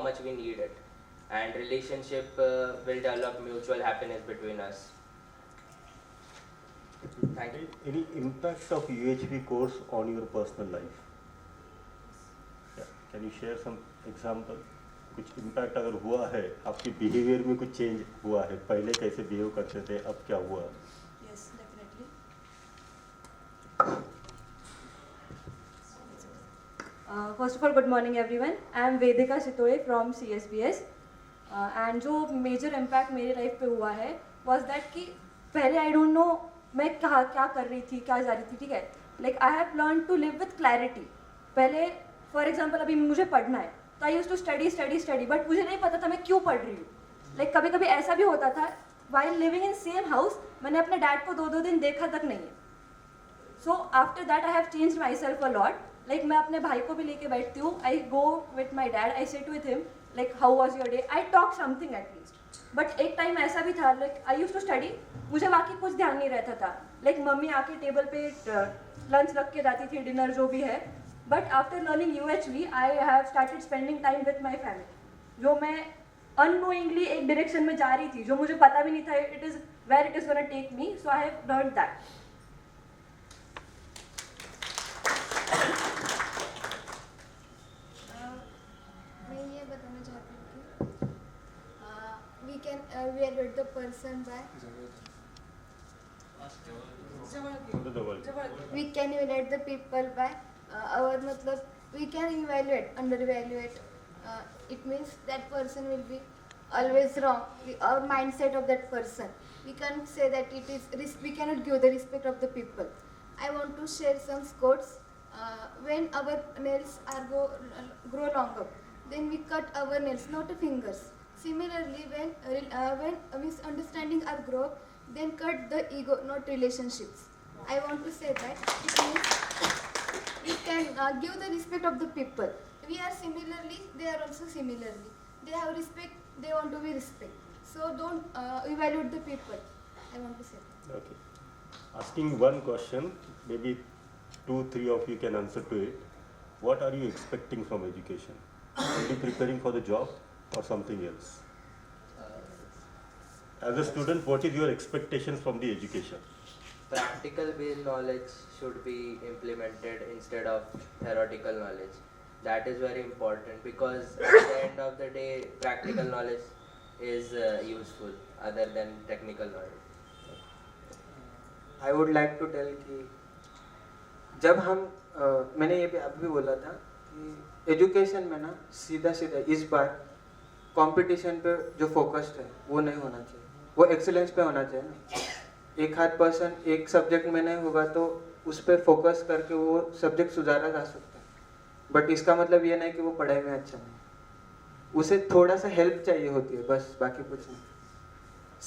much we need it, and relationship will develop mutual happiness between us. Thank you. Any impact of UHV course on your personal life? Yeah. Can you share some example? कुछ impact अगर हुआ है, आपके behavior में कुछ change हुआ है, पहले कैसे behave करते थे, अब क्या हुआ? Yes, definitely. First of all, good morning everyone. I am Vedika Sitoe from CSBS. And जो major impact मेरे life पे हुआ है was that कि पहले I don't know मैं क्या कर रही थी, क्या जा रही थी, ठीक है? Like I have learned to live with clarity. पहले for example अभी मुझे पढ़ना है, तो I used to study, but मुझे नहीं पता था मैं क्यों पढ़ रही हूँ. Like कभी-कभी ऐसा भी होता था, while living in same house, मैंने अपने डैड को 2-2 दिन देखा तक नहीं है. So after that I have changed myself a lot. Like मैं अपने भाई को भी लेके बैठती हूँ. I go with my dad. I sit with him. Like how was your day? I talk something at least. But एक टाइम ऐसा भी था. Like I used to study. मुझे बाकी कुछ ध्यान नहीं रहता था. Like मम्मी आके टेबल पे लंच रख के जाती थी, डिनर जो भी है. But after learning UHV, I have started spending time with my family. जो मैं unknowingly एक direction में जा रही थी, जो मुझे पता भी नहीं था. It is where it is gonna take me. So I have learned that. We evaluate the person by. We can evaluate the people by our मतलब we can evaluate, under-evaluate. It means that person will be always wrong. Our mindset of that person. We can't say that it is. We cannot give the respect of the people. I want to share some quotes. When our nails are grow longer, then we cut our nails, not the fingers. Similarly, when misunderstanding are grow, then cut the ego, not relationships. I want to say that it means we can give the respect of the people. We are similarly, they are also similarly. They have respect, they want to be respect. So don't evaluate the people. I want to say that. Okay. Asking one question, maybe 2-3 of you can answer to it. What are you expecting from education? Are you preparing for the job or something else? As a student, what is your expectations from the education? Practical based knowledge should be implemented instead of theoretical knowledge. That is very important, because at the end of the day, practical knowledge is useful other than technical knowledge. I would like to tell कि जब हम मैंने ये भी अभी बोला था कि एजुकेशन में ना सीधा इस बार कंपटीशन पे जो फोकस्ड है वो नहीं होना चाहिए, वो एक्सीलेंस पे होना चाहिए ना. एक हाथ पर्सन एक सब्जेक्ट में नहीं होगा तो उस पर फोकस करके वो सब्जेक्ट सुधारा जा सकता है. बट इसका मतलब ये नहीं कि वो पढ़ाई में अच्छा नहीं, उसे थोड़ा सा हेल्प चाहिए होती है, बस बाकी कुछ नहीं.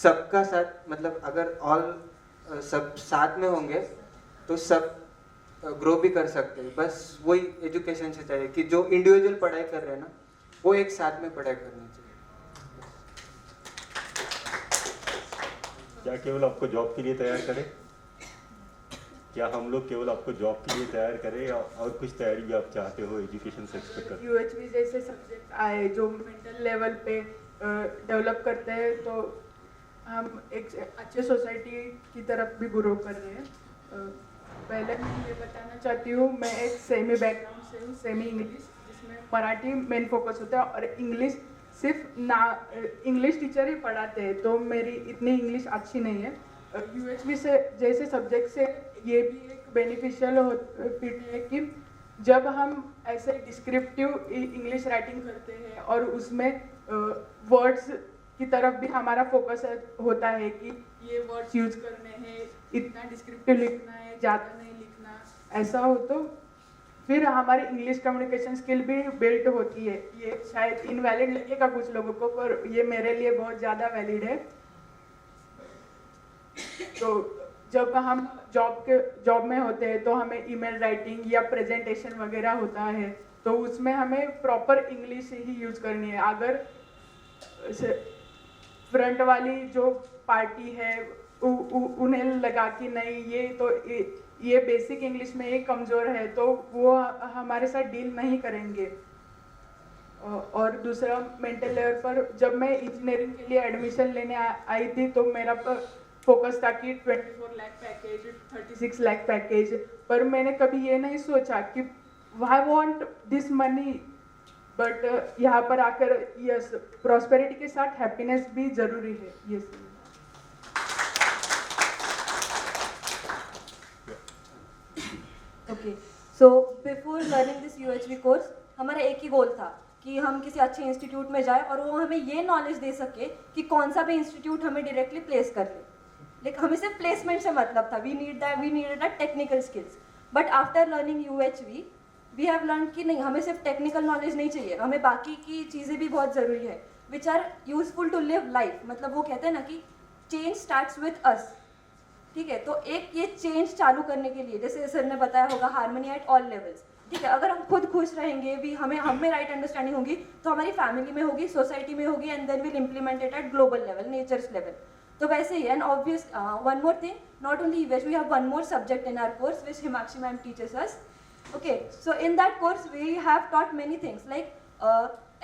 सबका साथ मतलब अगर ऑल सब साथ में होंगे तो सब ग्रो भी कर सकते हैं. बस वही एजुकेशन से चाहिए कि जो इंडिविजुअल पढ़ाई कर रहे हैं ना वो एक साथ में पढ़ाई करनी चाहिए. क्या केवल आपको जॉब के लिए तैयार करें? क्या हम लोग केवल आपको जॉब के लिए तैयार करें और कुछ तैयारी भी आप चाहते हो एजुकेशन से एक्सपेक्ट करते हो? UHV जैसे सब्जेक्ट आए जो मेंटल लेवल पे डेवलप करते हैं तो हम एक अच्छे सोसाइटी की तरफ भी ग्रो कर रहे हैं. पहले मैं ये बताना चाहती हूँ, मैं एक सेमी बैकग्राउंड से हूँ, सेमी इंग्लिश, जिसमें मराठी मेन फोकस होता है और इंग्लिश सिर्फ ना इंग्लिश टीचर ही पढ़ाते हैं, तो मेरी इतनी इंग्लिश अच्छी नहीं है. UHV से जैसे सब्जेक्ट से ये भी एक बेनिफिशियल है कि जब हम ऐसे डिस्क्रिप्टिव इंग्लिश राइटिंग करते हैं और उसमें वर्ड्स की तरफ भी हमारा फोकस होता है कि ये वर्ड्स यूज करने हैं, इतना डिस्क्रिप्टिव लिखना है, ज़्यादा नहीं लिखना, ऐसा हो तो फिर हमारी इंग्लिश कम्युनिकेशन स्किल भी बिल्ड होती है. ये शायद इनवैलिड लगेगा कुछ लोगों को, पर ये मेरे लिए बहुत ज़्यादा वैलिड है. तो जब हम जॉब में होते हैं तो हमें ईमेल राइटिंग या प्रेजेंटेशन वगैरह होता है, तो उसमें हमें प्रॉपर इंग्लिश ही यूज करनी है. अगर फ्रंट वाली जो पार्टी है उन्हें लगा कि नहीं ये बेसिक इंग्लिश में ये कमज़ोर है, तो वो हमारे साथ डील नहीं करेंगे. और दूसरा मेंटल लेवल पर जब मैं इंजीनियरिंग के लिए एडमिशन लेने आई थी तो मेरा फोकस था कि 24 लाख पैकेज 36 लाख पैकेज, पर मैंने कभी ये नहीं सोचा कि I want this money, but यहाँ पर आकर यस प्रॉस्पेरिटी के साथ हैप्पीनेस भी जरूरी है। Yes okay, so before learning this UHV course हमारा एक ही गोल था कि हम किसी अच्छे इंस्टीट्यूट में जाए और वो हमें ये नॉलेज दे सके कि कौन सा भी इंस्टीट्यूट हमें डायरेक्टली प्लेस कर ले। लेकिन हमें सिर्फ प्लेसमेंट से मतलब था, we needed that technical skills. But after learning UHV we have learn कि नहीं, हमें सिर्फ टेक्निकल नॉलेज नहीं चाहिए, हमें बाकी की चीज़ें भी बहुत ज़रूरी है which are useful to live life. मतलब वो कहते हैं ना कि चेंज स्टार्ट्स विथ अस। ठीक है, तो एक ये चेंज चालू करने के लिए जैसे सर ने बताया होगा हार्मनी एट ऑल लेवल्स। ठीक है, अगर हम खुद खुश रहेंगे भी, हमें राइट अंडरस्टैंडिंग होगी तो हमारी फैमिली में होगी, सोसाइटी में होगी, and then will implement it at global level, nature's level. तो वैसे ही and obvious one more thing, not only we have one more subject in our course which Himakshi ma'am teachers us. Okay, so in that course we have taught many things like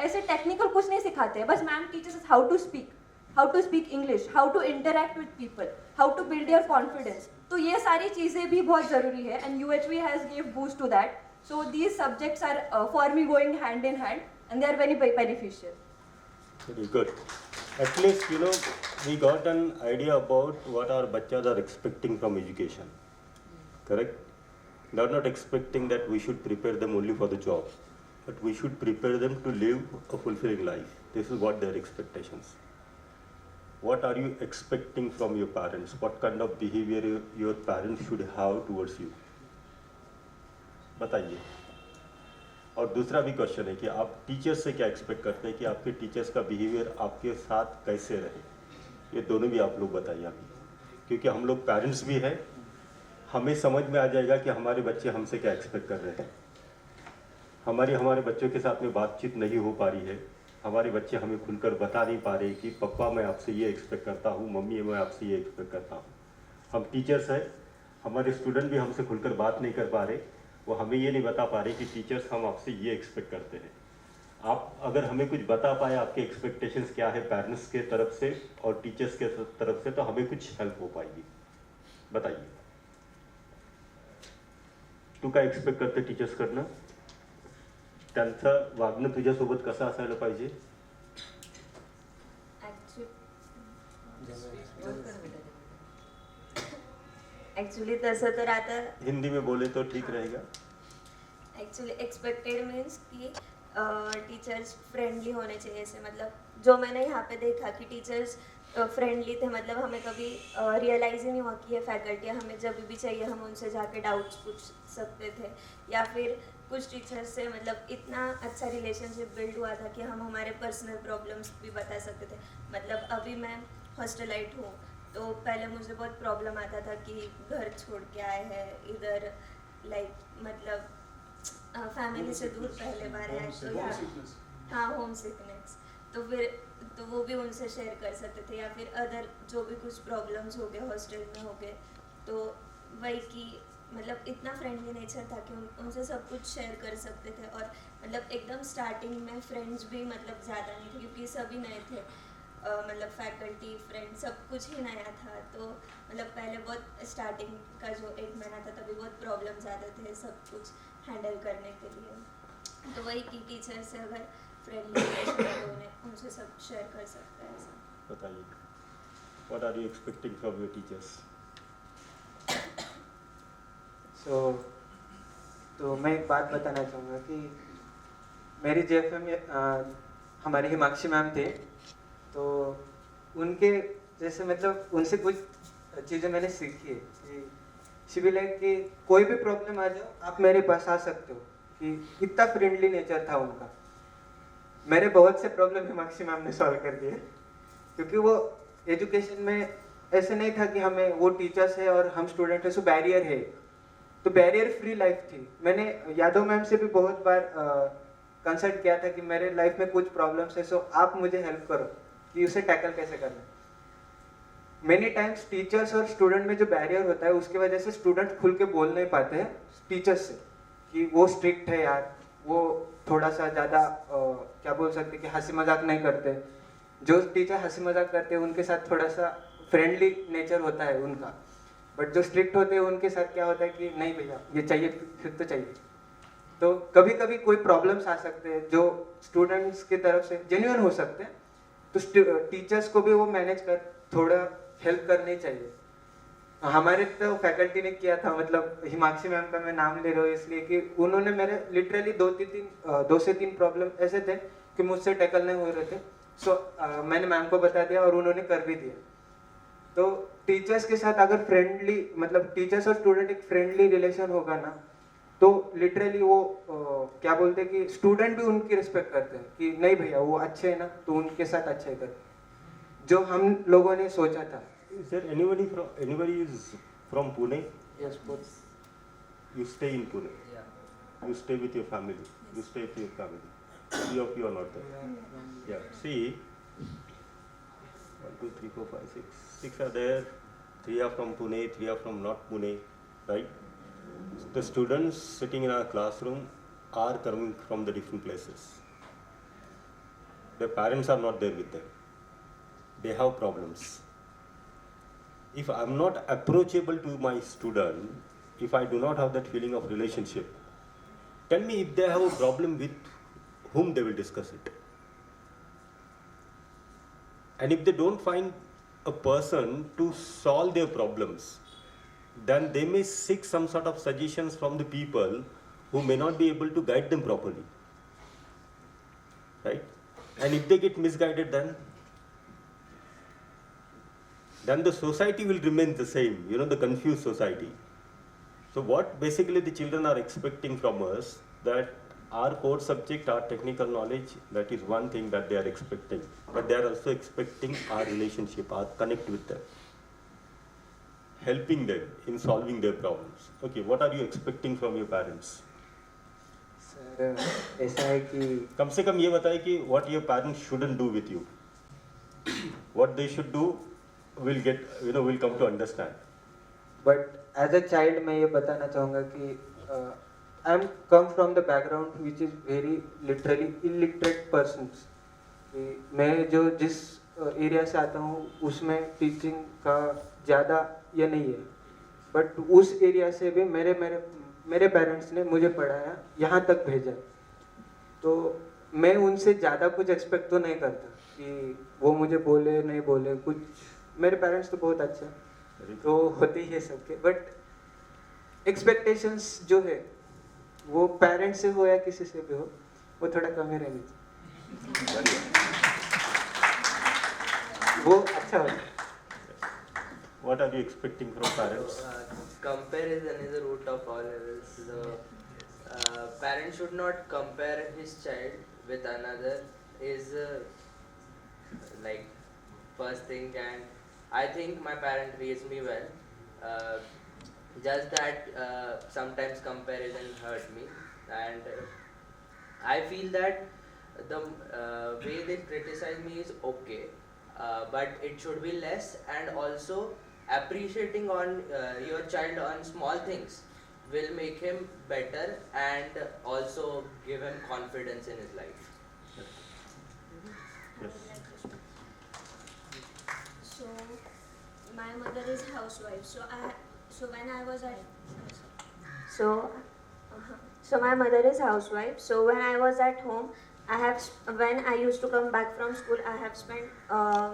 ऐसे technical कुछ नहीं सिखाते हैं, बस ma'am teachers us how to speak English, how to interact with people, how to build your confidence. तो ये सारी चीज़ें भी बहुत ज़रूरी है and UHV has give boost to that. So these subjects are for me going hand in hand and they are very beneficial. Very good. At least, you know, we got an idea about what our bachas are expecting from education. Correct? They are not expecting that we should prepare them only for the job, but we should prepare them to live a fulfilling life. This is what their expectations. What are you expecting from your parents? What kind of behavior your parents should have towards you? बताइए। और दूसरा भी question है कि आप teachers से क्या expect करते हैं कि आपके टीचर्स का बिहेवियर आपके साथ कैसे रहे। ये दोनों भी आप लोग बताइए अभी, क्योंकि हम लोग पेरेंट्स भी हैं, हमें समझ में आ जाएगा कि हमारे बच्चे हमसे क्या एक्सपेक्ट कर रहे हैं। हमारे बच्चों के साथ में बातचीत नहीं हो पा रही है, हमारे बच्चे हमें खुलकर बता नहीं पा रहे कि पापा मैं आपसे ये एक्सपेक्ट करता हूँ, मम्मी मैं आपसे ये एक्सपेक्ट करता हूँ। हम टीचर्स हैं, हमारे स्टूडेंट भी हमसे खुलकर बात नहीं कर पा रहे, वो हमें ये नहीं बता पा रहे कि टीचर्स हम आपसे ये एक्सपेक्ट करते हैं। आप अगर हमें कुछ बता पाए आपके एक्सपेक्टेशंस क्या है पेरेंट्स के तरफ से और टीचर्स के तरफ से, तो हमें कुछ हेल्प हो पाएगी। बताइए, तू काय एक्सपेक्ट करते टीचर्स कडनं? त्यांचं वागणं तुझ्यासोबत कसं असायला पाहिजे? एक्चुअली तसं तर आता हिंदी में बोले तो ठीक रहेगा। एक्चुअली एक्सपेक्टेड मीन्स कि टीचर्स फ्रेंडली होने चाहिए। ऐसे मतलब जो मैंने यहाँ पे देखा कि टीचर्स फ्रेंडली थे, मतलब हमें कभी रियलाइज़ ही नहीं हुआ कि ये फैकल्टी हमें जब भी चाहिए हम उनसे जाके डाउट्स पूछ सकते थे, या फिर कुछ टीचर्स से मतलब इतना अच्छा रिलेशनशिप बिल्ड हुआ था कि हम हमारे पर्सनल प्रॉब्लम्स भी बता सकते थे। मतलब अभी मैं हॉस्टलाइट हूँ तो पहले मुझे बहुत प्रॉब्लम आता था कि घर छोड़ के आए हैं इधर, लाइक मतलब फैमिली से दूर पहले बार आए तो यहाँ, हाँ होम सिकनेस, तो फिर तो वो भी उनसे शेयर कर सकते थे, या फिर अदर जो भी कुछ प्रॉब्लम्स हो गए हॉस्टल में हो गए, तो वही कि मतलब इतना फ्रेंडली नेचर था कि उनसे सब कुछ शेयर कर सकते थे। और मतलब एकदम स्टार्टिंग में फ्रेंड्स भी मतलब ज़्यादा नहीं थे क्योंकि सभी नए थे, मतलब फैकल्टी फ्रेंड सब कुछ ही नया था। तो मतलब पहले बहुत स्टार्टिंग का जो 1 महीना था तभी बहुत प्रॉब्लम्स आते थे सब कुछ हैंडल करने के लिए। तो वही कि टीचर से अगर फ्रेंडली उन्हें उनसे सब शेयर कर सकते हैं। ऐसा बताइए, what are you expecting from your teachers? तो मैं एक बात बताना चाहूँगा कि मेरी जेएफएम हमारी हिमाक्षी मैम थे, तो उनके जैसे मतलब उनसे कुछ चीज़ें मैंने सीखी है कि शी लाइक कि कोई भी प्रॉब्लम आ जाओ आप मेरे पास आ सकते हो, कि इतना फ्रेंडली नेचर था उनका। मेरे बहुत से प्रॉब्लम हिमाक्षी मैम ने सॉल्व कर दिए, क्योंकि वो एजुकेशन में ऐसे नहीं था कि हमें वो टीचर्स है और हम स्टूडेंट है सो बैरियर है, तो बैरियर फ्री लाइफ थी। मैंने यादव मैम से भी बहुत बार कंसल्ट किया था कि मेरे लाइफ में कुछ प्रॉब्लम्स है, सो आप मुझे हेल्प करो कि उसे टैकल कैसे करना है। मेनी टाइम्स टीचर्स और स्टूडेंट में जो बैरियर होता है उसकी वजह से स्टूडेंट खुल के बोल नहीं पाते हैं टीचर्स से कि वो स्ट्रिक्ट है यार, वो थोड़ा सा ज़्यादा क्या बोल सकते कि हंसी मजाक नहीं करते। जो टीचर हंसी मजाक करते हैं उनके साथ थोड़ा सा फ्रेंडली नेचर होता है उनका, बट जो स्ट्रिक्ट होते हैं उनके साथ क्या होता है कि नहीं भैया ये चाहिए फिर तो चाहिए। तो कभी कभी कोई प्रॉब्लम्स आ सकते हैं जो स्टूडेंट्स की तरफ से जेन्युइन हो सकते हैं, तो टीचर्स को भी वो मैनेज कर थोड़ा हेल्प करनी चाहिए। हमारे तो फैकल्टी ने किया था, मतलब हिमाक्षी मैम का मैं नाम ले रहा हूँ इसलिए कि उन्होंने मेरे लिटरली 2 से 3 प्रॉब्लम ऐसे थे कि मुझसे टैकल नहीं हो रहे थे। सो मैंने मैम को बता दिया और उन्होंने कर भी दिया। तो टीचर्स के साथ अगर फ्रेंडली, मतलब टीचर्स और स्टूडेंट एक फ्रेंडली रिलेशन होगा ना, तो लिटरली वो क्या बोलते हैं कि स्टूडेंट भी उनकी रिस्पेक्ट करते हैं कि नहीं भैया वो अच्छे हैं ना, तो उनके साथ अच्छे कर, जो हम लोगों ने सोचा था। Is there anybody is from Pune? Yes, both. You stay in Pune. Yeah. You stay with your family. You stay with your family. 3 of you are not there. Yeah. See, 1, 2, 3, 4, 5, 6. 6 are there. 3 are from Pune. 3 are from not Pune. Right? The students sitting in our classroom are coming from the different places. Their parents are not there with them. They have problems. If I'm not approachable to my student, if I do not have that feeling of relationship, tell me if they have a problem with whom they will discuss it. And if they don't find a person to solve their problems, then they may seek some sort of suggestions from the people who may not be able to guide them properly. Right? And if they get misguided, then the society will remain the same, the confused society. So what basically the children are expecting from us, that our core subject, our technical knowledge, that is one thing that they are expecting. But they are also expecting our relationship, our connect with them, helping them in solving their problems. Okay, what are you expecting from your parents? Sir ऐसा है कि कम से कम ये बताए कि what your parents shouldn't do with you. What they should do will come to understand. But as a child मैं ये बताना चाहूँगा कि I am come from the background which is very literally illiterate persons. मैं जो जिस area से आता हूँ उसमें टीचिंग का ज़्यादा ये नहीं है, बट उस एरिया से भी मेरे पेरेंट्स ने मुझे पढ़ाया, यहाँ तक भेजा। तो मैं उनसे ज़्यादा कुछ एक्सपेक्ट तो नहीं करता कि वो मुझे बोले नहीं बोले कुछ। मेरे पेरेंट्स तो बहुत अच्छे हैं, तो होते ही है सबके, बट एक्सपेक्टेशंस जो है वो पेरेंट्स से हो या किसी से भी हो, वो थोड़ा कम ही रहनी चाहिए, वो अच्छा हो। What are you expecting from parents? Comparison is the root of all evils. So, parents should not compare his child with another. Is like first thing, and I think my parents raised me well. Just that sometimes comparison hurt me, and I feel that the way they criticize me is okay, but it should be less, and also appreciating on your child on small things will make him better and also give him confidence in his life. So my mother is housewife. So when I was at so my mother is housewife. So when I was at home, when I used to come back from school, I have spent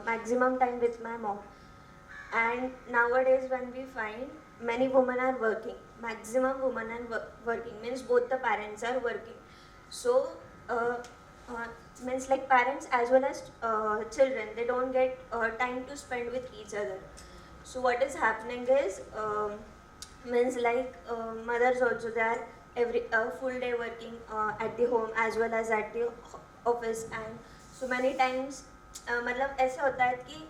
maximum time with my mom. And nowadays when we find many women are working, maximum women are working, means both the parents are working. So means like parents as well as children, they don't get time to spend with each other. So what is happening is means like mothers also, they are every full day working at the home as well as at the office, and so many times मतलब ऐसा होता है कि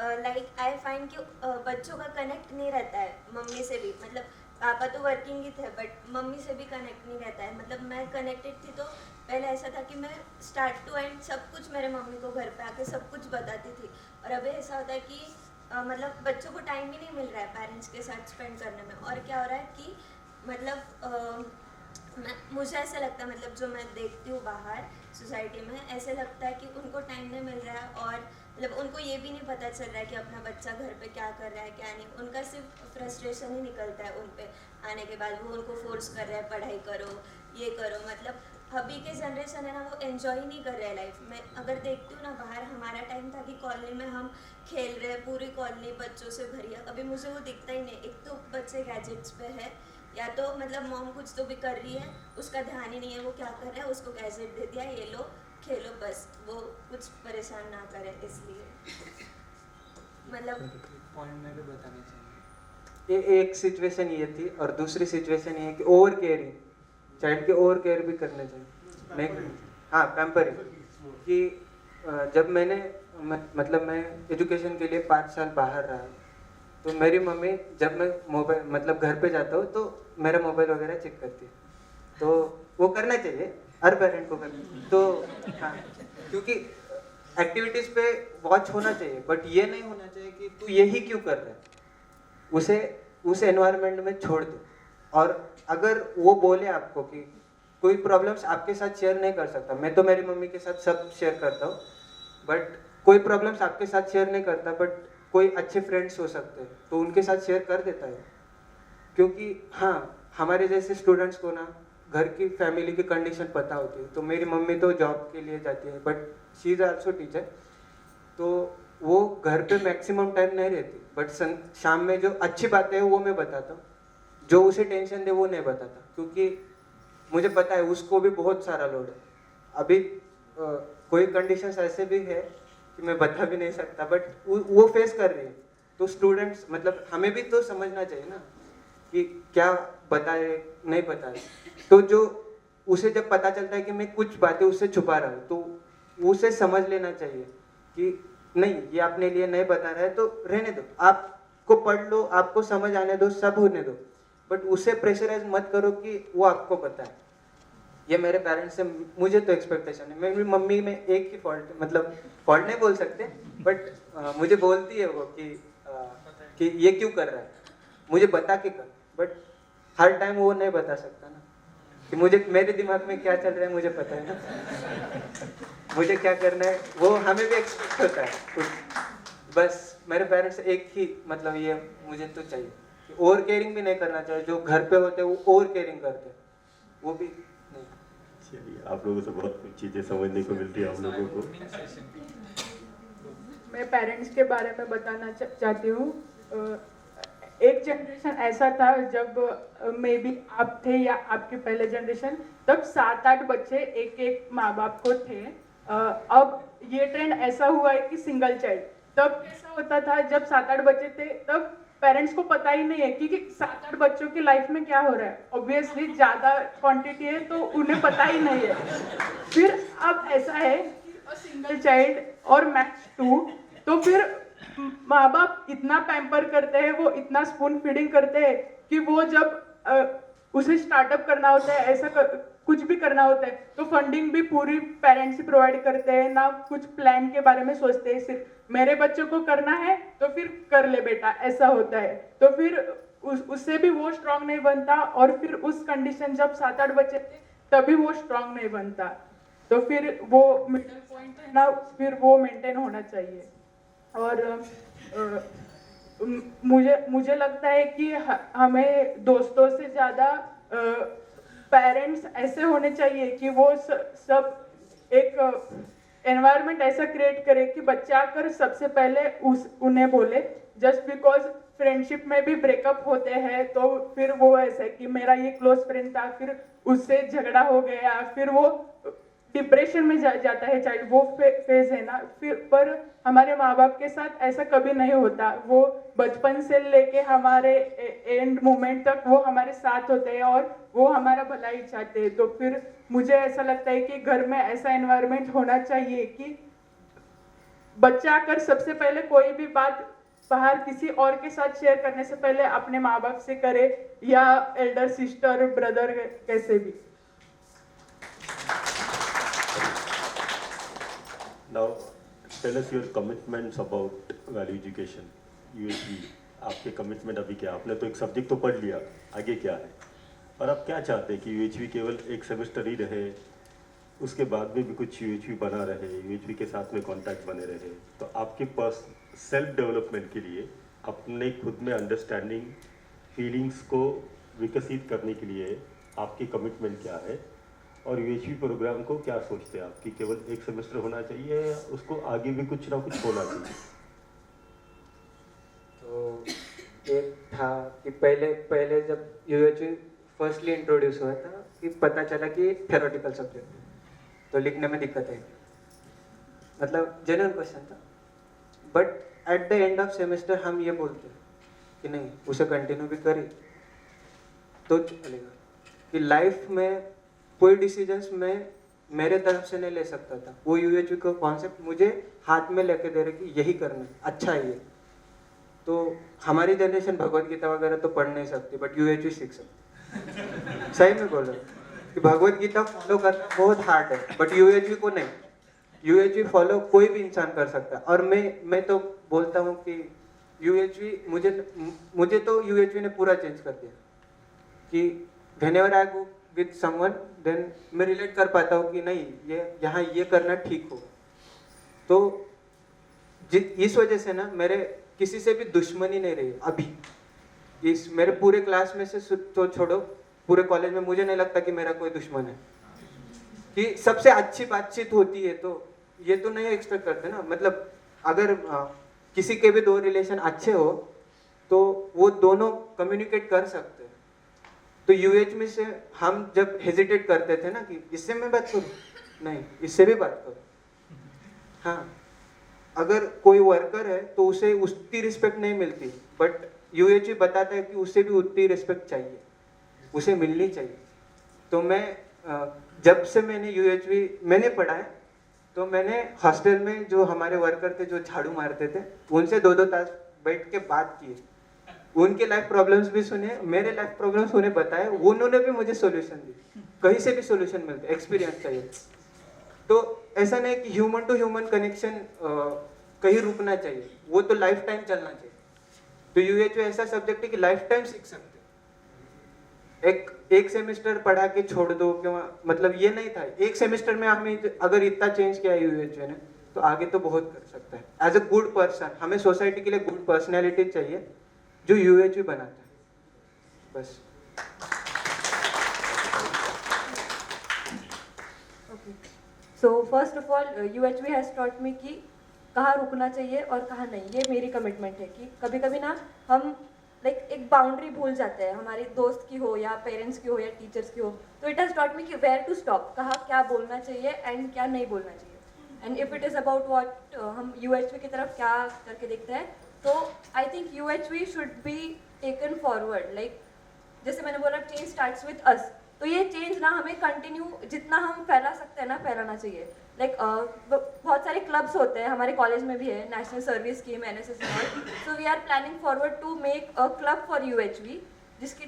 like I find कि बच्चों का connect नहीं रहता है मम्मी से भी, मतलब पापा तो वर्किंग ही थे बट मम्मी से भी कनेक्ट नहीं रहता है। मतलब मैं कनेक्टेड थी तो पहले ऐसा था कि मैं स्टार्ट टू एंड सब कुछ मेरे मम्मी को घर पे आके सब कुछ बताती थी, और अभी ऐसा होता है कि मतलब बच्चों को टाइम ही नहीं मिल रहा है पेरेंट्स के साथ स्पेंड करने में। और क्या हो रहा है कि मतलब मुझे ऐसा लगता है, मतलब जो मैं देखती हूँ बाहर सोसाइटी में, ऐसे लगता है कि उनको टाइम नहीं मिल रहा है, और मतलब उनको ये भी नहीं पता चल रहा है कि अपना बच्चा घर पे क्या कर रहा है क्या नहीं। उनका सिर्फ फ्रस्ट्रेशन ही निकलता है उन पे आने के बाद। वो उनको फोर्स कर रहा है पढ़ाई करो, ये करो। मतलब अभी के जनरेशन है ना, वो एंजॉय ही नहीं कर रहे हैं लाइफ में। अगर देखती हूँ ना बाहर, हमारा टाइम था कि कॉलोनी में हम खेल रहे हैं, पूरी कॉलोनी बच्चों से भरी है। अभी मुझे वो दिखता ही नहीं। एक तो बच्चे गैजेट्स पे है, या तो मतलब मॉम कुछ तो भी कर रही है, उसका ध्यान ही नहीं है वो क्या कर रहा है, उसको गैजेट दे दिया, ये लो खेलो बस, वो कुछ परेशान ना करे इसलिए। मतलब पॉइंट में भी बताना चाहिए। ये एक सिचुएशन ये थी, और दूसरी सिचुएशन ये है कि ओवर केयरिंग, चाइल्ड के ओवर केयर भी करने चाहिए। मैं हाँ पैम्परिंग कि जब मतलब मैं एजुकेशन के लिए 5 साल बाहर रहा, तो मेरी मम्मी जब मैं मोबाइल मतलब घर पे जाता हूँ तो मेरा मोबाइल वगैरह चेक करती है। तो वो करना चाहिए, हर पेरेंट को करना चाहिए। तो हाँ, क्योंकि एक्टिविटीज पे वॉच होना चाहिए, बट ये नहीं होना चाहिए कि तू यही क्यों कर रहा है, उसे उस एनवायरनमेंट में छोड़ दो। और अगर वो बोले आपको कि कोई प्रॉब्लम्स आपके साथ शेयर नहीं कर सकता, मैं तो मेरी मम्मी के साथ सब शेयर करता हूँ, बट कोई प्रॉब्लम्स आपके साथ शेयर नहीं करता, बट कोई अच्छे फ्रेंड्स हो सकते हैं तो उनके साथ शेयर कर देता है। क्योंकि हाँ, हमारे जैसे स्टूडेंट्स को ना घर की फैमिली की कंडीशन पता होती है। तो मेरी मम्मी तो जॉब के लिए जाती है, but she is also teacher, तो वो घर पे मैक्सिमम टाइम नहीं रहती, बट शाम में जो अच्छी बातें हैं वो मैं बताता हूँ, जो उसे टेंशन दे वो नहीं बताता, क्योंकि मुझे पता है उसको भी बहुत सारा लोड है। अभी कोई कंडीशंस ऐसे भी है कि मैं बता भी नहीं सकता, बट वो फेस कर रही है। तो स्टूडेंट्स मतलब हमें भी तो समझना चाहिए ना कि क्या बताए नहीं बताए। तो जो उसे जब पता चलता है कि मैं कुछ बातें उससे छुपा रहा हूँ, तो उसे समझ लेना चाहिए कि नहीं, ये अपने लिए नहीं बता रहा है तो रहने दो, आपको पढ़ लो, आपको समझ आने दो, सब होने दो, बट उसे प्रेशराइज मत करो कि वो आपको बताए। ये मेरे पेरेंट्स से मुझे तो एक्सपेक्टेशन है। मेरी मम्मी में एक ही फॉल्ट, मतलब फॉल्ट नहीं बोल सकते, बट मुझे बोलती है वो कि ये क्यों कर रहा है, मुझे बता के कर। बट हर टाइम वो नहीं बता सकता ना, कि मुझे मेरे दिमाग में क्या चल रहा है मुझे पता है ना, मुझे क्या करना है वो हमें भी एक्सपेक्ट होता है कुछ। बस मेरे पेरेंट्स से एक ही मतलब ये मुझे तो चाहिए कि ओवर केयरिंग भी नहीं करना चाहिए। जो घर पे होते हैं वो ओवर केयरिंग करते हैं, वो भी नहीं। चलिए, आप लोगों से बहुत कुछ चीज़ें समझने को मिलती है हम लोगों को। मैं पेरेंट्स के बारे में बताना चाहती हूँ। एक जनरेशन ऐसा था जब मे बी आप थे या आपके पहले जनरेशन, तब 7-8 बच्चे एक एक माँ बाप को थे। अब ये ट्रेंड ऐसा हुआ है कि सिंगल चाइल्ड। तब ऐसा होता था जब 7-8 बच्चे थे, तब पेरेंट्स को पता ही नहीं है कि 7-8 बच्चों की लाइफ में क्या हो रहा है। ऑब्वियसली ज़्यादा क्वांटिटी है तो उन्हें पता ही नहीं है। फिर अब ऐसा है कि सिंगल चाइल्ड और मैक्स 2, तो फिर माँ बाप इतना पैम्पर करते हैं, वो इतना स्पून फीडिंग करते हैं कि वो जब उसे स्टार्टअप करना होता है, कुछ भी करना होता है, तो फंडिंग भी पूरी पेरेंट्स ही प्रोवाइड करते हैं ना। कुछ प्लान के बारे में सोचते हैं, सिर्फ मेरे बच्चों को करना है तो फिर कर ले बेटा, ऐसा होता है। तो फिर उससे भी वो स्ट्रांग नहीं बनता, और फिर उस कंडीशन जब 7-8 बच्चे थे तभी वो स्ट्रांग नहीं बनता। तो फिर वो मिडिल पॉइंट है ना, फिर वो मेंटेन होना चाहिए। और मुझे लगता है कि हमें दोस्तों से ज़्यादा पेरेंट्स ऐसे होने चाहिए कि वो सब एक एनवायरनमेंट ऐसा क्रिएट करे कि बच्चा आकर सबसे पहले उन्हें बोले। जस्ट बिकॉज फ्रेंडशिप में भी ब्रेकअप होते हैं, तो फिर वो ऐसा कि मेरा ये क्लोज फ्रेंड था, फिर उससे झगड़ा हो गया, फिर वो डिप्रेशन में जाता है चाइल्ड, वो फेज है ना। फिर पर हमारे माँ बाप के साथ ऐसा कभी नहीं होता। वो बचपन से लेके हमारे एंड मोमेंट तक वो हमारे साथ होते हैं और वो हमारा भलाई चाहते हैं। तो फिर मुझे ऐसा लगता है कि घर में ऐसा एनवायरनमेंट होना चाहिए कि बच्चा आकर सबसे पहले कोई भी बात बाहर किसी और के साथ शेयर करने से पहले अपने माँ बाप से करे, या एल्डर सिस्टर ब्रदर कैसे भी। Now, tell us your commitments about value education, USV. आपके कमिटमेंट अभी क्या? आपने तो एक सब्जेक्ट तो पढ़ लिया, आगे क्या है? और आप क्या चाहते हैं कि यूएचवी केवल एक सेमेस्टर ही रहे, उसके बाद में भी कुछ यूएचवी बना रहे, यूएचवी के साथ में कांटेक्ट बने रहे? तो आपके पास सेल्फ डेवलपमेंट के लिए, अपने खुद में अंडरस्टैंडिंग, फीलिंग्स को विकसित करने के लिए आपकी कमिटमेंट क्या है? और यूएचवी प्रोग्राम को क्या सोचते हैं आप कि केवल एक सेमेस्टर होना चाहिए या उसको आगे भी कुछ ना कुछ होना चाहिए? तो एक था कि पहले जब यूएचवी फर्स्टली इंट्रोड्यूस हुआ था कि पता चला कि थ्योरेटिकल सब्जेक्ट है, तो लिखने में दिक्कत है, मतलब जेन्युइन क्वेश्चन था। But at the end of semester हम ये बोलते हैं कि नहीं, उसे कंटिन्यू भी करें तो चलेगा। कि लाइफ में कोई डिसीजंस मैं मेरे तरफ से नहीं ले सकता था, वो यूएचवी का कॉन्सेप्ट मुझे हाथ में लेके दे रहे कि यही करना है, अच्छा है ये। तो हमारी जनरेशन भगवत गीता वगैरह तो पढ़ नहीं सकती, बट यूएचवी सीख सकती। सही में बोल रहा हूँ कि भगवत गीता फॉलो करना बहुत हार्ड है, बट यूएचवी को नहीं। यूएचवी फॉलो कोई भी इंसान कर सकता है। और मैं तो बोलता हूँ कि यूएचवी मुझे तो यूएचवी ने पूरा चेंज कर दिया कि whenever I go with someone then मैं रिलेट कर पाता हूँ कि नहीं, ये यहाँ ये करना ठीक होगा। तो इस वजह से ना मेरे किसी से भी दुश्मनी नहीं रही अभी। इस मेरे पूरे क्लास में से तो छोड़ो, पूरे कॉलेज में मुझे नहीं लगता कि मेरा कोई दुश्मन है। कि सबसे अच्छी बातचीत होती है, तो ये तो नहीं एक्सपेक्ट करते ना। मतलब अगर किसी के भी दो रिलेशन अच्छे हो तो वो दोनों कम्युनिकेट कर सकते हैं। तो यूएच में से हम जब हेजिटेट करते थे ना कि इससे मैं बात करूं, नहीं इससे भी बात करो। हाँ, अगर कोई वर्कर है तो उसे उतनी रिस्पेक्ट नहीं मिलती, बट यूएचवी बताता है कि उसे भी उतनी रिस्पेक्ट चाहिए, उसे मिलनी चाहिए। तो मैं जब से मैंने यूएचवी मैंने पढ़ा है, तो मैंने हॉस्टल में जो हमारे वर्कर थे जो झाड़ू मारते थे, उनसे 2-2 तास बैठ के बात की, उनके लाइफ प्रॉब्लम्स भी सुने, मेरे लाइफ प्रॉब्लम्स उन्हें बताए, उन्होंने भी मुझे सोल्यूशन दी। कहीं से भी सोल्यूशन मिलते, एक्सपीरियंस चाहिए। तो ऐसा नहीं कि ह्यूमन टू ह्यूमन कनेक्शन कहीं रुकना चाहिए, वो तो लाइफ टाइम चलना चाहिए। तो यूएचओ ऐसा सब्जेक्ट है कि लाइफ टाइम सीख सकते हैं। एक सेमेस्टर पढ़ा के छोड़ दो, क्यों? मतलब ये नहीं था। एक सेमेस्टर में हमें अगर इतना चेंज किया यूएचओ ने, तो आगे तो बहुत कर सकता है। एज अ गुड पर्सन, हमें सोसाइटी के लिए गुड पर्सनैलिटी चाहिए जो यूएचओ बनाता है। बस। So first of all UHV has taught me कि कहाँ रुकना चाहिए और कहाँ नहीं। ये मेरी कमिटमेंट है कि कभी कभी ना हम एक बाउंड्री भूल जाते हैं, हमारे दोस्त की हो या पेरेंट्स की हो या टीचर्स की हो। तो इट हैज़ टॉट मी कि वेयर टू स्टॉप, कहाँ क्या बोलना चाहिए एंड क्या नहीं बोलना चाहिए। And if it is about what हम यूएचवी की तरफ क्या करके देखते हैं, तो I think UHV should be taken forward. जैसे मैंने बोला, चेंज स्टार्ट्स विद अस। तो ये चेंज ना हमें कंटिन्यू जितना हम फैला सकते हैं ना, फैलाना चाहिए। बहुत सारे क्लब्स होते हैं, हमारे कॉलेज में भी है, national service scheme, NSS. So we are planning forward to make a club for UHV, जिसकी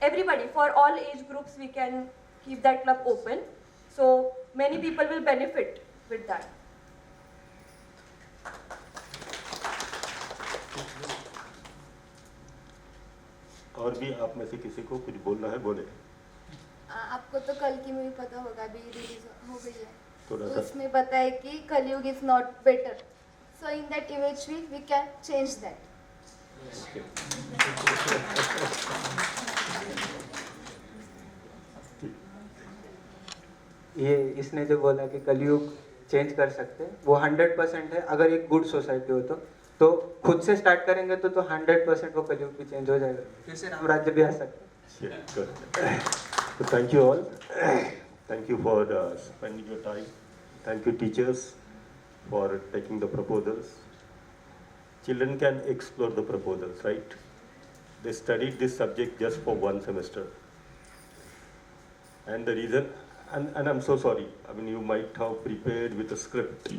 everybody for all age groups we can keep that club open, so many people will benefit with that. और भी आप में से किसी को कुछ बोलना है, बोले। आपको तो कल की मूवी पता होगा, अभी रिलीज हो गई है। थोड़ा तो सा। उसमें बताया कि Kaliyug is not better, so in that eventually we can change that. ये इसने जो बोला कि कलयुग चेंज कर सकते हैं, वो 100% है। अगर एक गुड सोसाइटी हो तो खुद से स्टार्ट करेंगे तो 100% वो कलयुग भी चेंज हो जाएगा, फिर से राम राज्य भी आ सकता है। So thank you all. Thank you for spending your time. Thank you teachers for taking the proposals. Children can explore the proposals, right? They studied this subject just for 1 semester. And the reason, and I'm so sorry, I mean you might have prepared with a script,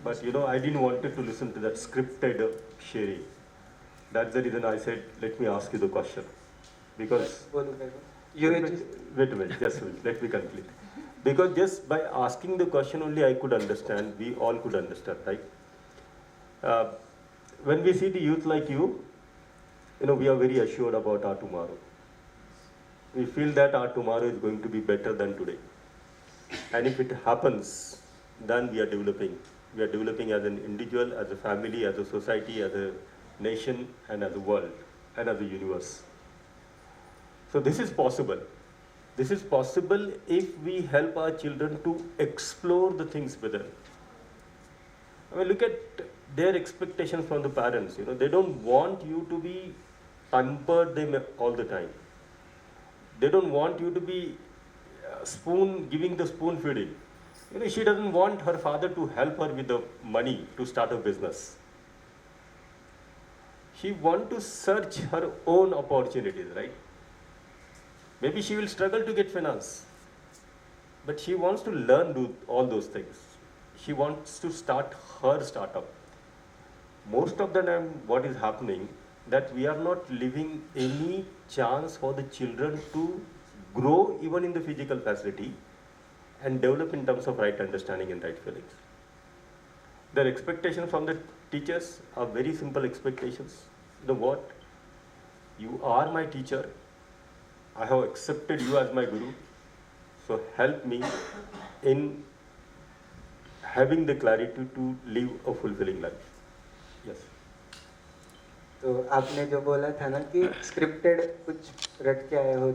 but I didn't want to listen to that scripted sharing. That's the reason I said, let me ask you the question. Because wait a minute, just wait, let me complete. Because just by asking the question only I could understand, we all could understand, right? When we see the youth like you, we are very assured about our tomorrow. we feel that our tomorrow is going to be better than today. And if it happens, then we are developing. We are developing as an individual, as a family, as a society, as a nation, and as a world, and as a universe. So this is possible. This is possible if we help our children to explore the things within. I mean, look at their expectations from the parents. They don't want you to be pampered them all the time. They don't want you to be giving the spoon feeding. She doesn't want her father to help her with the money to start a business. She wants to search her own opportunities, right? Maybe she will struggle to get finance, but she wants to learn all those things. She wants to start her startup. Most of the time, what is happening, that we are not leaving any chance for the children to grow even in the physical facility and develop in terms of right understanding and right feelings. Their expectations from the teachers are very simple expectations. What? You are my teacher. I have accepted you as my guru. So help me in having the clarity to live a fulfilling life. Yes. तो आपने जो बोला था ना कि scripted कुछ रट के आए हो,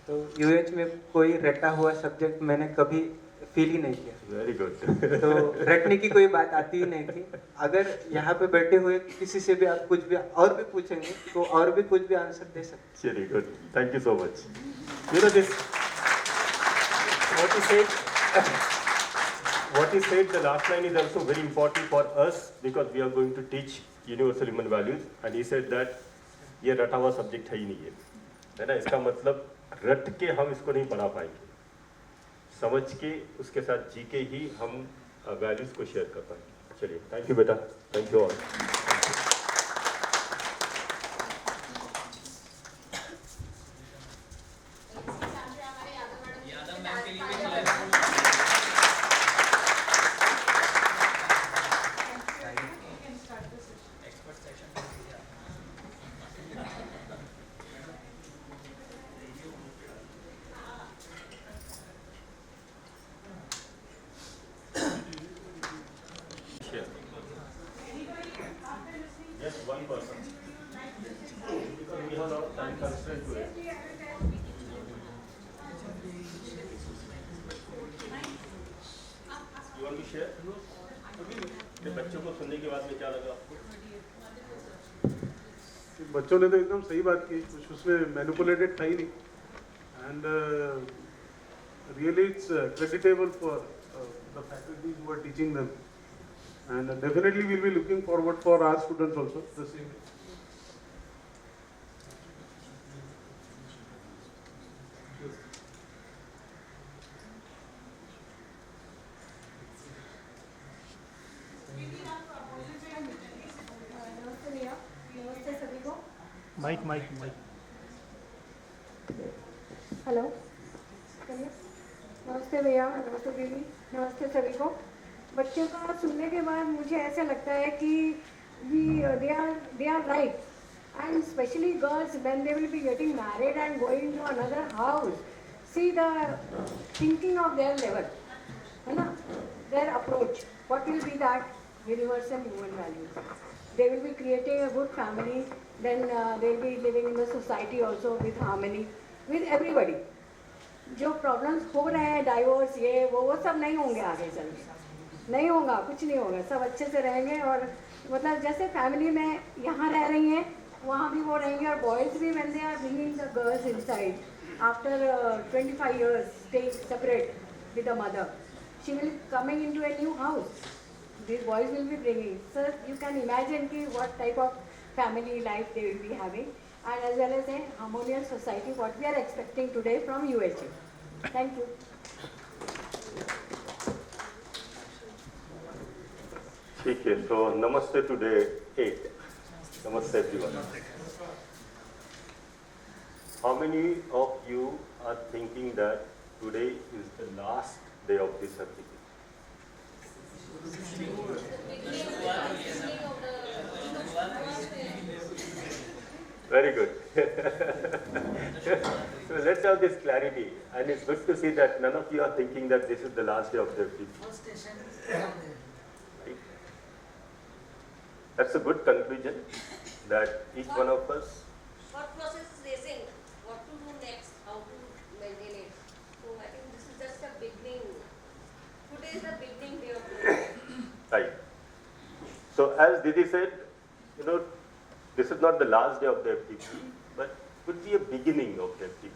तो यूएच में कोई रटा हुआ सब्जेक्ट मैंने कभी फील ही नहीं किया. Very good. तो रटने की कोई बात आती ही नहीं थी. अगर यहाँ पे बैठे हुए किसी से भी आप कुछ भी और भी पूछेंगे तो और भी कुछ भी आंसर दे सकते. Very good. Thank you so much. This what he said, the last line is also very important for us because we are going to teach universal human values, and he said that ये रटा हुआ subject है ही नहीं है ना. इसका मतलब रट के हम इसको नहीं पढ़ा पाएंगे, समझ के उसके साथ जी के ही हम वैल्यूज को शेयर कर पाएंगे. चलिए, थैंक यू बेटा, thank you all. Just one person. Because we have a lot of time constraint to it. You want to share? कि बच्चों को सुनने के बाद में क्या लगा आपको? बच्चों ने तो एकदम सही बात की, कुछ उसमें मैनिपुलेटेड था ही नहीं. And really it's creditable for the faculties who are teaching them. And definitely we'll be looking forward for our students also the same. Mike. Hello, नमस्ते भैया, नमस्ते दीदी, नमस्ते सभी को. बच्चों का सुनने के बाद मुझे ऐसा लगता है कि they are right, and especially girls when they will be getting married and going to another house, see the thinking of their level, है ना, their approach. What will be that? Universal human values. They will be creating a good family, then they will be living in the society also with harmony, with everybody. जो problems हो रहे हैं, divorce, ये वो सब नहीं होंगे आगे चल के. नहीं होगा, कुछ नहीं होगा, सब अच्छे से रहेंगे. और मतलब जैसे फैमिली में यहाँ रह रही हैं वहाँ भी वो रहेंगे. और बॉयज़ भी when they are bringing the girls inside after 25 years staying separate with the mother, she will coming into a new house. These boys will be bringing. So you can imagine ki what type of family life they will be having, and as well as a harmonious society what we are expecting today from UHA. Thank you. ठीक है, so namaste today 8. Namaste everyone. How many of you are thinking that today is the last day of this certificate? Very good. So let's have this clarity. And it's good to see that none of you are thinking that this is the last day of the FTP. Right? That's a good conclusion that each one of us. What process is raising? What to do next? How to maintain it? So I think this is just a beginning. Today is the beginning day of the Right. So as Didi said, this is not the last day of the FTP, but could be a beginning of the FTP.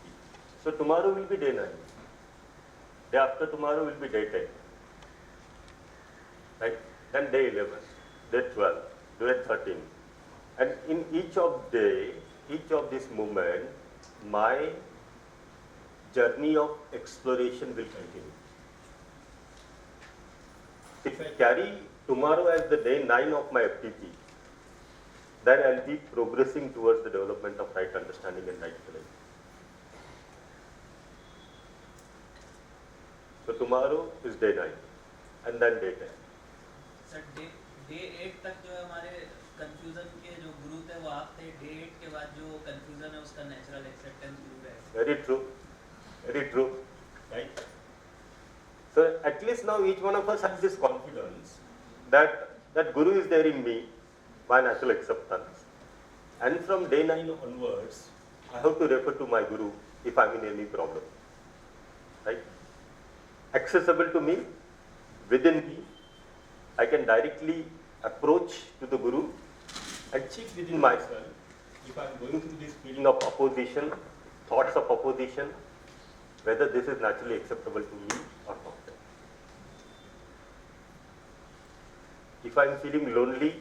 So tomorrow will be day 9. Day after tomorrow will be day 10. Right? Then day 11, day 12, day 13. And in each of this movement, my journey of exploration will continue. If I carry tomorrow as the day 9 of my FTP, then I'll be progressing towards the development of right understanding and right feeling. So tomorrow is day 9 and then day 10. Sir day 8 तक जो है हमारे confusion के जो गुरु थे वो आप थे. डे 8 के बाद जो कंफ्यूजन है उसका नेचुरल एक्सेप्टेंस गुरु है. Very true, right? So at least now each one of us has this confidence that Guru is there in me, my natural acceptance. And from day 9 onwards, I have to refer to my Guru if I'm in any problem. Right? Accessible to me, within me, I can directly approach to the Guru and check within myself if I'm going through this feeling of opposition, thoughts of opposition, whether this is naturally acceptable to me or not. If I'm feeling lonely,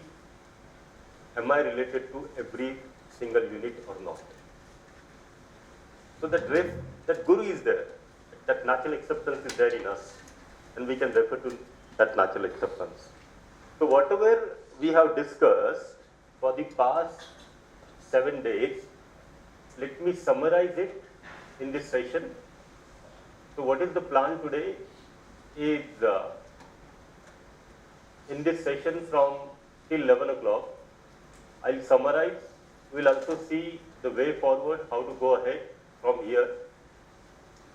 am I related to every single unit or not? So that Guru is there, that natural acceptance is there in us, and we can refer to that natural acceptance. So whatever we have discussed for the past 7 days, let me summarize it in this session. So what is the plan today is in this session from till 11 o'clock, I'll summarize. We'll also see the way forward, how to go ahead from here.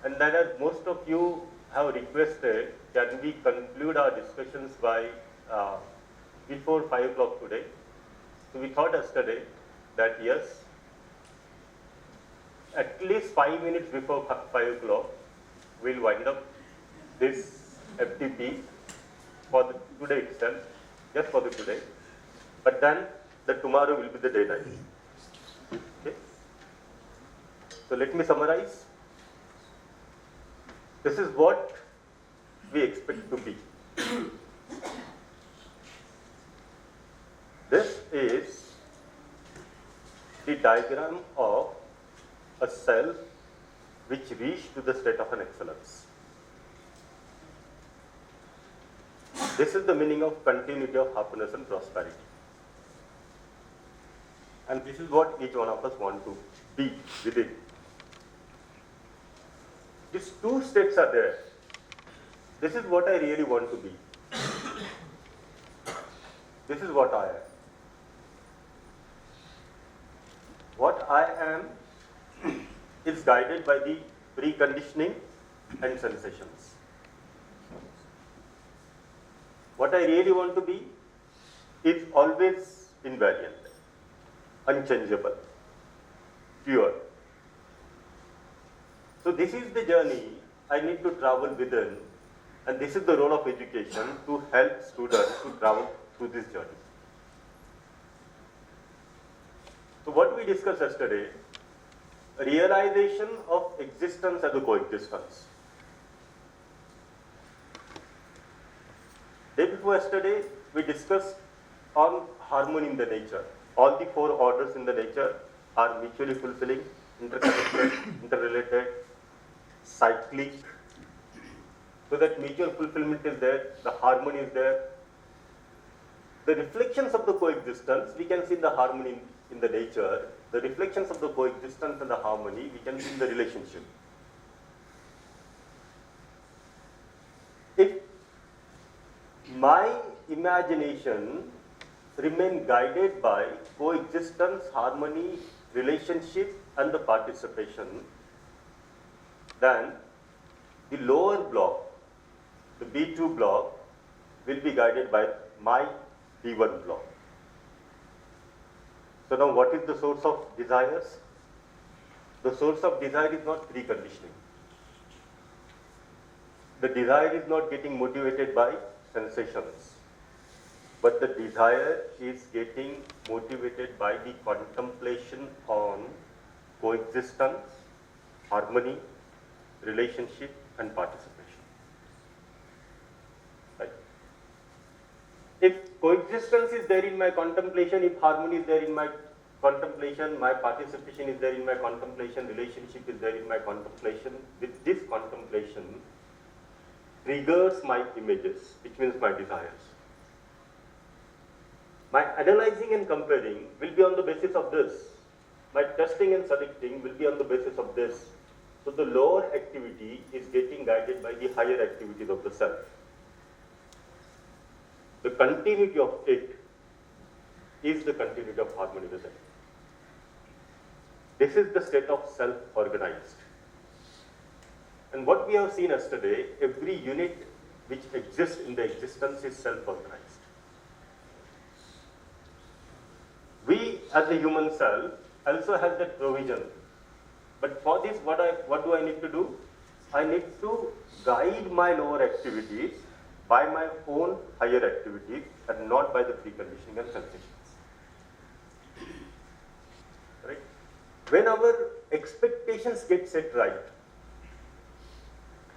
And then as most of you have requested, can we conclude our discussions by before 5 o'clock today? So we thought yesterday that yes, at least 5 minutes before 5 o'clock, we'll wind up this FTP for the today itself, just for the today. But then the tomorrow will be the day 9. Okay? So let me summarize. This is what we expect to be. This is the diagram of a self which reached to the state of an excellence. This is the meaning of continuity of happiness and prosperity. And this is what each one of us want to be within. These 2 states are there. This is what I really want to be. This is what I am. What I am is guided by the preconditioning and sensations. What I really want to be is always invariant, unchangeable, pure. So this is the journey I need to travel within, and this is the role of education to help students to travel through this journey. So what we discussed yesterday, realization of existence as a coexistence. Day before yesterday, we discussed on harmony in the nature. All the 4 orders in the nature are mutually fulfilling, interconnected, interrelated, cyclic. So that mutual fulfillment is there, the harmony is there. The reflections of the coexistence, we can see the harmony in the nature. The reflections of the coexistence and the harmony, we can see in the relationship. If my imagination remain guided by coexistence, harmony, relationship and the participation, then the lower block, the B2 block, will be guided by my B1 block. So now what is the source of desires? The source of desire is not preconditioning. The desire is not getting motivated by sensations, but the desire is getting motivated by the contemplation on coexistence, harmony, relationship, and participation. Right? If coexistence is there in my contemplation, if harmony is there in my contemplation, my participation is there in my contemplation, relationship is there in my contemplation, with this contemplation triggers my images, which means my desires. My analyzing and comparing will be on the basis of this. My testing and selecting will be on the basis of this. So the lower activity is getting guided by the higher activities of the self. The continuity of it is the continuity of harmony with it. This is the state of self-organized. And what we have seen yesterday, every unit which exists in the existence is self-organized. We as a human self also have that provision. But for this, what do I need to do? I need to guide my lower activities by my own higher activities and not by the preconditioning and sensations. Right? When our expectations get set right,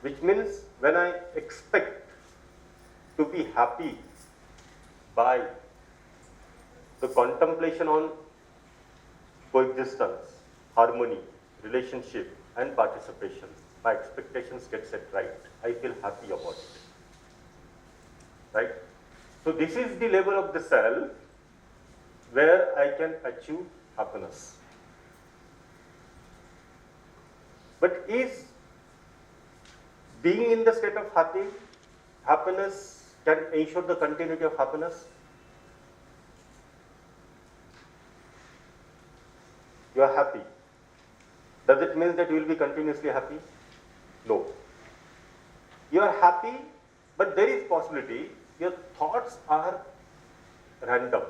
which means when I expect to be happy by the contemplation on coexistence, harmony, relationship, and participation, my expectations get set right. I feel happy about it. Right? So this is the level of the self where I can achieve happiness. But is being in the state of happiness can ensure the continuity of happiness? You are happy. Does it mean that you will be continuously happy? No. You are happy, but there is possibility your thoughts are random.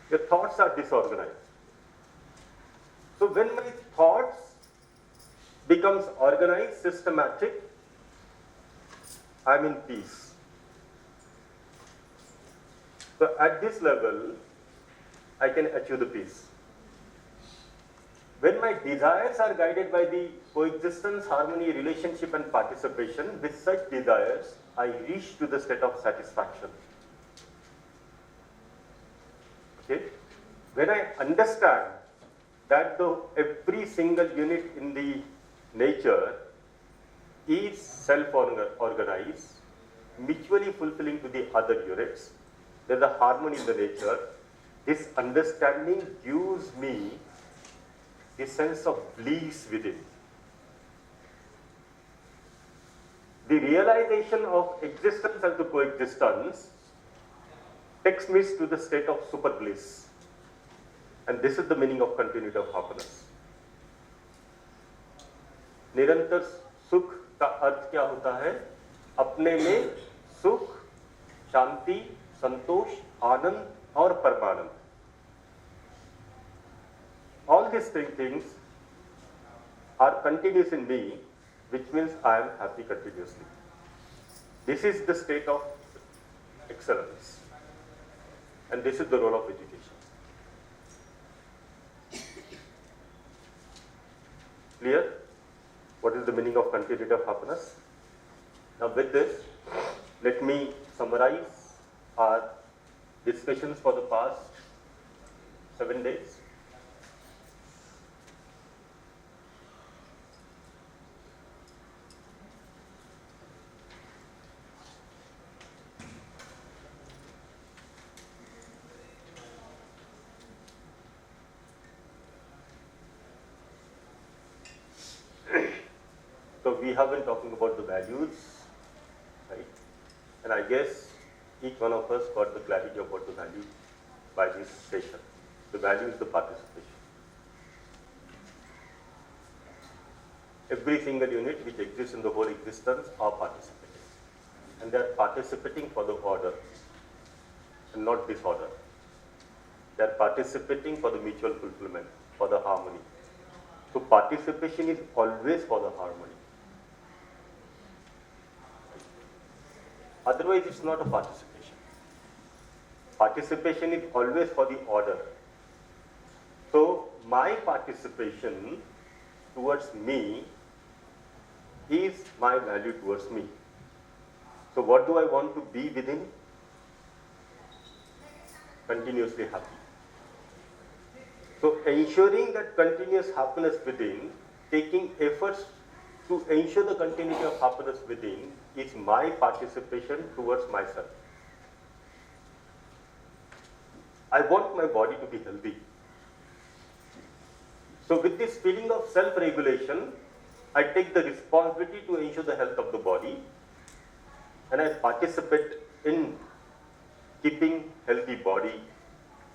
Your thoughts are disorganized. So when my thoughts becomes organized, systematic, I am in peace. So at this level, I can achieve the peace. When my desires are guided by the coexistence, harmony, relationship, and participation, with such desires, I reach to the state of satisfaction. Okay? When I understand that every single unit in the nature is self-organized, mutually fulfilling to the other units, there's a harmony in the nature. This understanding gives me the sense of bliss within. The realization of existence and the coexistence takes me to the state of super bliss. And this is the meaning of continuity of happiness. निरंतर सुख का अर्थ क्या होता है? अपने में सुख, शांति, संतोष, आनंद और परमानंद. All these three things are continuous in me, which means I am happy continuously. This is the state of excellence. And this is the role of education. Clear? What is the meaning of continuity of happiness? Now with this, let me summarize our discussions for the past 7 days. So we have been talking about the values, right? And I guess each one of us got the clarity about the value by this session. The value is the participation. every single unit which exists in the whole existence are participating. And they are participating for the order and not disorder. They are participating for the mutual fulfillment, for the harmony. So participation is always for the harmony. Otherwise, it's not a participation. Participation is always for the order. So my participation towards me is my value towards me. So what do I want to be within? Continuously happy. So ensuring that continuous happiness within, taking efforts to ensure the continuity of happiness within is my participation towards myself. I want my body to be healthy. So with this feeling of self-regulation, I take the responsibility to ensure the health of the body, and I participate in keeping healthy body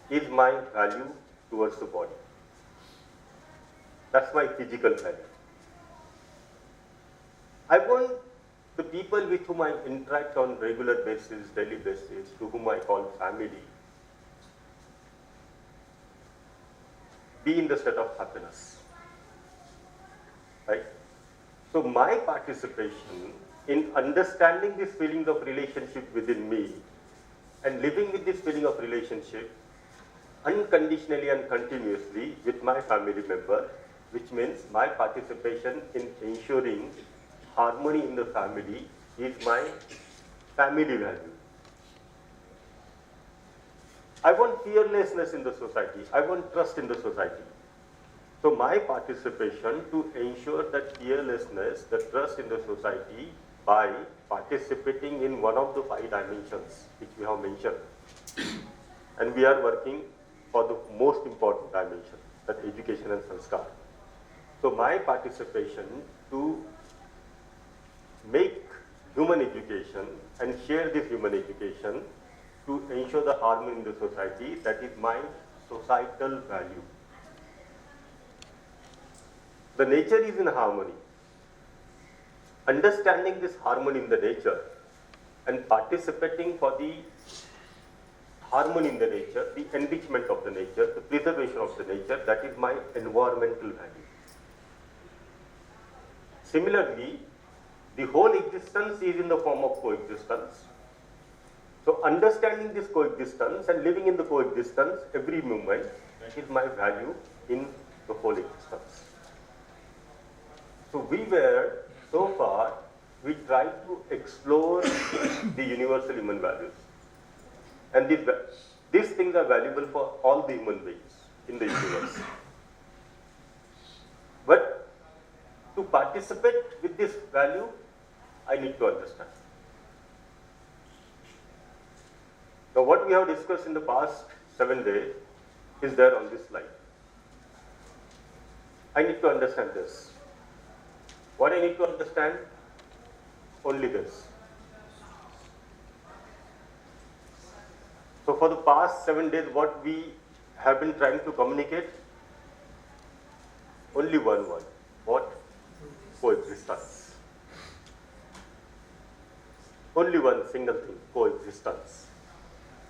is my value towards the body. That's my physical value. I want the people with whom I interact on regular basis, daily basis, to whom I call family, be in the state of happiness. Right? So my participation in understanding these feelings of relationship within me and living with this feeling of relationship unconditionally and continuously with my family member, which means my participation in ensuring harmony in the family is my family value. I want fearlessness in the society. I want trust in the society. So my participation to ensure that fearlessness, the trust in the society by participating in one of the 5 dimensions which we have mentioned. And we are working for the most important dimension, that education and sanskar. So my participation to make human education and share this human education to ensure the harmony in the society, that is my societal value. The nature is in harmony. Understanding this harmony in the nature and participating for the harmony in the nature, the enrichment of the nature, the preservation of the nature, that is my environmental value. Similarly, the whole existence is in the form of coexistence. So understanding this coexistence and living in the coexistence every moment, that is my value in the whole existence. So so far, we tried to explore the universal human values. And these things are valuable for all the human beings in the universe. But to participate with this value, I need to understand. Now what we have discussed in the past 7 days is there on this slide. I need to understand this. What I need to understand? Only this. So for the past 7 days, what we have been trying to communicate? Only one word. What? Coexistence. Only one single thing, coexistence.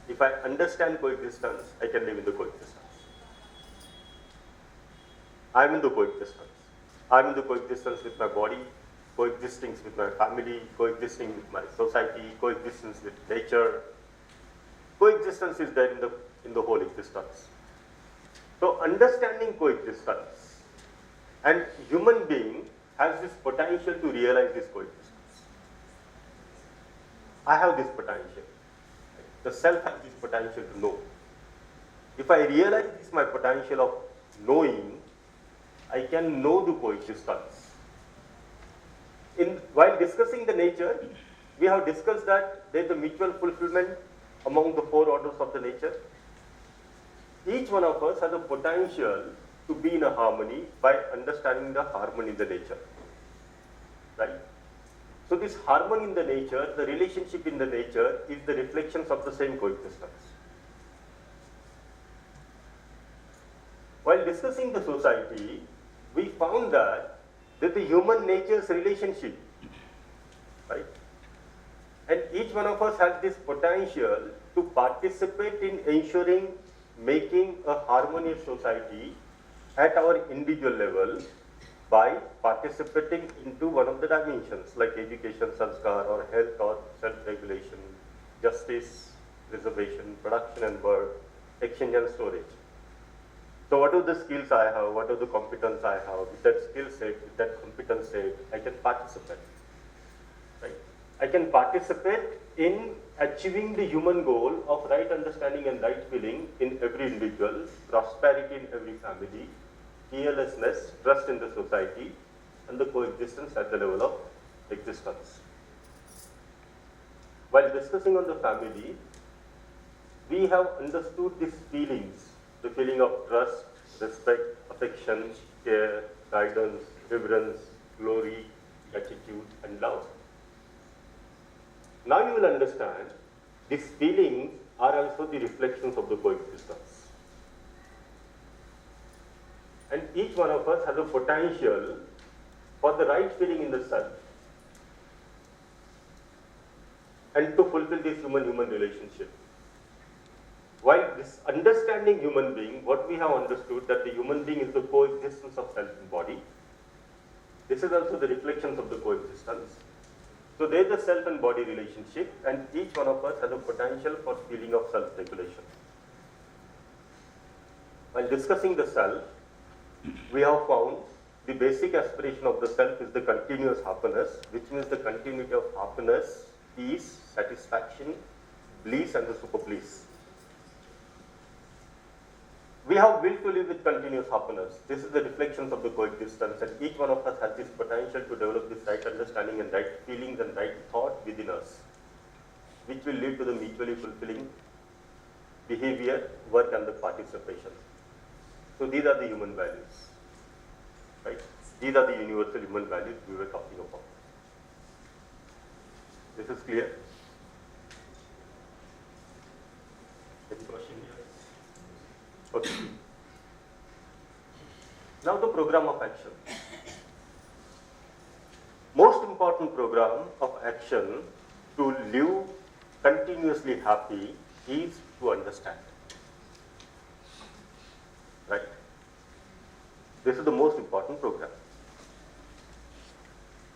If I understand coexistence, I can live in the coexistence. I am in the coexistence. I am in the coexistence with my body, coexisting with my family, coexisting with my society, coexistence with nature. Coexistence is there in the whole existence. So understanding coexistence, and human being has this potential to realize this coexistence. I have this potential. The self has this potential to know. If I realize this my potential of knowing, I can know the coexistence. While discussing the nature, we have discussed that there is a mutual fulfillment among the 4 orders of the nature. Each one of us has a potential to be in a harmony by understanding the harmony in the nature. Right? So this harmony in the nature, the relationship in the nature, is the reflections of the same coexistence. While discussing the society, we found that There's the human nature's relationship, right? And each one of us has this potential to participate in ensuring making a harmonious society at our individual level by participating into one of the dimensions like education, sanskar, or health, or self-regulation, justice, preservation, production and work, exchange and storage. So what are the skills I have, what are the competence I have, with that skill set, with that competence set, I can participate, right? I can participate in achieving the human goal of right understanding and right feeling in every individual, prosperity in every family, fearlessness, trust in the society, and the coexistence at the level of existence. While discussing on the family, we have understood these feelings, the feeling of trust, respect, affection, care, guidance, reverence, glory, gratitude, and love. Now you will understand these feelings are also the reflections of the coexistence. And each one of us has a potential for the right feeling in the self and to fulfill this human-human relationship. While this understanding human being, what we have understood that the human being is the coexistence of self and body. This is also the reflections of the coexistence. So there is a self and body relationship, and each one of us has a potential for feeling of self-regulation. While discussing the self, we have found the basic aspiration of the self is the continuous happiness, which means the continuity of happiness, peace, satisfaction, bliss, and the super bliss. We have will to live with continuous happiness. This is the reflections of the coexistence, and each one of us has this potential to develop this right understanding and right feelings and right thought within us, which will lead to the mutually fulfilling behavior, work, and the participation. So these are the human values, right? These are the universal human values we were talking about. This is clear? Any question here? Okay. Now the program of action. Most important program of action to live continuously happy is to understand. Right? This is the most important program.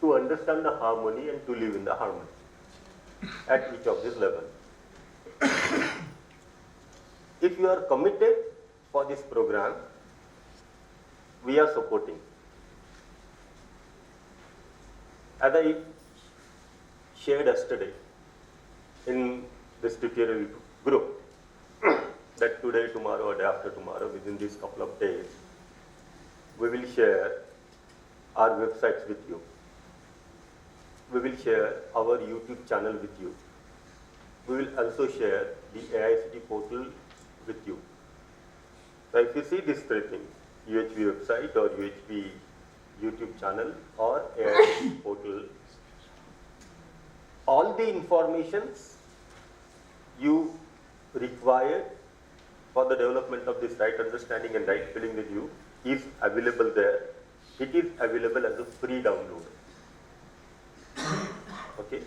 To understand the harmony and to live in the harmony at each of these levels. If you are committed for this program, we are supporting. As I shared yesterday in this tutorial group, that today, tomorrow, or day after tomorrow, within these couple of days, we will share our websites with you. We will share our YouTube channel with you. We will also share the AICT portal with you. So if you see these three things, UHV website or UHV YouTube channel or AICT portal, all the informations you require for the development of this right understanding and right feeling with you is available there. It is available as a free download. Okay?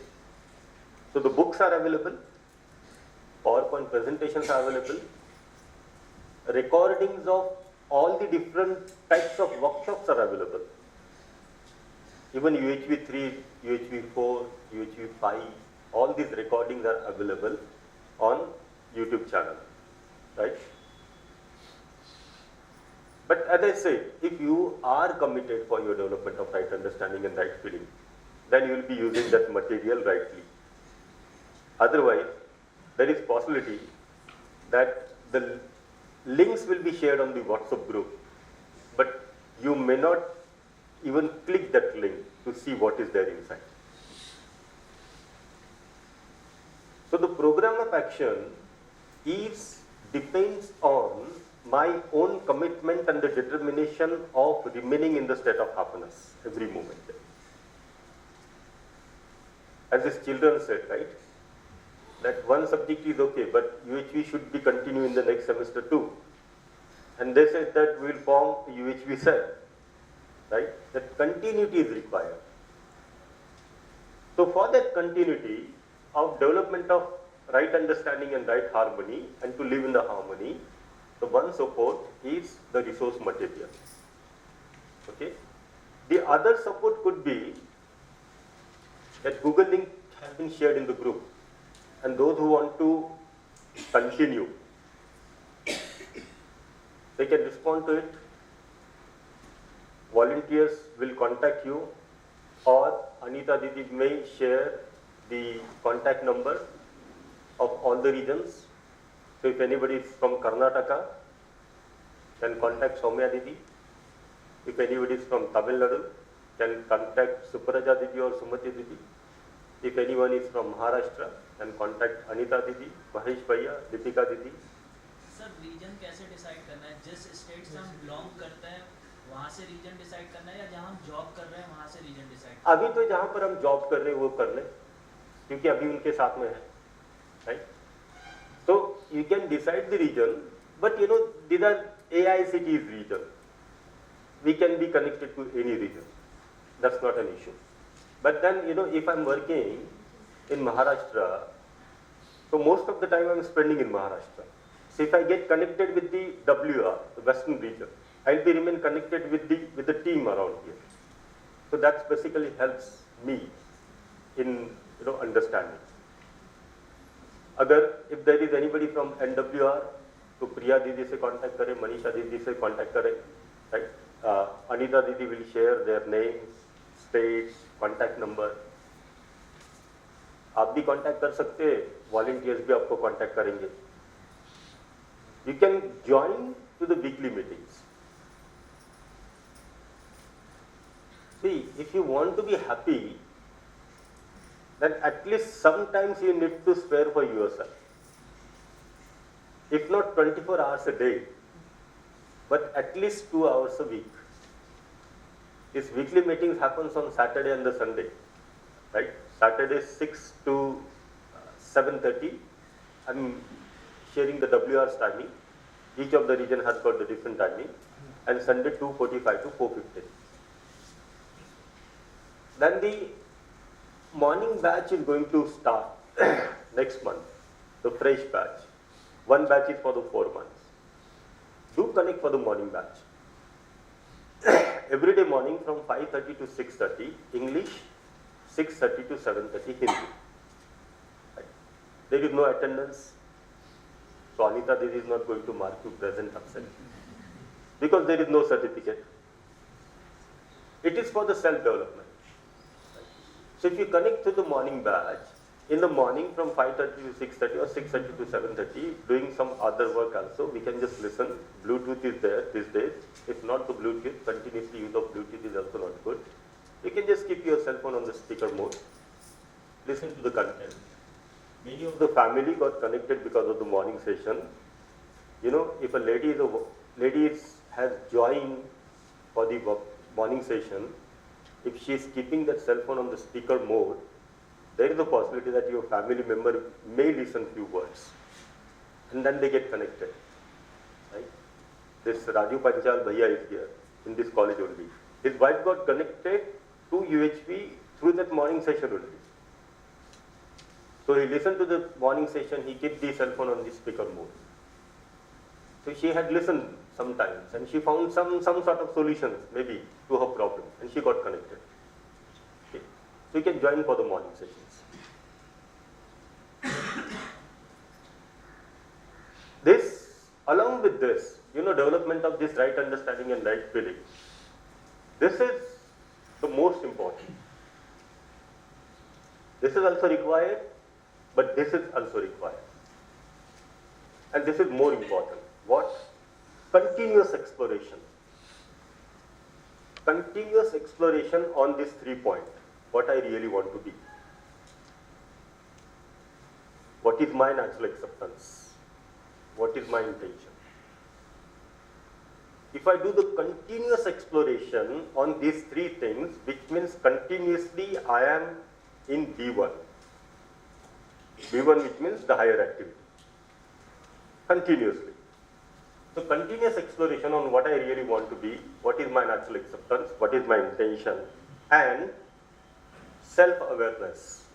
So the books are available, PowerPoint presentations are available, recordings of all the different types of workshops are available. Even UHV 3, UHV 4, UHV 5, all these recordings are available on YouTube channel, right? But as I said, if you are committed for your development of right understanding and right feeling, then you will be using that material rightly. Otherwise, there is possibility that the links will be shared on the WhatsApp group, but you may not even click that link to see what is there inside. So the program of action depends on my own commitment and the determination of remaining in the state of happiness every moment. As these children said, right, that one subject is okay, but UHV should be continued in the next semester too. And they said that we will form UHV cell. right? That continuity is required. So for that continuity of development of right understanding and right harmony and to live in the harmony, the one support is the resource material. Okay? The other support could be that Google link has been shared in the group, and those who want to continue, they can respond to it. Volunteers will contact you, or Anita Didi may share the contact number of all the regions. So if anybody is from Karnataka, can contact Soumya Didi. If anybody is from Tamil Nadu, can contact Supraja Didi or Sumati Didi. If anyone is from Maharashtra, can contact Anita Didi, Mahesh Bhaiya, Deepika Didi. Sir reason कैसे decide करना है? जिस state से हम belong करते हैं वहाँ से रीजन डिसाइड करना है, या जहाँ हम जॉब कर रहे हैं वहाँ से रीजन डिसाइड? अभी तो जहाँ पर हम जॉब कर रहे हैं वो कर लें, क्योंकि अभी उनके साथ में है, right? So you can decide the region, but you know these are AICT's region. We can be connected to any region. That's not an issue. But then you know if I'm working in Maharashtra, so most of the time I'm spending in Maharashtra. So if I get connected with the WR, the Western region, I'll be remain connected with the team around here. So that basically helps me in understanding. अगर if there is anybody from NWR, तो प्रिया दीदी से contact करें, मनीषा दीदी से contact करें, right? Anita दीदी will share their names, states, contact number. आप भी कांटेक्ट कर सकते हैं, volunteers भी आपको कांटेक्ट करेंगे. You can join to the weekly meetings. See, if you want to be happy, then at least sometimes you need to spare for yourself. If not 24 hours a day, but at least 2 hours a week. These weekly meetings happens on Saturday and the Sunday, right? Saturday 6 to 7:30. I'm sharing the WR's timing. Each of the region has got the different timing, and Sunday 2:45 to 4:15. Then the morning batch is going to start next month, the fresh batch. One batch is for the 4 months. Do connect for the morning batch. Every day morning from 5:30 to 6:30, English, 6:30 to 7:30, Hindi. Right. There is no attendance. So Anita Didi is not going to mark you present absent, because there is no certificate. It is for the self-development. So if you connect to the morning batch, in the morning from 5:30 to 6:30 or 6:30 to 7:30, doing some other work also, we can just listen. Bluetooth is there these days. If not the Bluetooth, continuously use of Bluetooth is also not good. You can just keep your cell phone on the speaker mode. Listen to the content. Many of the family got connected because of the morning session. You know, if a lady has joined for the morning session, if she is keeping that cell phone on the speaker mode, there is a possibility that your family member may listen few words, and then they get connected. Right? This Raju Panchal Bhaiya is here in this college only. His wife got connected to UHP through that morning session only. So he listened to the morning session, he kept the cell phone on the speaker mode. So she had listened sometimes, and she found some sort of solutions maybe to her problem, and she got connected. Okay. So you can join for the morning sessions. Along with this, development of this right understanding and right feeling, this is the most important. This is also required, but this is also required. And this is more important. What? Continuous exploration. Continuous exploration on these 3 points. What I really want to be. What is my natural acceptance? What is my intention? If I do the continuous exploration on these 3 things, which means continuously I am in B1. B1 which means the higher activity. Continuously. So continuous exploration on what I really want to be, what is my natural acceptance, what is my intention, and self-awareness.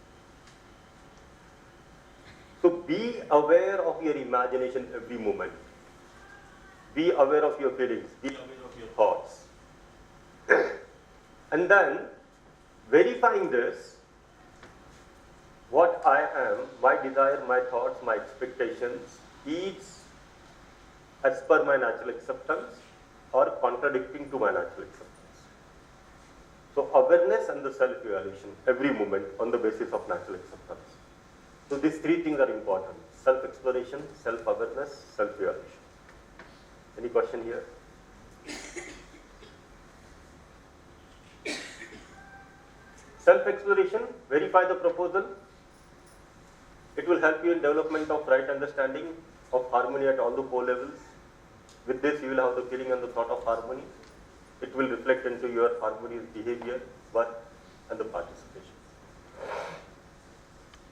So be aware of your imagination every moment. Be aware of your feelings, be aware of your thoughts. And then verifying this, what I am, my desire, my thoughts, my expectations, is as per my natural acceptance or contradicting to my natural acceptance. So awareness and the self-evaluation every moment on the basis of natural acceptance. So these three things are important: self-exploration, self-awareness, self-evaluation. Any question here? Self-exploration, verify the proposal. It will help you in development of right understanding of harmony at all the four levels. With this, you will have the feeling and the thought of harmony. It will reflect into your harmonious behavior, work, and the participation.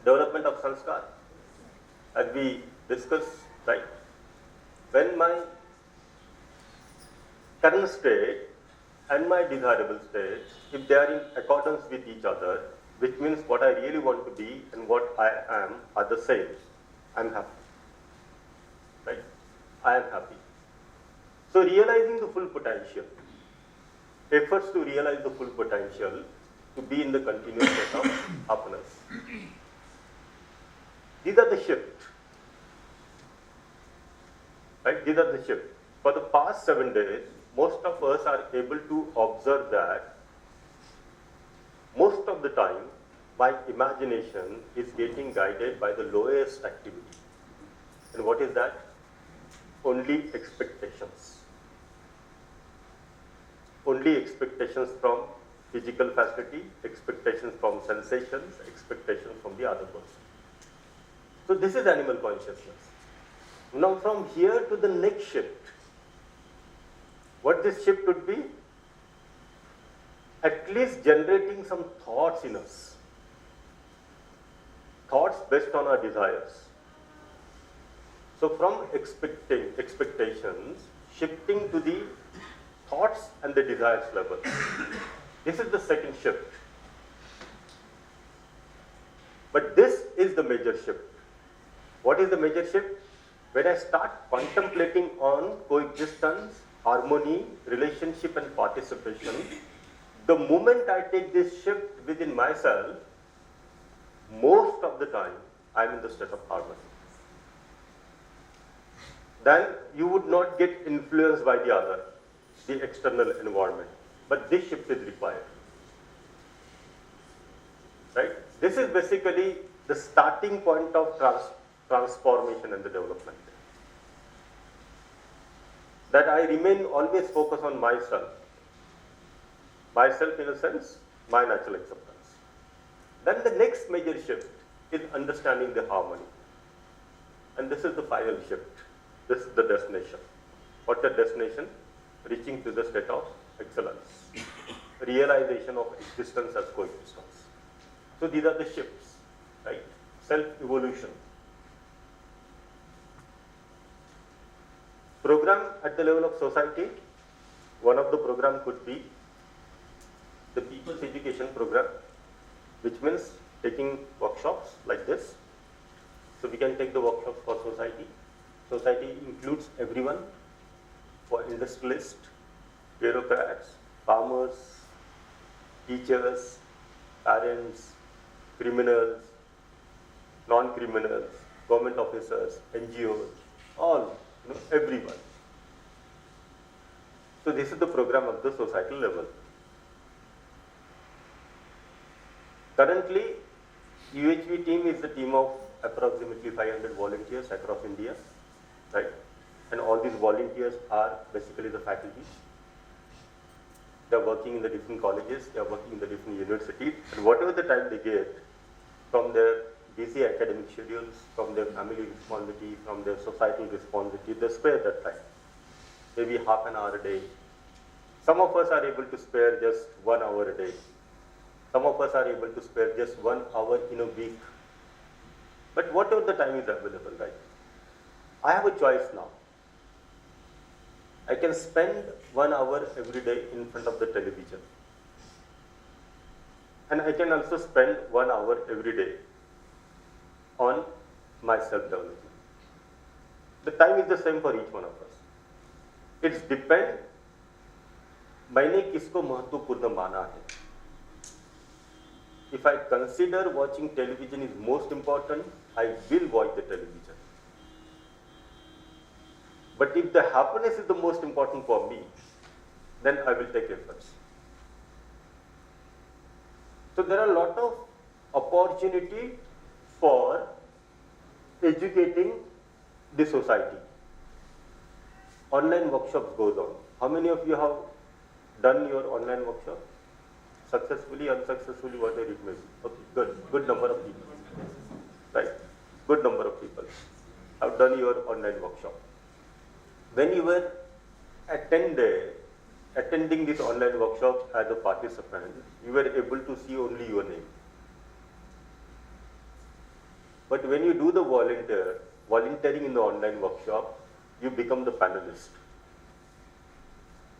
Development of sanskar, as we discussed, right? When my current state and my desirable state, if they are in accordance with each other, which means what I really want to be and what I am are the same, I am happy. Right? I am happy. So realizing the full potential, efforts to realize the full potential to be in the continuous state of happiness. These are the shift. Right? These are the shift. For the past 7 days, most of us are able to observe that most of the time my imagination is getting guided by the lowest activity. And what is that? Only expectations. Only expectations from physical facility, expectations from sensations, expectations from the other person. So this is animal consciousness. Now from here to the next shift, what this shift would be? At least generating some thoughts in us. Thoughts based on our desires. So from expectations, shifting to the thoughts and the desires level. This is the second shift. But this is the major shift. What is the major shift? When I start contemplating on coexistence, harmony, relationship, and participation, the moment I take this shift within myself, most of the time I am in the state of harmony. Then you would not get influenced by the other, the external environment. But this shift is required. Right? This is basically the starting point of transformation and the development. That I remain always focused on myself. Myself in a sense, my natural acceptance. Then the next major shift is understanding the harmony. And this is the final shift. This is the destination. What's the destination? Reaching to the state of excellence. Realization of existence as coexistence. So these are the shifts, right? Self-evolution. Program at the level of society. One of the program could be the People's Education Program, which means taking workshops like this. So we can take the workshops for society. Society includes everyone, for industrialists, bureaucrats, farmers, teachers, parents, criminals, non-criminals, government officers, NGOs, all, everyone. So this is the program at the societal level. Currently, UHV team is a team of approximately 500 volunteers across India, right? And all these volunteers are basically the faculty. They are working in the different colleges, they are working in the different universities, and whatever the time they get from their busy academic schedules, from their family responsibility, from their societal responsibility, they spare that time. Maybe half an hour a day. Some of us are able to spare just 1 hour a day. Some of us are able to spare just 1 hour in a week. But whatever the time is available, right? I have a choice now. I can spend 1 hour every day in front of the television. And I can also spend 1 hour every day on my self-development. The time is the same for each one of us. It's depend मैंने किसको महत्वपूर्ण माना है. If I consider watching television is most important, I will watch the television. But if the happiness is the most important for me, then I will take efforts. So there are a lot of opportunity for educating the society. Online workshops goes on. How many of you have done your online workshop? Successfully, unsuccessfully, whatever it may be. Okay, good. Good number of people. Right. Good number of people have done your online workshop. When you were attending this online workshop as a participant, you were able to see only your name. But when you do the volunteering in the online workshop, you become the panelist.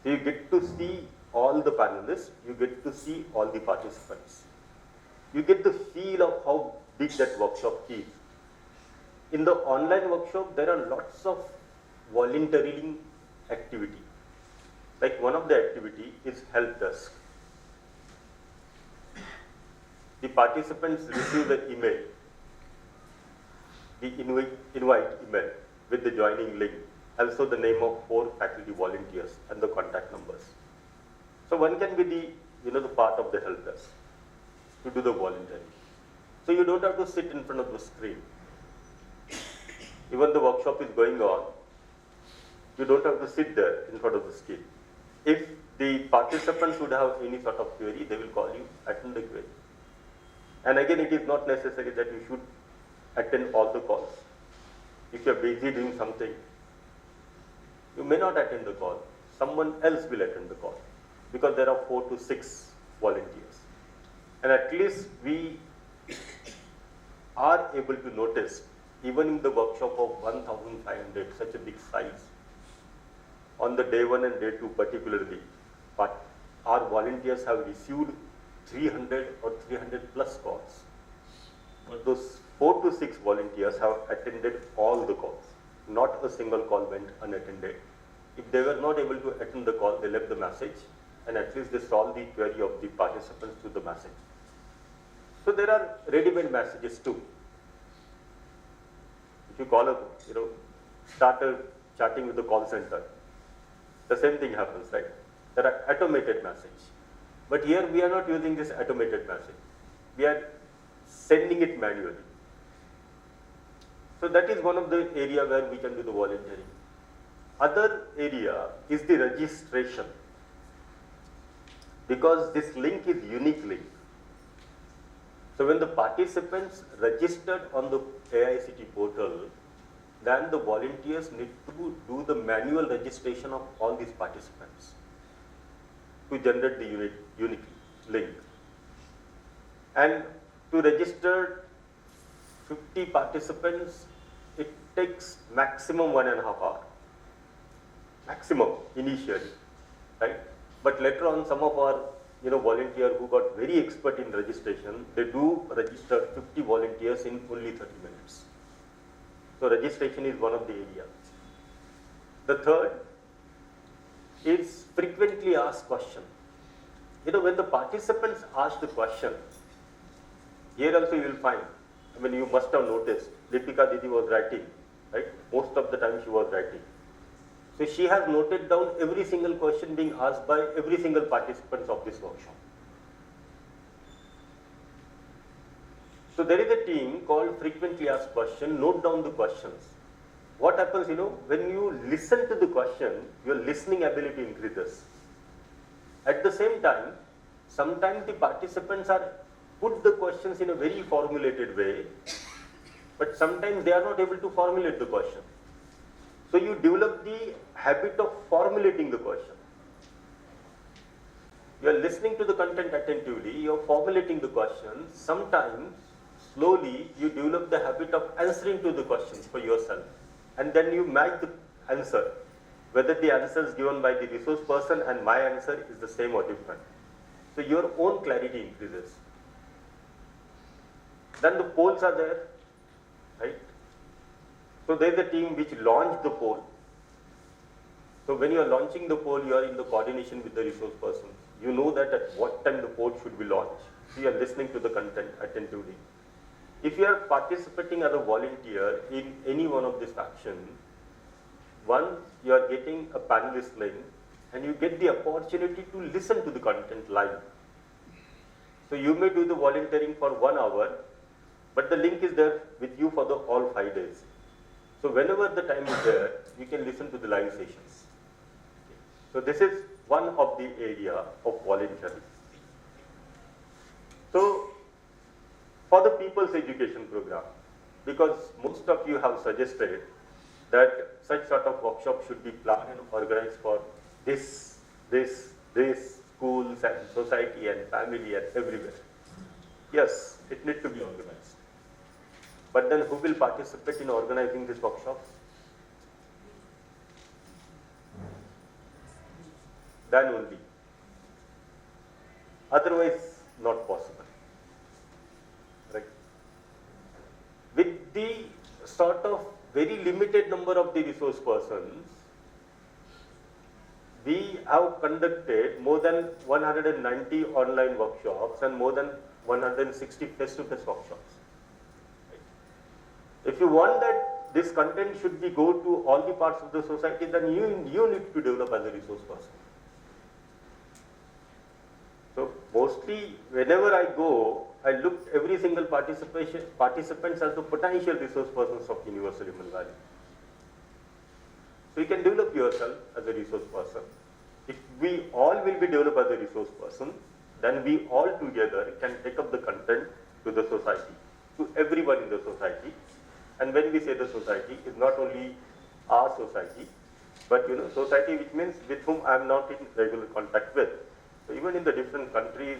So you get to see all the panelists, you get to see all the participants. You get the feel of how big that workshop is. In the online workshop, there are lots of volunteering activity. Like one of the activity is help desk. The participants receive the email, the invite email with the joining link, also the name of 4 faculty volunteers and the contact numbers. So one can be the part of the help desk to do the volunteering. So you don't have to sit in front of the screen. Even the workshop is going on, you don't have to sit there in front of the screen. If the participants would have any sort of query, they will call you, attend the query. And again, it is not necessary that you should attend all the calls. If you are busy doing something, you may not attend the call. Someone else will attend the call because there are 4 to 6 volunteers. And at least we are able to notice, even in the workshop of 1,500, such a big size, on the day 1 and day 2 particularly, but our volunteers have received 300 or 300 plus calls. But those 4 to 6 volunteers have attended all the calls. Not a single call went unattended. If they were not able to attend the call, they left the message, and at least they solved the query of the participants through the message. So there are ready-made messages too. If you call start chatting with the call center, the same thing happens, right? There are automated message. But here we are not using this automated message. We are sending it manually. So that is one of the area where we can do the volunteering. Other area is the registration. Because this link is unique link. So when the participants registered on the AICT portal, then the volunteers need to do the manual registration of all these participants to generate the unique link. And to register 50 participants, it takes maximum 1.5 hours. Maximum initially, right? But later on, some of our volunteers who got very expert in registration, they do register 50 volunteers in only 30 minutes. So registration is one of the areas. The third is frequently asked question. When the participants ask the question, here also you will find, you must have noticed, Deepika Didi was writing, right? Most of the time she was writing. So she has noted down every single question being asked by every single participant of this workshop. So there is a team called frequently asked question, note down the questions. What happens, when you listen to the question, your listening ability increases. At the same time, sometimes the participants put the questions in a very formulated way, but sometimes they are not able to formulate the question. So you develop the habit of formulating the question. You are listening to the content attentively, you are formulating the question. Sometimes, slowly, you develop the habit of answering to the questions for yourself. And then you match the answer whether the answer is given by the resource person and my answer is the same or different. So your own clarity increases. Then the polls are there, right? So there is a team which launched the poll. So when you are launching the poll, you are in the coordination with the resource person. You know that at what time the poll should be launched. So you are listening to the content attentively. If you are participating as a volunteer in any one of these actions, one, you are getting a panelist link and you get the opportunity to listen to the content live. So you may do the volunteering for 1 hour, but the link is there with you for the all 5 days. So whenever the time is there, you can listen to the live sessions. So this is one of the area of volunteering. So for the people's education program, because most of you have suggested that such sort of workshop should be planned and organized for this schools and society and family and everywhere. Yes, it needs to be organized. But then who will participate in organizing this workshop? Then only. Otherwise, not possible. Right? With the sort of very limited number of the resource persons, we have conducted more than 190 online workshops and more than 160 face-to-face workshops. If you want that this content should be go to all the parts of the society, then you need to develop as a resource person. So mostly whenever I go, I look every single participants as the potential resource persons of universal human value. So you can develop yourself as a resource person. If we all will be developed as a resource person, then we all together can take up the content to the society, to everyone in the society. And when we say the society, it's not only our society, but society which means with whom I am not in regular contact with. So even in the different countries,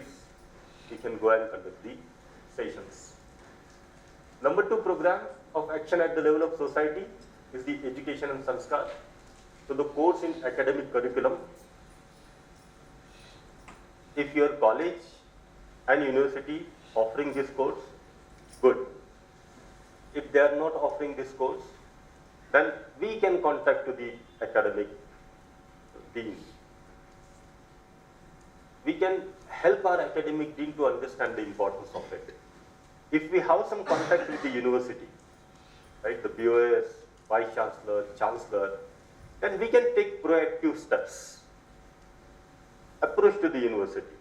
we can go and conduct the sessions. Number 2 program of action at the level of society is the education and sanskar. So the course in academic curriculum. If your college and university offering this course, good. If they are not offering this course, then we can contact to the academic dean. We can help our academic dean to understand the importance of it. If we have some contact with the university, right, the BOS, Vice Chancellor, Chancellor, then we can take proactive steps, approach to the university,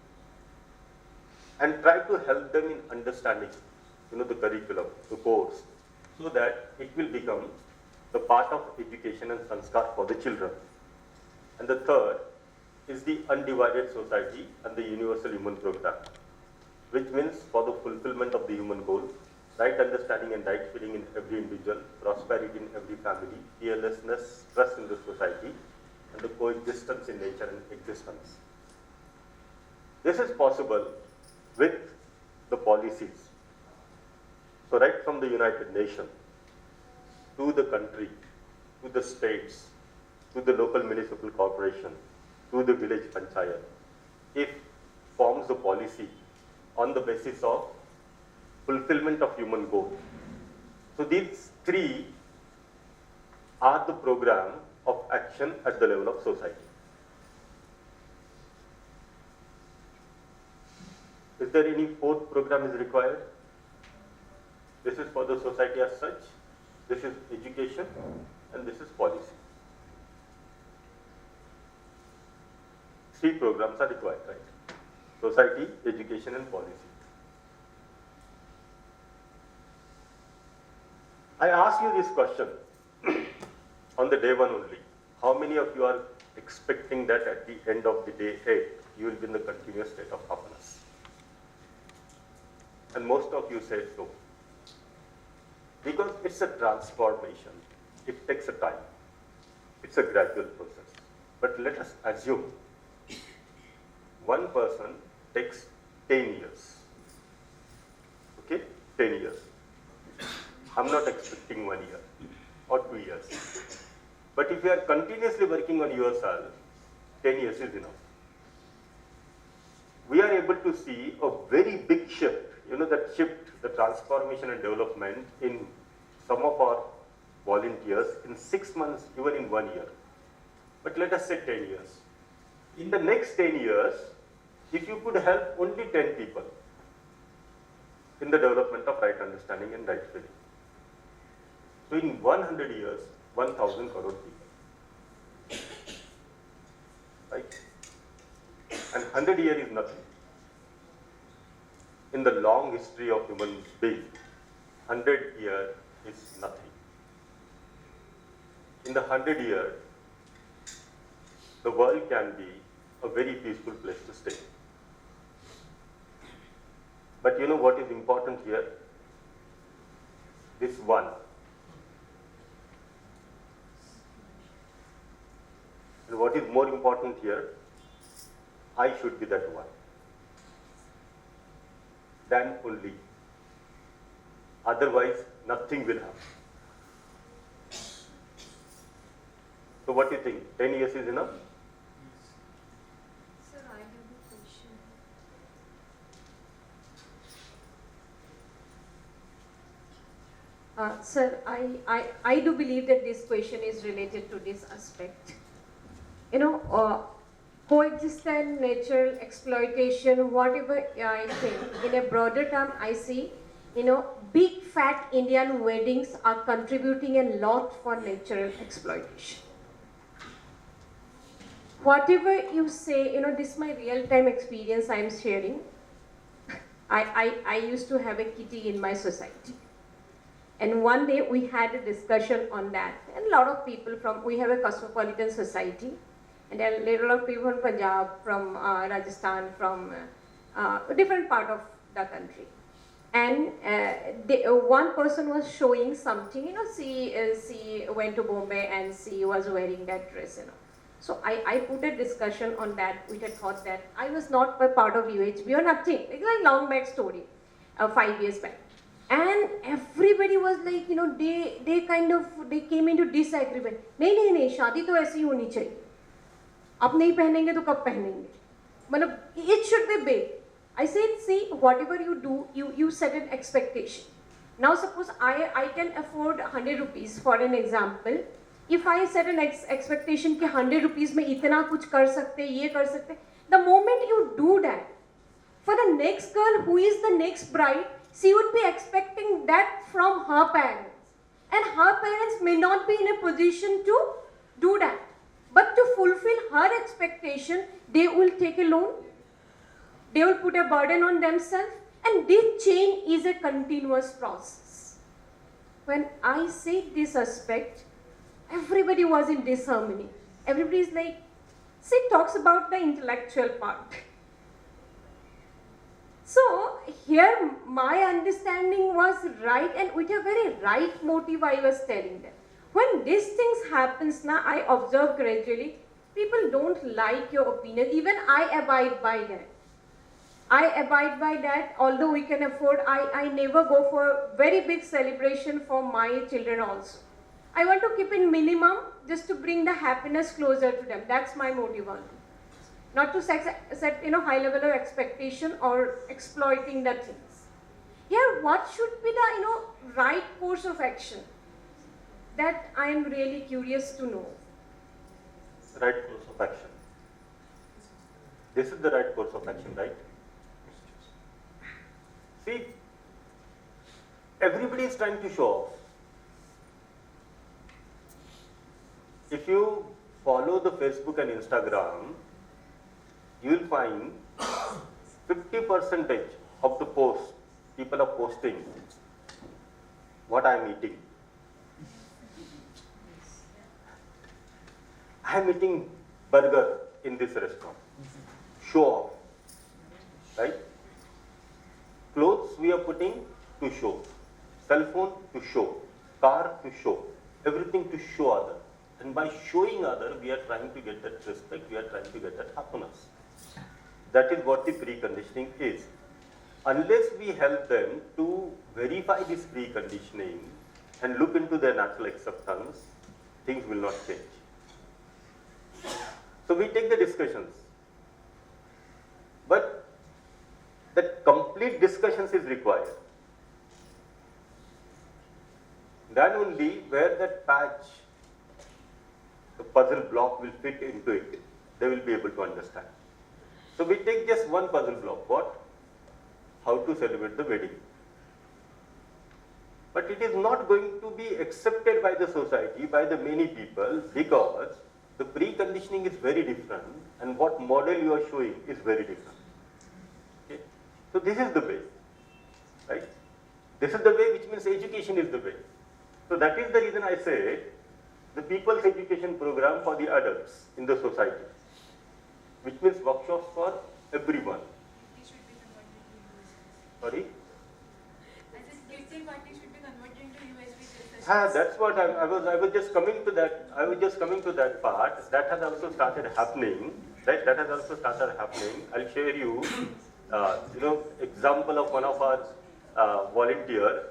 and try to help them in understanding, the curriculum, the course, so that it will become the part of education and sanskar for the children. And the third is the undivided society and the universal human program, which means for the fulfillment of the human goal, right understanding and right feeling in every individual, prosperity in every family, fearlessness, trust in the society, and the coexistence in nature and existence. This is possible with the policies. So right from the United Nations, to the country, to the states, to the local municipal corporation, to the village panchayat, if forms a policy on the basis of fulfillment of human goal. So these 3 are the program of action at the level of society. Is there any 4th program is required? This is for the society as such, this is education, and this is policy. 3 programs are required, right? Society, education, and policy. I ask you this question on the day 1 only. How many of you are expecting that at the end of the day 8, you will be in the continuous state of happiness? And most of you said no. Because it's a transformation. It takes a time. It's a gradual process. But let us assume one person takes 10 years. Okay? 10 years. I'm not expecting 1 year or 2 years. But if you are continuously working on yourself, 10 years is enough. We are able to see a very big shift, that shift, the transformation and development in some of our volunteers in 6 months, even in 1 year. But let us say 10 years. In the next 10 years, if you could help only 10 people in the development of right understanding and right feeling. So in 100 years, 1,000 crore people. Right? And 100 years is nothing. In the long history of human being, 100 years is nothing. In the 100 years, the world can be a very peaceful place to stay. But you know what is important here? This one. And what is more important here? I should be that one. Then only. Otherwise, nothing will happen. So what do you think? 10 years is enough? Sir, I have a question. Sir, I do believe that this question is related to this aspect. Coexistence, natural exploitation, whatever I think. In a broader term, I see, big fat Indian weddings are contributing a lot for natural exploitation. Whatever you say, this is my real-time experience I am sharing. I used to have a kitty in my society. And one day we had a discussion on that. And a lot of people we have a cosmopolitan society. And there are a lot of people from Punjab, from Rajasthan, from a different part of the country. And one person was showing something, she went to Bombay and she was wearing that dress, So I put a discussion on that with a thought that I was not a part of UHB or nothing. It's like long back story, 5 years back. And everybody was like, they came into disagreement. नहीं, शादी तो ऐसी होनी चाहिए. अब नहीं पहनेंगे तो कब पहनेंगे? मतलब, it should be big. I said, see, whatever you do, you set an expectation. Now suppose I can afford 100 rupees for an example. If I set an expectation कि 100 rupees में इतना कुछ कर सकते, ये कर सकते, the moment you do that, for the next girl who is the next bride, she would be expecting that from her parents. And her parents may not be in a position to do that. But to fulfill her expectation, they will take a loan, they will put a burden on themselves, and this chain is a continuous process. When I say this aspect, everybody was in disharmony. Everybody is like, she talks about the intellectual part. So here my understanding was right, and with a very right motive I was telling them. When these things happens now, I observe gradually, people don't like your opinion. Even I abide by that. I abide by that, although we can afford, I never go for very big celebration for my children also. I want to keep in minimum just to bring the happiness closer to them. That's my motive only. Not to set high level of expectation or exploiting the things. Here, what should be the right course of action? That I am really curious to know. Right course of action. This is the right course of action, right? See, everybody is trying to show off. If you follow the Facebook and Instagram, you will find 50% of the posts, people are posting what I am eating. I am eating burger in this restaurant. Show off. Right? Clothes we are putting to show. Cell phone to show. Car to show. Everything to show other. And by showing other, we are trying to get that respect, we are trying to get that happiness. That is what the preconditioning is. Unless we help them to verify this preconditioning and look into their natural acceptance, things will not change. So we take the discussions, but that complete discussions is required. Then only where that patch, the puzzle block will fit into it, they will be able to understand. So we take just one puzzle block, what? How to celebrate the wedding. But it is not going to be accepted by the society, by the many people, because the preconditioning is very different and what model you are showing is very different. Okay? So this is the way, right? This is the way, which means education is the way. So that is the reason I say the people's education program for the adults in the society, which means workshops for everyone. Sorry? That's what I was just coming to that. I was just coming to that part. That has also started happening. Right? That has also started happening. I'll share you, example of one of our volunteer,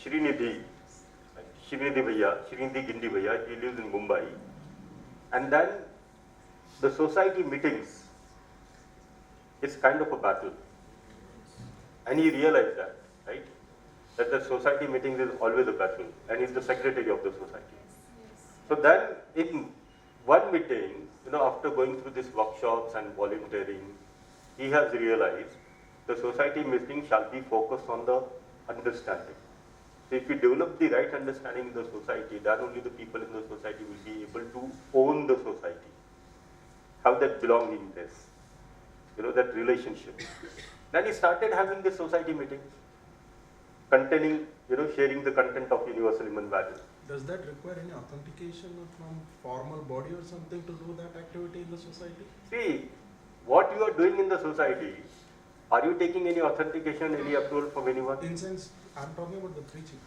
Srinidhi Gindi Bhaiya. He lives in Mumbai. And then the society meetings is kind of a battle. And he realized that, right? That the society meetings is always a battle, and he's the secretary of the society. So then, in one meeting, after going through these workshops and volunteering, he has realized the society meeting shall be focused on the understanding. So if we develop the right understanding in the society, then only the people in the society will be able to own the society, have that belongingness, that relationship. Then he started having this society meeting, containing, sharing the content of universal human values. Does that require any authentication from formal body or something to do that activity in the society? See, what you are doing in the society, are you taking any authentication, any approval from anyone? In sense, I'm talking about the preaching.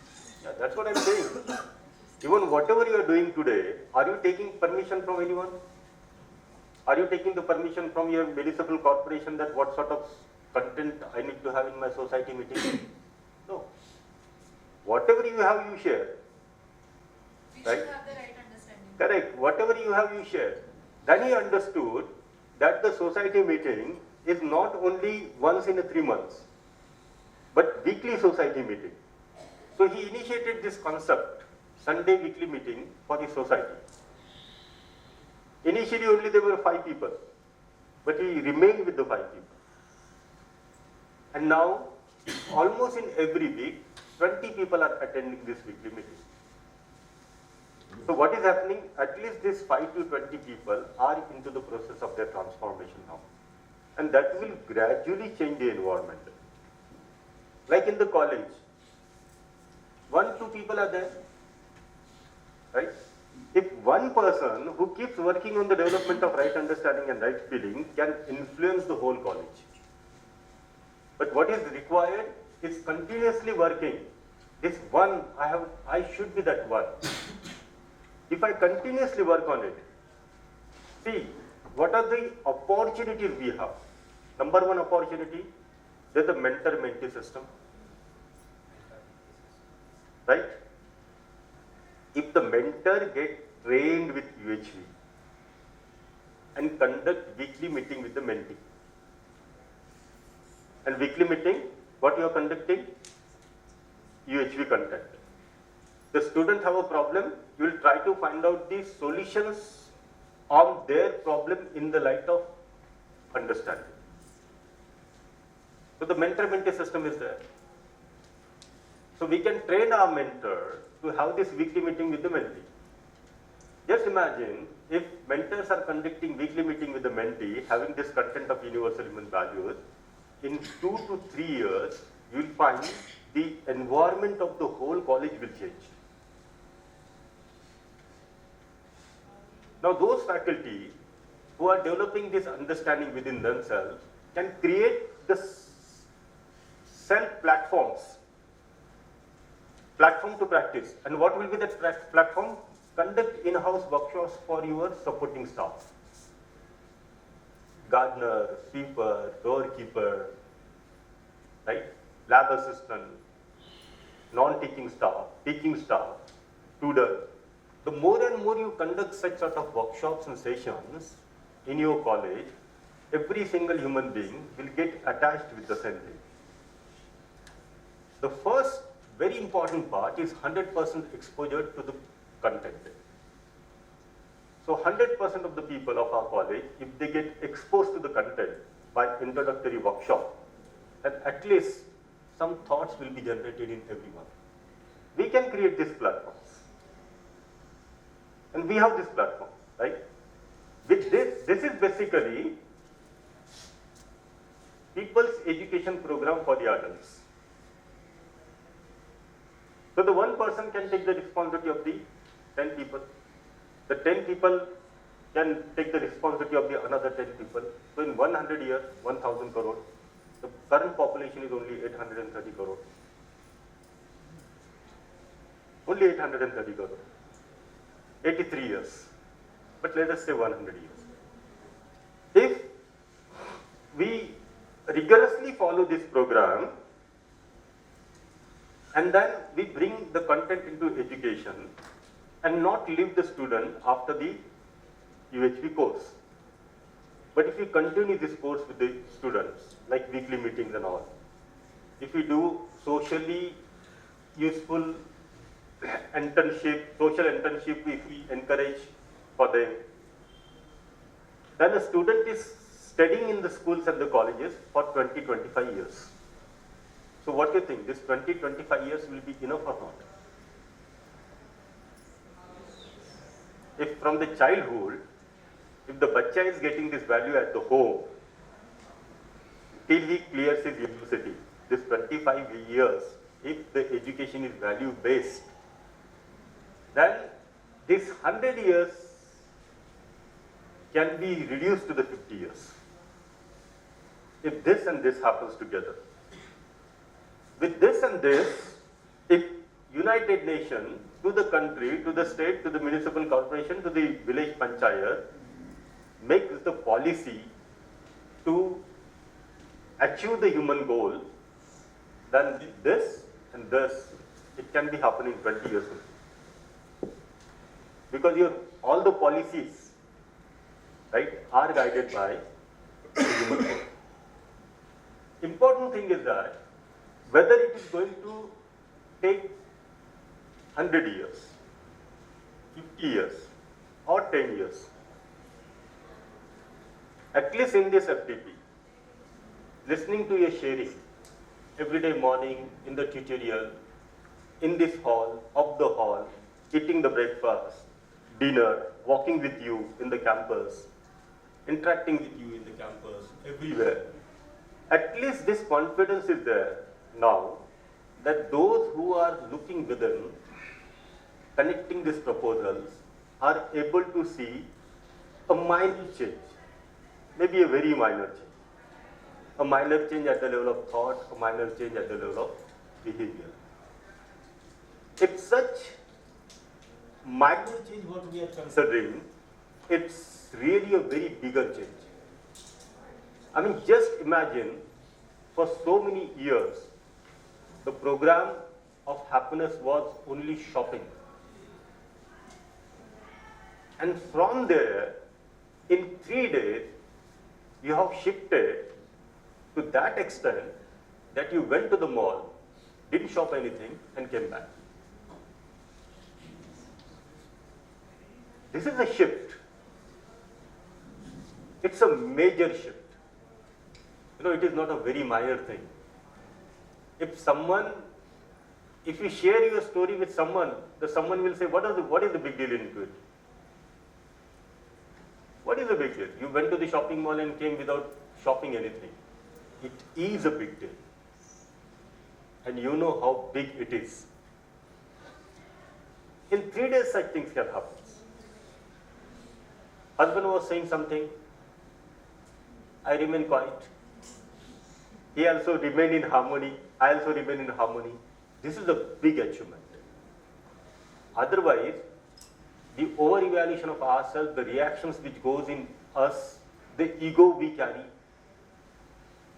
Yeah, that's what I'm saying. Even whatever you are doing today, are you taking permission from anyone? Are you taking the permission from your municipal corporation that what sort of content I need to have in my society meeting? No. Whatever you have, you share. We right? should have the right understanding. Correct. Whatever you have, you share. Then he understood that the society meeting is not only once in 3 months, but weekly society meeting. So he initiated this concept, Sunday weekly meeting for the society. Initially only there were 5 people, but he remained with the 5 people. And now, almost in every week, 20 people are attending this weekly meeting. So what is happening? At least these 5 to 20 people are into the process of their transformation now. And that will gradually change the environment. Like in the college, 1-2 people are there, right? If one person who keeps working on the development of right understanding and right feeling can influence the whole college. But what is required is continuously working. This one, I should be that one. If I continuously work on it, see, what are the opportunities we have? Number one opportunity, there's the mentor-mentee system, right? If the mentor gets trained with UHV and conduct weekly meeting with the mentee, and weekly meeting, what you are conducting? UHV content. The student have a problem, you will try to find out the solutions on their problem in the light of understanding. So the mentor-mentee system is there. So we can train our mentor to have this weekly meeting with the mentee. Just imagine if mentors are conducting weekly meeting with the mentee, having this content of universal human values, in 2 to 3 years, you will find the environment of the whole college will change. Now those faculty who are developing this understanding within themselves can create the self-platform to practice. And what will be that platform? Conduct in-house workshops for your supporting staff. Gardener, sweeper, doorkeeper, right? Lab assistant, non-teaching staff, teaching staff, tutor, the more and more you conduct such sort of workshops and sessions in your college, every single human being will get attached with the same thing. The first very important part is 100% exposure to the content. So 100% of the people of our college, if they get exposed to the content by introductory workshop, then at least some thoughts will be generated in everyone. We can create these platforms. And we have this platform, right? With this is basically people's education program for the adults. So the one person can take the responsibility of the 10 people. The 10 people can take the responsibility of the another 10 people. So in 100 years, 1,000 crore. The current population is only 830 crore. Only 830 crore. 83 years. But let us say 100 years. If we rigorously follow this program, and then we bring the content into education and not leave the student after the UHV course. But if we continue this course with the students, like weekly meetings and all, if we do socially useful social internship, if we encourage for them, then a student is studying in the schools and the colleges for 20-25 years. So what do you think? This 20-25 years will be enough or not? If from the childhood, if the bacha is getting this value at the home, till he clears his university, this 25 years, if the education is value based, then this 100 years can be reduced to the 50 years. If this and this happens together. With this and this, if United Nations, to the country, to the state, to the municipal corporation, to the village panchayat, makes the policy to achieve the human goal, then with this and this, it can be happening 20 years ago. Because all the policies, right, are guided by the human goal. Important thing is that whether it is going to take 100 years, 50 years, or 10 years, at least in this FTP, listening to your sharing every day morning, in the tutorial, in this hall, of the hall, eating the breakfast, dinner, walking with you in the campus, interacting with you in the campus, everywhere. At least this confidence is there now that those who are looking within, connecting these proposals, are able to see a minor change, maybe a very minor change. A minor change at the level of thought, a minor change at the level of behavior. If such minor change what we are considering, it's really a very bigger change. I mean, just imagine, for so many years, the program of happiness was only shopping. And from there, in 3 days, you have shifted to that extent that you went to the mall, didn't shop anything, and came back. This is a shift. It's a major shift. You know, it is not a very minor thing. If you share your story with someone, someone will say, what is the big deal into it? What is the big deal? You went to the shopping mall and came without shopping anything. It is a big deal. And you know how big it is. In 3 days, such things can happen. Husband was saying something. I remain quiet. He also remained in harmony. I also remain in harmony. This is a big achievement. Otherwise, the over-evaluation of ourselves, the reactions which goes in us, the ego we carry,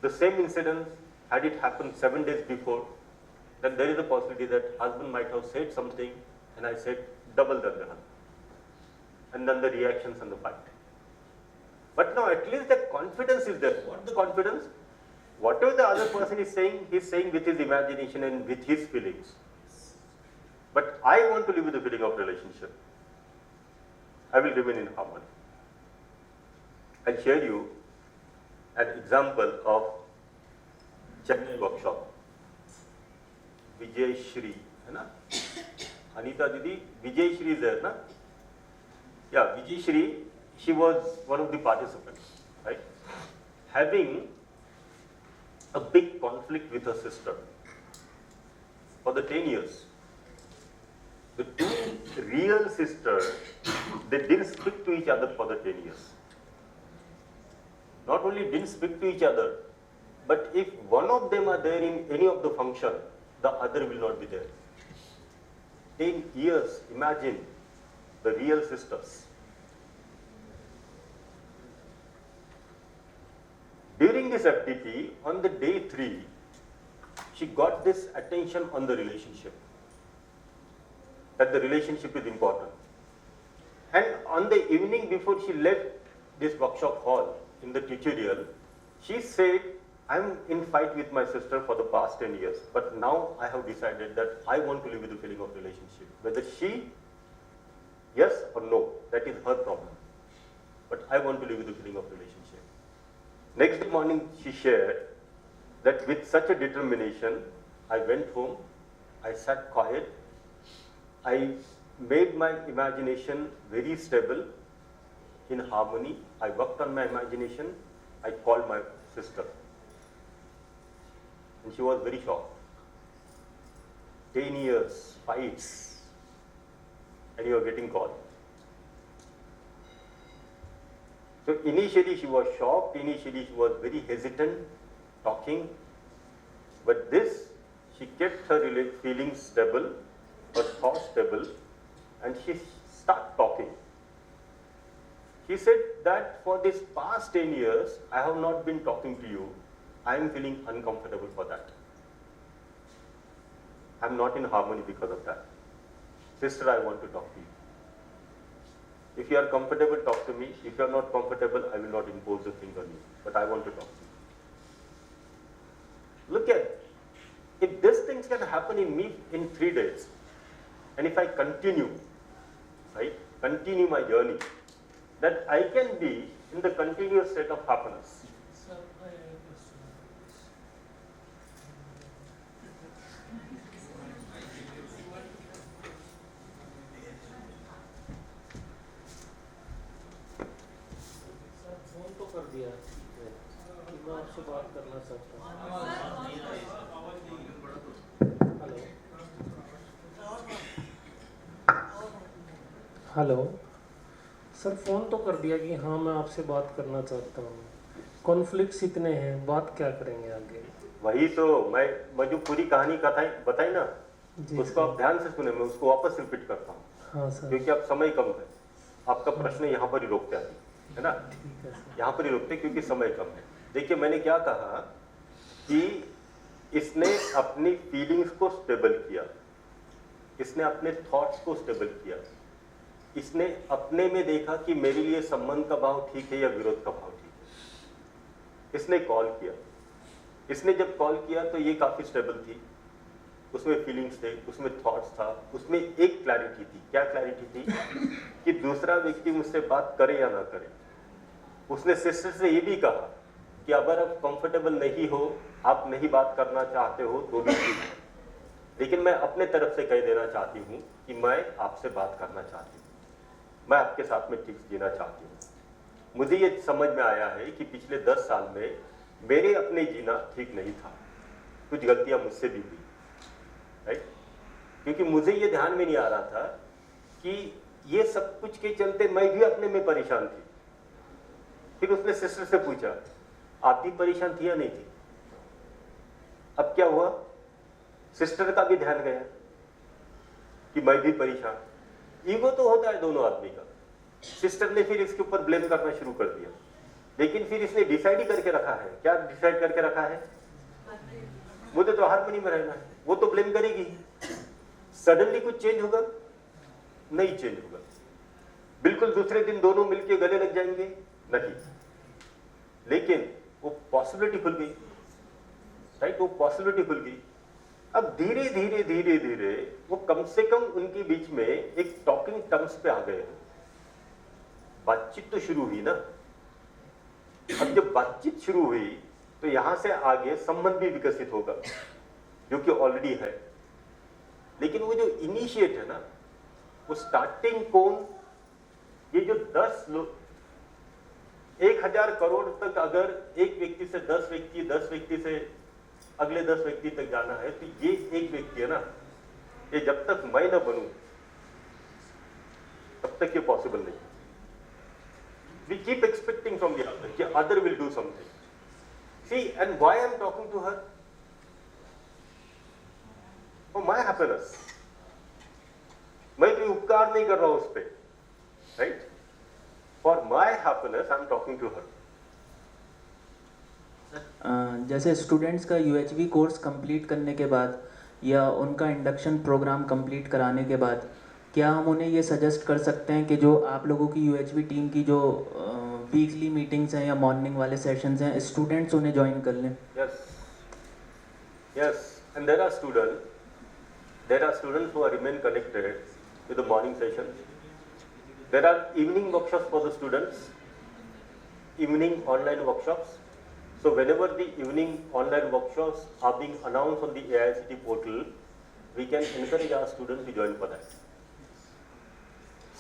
the same incident, had it happened 7 days before, then there is a possibility that husband might have said something and I said double than the husband. and then the reactions and the fight. But now at least the confidence is there. What the confidence? Whatever the other person is saying, he's saying with his imagination and with his feelings. But I want to live with the feeling of relationship. I will remain in harmony. I'll share you an example of Chennai workshop. Vijay Shri, है ना? Anita Didi, Vijay Shri is there, na? Yeah, Vijay Shri, she was one of the participants, right? Having a big conflict with her sister for the 10 years. The two real sisters, they didn't speak to each other for the 10 years. Not only didn't speak to each other, but if one of them are there in any of the function, the other will not be there. 10 years, imagine the real sisters. During this FTP, on the day 3, she got this attention on the relationship, that the relationship is important. And on the evening before she left this workshop hall in the tutorial, she said, I'm in fight with my sister for the past 10 years, but now I have decided that I want to live with the feeling of relationship. Whether she, yes or no, that is her problem. But I want to live with the feeling of relationship. Next morning, she shared that with such a determination, I went home, I sat quiet, I made my imagination very stable, in harmony. I worked on my imagination, I called my sister. And she was very shocked. 10 years, fights, and you are getting called. So initially she was shocked, initially she was very hesitant, talking, but this, she kept her feelings stable, her thoughts stable, and she started talking. She said that for this past 10 years, I have not been talking to you. I am feeling uncomfortable for that. I am not in harmony because of that. Sister, I want to talk to you. If you are comfortable, talk to me. If you are not comfortable, I will not impose the thing on you. But I want to talk to you. Look at, if these things can happen in me in 3 days, and if I continue, right, continue my journey, that I can be in the continuous state of happiness. Sir, I have a question. Sir phone तो कर दिया कि मैं आपसे बात करना चाहता हूँ. हेलो सर, फ़ोन तो कर दिया कि हाँ मैं आपसे बात करना चाहता हूँ. कॉन्फ्लिक्ट्स इतने हैं, बात क्या करेंगे आगे? वही तो मैं जो पूरी कहानी बताई ना, उसको आप ध्यान से सुने, मैं उसको वापस रिपीट करता हूँ. हाँ सर. क्योंकि अब समय कम है, आपका प्रश्न यहाँ पर ही रोकते हैं, है ना? ठीक है सर. यहाँ पर ही रोकते क्योंकि समय कम है. देखिए मैंने क्या कहा कि इसने अपनी फीलिंग्स को स्टेबल किया, इसने अपने थॉट्स को स्टेबल किया, इसने अपने में देखा कि मेरे लिए संबंध का भाव ठीक है या विरोध का भाव ठीक है. इसने कॉल किया, इसने जब कॉल किया तो ये काफी स्टेबल थी, उसमें फीलिंग्स थे, उसमें थॉट्स था, उसमें एक क्लैरिटी थी. क्या क्लैरिटी थी? कि दूसरा व्यक्ति मुझसे बात करे या ना करे. उसने सिस्टर से ये भी कहा कि अगर आप कंफर्टेबल नहीं हो, आप नहीं बात करना चाहते हो तो भी ठीक है, लेकिन मैं अपने तरफ से कह देना चाहती हूँ कि मैं आपसे बात करना चाहती हूँ, मैं आपके साथ में ठीक जीना चाहती हूँ. मुझे ये समझ में आया है कि पिछले 10 साल में मेरे अपने जीना ठीक नहीं था, कुछ गलतियां मुझसे भी हुई, राइट? क्योंकि मुझे ये ध्यान में नहीं आ रहा था कि ये सब कुछ के चलते मैं भी अपने में परेशान थी. फिर उसने सिस्टर से पूछा, आप भी परेशान थी या नहीं थी? अब क्या हुआ? सिस्टर का भी ध्यान गया कि मैं भी परेशान. ईगो तो होता है दोनों आदमी का. सिस्टर ने फिर इसके ऊपर ब्लेम करना शुरू कर दिया, लेकिन फिर इसने डिसाइड ही करके रखा है. क्या डिसाइड करके रखा है? मुझे तो हारमोनी में रहना है. वो तो ब्लेम करेगी. सडनली कुछ चेंज होगा? नहीं चेंज होगा. बिल्कुल दूसरे दिन दोनों मिलके गले लग जाएंगे? नहीं, लेकिन वो पॉसिबिलिटी खुल गई, राइट? वो पॉसिबिलिटी खुल गई। अब धीरे धीरे धीरे धीरे वो कम से कम उनके बीच में एक टॉकिंग टर्म्स पे आ गए हैं। बातचीत तो शुरू हुई ना। अब जब बातचीत शुरू हुई तो यहां से आगे संबंध भी विकसित होगा, जो कि ऑलरेडी है। लेकिन वो जो इनिशिएट है ना, वो स्टार्टिंग कौन, ये जो 10 लोग 1000 करोड़ तक अगर एक व्यक्ति से 10 व्यक्ति से अगले 10 व्यक्ति तक जाना है, तो ये एक व्यक्ति है ना, ये जब तक मैं न बनूं तब तक ये पॉसिबल नहीं। We keep expecting from the other कि other will do something. See, and why I'm talking to her? For my happiness. मैं कोई उपकार नहीं कर रहा हूं उस पे, right? For my happiness, I'm talking to her. जैसे स्टूडेंट्स का यूएचवी कोर्स कंप्लीट करने के बाद या उनका इंडक्शन प्रोग्राम कंप्लीट कराने के बाद क्या हम उन्हें ये सजेस्ट कर सकते हैं कि जो आप लोगों की यूएचवी टीम की जो वीकली मीटिंग्स हैं या मॉर्निंग वाले सेशंस हैं, स्टूडेंट्स उन्हें ज्वाइन कर लें? Yes, and there are students who are remain connected with the morning session. There are evening workshops for the students, evening online workshops. So whenever the evening online workshops are being announced on the AICT portal, we can encourage our students to join for that.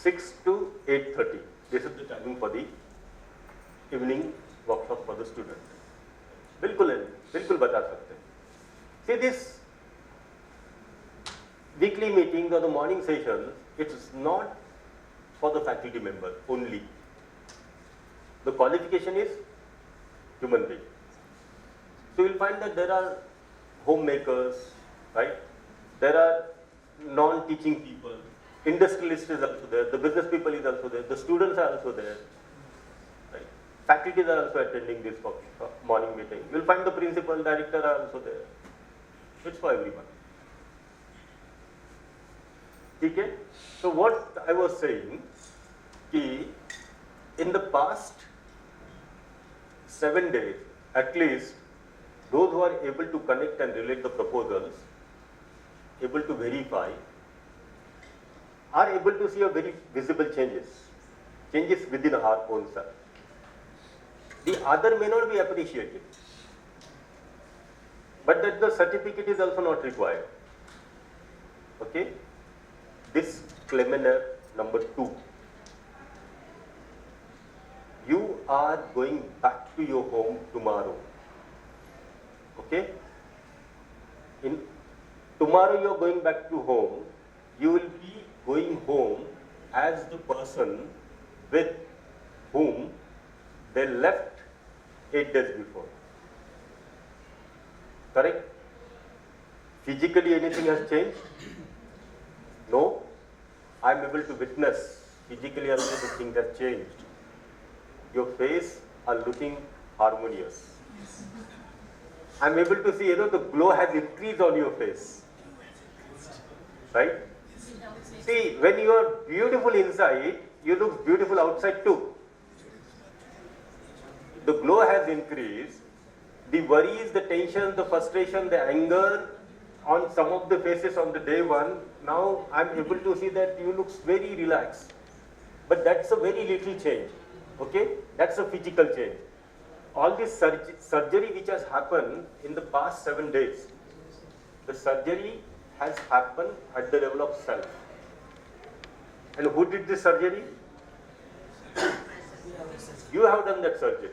6 to 8:30. This is the timing for the evening workshop for the student. बिल्कुल बता सकते हैं. See, this weekly meetings or the morning sessions, it's not for the faculty member only. The qualification is human being. So you'll find that there are homemakers, right? There are non-teaching people, industrialists is also there, the business people is also there, the students are also there, right? Faculties are also attending this morning meeting. You'll find the principal, director are also there. It's for everyone. Okay? So what I was saying, कि in the past 7 days, at least, those who are able to connect and relate the proposals, able to verify, are able to see a very visible changes within our own self. The other may not be appreciated, but that the certificate is also not required. Okay? Disclaimer number 2. You are going back to your home tomorrow. Okay? Tomorrow you are going back to home. You will be going home as the person with whom they left 8 days before. Correct? Physically anything has changed? No. I am able to witness physically also the things have changed. Your face are looking harmonious. I am able to see, the glow has increased on your face. Right? See, when you are beautiful inside, you look beautiful outside too. The glow has increased. The worries, the tension, the frustration, the anger on some of the faces on the day one, now I am able to see that you look very relaxed. But that's a very little change. Okay? That's a physical change. All this surgery which has happened in the past 7 days, the surgery has happened at the level of self. And who did this surgery? You have done that surgery.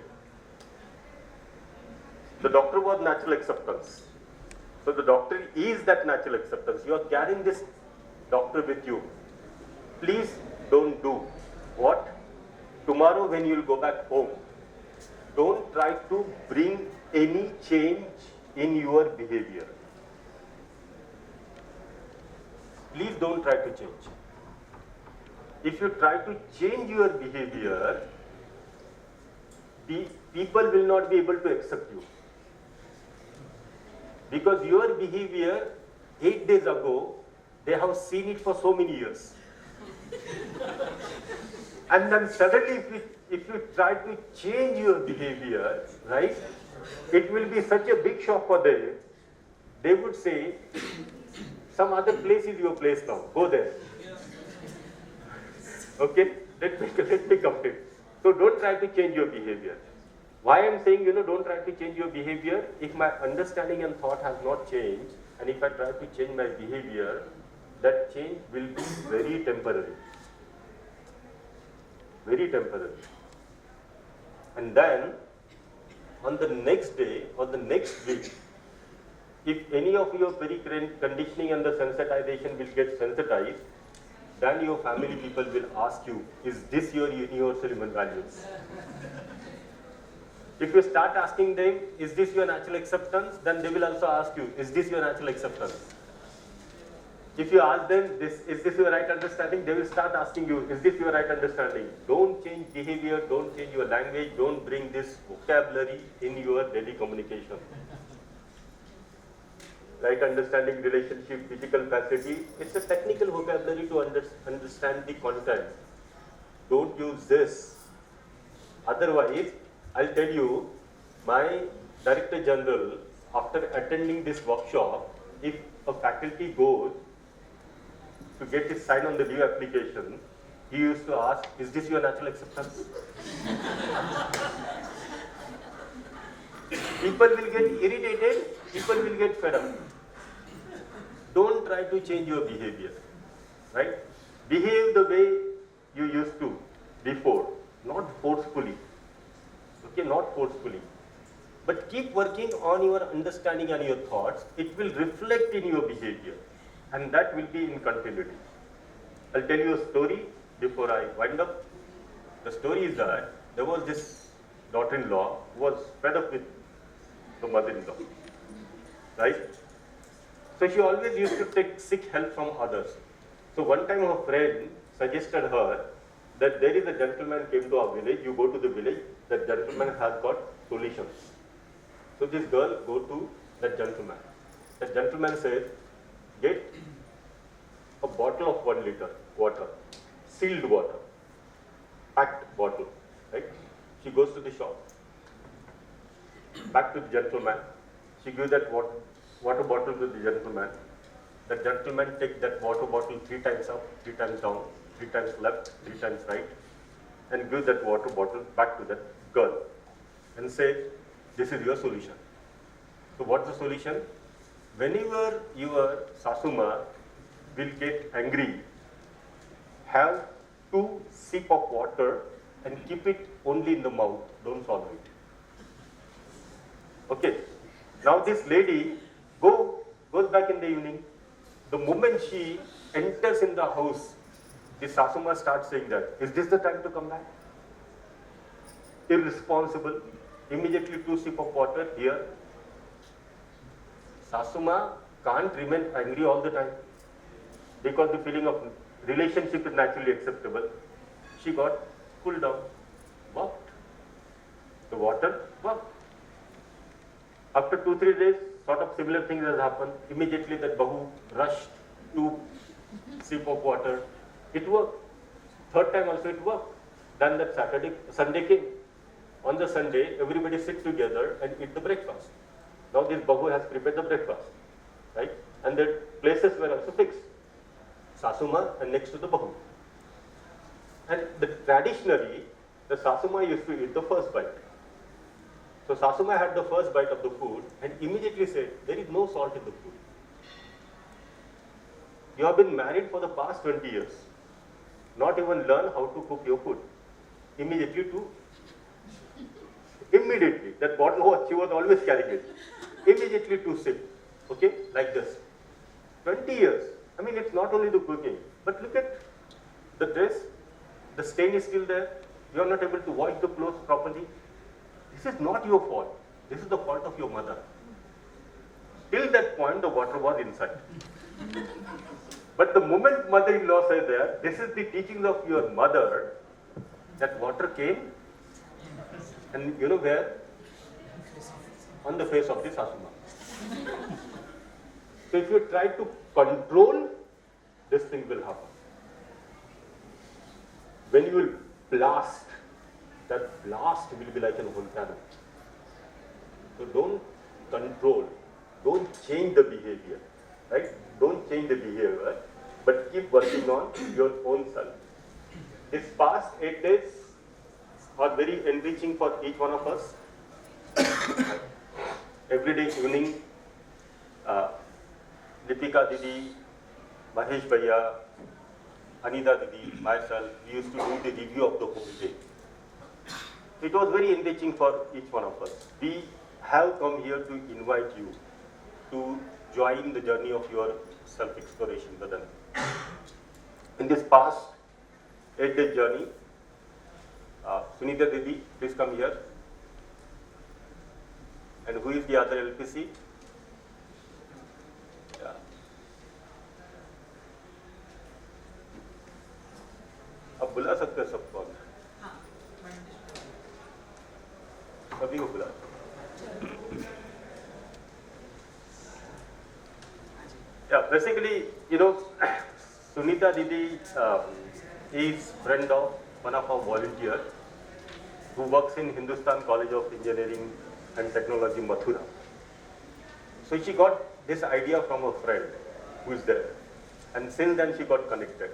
The doctor was natural acceptance. So the doctor is that natural acceptance. You are carrying this doctor with you. Please don't do what? Tomorrow when you will go back home, don't try to bring any change in your behavior. Please don't try to change. If you try to change your behavior, people will not be able to accept you. Because your behavior 8 days ago, they have seen it for so many years. And then suddenly if you try to change your behavior, right, it will be such a big shock for them. They would say, some other place is your place now, go there. Okay, let me complete. So don't try to change your behavior. Why I'm saying, don't try to change your behavior? If my understanding and thought has not changed, and if I try to change my behavior, that change will be very temporary. Very temporary. And then, on the next day or the next week, if any of your conditioning and the sensitization will get sensitized, then your family people will ask you, is this your universal human values? If you start asking them, is this your natural acceptance? Then they will also ask you, is this your natural acceptance? If you ask them, is this your right understanding? They will start asking you, is this your right understanding? Don't change behavior, don't change your language, don't bring this vocabulary in your daily communication. Right understanding, relationship, physical facility, it's a technical vocabulary to understand the content. Don't use this. Otherwise, I'll tell you, my Director General, after attending this workshop, if a faculty goes to get his sign on the leave application, he used to ask, is this your natural acceptance? People will get irritated, people will get fed up. Don't try to change your behavior, right? Behave the way you used to before, not forcefully. Okay, not forcefully. But keep working on your understanding and your thoughts. It will reflect in your behavior, and that will be in continuity. I'll tell you a story before I wind up. The story is that there was this daughter-in-law who was fed up with the mother-in-law, right? So she always used to seek help from others. So one time her friend suggested her that there is a gentleman came to our village, you go to the village, that gentleman has got solutions. So this girl go to that gentleman. The gentleman said, get a bottle of 1 liter water, sealed water, packed bottle, right? She goes to the shop, back to the gentleman. She gives that water bottle to the gentleman. The gentleman takes that water bottle 3 times up, 3 times down, 3 times left, 3 times right, and gives that water bottle back to that girl and say, this is your solution. So what's the solution? Whenever your Sasuma will get angry, have 2 sips of water and keep it only in the mouth, don't swallow it. Okay, now this lady goes back in the evening. The moment she enters in the house, the Sasuma starts saying that, is this the time to come back? Irresponsible, immediately 2 sips of water here. Sasuma can't remain angry all the time because the feeling of relationship is naturally acceptable. She got cooled down, worked. The water worked. After 2-3 days, sort of similar things has happened. Immediately that Bahu rushed 2 sips of water. It worked. 3rd time also it worked. Then that Sunday came. On the Sunday, everybody sit together and eat the breakfast. Now this Bahu has prepared the breakfast, right? And the places were also fixed. Sasuma and next to the Bahu. And traditionally, the Sasuma used to eat the first bite. So Sasuma had the first bite of the food and immediately said, there is no salt in the food. You have been married for the past 20 years. Not even learn how to cook your food. Immediately, that bottle, she was always carrying it. Immediately 2 sips, okay, like this. 20 years. I mean, it's not only the cooking, but look at the dress, the stain is still there. You are not able to wash the clothes properly. This is not your fault. This is the fault of your mother. Till that point, the water was inside. But the moment mother-in-law said that, this is the teachings of your mother, that water came, and you know where? On the face of the Sasuma. So if you try to control, this thing will happen. When you will blast, that blast will be like a volcano. So don't control, don't change the behavior, right? Don't change the behavior, but keep working on your own self. These past 8 days are very enriching for each one of us. Every day evening, Deepika Didi, Mahesh Bhaiya, Anita Didi, myself, we used to do the review of the whole day. It was very enriching for each one of us. We have come here to invite you to join the journey of your self-exploration, Badan. In this past 8-day journey, Sunita Didi, please come here. And who is the other LPC? Yeah. अब बुला सकते हैं सबको, सभी को बुला. Yeah, basically, you know, Sunita Didi is friend of one of our volunteers who works in Hindustan College of Engineering and Technology, Mathura. So she got this idea from a friend who is there. And since then she got connected.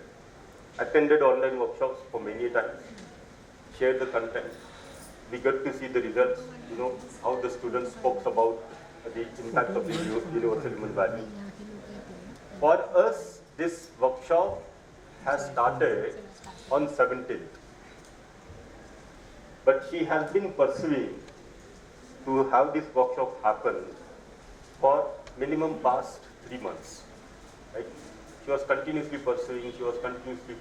Attended online workshops for many times. Shared the content. We get to see the results, you know, how the students spoke about the impact of the universal human values. For us, this workshop has started on 17th. But she has been pursuing to have this workshop happen for minimum past 3 months. Right? She was continuously pursuing, she was continuously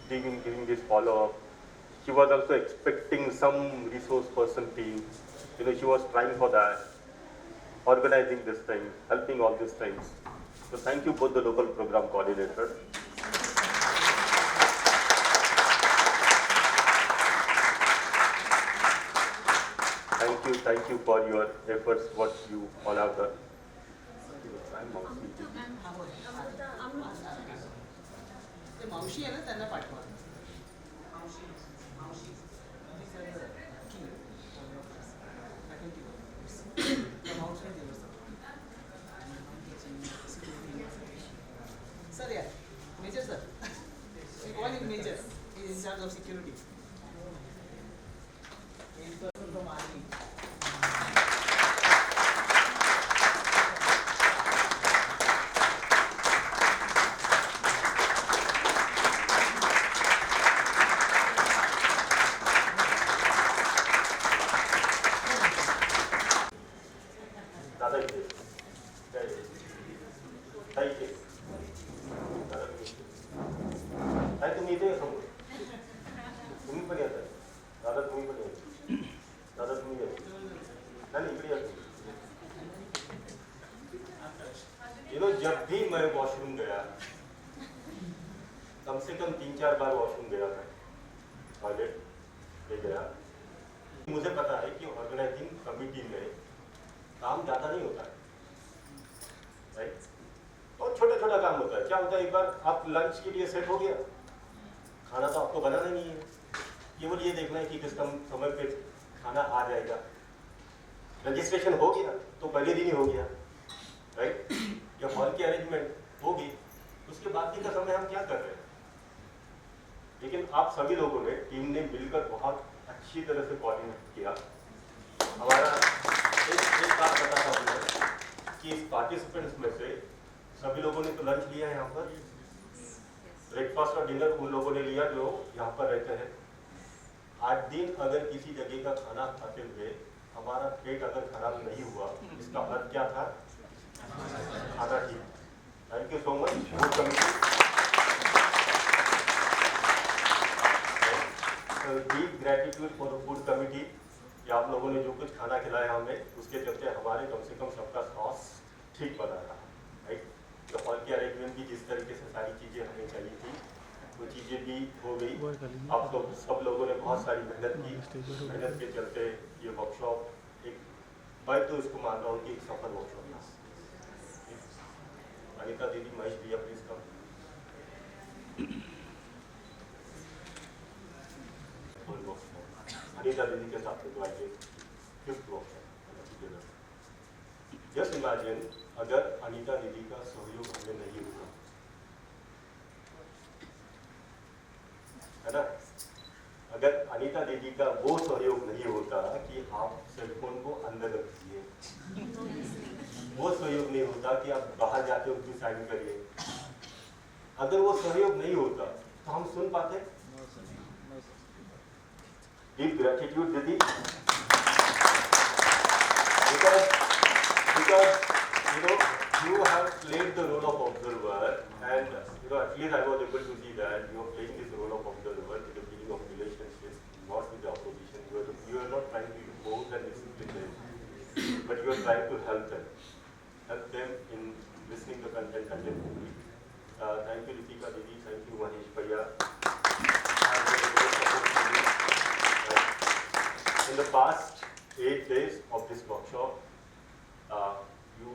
giving this follow-up. She was also expecting some resource person team. You know, she was trying for that, organizing this thing, helping all these things. So thank you both the local program coordinator. Thank you for your efforts, what you all have done. मावशी आहे ना त्यांना पाठवा. Sir, yeah, Major sir. We call him Major. He is in charge of security. He is person from army. जब भी मैं washroom गया, कम से कम 3-4 बार वॉशरूम गया मैं, टॉयलेट ले गया. मुझे पता है कि ऑर्गेनाइजिंग कमेटी में काम ज़्यादा नहीं होता है, राइट? और छोटा-छोटा काम होता है. क्या होता है, एक बार आप लंच के लिए सेट हो गया, खाना तो आपको बनाना नहीं है, केवल ये देखना है कि किस समय पे खाना आ जाएगा. रजिस्ट्रेशन हो गया तो पहले दिन ही हो गया, राइट? या हॉल की अरेंजमेंट होगी, उसके बाद का समय हम क्या कर रहे हैं. लेकिन आप सभी लोगों ने, टीम ने मिलकर बहुत अच्छी तरह से कोऑर्डिनेट किया. हमारा एक बात बताता हूँ मैं कि इस पार्टिसिपेंट्स में से सभी लोगों ने तो लंच लिया है यहाँ पर, ब्रेकफास्ट और डिनर उन लोगों ने लिया जो यहाँ पर रहते हैं. 8 दिन अगर किसी जगह का खाना खाते हुए हमारा पेट अगर खराब नहीं हुआ, इसका अर्थ क्या था? खाना ठीक. Thank you so much food committee. Deep gratitude for the food committee कि आप लोगों ने जो कुछ खाना खिलाया हमें, उसके चलते हमारे कम से कम सबका स्वास्थ्य ठीक बना रहा. राइट? तो हॉल की अरेंजमेंट भी जिस तरीके से सारी चीज़ें हमें चाहिए थी, वो चीज़ें भी हो गई. आप लोग सब लोगों ने बहुत सारी मेहनत की. मेहनत के चलते ये वर्कशॉप एक, मैं तो इसको मान रहा हूँ कि एक सफल वर्कशॉप है. अनिता दीदी, महेश भैया, प्लीज कम. अनीता दीदी के साथ में तो आइए 5th workshop together. Just imagine अगर अनीता दीदी का सहयोग हमें नहीं होता, है ना, अगर अनीता दीदी का वो सहयोग नहीं होता कि आप सेलफोन को अंदर रखिए, वो सहयोग नहीं होता कि आप बाहर जाके उसकी साइन करिए, अगर वो सहयोग नहीं होता तो हम सुन पाते? डीप ग्रेटिट्यूड दीदी, because you have played the role of observer, and at least I was able to see that you are playing this role of observer in the beginning of relationships, not with the opposition. You are not trying to impose and discipline them, but you are trying to help them in listening the content attentively. Thank you Ritika Didi, thank you Mahesh Bhaiya. In the past 8 days of this workshop, you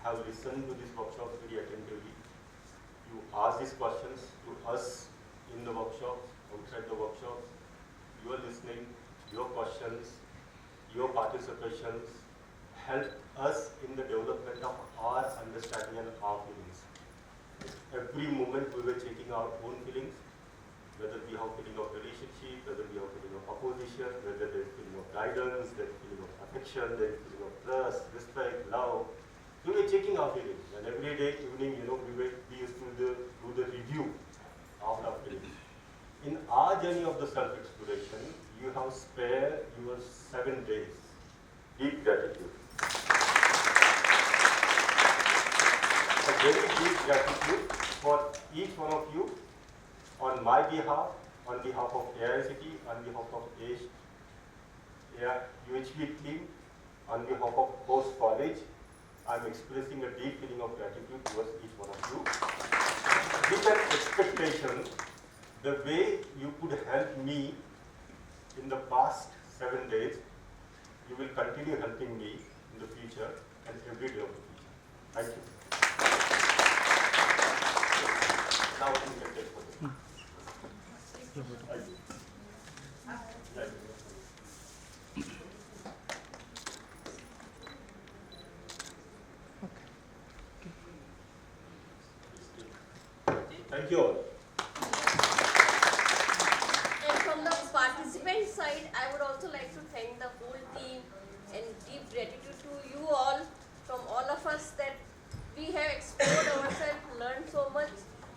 have listened to this workshop very attentively. You asked these questions to us in the workshops, outside the workshops. You are listening, your questions, your participations help us in the development of our understanding and our feelings. Every moment we were checking our own feelings, whether we have feeling of relationship, whether we have feeling of opposition, whether there is feeling of guidance, there is feeling of affection, there is feeling of trust, respect, love. We were checking our feelings, and every day evening, we used to do the review of our feelings. In our journey of the self-exploration, you have spared your 7 days. Deep gratitude. A very deep gratitude for each one of you. On my behalf, on behalf of AICT, on behalf of UHB team, on behalf of Post College, I am expressing a deep feeling of gratitude towards each one of you. With an expectation, the way you could help me in the past 7 days, you will continue helping me in the future and every day of the future. Thank you. Now you can take further. Thank you all. And from the participant side, I would also like to thank the whole team and deep gratitude to you all, from all of us, that we have explored ourselves, learned so much,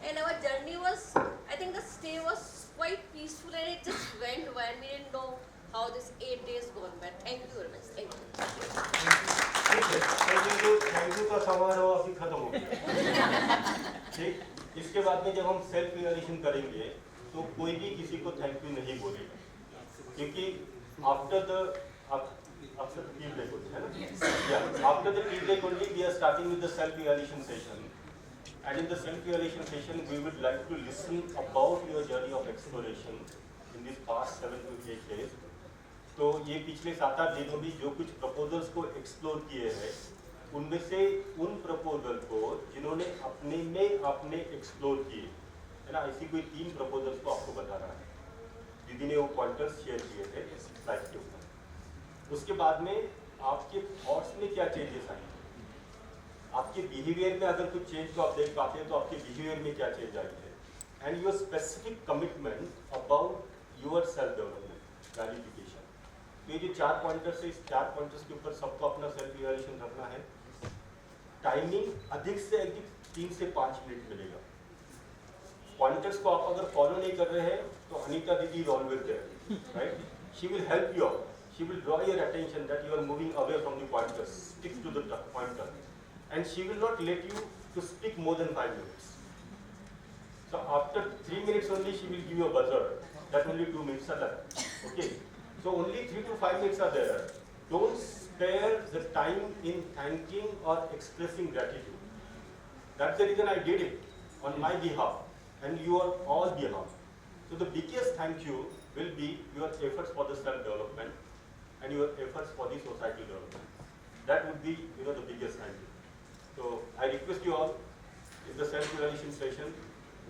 and our journey was, I think the stay was quite peaceful, and it just went well. We didn't know how this 8 days gone by. Thank you very much. Thank you. Thank you का समारोह अभी खत्म हो गया। ठीक, इसके बाद में जब हम सेल्फ इवैल्यूएशन करेंगे तो कोई भी किसी को थैंक यू नहीं बोलेगा, क्योंकि आफ्टर द टी ब्रेक होती है ना, after the tea break only we are starting with the self evaluation session, and in the self evaluation session we would like to listen about your journey of exploration in these past 7 to 8 days. तो ये पिछले 7-8 दिनों में जो कुछ proposals को explore किए हैं, उनमें से उन प्रपोजल को जिन्होंने अपने में आपने एक्सप्लोर किए है ना, ऐसी कोई 3 प्रपोजल्स को आपको बता रहा है। दीदी ने वो पॉइंटर्स शेयर किए थे स्लाइड के ऊपर। उसके बाद में आपके थॉट्स में क्या चेंजेस आए, आपके बिहेवियर में अगर कुछ चेंज को आप देख पाते हैं तो आपके बिहेवियर में क्या चेंज आई है, and your specific commitment about your self development validification. तो ये जो 4 पॉइंटर्स है, इस 4 पॉइंटर्स के ऊपर सबको अपना सेल्फ इवैल्यूएशन करना है। टाइमिंग अधिक से अधिक 3 से 5 मिनट मिलेगा। पॉइंटर्स को आप अगर फॉलो नहीं कर रहे हैं तो Anita didi is always there, right? She will help you out, she will draw your attention that you are moving away from the pointers, stick to the pointer, and she will not let you to speak more than 5 minutes. So after 3 minutes only she will give you a buzzer that only 2 minutes are left. Okay, so only 3 to 5 minutes are there. Don't spare the time in thanking or expressing gratitude. That's the reason I did it on my behalf and your all behalf. So the biggest thank you will be your efforts for the self development and your efforts for the societal development. That would be the biggest thank you. So I request you all, in the self-evaluation session,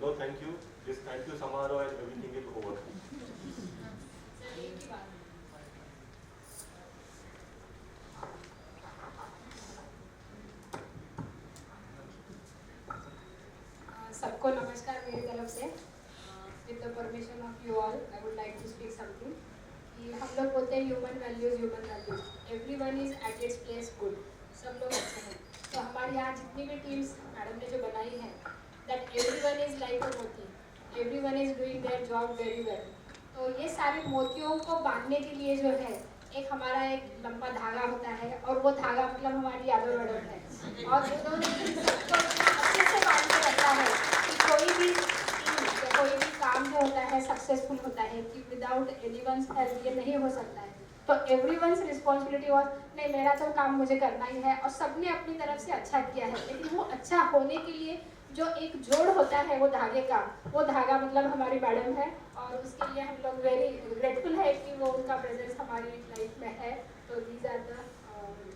no thank you, this thank you Samaro and everything is over. सबको नमस्कार मेरी तरफ से। With the permission of you all I would like to speak something कि हम लोग बोलते हैं human values everyone is at its place good, सब लोग अच्छे हैं। तो हमारे यहाँ जितनी भी टीम्स मैडम ने जो बनाई है that everyone is like a मोती, everyone is doing their job very well. तो ये सारे मोतियों को बांधने के लिए जो है एक हमारा एक लंबा धागा होता है और वो धागा मतलब हमारी यादव मैडम है और उन्होंने सबको अच्छे से बांध के रखा है कि कोई भी काम जो होता है सक्सेसफुल होता है कि विदाउट एनीवंस हेल्प ये नहीं हो सकता है। तो एवरीवन्स रिस्पॉन्सिबिलिटी वाज नहीं मेरा तो काम मुझे करना ही है और सबने अपनी तरफ से अच्छा किया है, लेकिन वो अच्छा होने के लिए जो एक जोड़ होता है वो धागे का, वो धागा मतलब हमारी मैडम है और उसके लिए हम लोग वेरी ग्रेटफुल है कि वो उनका प्रेजेंस हमारी लाइफ में है। तो these are the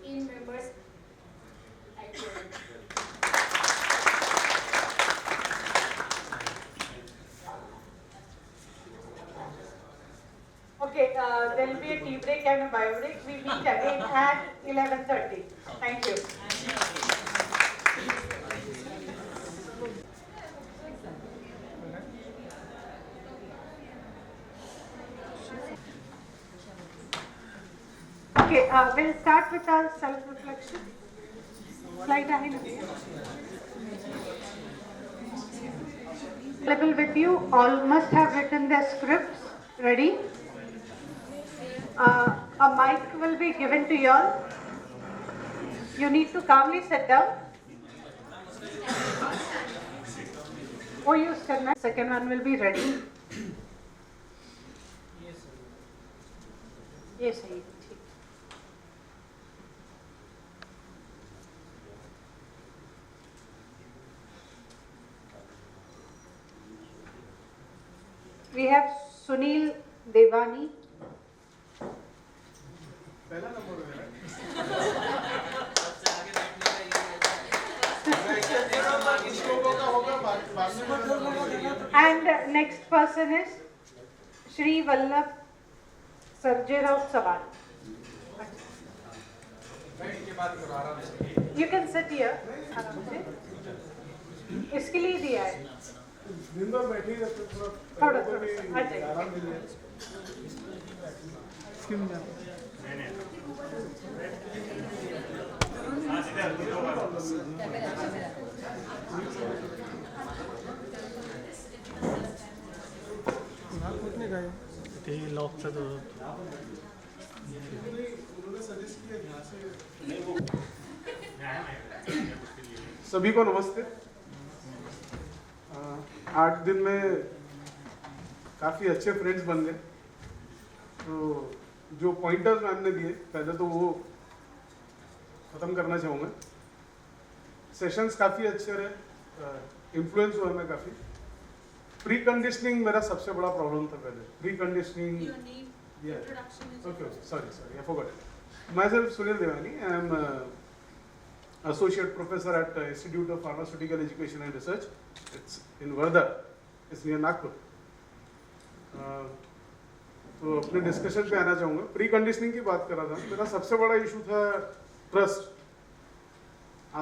team members. Thank you. Okay, there will be a tea break and a bio break. We meet again at 11:30. Thank you. Okay, we'll start with our self-reflection. Slide ahead. Level with you, all must have written their scripts. Ready? A mic will be given to you all. You need to calmly sit down. Or use करना. Second one will be ready. Yes, sir. We have Sunil Devani. पहला number है And next person is Shri Vallabh Sarjirao Sawal. You can sit here. इसके लिए दिया है दिन भर बैठी रहते थोड़ा आराम मिल जाए। सभी को नमस्ते। 8 दिन में काफ़ी अच्छे फ्रेंड्स बन गए। तो जो पॉइंटर्स मैम ने दिए पहले तो वो ख़त्म करना चाहूँगा। सेशंस काफ़ी अच्छे रहे, इन्फ्लुएंस हुआ मैं काफ़ी। प्री कंडीशनिंग मेरा सबसे बड़ा प्रॉब्लम था पहले। Pre conditioning okay sorry I forgot it. Myself Sunil Devani, I am associate professor at Institute of Pharmaceutical Education and Research. It's in Varda. It's near Nagpur. तो अपने डिस्कशन पे आना चाहूँगा। प्री कंडीशनिंग की बात कर रहा था। मेरा सबसे बड़ा इशू था ट्रस्ट।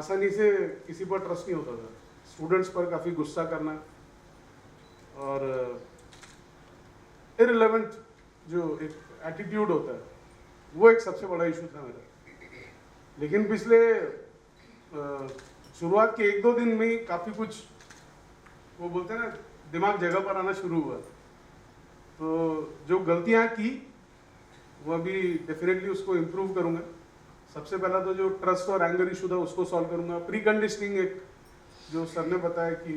आसानी से किसी पर ट्रस्ट नहीं होता था। स्टूडेंट्स पर काफ़ी गुस्सा करना और इररिलेवेंट जो एक एटीट्यूड होता है वो एक सबसे बड़ा इशू था मेरा। लेकिन पिछले शुरुआत के 1-2 दिन में ही काफ़ी कुछ वो बोलते हैं ना दिमाग जगह पर आना शुरू हुआ। तो जो गलतियां की वो अभी डेफिनेटली उसको इम्प्रूव करूँगा। सबसे पहला तो जो ट्रस्ट और एंगर इशू था उसको सॉल्व करूँगा। प्री कंडीशनिंग एक जो सर ने बताया कि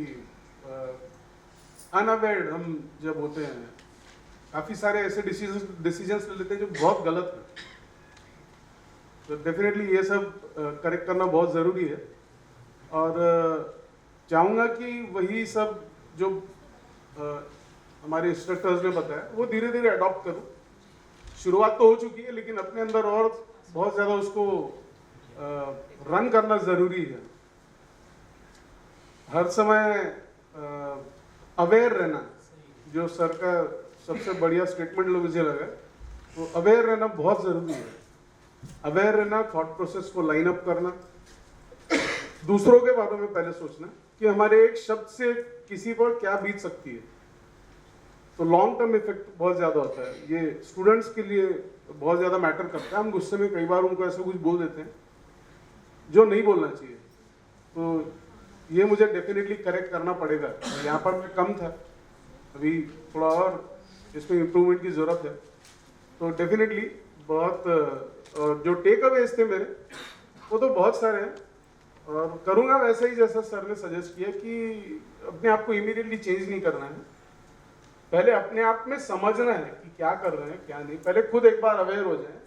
अनअवेयर्ड हम जब होते हैं काफ़ी सारे ऐसे डिसीजंस ले लेते हैं जो बहुत गलत है। तो डेफिनेटली ये सब करेक्ट करना बहुत ज़रूरी है और चाहूँगा कि वही सब जो हमारे इंस्ट्रक्टर्स ने बताया वो धीरे धीरे अडॉप्ट करूँ। शुरुआत तो हो चुकी है लेकिन अपने अंदर और बहुत ज़्यादा उसको रन करना ज़रूरी है। हर समय अवेयर रहना, जो सर का सबसे बढ़िया स्टेटमेंट मुझे लगा, तो अवेयर रहना बहुत ज़रूरी है। अवेयर रहना, थॉट प्रोसेस को लाइन अप करना, दूसरों के बारे में पहले सोचना कि हमारे एक शब्द से किसी पर क्या बीत सकती है। तो लॉन्ग टर्म इफेक्ट बहुत ज़्यादा होता है। ये स्टूडेंट्स के लिए बहुत ज़्यादा मैटर करता है। हम गुस्से में कई बार उनको ऐसा कुछ बोल देते हैं जो नहीं बोलना चाहिए। तो ये मुझे डेफिनेटली करेक्ट करना पड़ेगा। यहाँ पर मैं कम था, अभी थोड़ा और इसमें इम्प्रूवमेंट की ज़रूरत है। तो डेफिनेटली बहुत जो टेक अवेज थे मेरे, वो तो बहुत सारे हैं, और करूँगा वैसे ही जैसा सर ने सजेस्ट किया कि अपने आप को इमीडिएटली चेंज नहीं करना है। पहले अपने आप में समझना है कि क्या कर रहे हैं क्या नहीं। पहले खुद एक बार अवेयर हो जाए,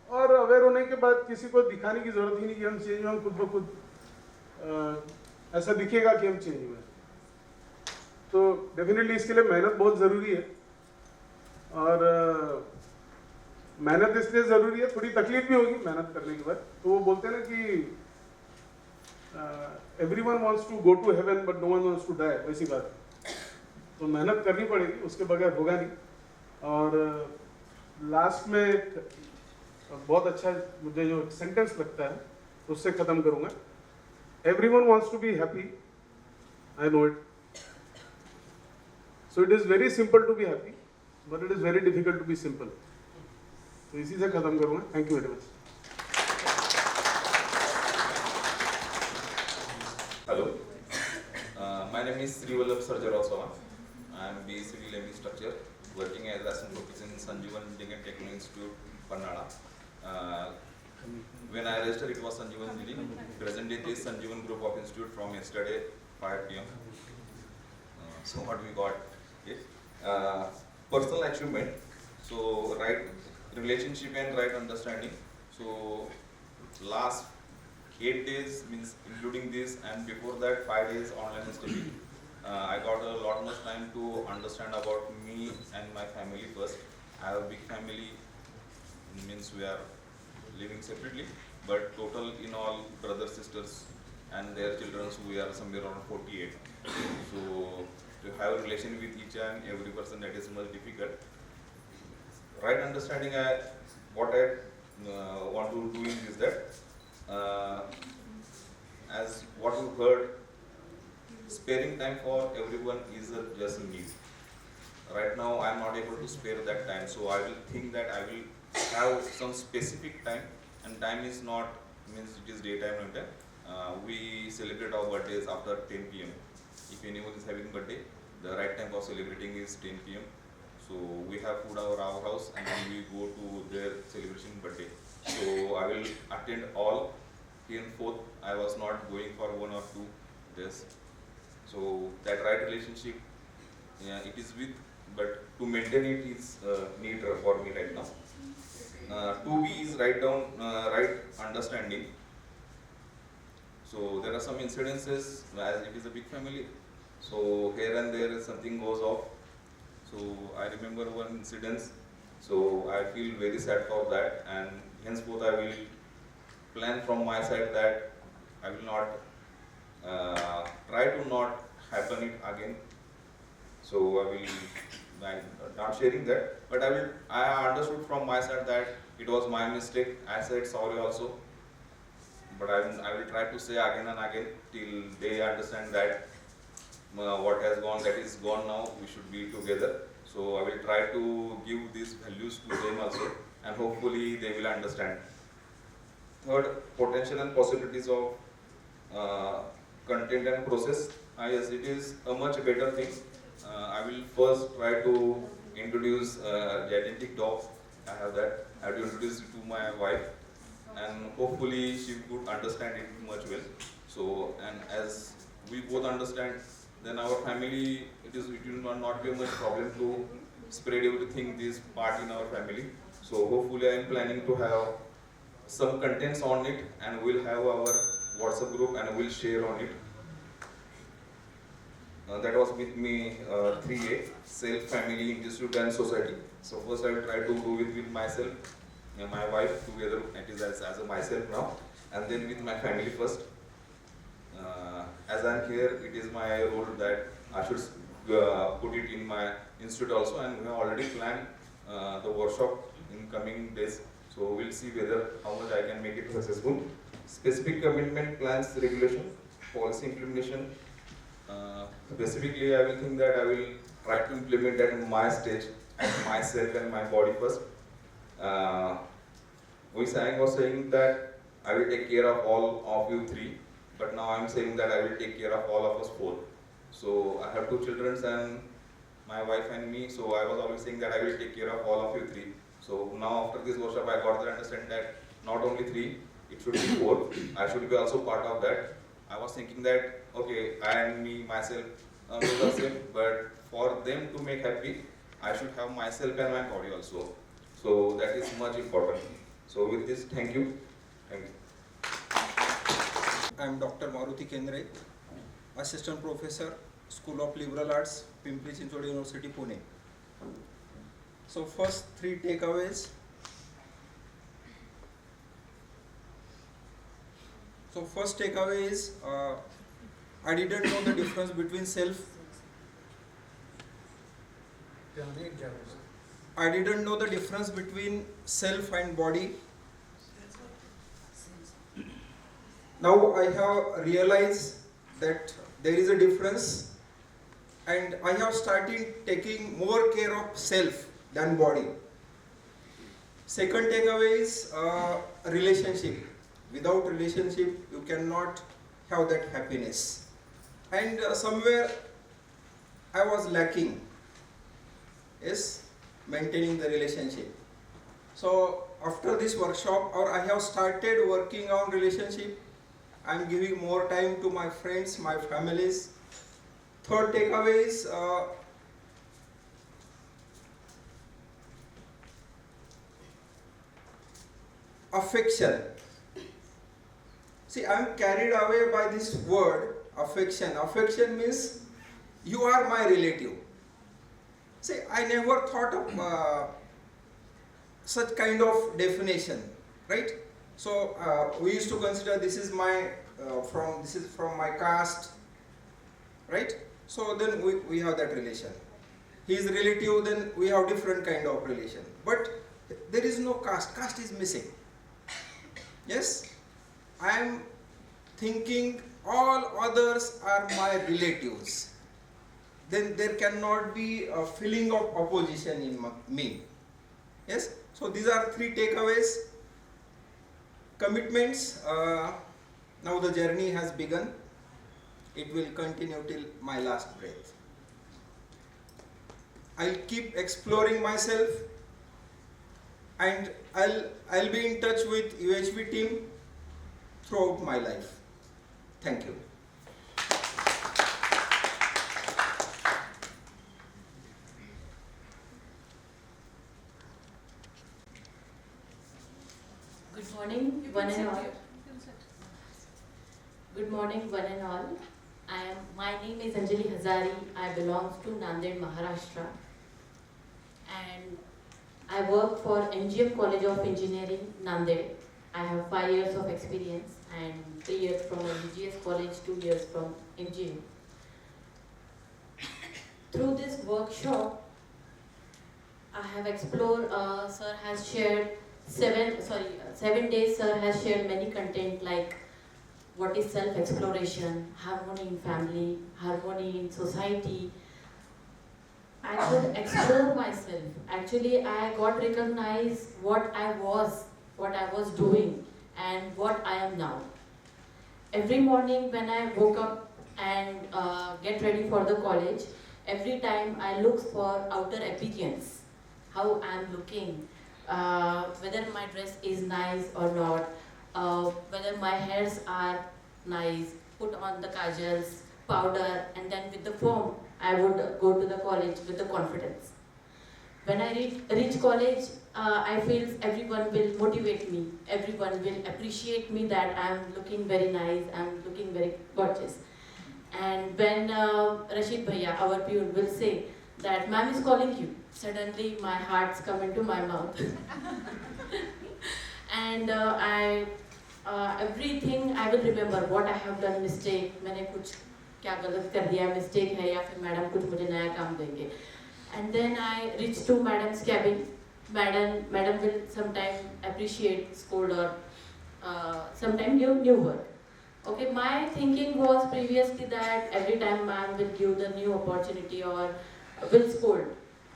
और अवेयर होने के बाद किसी को दिखाने की जरूरत ही नहीं कि हम चेंज हुए। खुद ब खुद ऐसा दिखेगा कि हम चेंज हुए। तो डेफिनेटली इसके लिए मेहनत बहुत ज़रूरी है, और मेहनत इसलिए ज़रूरी है, थोड़ी तकलीफ भी होगी मेहनत करने के बाद। तो वो बोलते हैं ना कि everyone wants to go to heaven but no one wants to die, वैसी बात है। तो मेहनत करनी पड़ेगी, उसके बगैर होगा नहीं। और लास्ट में एक बहुत अच्छा मुझे जो सेंटेंस लगता है उससे ख़त्म करूँगा। Everyone wants to be happy, I know it. So it is very simple to be happy, but it is very difficult to be simple. तो इसी से ख़त्म करूँगा। Thank you very much. Hello, my name is Srivalabh Sarjaraswama. I am B Civil ME Structure, working as assistant professor in Sanjeevan Engineering and Technical Institute, Parnala. When I registered, it was Sanjeevan Engineering. Presently, it is Sanjeevan Group of Institute from yesterday, 5 p.m. So what we got is personal achievement. So right relationship and right understanding. So last 8 days, means including this, and before that 5 days online study. I got a lot much time to understand about me and my family first. I have a big family, means we are living separately, but total in all brothers, sisters and their children, so we are somewhere around 48. So to have a relation with each and every person, that is much difficult. Right understanding, what I want to do is that as what you heard, sparing time for everyone is just a need. Right now I am not able to spare that time, so I will think that I will have some specific time, and time is not, means it is daytime, not time. We celebrate our birthdays after 10 p.m. If anyone is having birthday, the right time for celebrating is 10 p.m. So we have food at our house, and then we go to their celebration birthday. So I will attend all. Henceforth, I was not going for 1 or 2 days. So that right relationship, yeah, it is with, but to maintain it is need for me right now. 2B is write down right understanding. So there are some incidences, as it is a big family. So here and there something goes off. So I remember one incident. So I feel very sad for that, and henceforth I will plan from my side that I will not try to not happen it again. So I'm not sharing that, but I understood from my side that it was my mistake. I said sorry also, but I will try to say again and again till they understand that what has gone, that is gone now. We should be together. So I will try to give these values to them also, and hopefully they will understand. Third, potential and possibilities of content and process. Yes, it is a much better thing. I will first try to introduce the agentic dog. I have that. I have to introduce it to my wife, and hopefully she would understand it much well. So, and as we both understand, then our family, it will not be much problem to spread everything, this part in our family. So hopefully I am planning to have some contents on it, and we'll have our WhatsApp group and we'll share on it. That was with me 3A, self, family, institute and society. So first I will try to do it with myself and my wife together, it is as a myself now, and then with my family first. As I am here, it is my role that I should put it in my institute also, and we have already planned the workshop in coming days. So we'll see whether how much I can make it successful. Specific commitment plans, regulation, policy implementation, Specifically, I will think that I will try to implement that in my stage, myself and my body first. I was saying that I will take care of all of you three, but now I'm saying that I will take care of all of us four. So I have two children and my wife and me, so I was always saying that I will take care of all of you three. So now after this workshop, I got to understand that not only three, it should be four. I should be also part of that. I was thinking that, okay, I and me, myself, those are same, but for them to make happy, I should have myself and my body also. So that is much important. So with this, thank you. Thank you. I am Dr. Maruti Kendre, Assistant Professor, School of Liberal Arts, Pimpri Chinchwad University, Pune. So first three takeaways. So first takeaway is, I didn't know the difference between I didn't know the difference between self and body. Now I have realized that there is a difference, and I have started taking more care of self than body. Second takeaway is relationship. Without relationship, you cannot have that happiness. And somewhere I was lacking, yes, maintaining the relationship. So after this workshop, or I have started working on relationship. I'm giving more time to my friends, my families. Third takeaway is affection. See, I'm carried away by this word, affection. Affection means you are my relative. See, I never thought of such kind of definition, right? So we used to consider this is from my caste, right? So then we have that relation. He is relative, then we have different kind of relation. But there is no caste. Caste is missing. Yes? I am thinking all others are my relatives. Then there cannot be a feeling of opposition in me. Yes? So these are three takeaways. Commitments. Now the journey has begun. It will continue till my last breath. I'll keep exploring myself, and I'll be in touch with UHV team throughout my life. Thank you. Good morning, one and all. Good morning, one and all. My name is Anjali Hazari. I belong to Nanded, Maharashtra, and I work for MGM College of Engineering, Nanded. I have 5 years of experience and 3 years from MGS College, 2 years from MGM. Through this workshop, I have explored. Sir has shared 7 days. Sir has shared many content like what is self-exploration, harmony in family, harmony in society. I could explore myself. Actually, I got recognized what I was doing, and what I am now. Every morning when I woke up and get ready for the college, every time I look for outer appearance, how I am looking, whether my dress is nice or not, whether my hairs are nice, put on the kajals, powder, and then with the foam, I would go to the college with the confidence. When I reach college, I feel everyone will motivate me, everyone will appreciate me that I am looking very nice, I am looking very gorgeous. And when Rashid Bhaiya, our peon, will say that ma'am is calling you, suddenly my heart's come into my mouth. And everything I will remember what I have done mistake, मैंने कुछ क्या गलत कर दिया, mistake है या फिर madam कुछ मुझे नया काम देंगे. And then I reach to madam's cabin. Madam will sometimes appreciate, scold, or sometimes give new work. Okay, my thinking was previously that every time ma'am will give the new opportunity or will scold.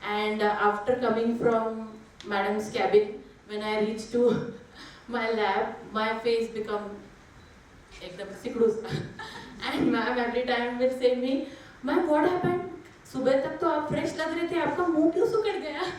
And after coming from madam's cabin, when I reached to my lab, my face become एकदम सिकड़ूस and ma'am every time will say me, ma'am what happened? सुबह तक तो आप fresh लग रहे थे, आपका मुंह क्यों सुकड़ गया?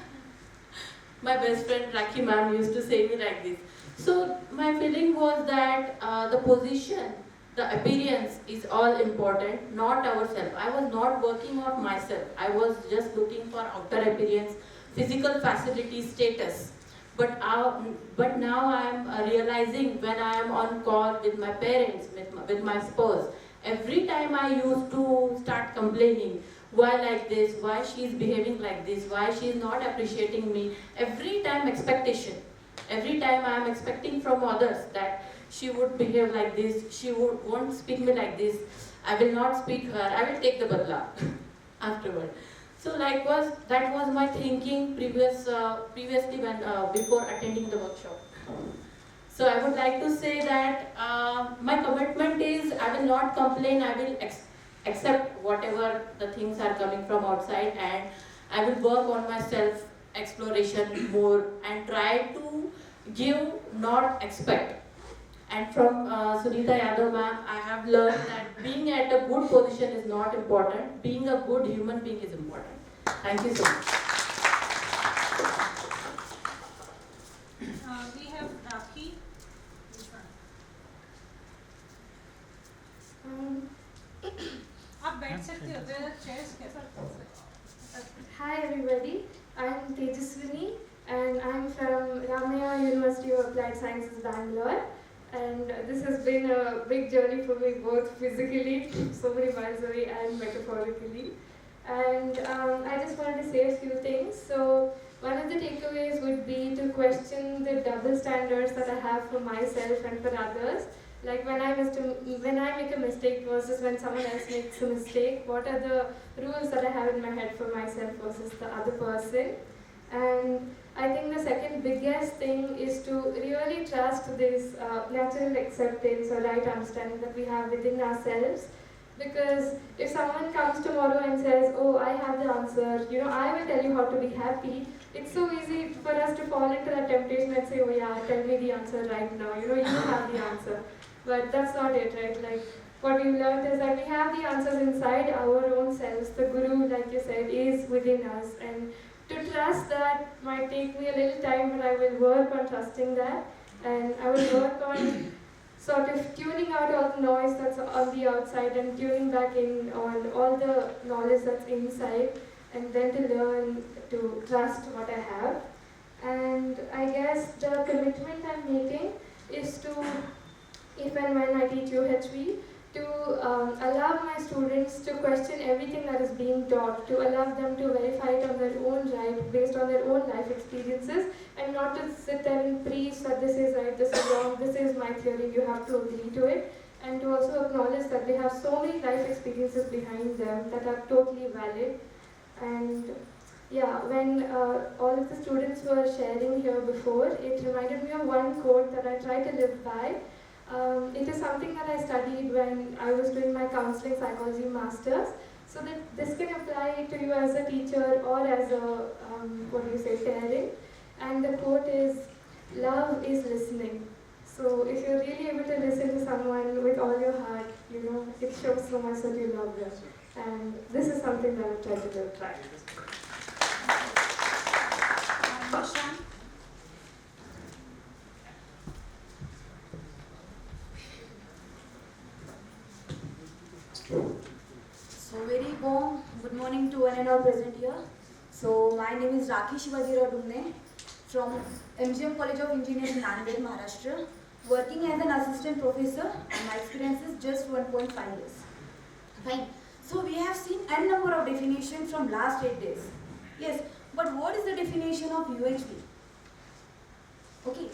My best friend Rakhi ma'am used to say me like this. So my feeling was that the position, the appearance is all important, not ourselves. I was not working on myself. I was just looking for outer appearance, physical facility, status. But now I am realizing when I am on call with my parents, with my spouse, every time I used to start complaining, why like this, why she is behaving like this, why she is not appreciating me, every time expectation. Every time I am expecting from others that she would behave like this, she won't speak me like this, I will not speak her, I will take the badla afterward. So that was my thinking previously when before attending the workshop. So I would like to say that my commitment is I will not complain, I will accept whatever the things are coming from outside, and I will work on my self exploration more and try to give, not expect. And from Sunita Yadav ma'am, I have learned that being at a good position is not important, being a good human being is important. Thank you so much. We have Rakhi. आप बैठ सकते हो, there are chairs here. Hi everybody, I'm Tejaswini and I'm from Ramaya University of Applied Sciences, Bangalore. And this has been a big journey for me, both physically, so many miles away, and metaphorically. And I just wanted to say a few things. So one of the takeaways would be to question the double standards that I have for myself and for others. Like when I make a mistake versus when someone else makes a mistake, what are the rules that I have in my head for myself versus the other person? And I think the second biggest thing is to really trust this natural acceptance or right understanding that we have within ourselves. Because if someone comes tomorrow and says, oh, I have the answer, I will tell you how to be happy, it's so easy for us to fall into that temptation and say, oh yeah, tell me the answer right now, you have the answer. But that's not it, right? Like, what we've learned is that we have the answers inside our own selves. The Guru, like you said, is within us. And to trust that might take me a little time, but I will work on trusting that. And I will work on sort of tuning out all the noise that's on the outside and tuning back in on all the knowledge that's inside, and then to learn to trust what I have. And I guess the commitment I'm making is to, if and when I teach UHV, to allow my students to question everything that is being taught, to allow them to verify it on their own right, based on their own life experiences, and not to sit there and preach that this is right, this is wrong, this is my theory, you have to agree to it, and to also acknowledge that they have so many life experiences behind them that are totally valid. And yeah, when all of the students were sharing here before, it reminded me of one quote that I try to live by. It is something that I studied when I was doing my counseling psychology masters, so that this can apply to you as a teacher or as a, parent. And the quote is, love is listening. So if you're really able to listen to someone with all your heart, it shows so much that you love them. And this is something that I try to live by. So very warm good morning to one and all present here. So my name is Rakhi Shivajirao Dumne from MGM College of Engineering, Nanded, Maharashtra, working as an assistant professor, and my experience is just 1.5 years. Fine. So we have seen n number of definitions from last 8 days. Yes, but what is the definition of UHV? Okay,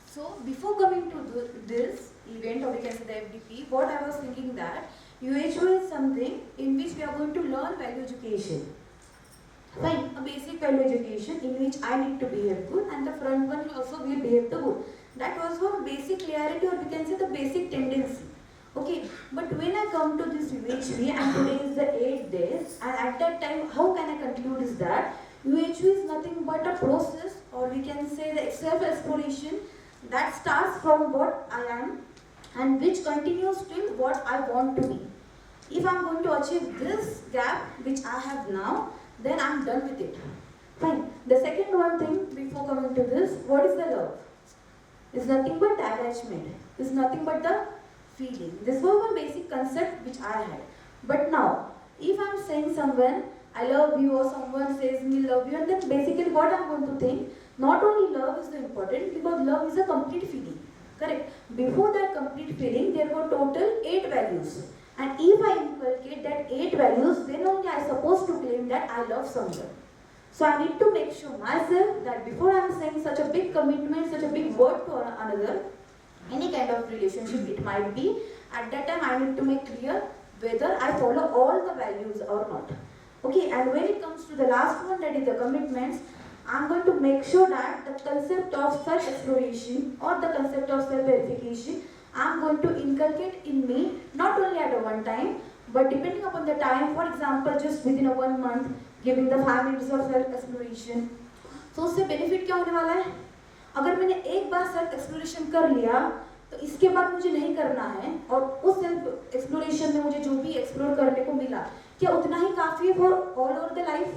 so before coming to this event, or we can say the FDP, what I was thinking that UHV is something in which we are going to learn value education. Fine, a basic value education in which I need to behave good and the front one also will behave the good. That was for basic clarity, or we can say the basic tendency. Okay, but when I come to this UHV and today is the 8th day, and at that time, how can I conclude is that UHV is nothing but a process, or we can say the self-exploration that starts from what I am and which continues till what I want to be. If I'm going to achieve this gap which I have now, then I'm done with it. Fine. The second one thing before coming to this, what is the love? It's nothing but attachment. It's nothing but the feeling. This was one basic concept which I had. But now, if I'm saying someone, I love you, or someone says me love you, and then basically what I'm going to think, not only love is the important, because love is a complete feeling. Correct? Before that complete feeling, there were total 8 values. And if I inculcate that 8 values, then only I am supposed to claim that I love someone. So I need to make sure myself that before I am saying such a big commitment, such a big word to another, any kind of relationship it might be, at that time I need to make clear whether I follow all the values or not. Okay, and when it comes to the last one, that is the commitments, I'm going to make sure that the concept of self-exploration or the concept of self-verification, I'm going to inculcate in me, not only at a one time, but depending upon the time, for example, just within a 1 month, giving the 5 minutes of self-exploration. So उससे benefit क्या होने वाला है? अगर मैंने एक बार self exploration कर लिया, तो इसके बाद मुझे नहीं करना है, और उस सेल्फ एक्सप्लोरेशन में मुझे जो भी एक्सप्लोर करने को मिला, क्या उतना ही काफी है for all over the life?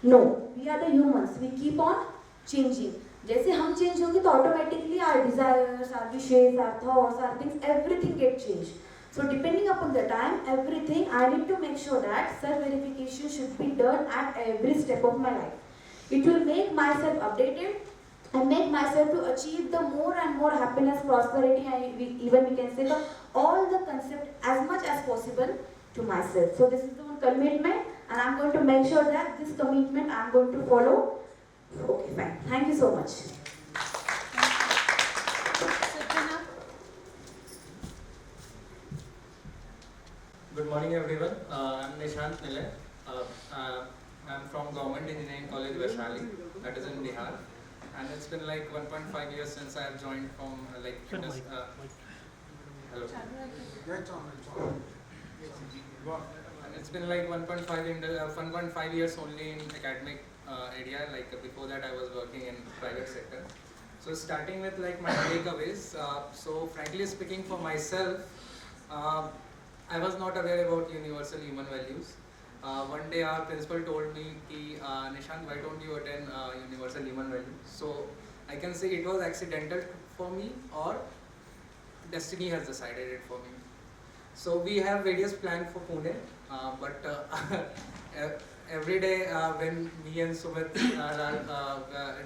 No, we are the humans, we keep on changing. जैसे हम चेंज होंगे तो automatically our desires, our wishes, our thoughts, our things, everything get change. So depending upon the time, everything, I need to make sure that self-verification should be done at every step of my life. It will make myself updated and make myself to achieve the more and more happiness, prosperity, and even we can say the, all the concept as much as possible to myself. So this is the one commitment, and I'm going to make sure that this commitment I'm going to follow. Okay, fine. Thank you so much. Good morning everyone, I'm Nishant Nile. I'm from Government Engineering College Vaishali, that is in Bihar, and it's been like 1.5 years since I have joined from hello. And it's been like 1.5 years only in academic area. Like before that I was working in private sector. So starting with like my takeaways, so frankly speaking for myself, I was not aware about universal human values. One day our principal told me, Nishant, why don't you attend universal human values? So I can say it was accidental for me, or destiny has decided it for me. So we have various plans for Pune, but every day when me and Sumit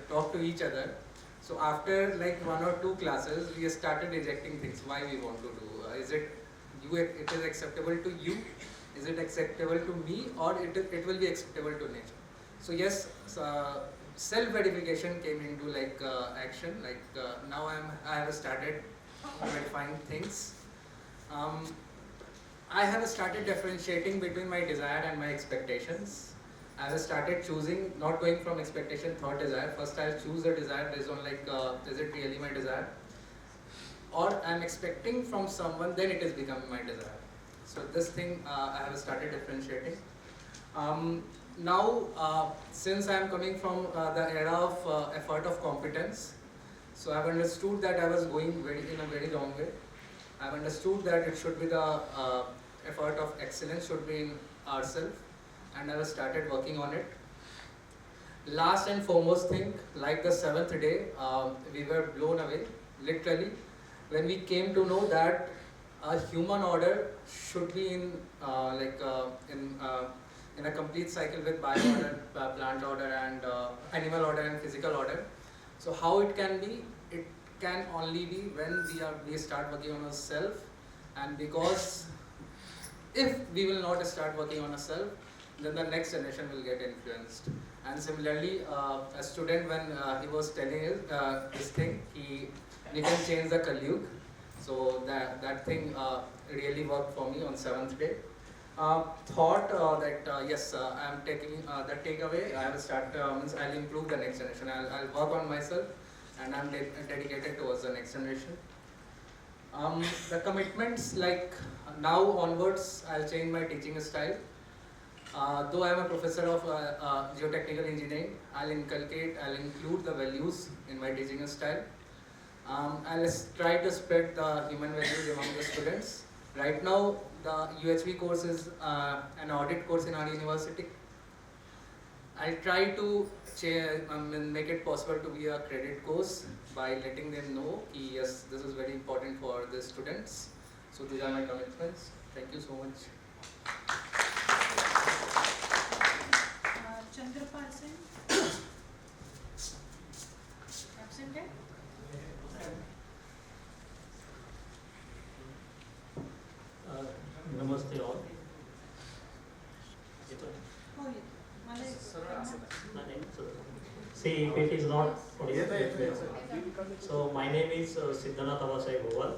talk to each other, so after like 1 or 2 classes, we started rejecting things, why we want to do. Is it is acceptable to you, is it acceptable to me, or it will be acceptable to nature. So yes, self-verification came into like action. Like now I have started verifying things. I have started differentiating between my desire and my expectations. I have started choosing, not going from expectation, thought, desire. First I'll choose the desire based on like, is it really my desire? Or I'm expecting from someone, then it is becoming my desire. So this thing I have started differentiating. Now, since I am coming from the era of effort of competence, so I've understood that I was going in a very wrong way. I've understood that it should be the effort of excellence should be in ourselves, and I have started working on it. Last and foremost thing, like the 7th day, we were blown away, literally, when we came to know that a human order should be in in a complete cycle with bio order, plant order, and animal order and physical order. So how it can be? It can only be when we start working on ourselves, and because if we will not start working on ourselves, then the next generation will get influenced. And similarly, a student, when he was telling this thing, we can change the Kali. So that thing really worked for me on 7th day. Thought that yes, I am taking the takeaway. I will start. I'll improve the next generation. I'll work on myself, and I'm dedicated towards the next generation. The commitments, like now onwards, I'll change my teaching style. Though I am a professor of geotechnical engineering, I'll include the values in my teaching style. I'll try to spread the human values among the students. Right now, the UHV course is an audit course in our university. I'll try to make it possible to be a credit course by letting them know that yes, this is very important for the students. So these are my commitments. Thank you so much. Chandrapal Singh. Absented? Namaste all. Oh, See, if it is not, so my name is Siddhanath Avasai Bhuval.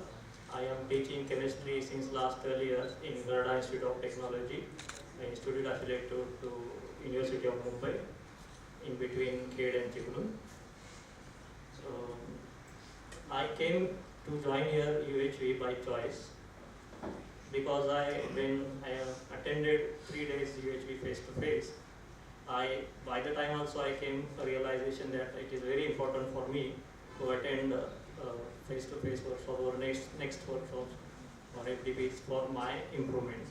I am teaching chemistry since last 12 years in Garda Institute of Technology, an institute affiliated to University of Mumbai, in between Khed and Chiklun. So I came to join here UHV by choice because when I attended 3 days UHV face to face, by the time also I came to a realization that it is very important for me to attend face to face workshop or next workshops or FDPs for my improvement.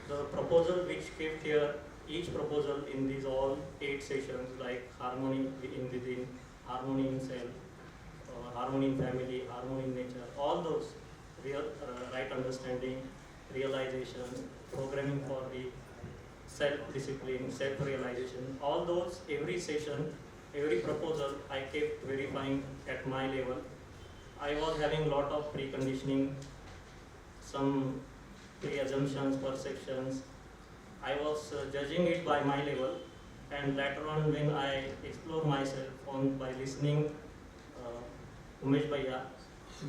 The proposal which came here, each proposal in these all 8 sessions, like harmony within, harmony in self, harmony in family, harmony in nature, all those right understanding, realization, programming for the self-discipline, self-realization, all those, every session, every proposal, I kept verifying at my level. I was having a lot of preconditioning, some pre-assumptions, perceptions. I was judging it by my level, and later on when I explore myself by listening Umesh Bhaiya,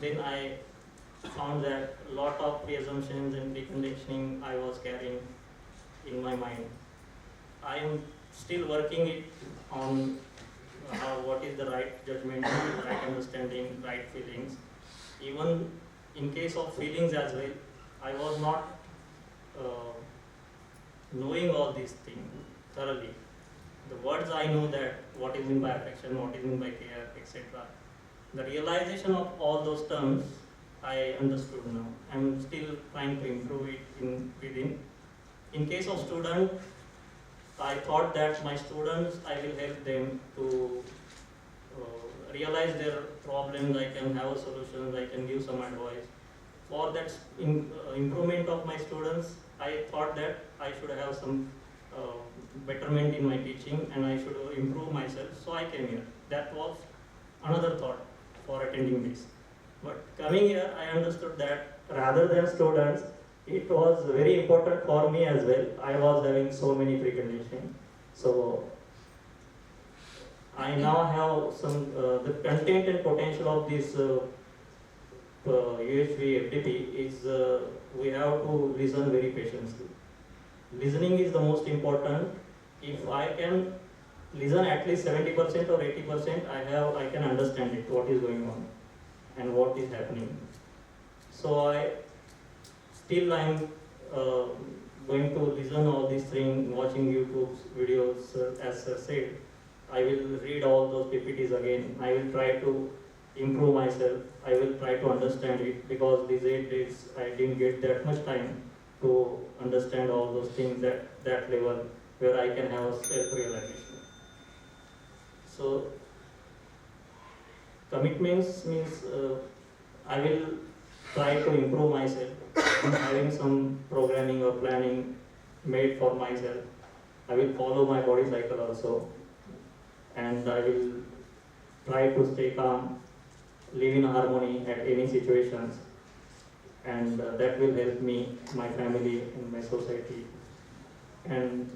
then I found that a lot of pre-assumptions and preconditioning I was carrying in my mind. I am still working it on what is the right judgment, right understanding, right feelings. Even in case of feelings as well, I was not knowing all these things thoroughly. The words I know that what is meant by affection, what is meant by care, etc. The realization of all those terms I understood now. I am still trying to improve it within. In case of student, I thought that my students, I will help them to realize their problems, I can have solutions, I can give some advice. For that improvement of my students, I thought that I should have some betterment in my teaching and I should improve myself, so I came here. That was another thought for attending this. But coming here, I understood that rather than students, it was very important for me as well. I was having so many preconditions. So I now have some, the content and potential of this UHV FDP is we have to listen very patiently. Listening is the most important. If I can listen at least 70% or 80%, I can understand it, what is going on and what is happening. So I'm going to listen all these things, watching YouTube's videos, as Sir said. I will read all those PPTs again. I will try to improve myself. I will try to understand it because these 8 days I didn't get that much time to understand all those things at that level where I can have self-realization. So commitments means I will try to improve myself. I'm having some programming or planning made for myself. I will follow my body cycle also, and I will try to stay calm, live in harmony at any situations, and that will help me, my family, and my society, and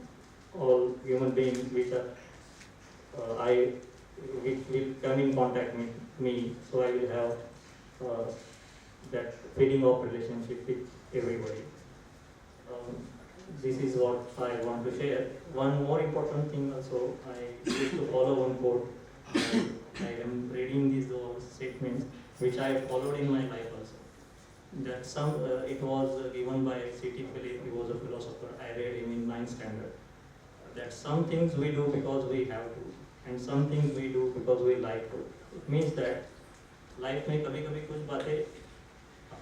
all human beings which will come in contact with me, so I will have that feeling of relationship with everybody. This is what I want to share. One more important thing also, I used to follow one quote. I am reading these statements. which I followed in my life also. That it was given by C.T. Philip, he was a philosopher, I read him in 9th standard. That some things we do because we have to, and some things we do because we like to. It means that life में कभी कभी कुछ बातें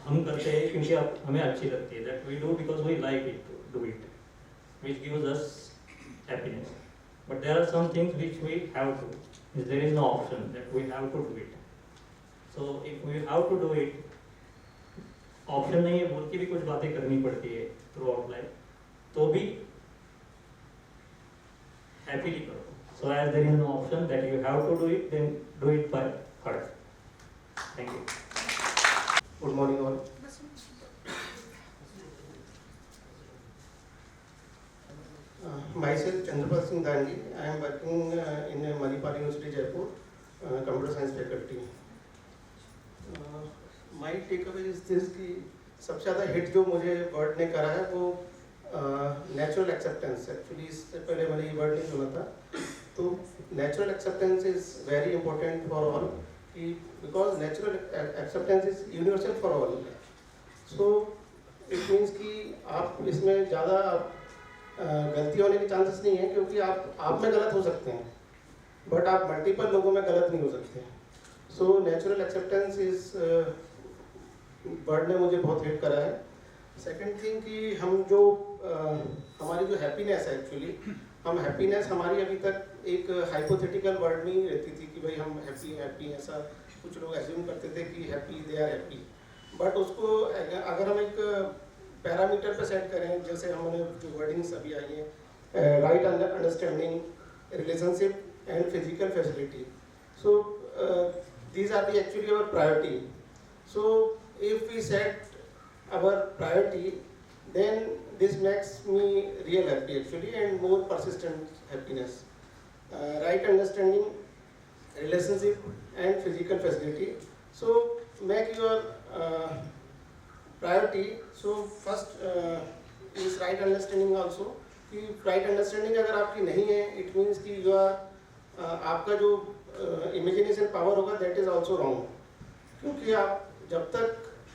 हम करते हैं क्योंकि हमें अच्छी लगती है, that we do because we like it to do it, which gives us happiness. But there are some things which we have to, there is no option that we have to do it. So if we have to do it, option नहीं है बोल के भी कुछ बातें करनी पड़ती है थ्रू आउट लाइफ, तो भी हैप्पीली करो. So as there is no option that you have to do it, then do it by heart. Thank you. Good morning all. Myself Chandrapal Singh Dangi. I am working in Manipal University, Jaipur, computer science faculty. My takeaway is this कि सबसे ज़्यादा hit जो मुझे word ने करा है वो natural acceptance. Actually इससे पहले मैंने ये वर्ड नहीं सुना था. तो natural acceptance is very important for all, because natural acceptance is universal for all. So it means कि आप इसमें ज़्यादा गलती होने के चांसेस नहीं है, क्योंकि आप में गलत हो सकते हैं बट आप मल्टीपल लोगों में गलत नहीं हो सकते. So natural acceptance is word ने मुझे बहुत हिट करा है. सेकंड थिंग कि हम जो हमारी जो हैप्पीनेस है, एक्चुअली हम हैप्पीनेस हमारी अभी तक एक हाइपोथेटिकल वर्ड में ही रहती थी कि भाई हम हैप्पी ऐसा कुछ लोग एज्यूम करते थे कि happy they are happy. But उसको अगर हम एक पैरामीटर पे सेट करें, जैसे हमने जो वर्डिंग्स अभी आई हैं, right understanding, relationship and physical facility, so these are the actually our priority. So if we set our priority, then this makes me real happy actually and more persistent happiness. Right understanding, relationship and physical facility. So make your priority. So first is right understanding also. कि right understanding अगर आपकी नहीं है, it means कि you are आपका जो imagination power होगा that is also wrong. क्योंकि आप जब तक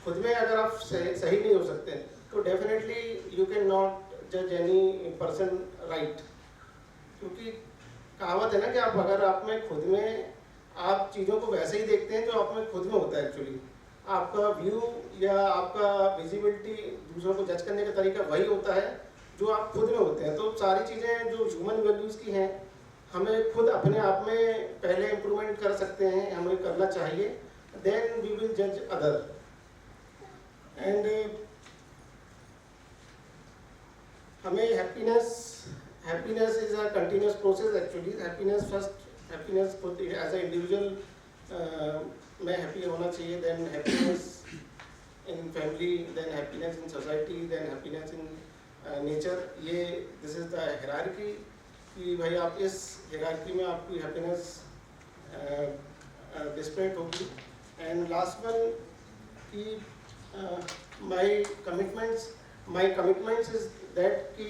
खुद में अगर आप सही नहीं हो सकते तो डेफिनेटली यू कैन नॉट जज एनी पर्सन राइट. क्योंकि कहावत है ना कि आप अगर आप में खुद में आप चीज़ों को वैसे ही देखते हैं जो आप में खुद में होता है. एक्चुअली आपका व्यू या आपका विजिबिलिटी, दूसरों को जज करने का तरीका वही होता है जो आप खुद में होते हैं. तो सारी चीज़ें जो ह्यूमन वैल्यूज़ की हैं हमें खुद अपने आप में पहले इम्प्रूवमेंट कर सकते हैं, हमें करना चाहिए. देन वी विल जज अदर. एंड हमें happiness is a continuous process. Actually happiness खुद एज अ इंडिविजुअल में हैप्पी होना चाहिए. Then happiness in family, then happiness in society, then happiness in nature. ये दिस इज द हायरार्की कि भाई आप इस हायरार्की में आपकी हैप्पीनेस डिस्प्लेड होगी. एंड लास्ट वन कि माय कमिटमेंट्स इज दैट कि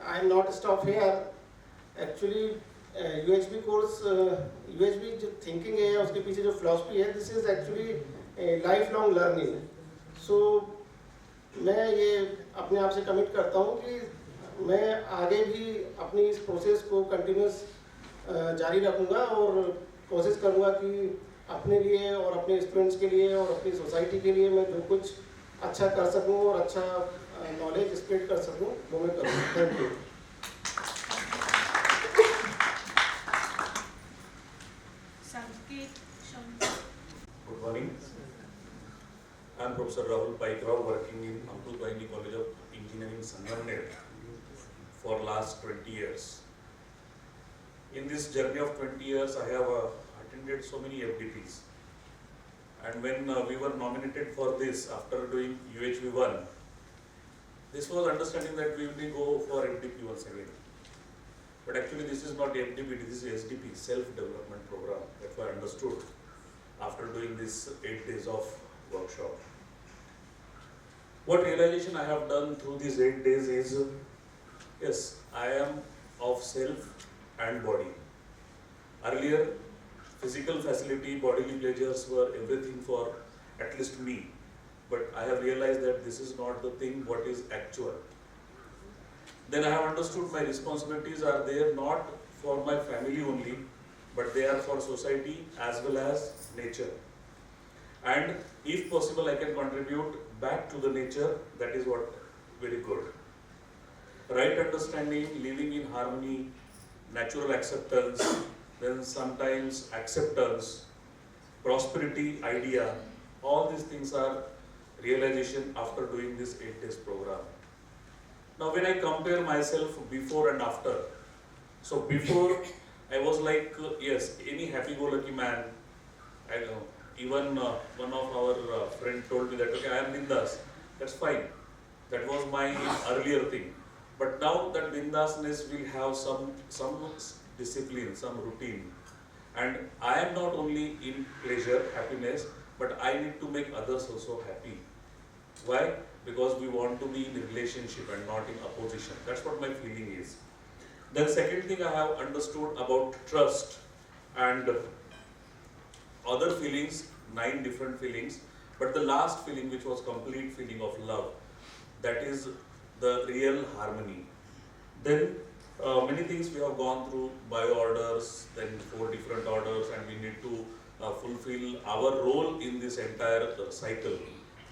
I am not stop here. Actually UHV course, UHB जो थिंकिंग है उसके पीछे जो फिलॉसफी है, this is actually life long learning. So मैं ये अपने आप से कमिट करता हूँ कि मैं आगे भी अपनी इस प्रोसेस को कंटिन्यूस जारी रखूँगा और कोशिश करूँगा कि अपने लिए और अपने स्टूडेंट्स के लिए और अपनी सोसाइटी के लिए मैं जो कुछ अच्छा कर सकूँ और अच्छा नॉलेज स्प्रेड कर सकूँ वो मैं करूँ. Thank you. Good morning. I am Professor Rahul Paikrao, working in Amrut Bahini College of Engineering, Sangamner, for last 20 years. In this journey of 20 years, I have attended so many FDPs. And when we were nominated for this, after doing UHV1, this was understanding that we will go for FDP once again. But actually this is not FDP, this is SDP, Self-Development Program. That's what I understood after doing this 8 days of workshop. What realization I have done through these 8 days is, yes, I am of self and body. Earlier, physical facility, bodily pleasures were everything for at least me. But I have realized that this is not the thing what is actual. Then I have understood my responsibilities are there not for my family only, but they are for society as well as nature. And if possible, I can contribute back to the nature. That is what very good. Right understanding, living in harmony, natural acceptance, then sometimes acceptance, prosperity idea, all these things are realization after doing this 8 days program. Now when I compare myself before and after, so before I was like, yes, any happy-go-lucky man. I know, even one of our friend told me that, okay, I am bindas, that's fine. That was my earlier thing. But now that bindasness will have some discipline, some routine. And I am not only in pleasure, happiness, but I need to make others also happy. Why? Because we want to be in a relationship and not in opposition. That's what my feeling is. Then second thing I have understood about trust and other feelings, 9 different feelings, but the last feeling, which was complete feeling of love, that is the real harmony. Then many things we have gone through, bio orders, then 4 different orders, and we need to fulfill our role in this entire cycle.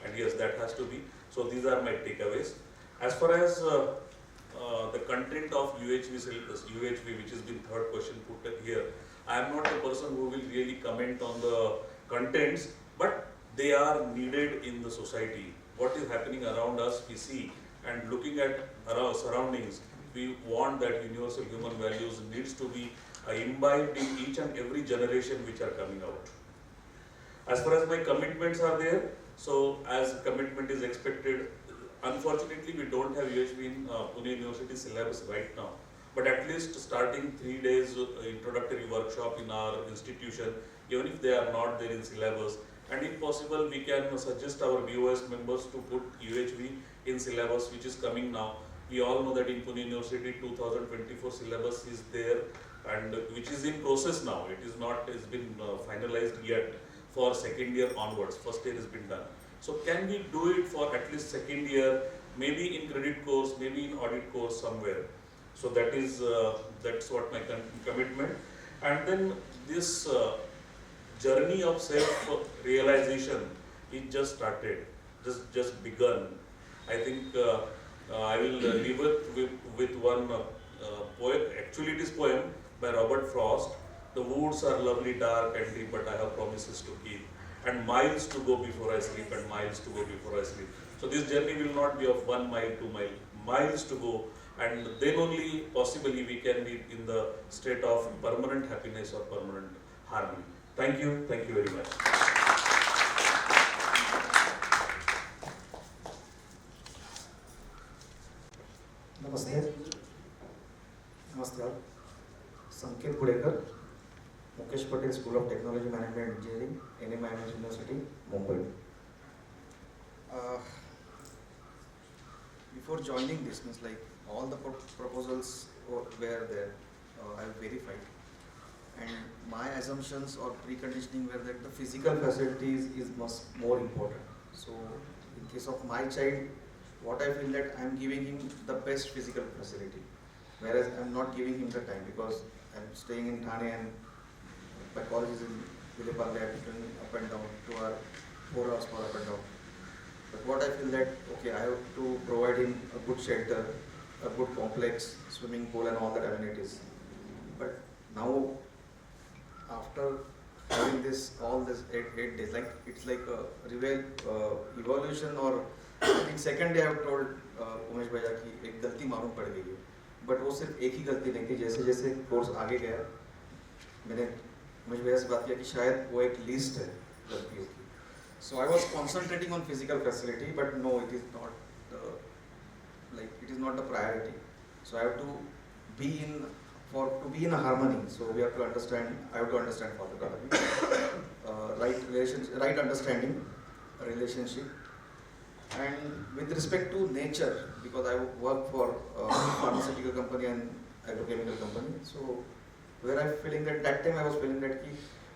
And yes, that has to be. So these are my takeaways. As far as the content of UHV syllabus, UHV, which has been third question put here, I am not the person who will really comment on the contents, but they are needed in the society. What is happening around us, we see, and looking at our surroundings, we want that universal human values needs to be imbibed in each and every generation which are coming out. As far as my commitments are there, so as commitment is expected, unfortunately we don't have UHV in Pune University syllabus right now, but at least starting 3 days introductory workshop in our institution, even if they are not there in syllabus, and if possible we can suggest our BOS members to put UHV in syllabus which is coming now. We all know that in Pune University 2024 syllabus is there, and which is in process now. It is not, it's been finalized yet for second year onwards. First year has been done. So can we do it for at least second year, maybe in credit course, maybe in audit course somewhere. So that is, that's what my commitment. And then this journey of self-realization is just started, just begun. I think I will leave it with one poem. Actually it is poem by Robert Frost. The woods are lovely, dark and deep, but I have promises to keep. And miles to go before I sleep, and miles to go before I sleep. So this journey will not be of 1 mile, 2 mile, miles to go. And then only possibly we can be in the state of permanent happiness or permanent harmony. Thank you very much. Namaste. Namaste all. Sanket Pudekar, Mukesh Patel School of Technology Management and Engineering, NMIMS University, Mumbai. Before joining this, means like all the proposals were there, I verified. And my assumptions or preconditioning were that the physical facilities is much more important. So in case of my child, what I feel that I am giving him the best physical facility, whereas I am not giving him the time because I am staying in Thane and my college is in Vileparle. I am going up and down to our 4 hours for up and down. But what I feel that, okay, I have to provide him a good shelter, a good complex, swimming pool and all that amenities. But now, after having this, all this 8 days, like it's like a real evolution, or I think second day I have told Umesh भैया कि एक गलती मालूम पड़ गई है, but वो सिर्फ एक ही गलती नहीं थी. जैसे जैसे कोर्स आगे गया, मैंने उमेश भैया से बात किया कि शायद वो एक लिस्ट है गलतियों की. So I was concentrating on physical facility, but no, it is not it is not the priority. So I have to be in a harmony. So we have to understand. I have to understand photography, right understanding, relationship, and with respect to nature, because I work for a pharmaceutical company and agrochemical company. So where I feeling that time I was feeling that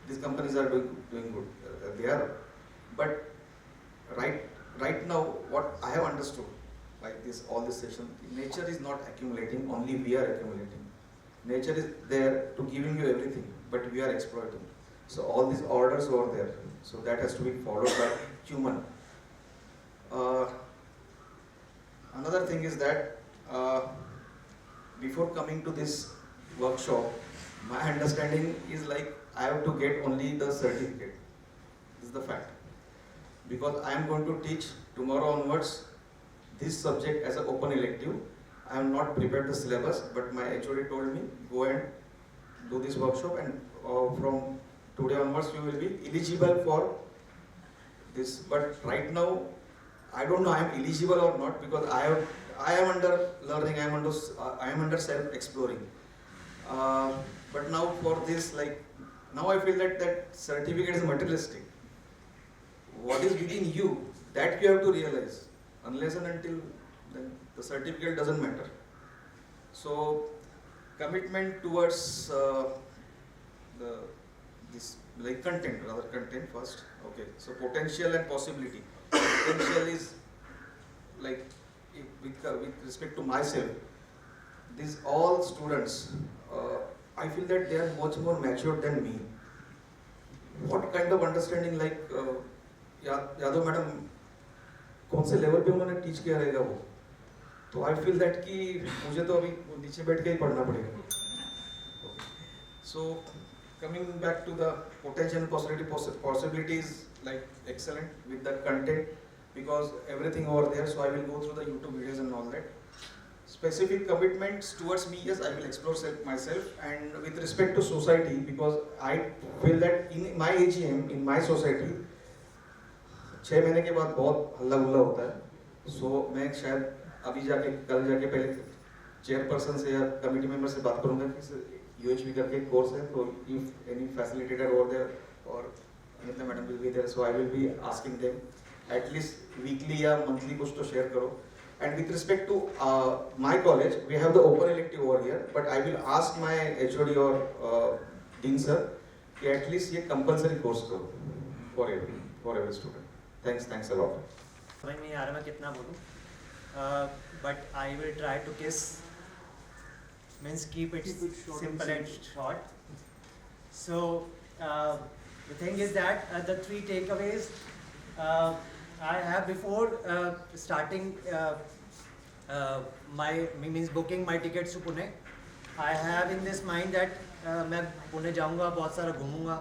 these companies are doing good. They are, but right now, what I have understood, like all this session, nature is not accumulating, only we are accumulating. Nature is there to giving you everything, but we are exploiting. So all these orders over there, so that has to be followed by human. Another thing is that before coming to this workshop, my understanding is like I have to get only the certificate. This is the fact. Because I am going to teach tomorrow onwards this subject as an open elective. I have not prepared the syllabus, but my HOD told me, go and do this workshop, and from today onwards you will be eligible for this. But right now, I don't know I am eligible or not, because I am under learning, I am under self-exploring. But now for this, like, now I feel that certificate is materialistic. What is within you, that you have to realize. Unless and until then, the certificate doesn't matter. So, commitment towards this like content first. Okay, so potential and possibility. Potential is like with respect to myself. These all students, I feel that they are much more mature than me. What kind of understanding, like Yadav madam कौन से level पे उन्होंने teach किया रहेगा वो, तो I feel that कि मुझे तो अभी नीचे बैठ के ही पढ़ना पड़ेगा. So coming back to the potential and possibility is like excellent with the content, because everything over there, so I will go through the YouTube videos and all that. Specific commitments towards me, yes, I will explore myself, and with respect to society, because I feel that in my AGM, in my society, 6 महीने के बाद बहुत हल्ला गुल्ला होता है. सो मैं शायद अभी कल जाके पहले चेयरपर्सन से या कमेटी मेंबर से बात करूंगा कि UHV करके कोर्स है, तो if any facilitator over there और Anita madam will be there, so I will be asking them at least weekly या मंथली कुछ तो शेयर करो. And with respect to my college, we have the open elective over here, but I will ask my HOD or Dean sir कि at least ये compulsory course करो for every student. Thanks a lot. समझ नहीं आ रहा मैं कितना बोलूँ, but I will try to keep it simple and short. So the thing is that the 3 takeaways I have before starting booking my tickets to Pune. I have in this mind that मैं पुणे जाऊँगा, बहुत सारा घूमूँगा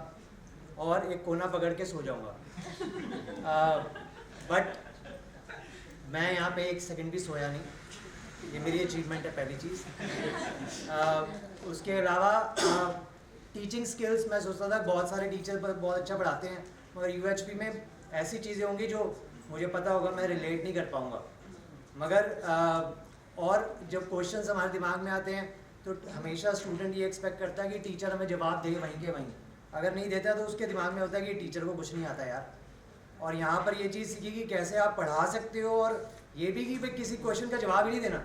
और एक कोना पकड़ के सो जाऊँगा. बट मैं यहाँ पे 1 सेकंड भी सोया नहीं, ये मेरी अचीवमेंट है पहली चीज़. उसके अलावा टीचिंग स्किल्स, मैं सोचता था बहुत सारे टीचर बहुत अच्छा पढ़ाते हैं, मगर UHP में ऐसी चीज़ें होंगी जो मुझे पता होगा मैं रिलेट नहीं कर पाऊँगा. मगर और जब क्वेश्चंस हमारे दिमाग में आते हैं तो हमेशा स्टूडेंट ये एक्सपेक्ट करता है कि टीचर हमें जवाब दे वहीं के वहीं. अगर नहीं देता तो उसके दिमाग में होता है कि टीचर को कुछ नहीं आता यार. और यहाँ पर ये चीज़ सीखी कि कैसे आप पढ़ा सकते हो, और ये भी कि भाई किसी क्वेश्चन का जवाब ही नहीं देना,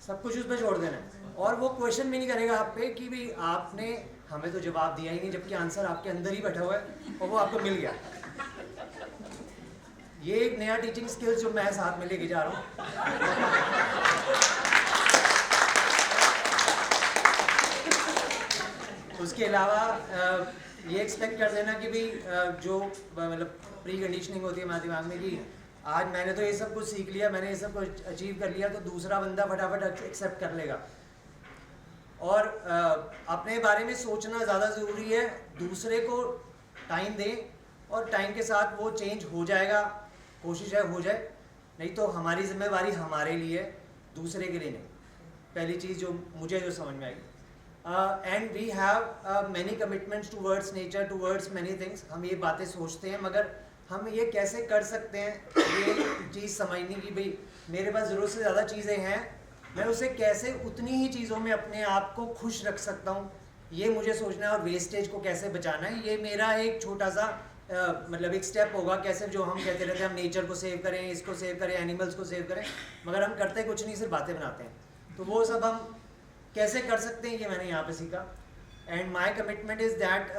सब कुछ उस पर छोड़ देना है. और वो क्वेश्चन भी नहीं करेगा आप पे कि भाई आपने हमें तो जवाब दिया ही नहीं, जबकि आंसर आपके अंदर ही बैठा हुआ है और वो आपको मिल गया. ये एक नया टीचिंग स्किल्स जो मैं साथ में लेके जा रहा हूँ. उसके अलावा ये एक्सपेक्ट कर देना कि भाई जो मतलब प्री कंडीशनिंग होती है हमारे दिमाग में कि आज मैंने तो ये सब कुछ सीख लिया, मैंने ये सब कुछ अचीव कर लिया, तो दूसरा बंदा फटाफट एक्सेप्ट कर लेगा. और अपने बारे में सोचना ज़्यादा ज़रूरी है. दूसरे को टाइम दें और टाइम के साथ वो चेंज हो जाएगा, कोशिश है हो जाए, नहीं तो हमारी जिम्मेवारी हमारे लिए, दूसरे के लिए नहीं. पहली चीज़ जो मुझे समझ में आई. And we have many commitments towards nature, towards many things. हम ये बातें सोचते हैं, मगर हम ये कैसे कर सकते हैं, ये चीज़ समझने की. भाई मेरे पास ज़रूरत से ज़्यादा चीज़ें हैं, मैं उसे कैसे उतनी ही चीज़ों में अपने आप को खुश रख सकता हूँ, ये मुझे सोचना है. और वेस्टेज को कैसे बचाना है, ये मेरा एक छोटा सा मतलब एक स्टेप होगा. कैसे जो हम कहते रहते हैं हम नेचर को सेव करें, इसको सेव करें, एनिमल्स को सेव करें, मगर हम करते कुछ नहीं, सिर्फ बातें बनाते हैं. तो वो सब हम कैसे कर सकते हैं, ये मैंने यहाँ पे सीखा. And my commitment is that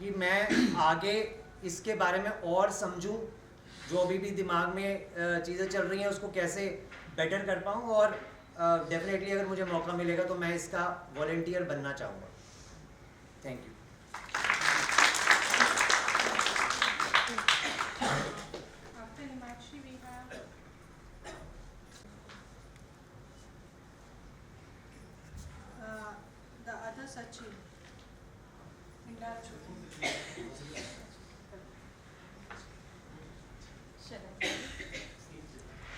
कि मैं आगे इसके बारे में और समझूं, जो अभी भी दिमाग में चीज़ें चल रही हैं उसको कैसे बेटर कर पाऊँ, और डेफिनेटली अगर मुझे मौका मिलेगा तो मैं इसका वॉलंटियर बनना चाहूँगा। Thank you. After Himakshi, we have the other Sachin.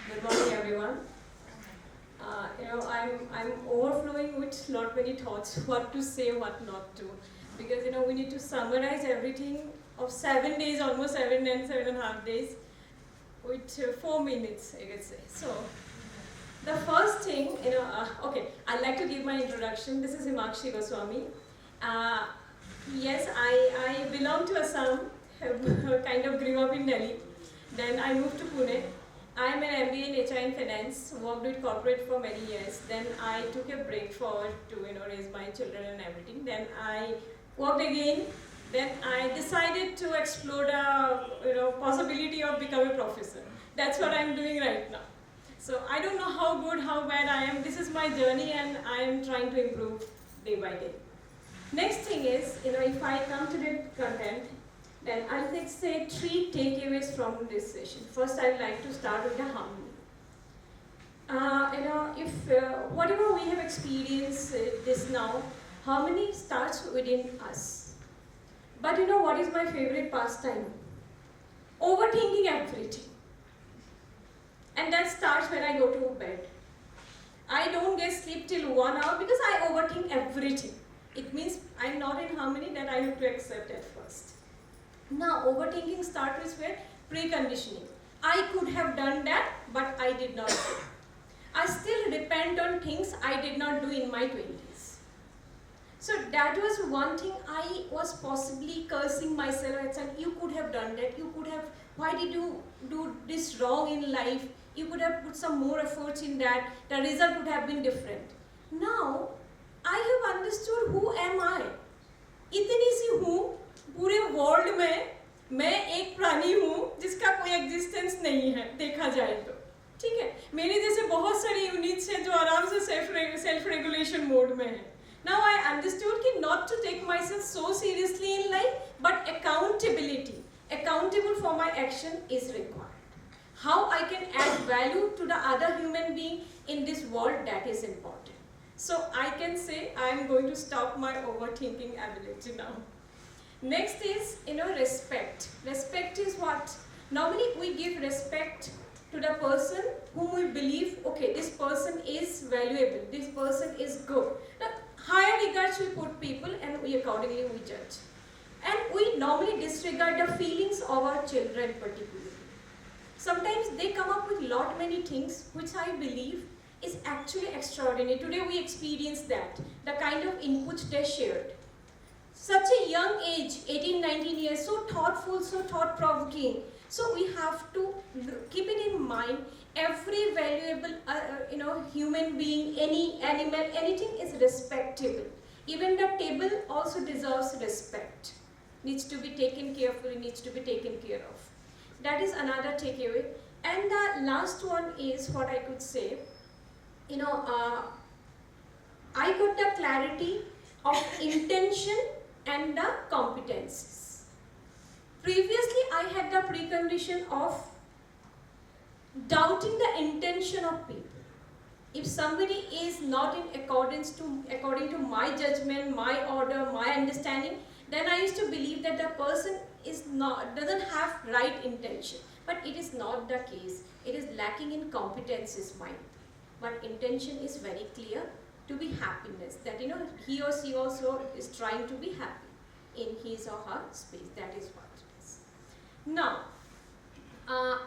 Good morning, everyone. I'm overflowing with not many thoughts, what to say, what not to, because we need to summarize everything of 7 days, almost 7.5 days, with 4 minutes, I could say. So, the first thing, okay, I'd like to give my introduction. This is Himakshi Goswami. Yes, I belong to Assam, kind of grew up in Delhi. Then I moved to Pune. I am an MBA in HR and Finance, worked with corporate for many years. Then I took a break for to raise my children and everything. Then I worked again. Then I decided to explore the possibility of becoming a professor. That's what I'm doing right now. So I don't know how good, how bad I am. This is my journey, and I am trying to improve day by day. Next thing is, if I come to the content, then I'll say 3 takeaways from this session. First, I'd like to start with the harmony. Whatever we have experienced this now, harmony starts within us. But what is my favorite pastime? Overthinking everything. And that starts when I go to bed. I don't get sleep till 1 hour because I overthink everything. It means I'm not in harmony, that I have to accept at first. Now, overthinking starts with where? Preconditioning. I could have done that, but I did not do. I still depend on things I did not do in my 20s. So that was one thing I was possibly cursing myself and saying, you could have done that, you could have, why did you do this wrong in life? You could have put some more efforts in that, the result would have been different. Now, I have understood who am I. इतनी सी हूँ पूरे world में, मैं एक प्राणी हूँ जिसका कोई एग्जिस्टेंस नहीं है देखा जाए तो, ठीक है। मेरे जैसे बहुत सारे यूनिट्स हैं जो आराम से सेल्फ रेगुलेशन मोड में है। Now I understood कि not to take myself so seriously in life, but accountability, accountable for my action is required. How I can add value to the other human being in this world, that is important. So I can say I am going to stop my overthinking ability now. Next is, respect. Respect is what? Normally we give respect to the person whom we believe, okay, this person is valuable, this person is good. Now, higher regards we put people, and we accordingly we judge. And we normally disregard the feelings of our children particularly. Sometimes they come up with lot many things which I believe is actually extraordinary. Today we experience that, the kind of input they shared. Such a young age, 18, 19 years, so thoughtful, so thought-provoking. So we have to keep it in mind, every valuable human being, any animal, anything is respectable. Even the table also deserves respect. Needs to be taken carefully, needs to be taken care of. That is another takeaway. And the last one is what I could say, I got the clarity of intention and the competencies. Previously, I had the precondition of doubting the intention of people. If somebody is not in according to my judgment, my order, my understanding, then I used to believe that the person doesn't have right intention. But it is not the case. It is lacking in competencies, mind. But intention is very clear, to be happiness. That he or she also is trying to be happy in his or her space. That is what it is. Now,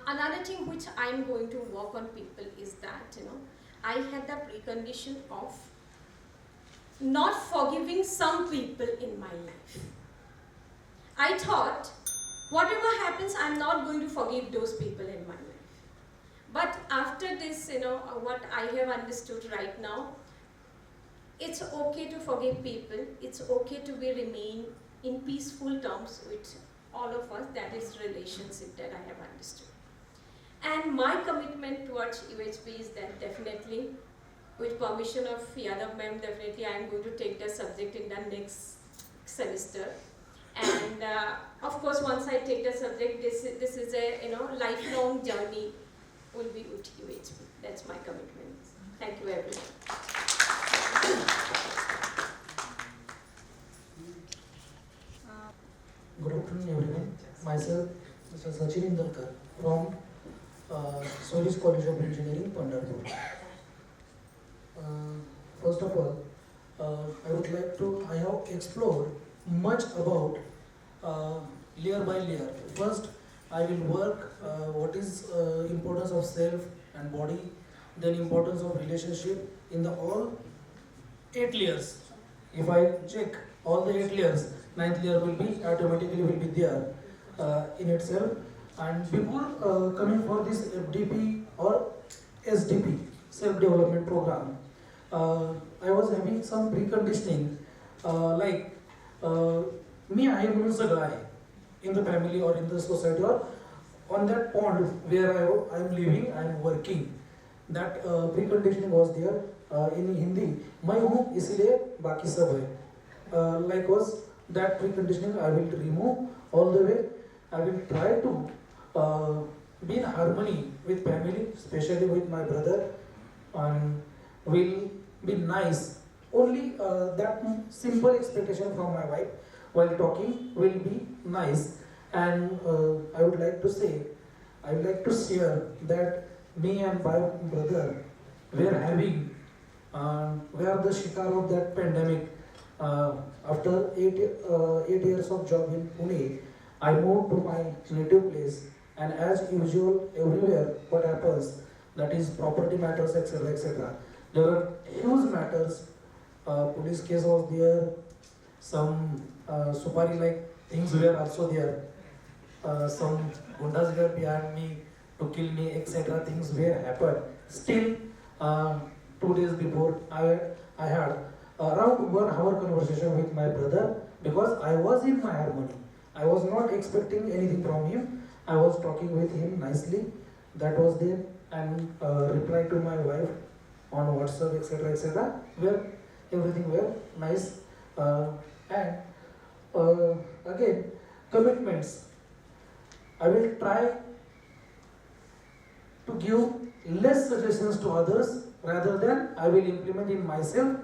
another thing which I am going to work on people is that I had the precondition of not forgiving some people in my life. I thought, whatever happens, I am not going to forgive those people in my life. But after this, what I have understood right now, it's okay to forgive people. It's okay to remain in peaceful terms with all of us. That is relationship that I have understood. And my commitment towards UHP is that definitely, with permission of Yadav ma'am, definitely I am going to take the subject in the next semester. And of course, once I take the subject, this is a lifelong journey will be with UHP. That's my commitment. Thank you, everyone. Good afternoon, everyone. Myself, Mr. Sachin Indalkar from Swedish College of Engineering, Pandharpur. First of all, I have explored much about layer by layer. First, I will work what is importance of self and body, then importance of relationship in the all 8 layers. If I check all the 8 layers, 9th layer will be automatically there in itself. And before coming for this FDP or SDP, self-development program, I was having some preconditioning like me, I am a guy in the family or in the society or on that pond where I am living, I am working. That preconditioning was there in Hindi. मैं हूँ इसलिए बाकी सब है. Likewise, that preconditioning I will remove all the way. I will try to be in harmony with family, especially with my brother, and will be nice. Only that simple expectation from my wife while talking will be nice. And I would like to share that me and my brother were the shikar of that pandemic. After 8 years of job in Pune, I moved to my native place, and as usual everywhere what happens, that is property matters, etc., etc. There were huge matters. Police case was there, some supari like things were also there, some gundas were behind me to kill me, etc. Things were happened. Still 2 days before I had around 1 hour conversation with my brother, because I was in my harmony. I was not expecting anything from him. I was talking with him nicely. That was there, and reply to my wife on WhatsApp, etc., etc. Where everything were nice. And again, commitments. I will try to give less suggestions to others rather than I will implement in myself,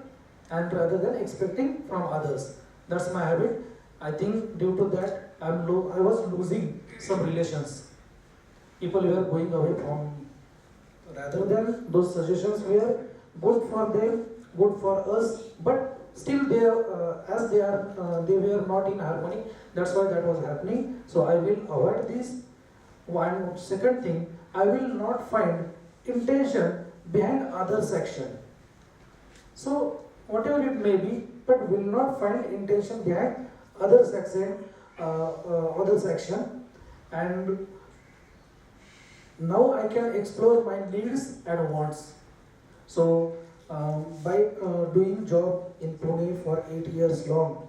and rather than expecting from others. That's my habit. I think due to that I was losing some relations. People were going away from, rather than those suggestions were good for them, good for us, but still they were not in harmony. That's why that was happening. So I will avoid this. One second thing, I will not find intention behind other action. So whatever it may be, but will not find intention behind other action. And now I can explore my needs and wants. So by doing job in Pune for 8 years long,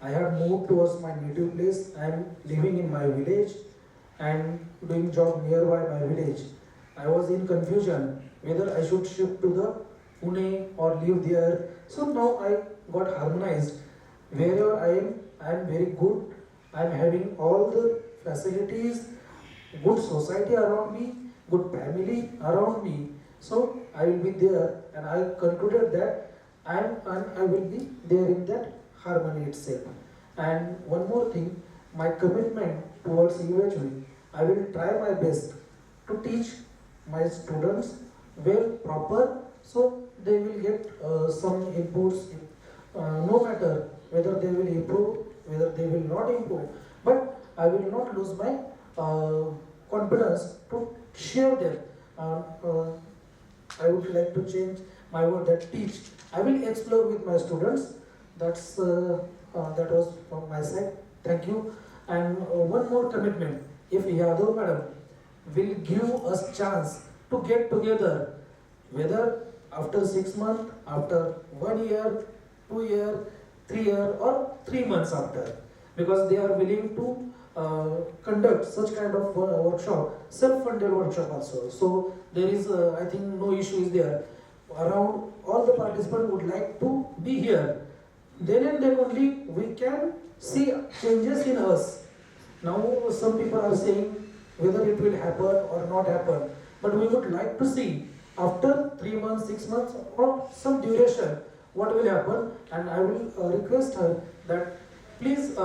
I have moved towards my native place. I am living in my village and doing job nearby my village. I was in confusion whether I should shift to the Pune or live there. So now I got harmonized. Wherever I am very good. I am having all the facilities, good society around me, good family around me. So I will be there, and I concluded that I will be there in that harmony itself. And one more thing, my commitment towards UHV, I will try my best to teach my students well proper, so they will get some inputs, no matter whether they will improve, whether they will not improve, but I will not lose my confidence to share them. I would like to change my word, that teach. I will explore with my students. That was from my side. Thank you. And one more commitment. If Yadav madam will give us chance to get together, whether after 6 months, after 1 year, 2 year, 3 year, or 3 months after, because they are willing to conduct such kind of workshop, self-funded workshop also. So there is, I think, no issue is there. Around all the participants would like to be here. Then and then only we can see changes in us. Now some people are saying whether it will happen or not happen, but we would like to see after 3 months, 6 months or some duration what will happen. And I will request her that please,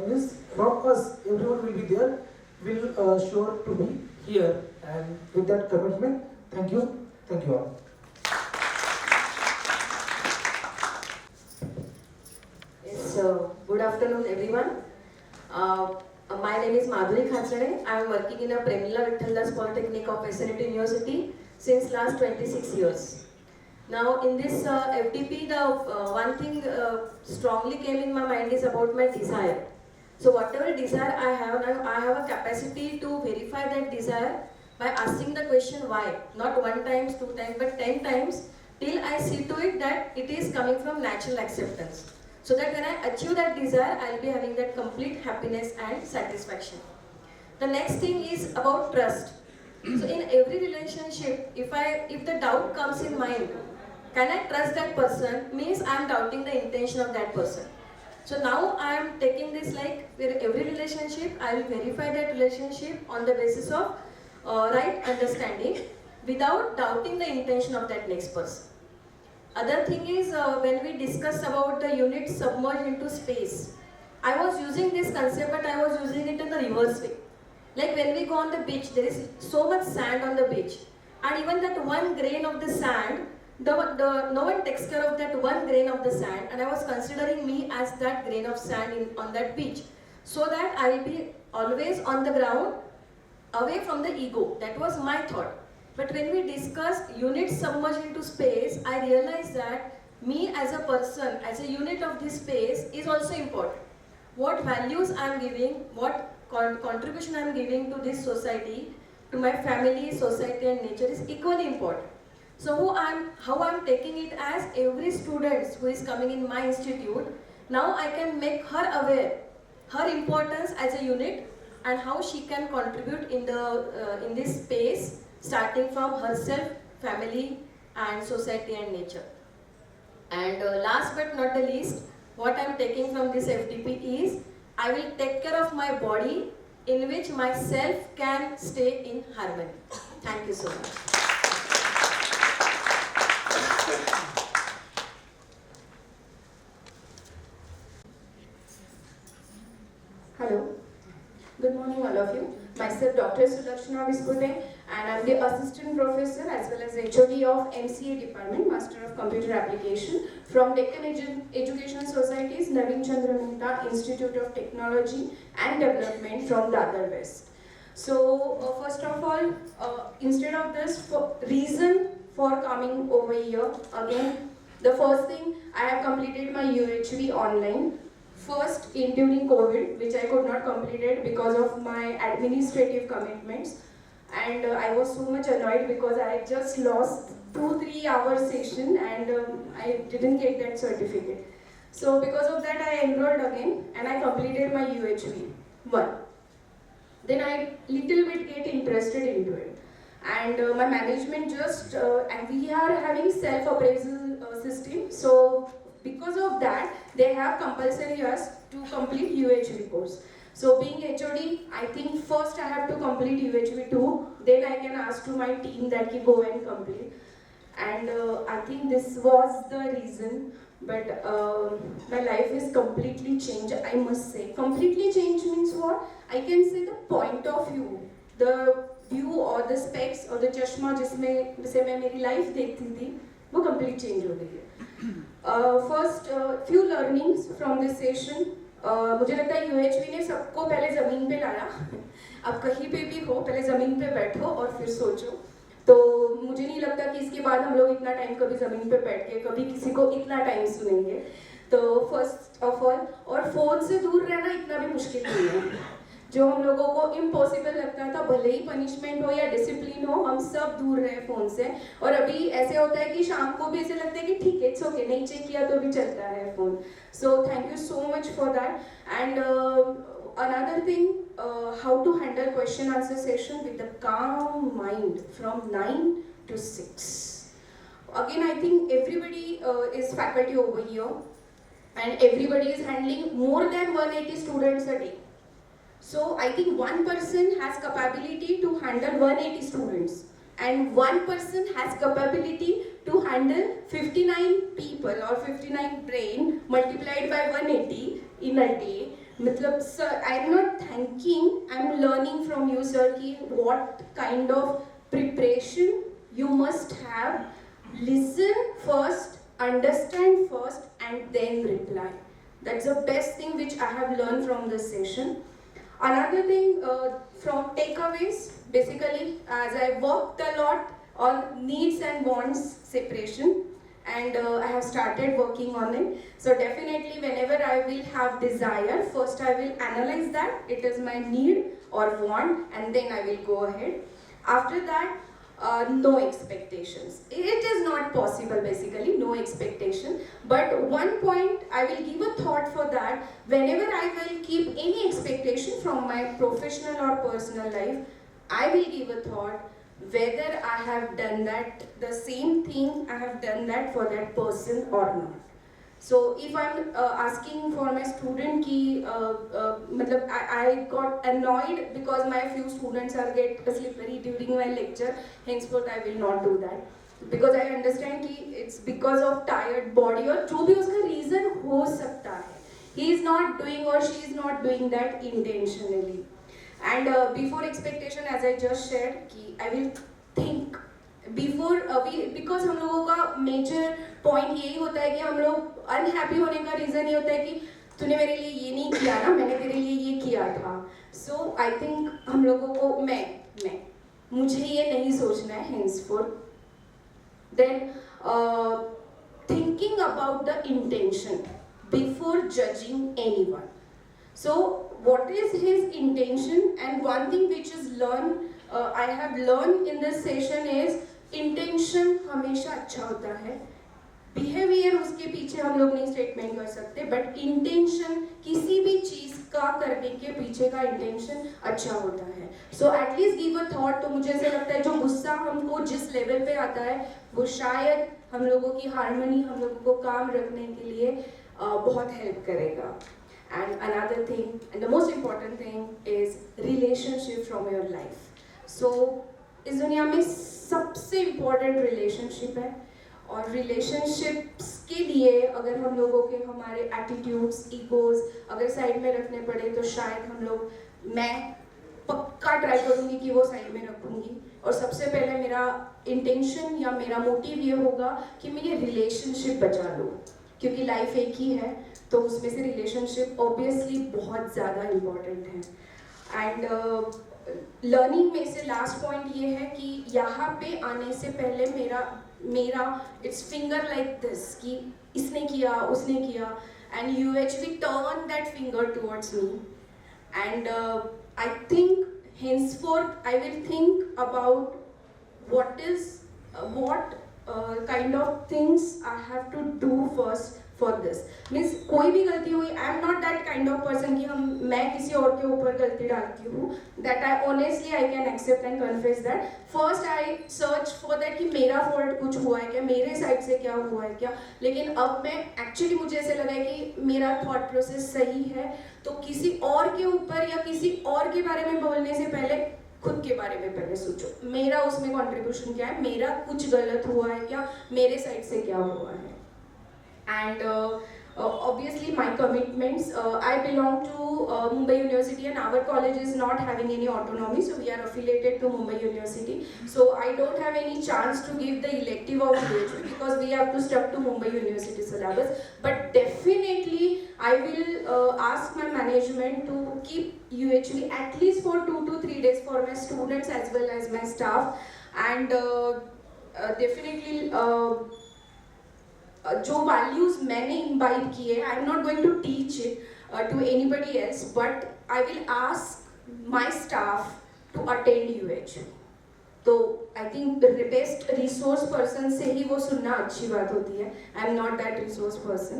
Miss, from us, everyone will be there, will sure to be here, and with that commitment, thank you all. Yes, good afternoon everyone. My name is Madhuri Khatsade. I am working in a Premila Vithaldas Polytechnic of SNT University since last 26 years. Now in this FDP, the one thing strongly came in my mind is about my desire. So whatever desire I have now, I have a capacity to verify that desire by asking the question why. Not 1 time, 2 times, but 10 times till I see to it that it is coming from natural acceptance. So that when I achieve that desire, I will be having that complete happiness and satisfaction. The next thing is about trust. So in every relationship, if the doubt comes in mind, can I trust that person, means I am doubting the intention of that person. So now I am taking this like every relationship, I will verify that relationship on the basis of right understanding without doubting the intention of that next person. Other thing is when we discussed about the unit submerged into space, I was using this concept, but I was using it in the reverse way. Like when we go on the beach, there is so much sand on the beach, and even that 1 grain of the sand, no one takes care of that 1 grain of the sand, and I was considering me as that grain of sand on that beach, so that I will be always on the ground, away from the ego. That was my thought. But when we discussed units submerged into space, I realized that me as a person, as a unit of this space is also important. What values I am giving, what contribution I am giving to this society, to my family, society and nature is equally important. So how I am taking it as every student who is coming in my institute, now I can make her aware, her importance as a unit and how she can contribute in this space, starting from herself, family and society and nature. And last but not the least, what I am taking from this FDP is, I will take care of my body in which myself can stay in harmony. Thank you so much. Hello. Good morning all of you. Myself Dr. Sulakshana Vispute, and I am the Assistant Professor as well as HOD of MCA Department, Master of Computer Application from Deccan Education Society's Naveen Chandra Mehta Institute of Technology and Development from Dadar West. So first of all, instead of this reason for coming over here, again, the first thing, I have completed my UHV online. First, during COVID, which I could not complete it because of my administrative commitments, and I was so much annoyed because I just lost 2-3 hour session and I didn't get that certificate. So because of that, I enrolled again and I completed my UHV 1. Then I little bit get interested into it, and my management just and we are having self-appraisal system. So because of that, they have compulsory us to complete UHV course. So being HOD, I think first I have to complete UHV 2, then I can ask to my team that you go and complete. And I think this was the reason, but my life is completely changed, I must say. Completely changed means what? I can say the point of view, the view or the specs or the chashma जिससे मैं मेरी life देखती थी, वो complete change हो गई है. First, few learnings from this session. मुझे लगता है UHV ने सबको पहले ज़मीन पे लाया. आप कहीं पे भी हो, पहले ज़मीन पे बैठो और फिर सोचो. तो मुझे नहीं लगता कि इसके बाद हम लोग इतना टाइम कभी ज़मीन पे बैठ के कभी किसी को इतना टाइम सुनेंगे. तो फर्स्ट ऑफ ऑल, और फ़ोन से दूर रहना इतना भी मुश्किल नहीं है. जो हम लोगों को इम्पॉसिबल लगता था, भले ही पनिशमेंट हो या डिसिप्लिन हो, हम सब दूर रहे फ़ोन से। और अभी ऐसे होता है कि शाम को भी ऐसे लगता है कि ठीक है, इट्स ओके, नहीं चेक किया तो भी चलता है phone. So thank you so much for that. And another thing, how to handle question answer session with a calm mind from 9 to 6. Again, I think everybody is faculty over here, and everybody is handling more than 180 students a day. So I think one person has capability to handle 180 students, and one person has capability to handle 59 people or 59 brain multiplied by 180 in a day. मतलब sir, I'm not thanking, I'm learning from you sir कि what kind of preparation you must have. Listen first, understand first, and then reply. That's the best thing which I have learned from this session. Another thing from takeaways, basically, as I worked a lot on needs and wants separation, and I have started working on it. So definitely whenever I will have desire, first I will analyze that it is my need or want, and then I will go ahead. After that, no expectations. It is not possible, basically, no expectation. But one point I will give a thought for that. Whenever I will keep any expectation from my professional or personal life, I will give a thought whether I have done that, the same thing I have done that for that person or not. So if I'm asking for my student ki, matlab I got annoyed because my few students are get slippery during my lecture, henceforth I will not do that. Because I understand कि it's because of tired body और जो भी उसका reason हो सकता है. He is not doing or she is not doing that intentionally. And before expectation, as I just shared, कि I will think before because हम लोगों का major point यही होता है कि हम लोग unhappy होने का reason ये होता है कि तूने मेरे लिए ये नहीं किया ना, मैंने तेरे लिए ये किया था. So I think हम लोगों को मुझे ये नहीं सोचना है henceforth. Then thinking about the intention before judging anyone. So what is his intention? And one thing which is I have learned in this session is intention हमेशा अच्छा होता है. Behavior उसके पीछे हम लोग नहीं स्टेटमेंट कर सकते, but intention किसी भी चीज का करने के पीछे का intention अच्छा होता है. So at least give a thought. तो मुझे ऐसा लगता है जो गुस्सा हमको जिस लेवल पे आता है वो शायद हम लोगों की हार्मनी, हम लोगों को काम रखने के लिए बहुत हेल्प करेगा. And another thing, and the most important thing, is relationship from your life. So इस दुनिया में सबसे important relationship है, और relationships के लिए अगर हम लोगों के हमारे attitudes, egos अगर साइड में रखने पड़े तो शायद हम लोग, मैं पक्का ट्राई करूँगी कि वो साइड में रखूँगी. और सबसे पहले मेरा इंटेंशन या मेरा मोटिव ये होगा कि मैं ये रिलेशनशिप बचा लूँ, क्योंकि लाइफ एक ही है, तो उसमें से रिलेशनशिप ऑब्वियसली बहुत ज़्यादा इम्पोर्टेंट है. एंड लर्निंग में से लास्ट पॉइंट ये है कि यहाँ पे आने से पहले मेरा इट्स फिंगर लाइक दिस कि इसने किया, उसने किया, and you actually turn that finger towards me. And I think henceforth I will think about what kind of things I have to do first for this. Means कोई भी गलती हुई, I am not that kind of person कि मैं किसी और के ऊपर गलती डालती हूँ. That I honestly I can accept and confess that. First I search for that कि मेरा fault कुछ हुआ है क्या, मेरे साइड से क्या हुआ है क्या. लेकिन अब मैं actually मुझे ऐसे लगा है कि मेरा thought process सही है, तो किसी और के ऊपर या किसी और के बारे में बोलने से पहले खुद के बारे में पहले सोचो, मेरा उसमें कंट्रीब्यूशन क्या है, मेरा कुछ गलत हुआ है क्या, मेरे साइड से क्या हुआ है. And obviously my commitments, I belong to Mumbai University, and our college is not having any autonomy, so we are affiliated to Mumbai University. So I don't have any chance to give the elective of UHV because we have to stuck to Mumbai University syllabus. But definitely I will ask my management to keep UHV at least for 2 to 3 days for my students as well as my staff. And definitely जो values मैंने imbibe किए, I am not going to teach it to anybody else, but I will ask my staff to attend UH. तो I think best resource person से ही वो सुनना अच्छी बात होती है. आई am not that resource person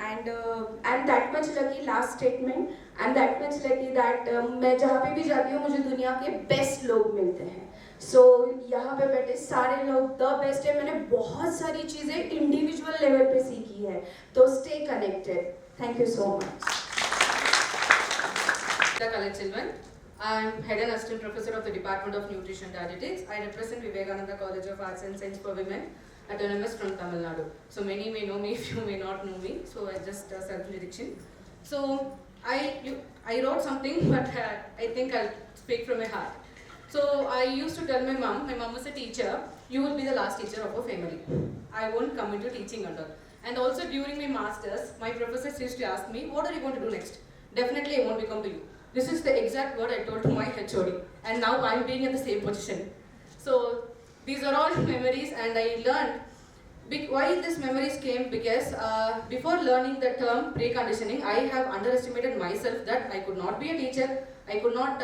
and I am that much lucky. Last statement, I am that much lucky that मैं जहाँ पे भी जाती हूँ मुझे दुनिया के बेस्ट लोग मिलते हैं. सो यहाँ पे बैठे सारे लोग द बेस्ट है. मैंने बहुत सारी चीज़ें इंडिविजुअल लेवल पे सीखी है. तो stay connected. Thank you so much. College children. I am Head and Assistant Professor of the Department of Nutrition and Dietetics. I represent Vivekananda College of Arts and Science for Women, autonomous from Tamil Nadu. So many may know me, few may not know me. So I just self-introduction. So I wrote something, but I think I'll speak from my heart. So I used to tell my mom was a teacher, you will be the last teacher of a family. I won't come into teaching and all. And also during my masters, my professors used to ask me, what are you going to do next? Definitely I won't become to you. This is the exact word I told to my HOD, and now I'm being in the same position. So these are all memories, and I learned why these memories came because before learning the term preconditioning, I have underestimated myself that I could not be a teacher, I could not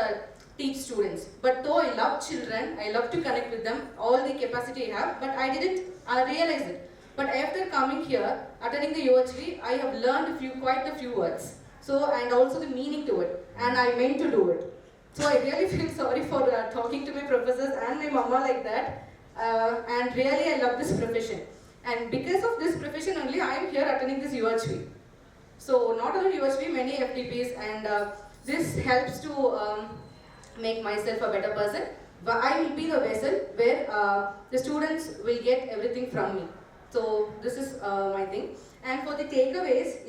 teach students. But though I love children, I love to connect with them, all the capacity I have, but I didn't realize it. But after coming here, attending the UHV, I have learned quite a few words. So, and also the meaning to it, and I meant to do it. So I really feel sorry for talking to my professors and my mama like that, and really I love this profession. And because of this profession only, I am here attending this UHV. So not only UHV, many FTPs, and this helps to make myself a better person. But I will be the vessel where the students will get everything from me. So this is my thing. And for the takeaways,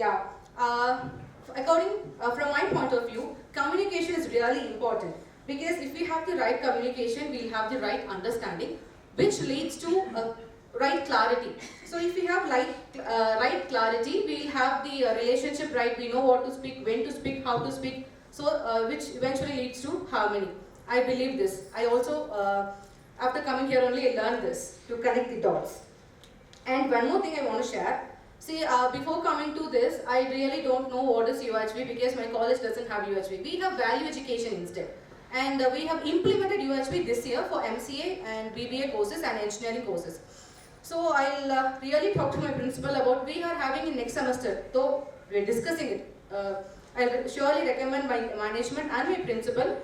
according from my point of view, communication is really important, because if we have the right communication, we'll have the right understanding, which leads to right clarity. So if we have right clarity, we'll have the relationship right. We know what to speak, when to speak, how to speak. So which eventually leads to harmony. I believe this. I also after coming here only I learned this to connect the dots. And one more thing I want to share. See, before coming to this, I really don't know what is UHV because my college doesn't have UHV. We have value education instead. And we have implemented UHV this year for MCA and BBA courses and engineering courses. So I'll really talk to my principal about we are having in next semester. So we're discussing it. I'll surely recommend my management and my principal.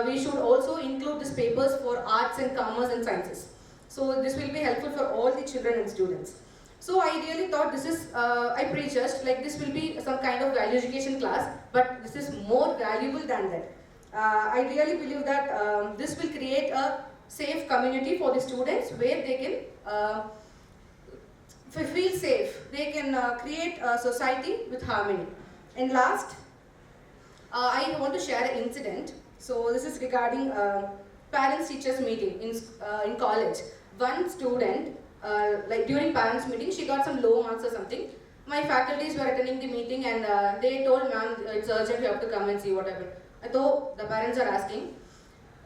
We should also include these papers for arts and commerce and sciences. So this will be helpful for all the children and students. So I really thought this is, I prejudged like this will be some kind of value education class, but this is more valuable than that. I really believe that this will create a safe community for the students where they can feel safe. They can create a society with harmony. And last, I want to share an incident. So this is regarding parents-teachers meeting in college. One student, like during parents meeting, she got some low marks or something. My faculties were attending the meeting and they told ma'am it's urgent, you have to come and see what happened. Though the parents are asking,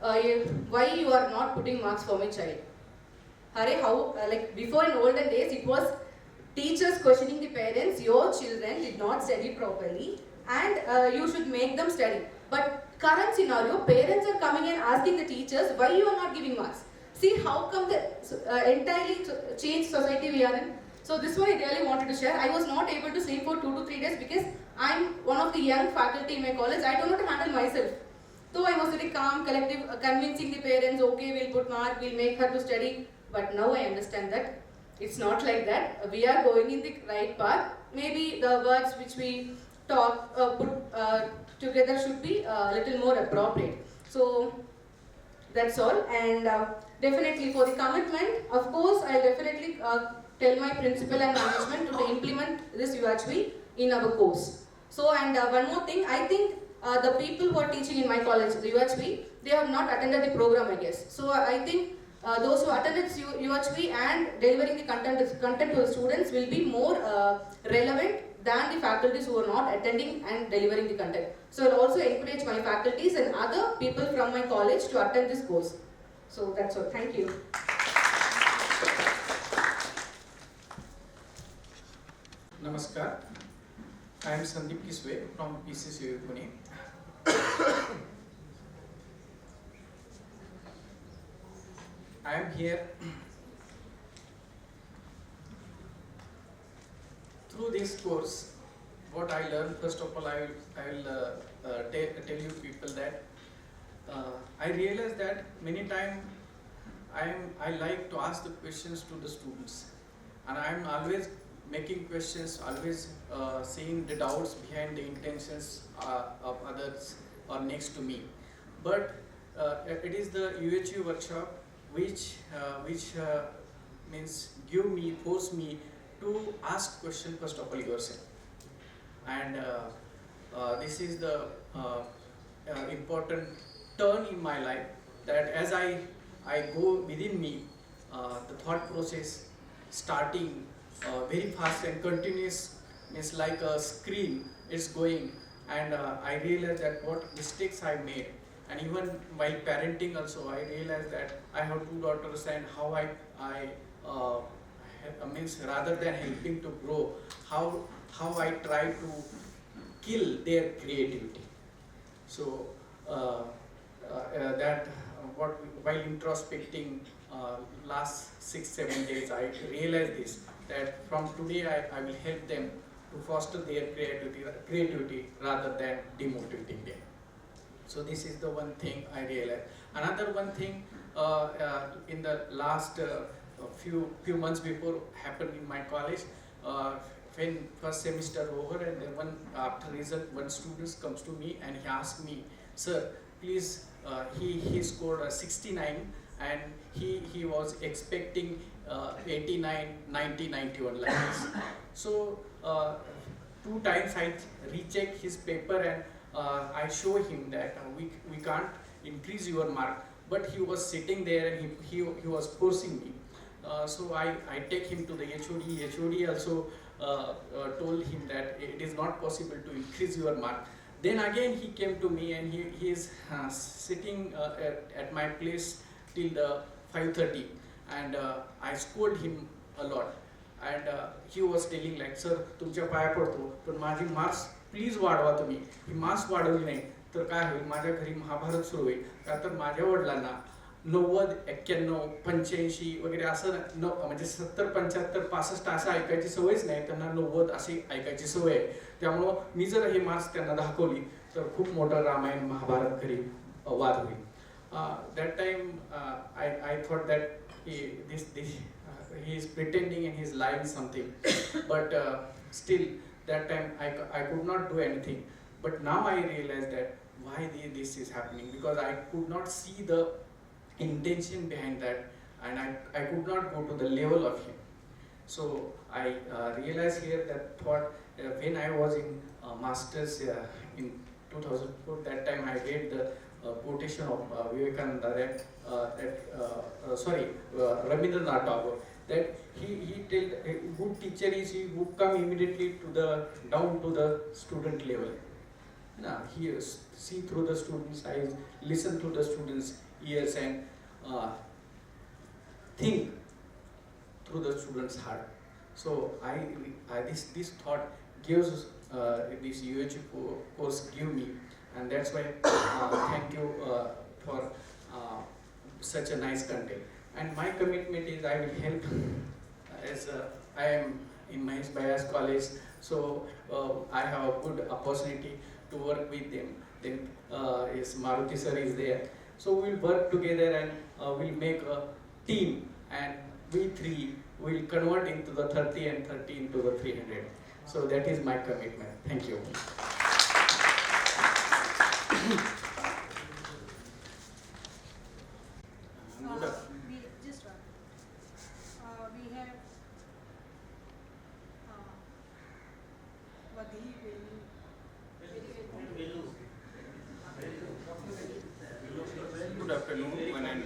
why you are not putting marks for my child? Hare, how, like before in olden days it was teachers questioning the parents, your children did not study properly and you should make them study. But current scenario, parents are coming and asking the teachers why you are not giving marks. See how come the entirely changed society we are in. So this one I really wanted to share. I was not able to sleep for 2 to 3 days because I am one of the young faculty in my college. I do not handle myself. So I was very calm, collective, convincing the parents, okay, we'll put mark, we'll make her to study. But now I understand that it's not like that. We are going in the right path. Maybe the words which we talk, put together should be a little more appropriate. So that's all. And definitely for the commitment, of course, I'll definitely tell my principal and management to implement this UHV in our course. So, and one more thing, I think the people who are teaching in my college, the UHV, they have not attended the program, I guess. So I think those who attended UHV and delivering the content to the students will be more relevant than the faculties who are not attending and delivering the content. So I'll also encourage my faculties and other people from my college to attend this course. So that's all. Thank you. Namaskar. I am Sandeep Kiswe from PCCU Pune. here. Through this course, what I learned, first of all, I will tell you people that I realized that many times I like to ask the questions to the students, and I am always making questions, always seeing the doubts behind the intentions of others or next to me. But it is the UHU workshop which means force me to ask question first of all yourself. And this is the important turn in my life, that as I go within me, the thought process starting very fast and continuous, means like a screen is going, and I realized that what mistakes I made. And even while parenting also, I realized that I have 2 daughters, and how I means rather than helping to grow, how I try to kill their creativity. So that while introspecting last 6-7 days, I realized this, that from today I will help them to foster their creativity rather than demotivating them. So this is the one thing I realized. Another one thing in the last few months before happened in my college, when first semester over, and then after result, one student comes to me and he asked me, "Sir, please," he scored a 69, and he was expecting 89, 90, 91 like this. So 2 times I recheck his paper, and I show him that we can't increase your mark, but he was sitting there and he was forcing me. So I take him to the HOD. HOD also told him that it is not possible to increase your mark. Then again he came to me, and he is sitting at my place till the 5:30, and I scolded him a lot. And he was telling like, "Sir, तुमच्या पाया पडतो, पण माझी marks please वाढवा तुम्ही." ही marks वाढवली नाही तर काय होईल, माझ्या घरी महाभारत सुरू होईल. का तर माझ्या वडिलांना 90, 91, 85 वगैरे असं म्हणजे 70, 75, 65 असं ऐकायची सवयच नाही, त्यांना 90 अशी ऐकायची सवय आहे. त्यामुळं मी जर हे मार्क्स त्यांना दाखवली तर खूप मोठं रामायण महाभारत घरी वाद होईल. That time I thought that he is pretending and he is lying something, but still that time I could not do anything. But now I realize that why this is happening, because I could not see the intention behind that, and I could not go to the level of him. So I realized here that when I was in masters in 2004, that time I read the quotation of Vivekananda, Rabindranath Tagore, that he told a good teacher is he who come immediately down to the student level. He see through the students' eyes, listen to the students' ears, and think through the students' heart. So this thought gives this UHU course give me, and that's why thank you for such a nice content. And my commitment is I will help, as I am in Mahesh Bayas College, so I have a good opportunity to work with them. Then yes, Maruti sir is there, so we'll work together, and we'll make a team, and we 3 will convert into the 30 and 30 into the 300. So that is my commitment. Thank you. We have Good afternoon, one and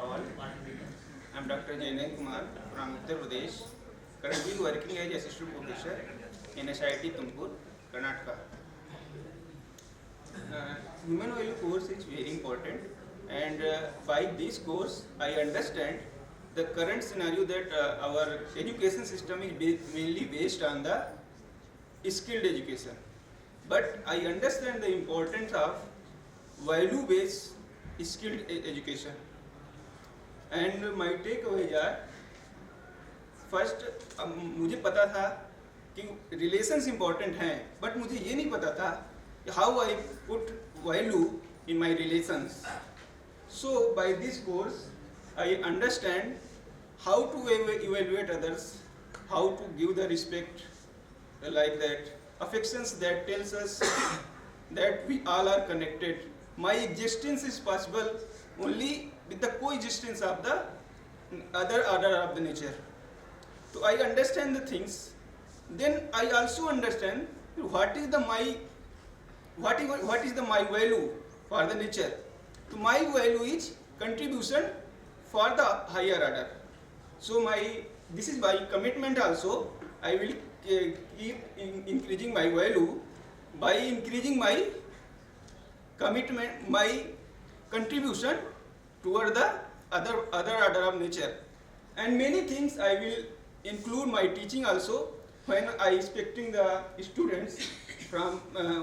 all. I am Dr. Jainan Kumar from Uttar Pradesh, currently working as assistant professor in SIT Tumkur, Karnataka. Human value course is very important, and by this course I understand the current scenario that our education system is mainly based on the skilled education. But I understand the importance of value-based skilled education. and my takeaways are first, मुझे पता था कि relations important हैं, but मुझे ये नहीं पता था how I put value in my relations. So by this course I understand how to evaluate others, how to give the respect, like that, affections that tells us that we all are connected. My existence is possible only with the coexistence of the other order of the nature. So I understand the things. Then I also understand what is the my value for the nature. So my value is contribution for the higher order. So this is my commitment also. I will keep increasing my value by increasing my commitment, my contribution toward the other order of nature. And many things I will include my teaching also when I expecting the students from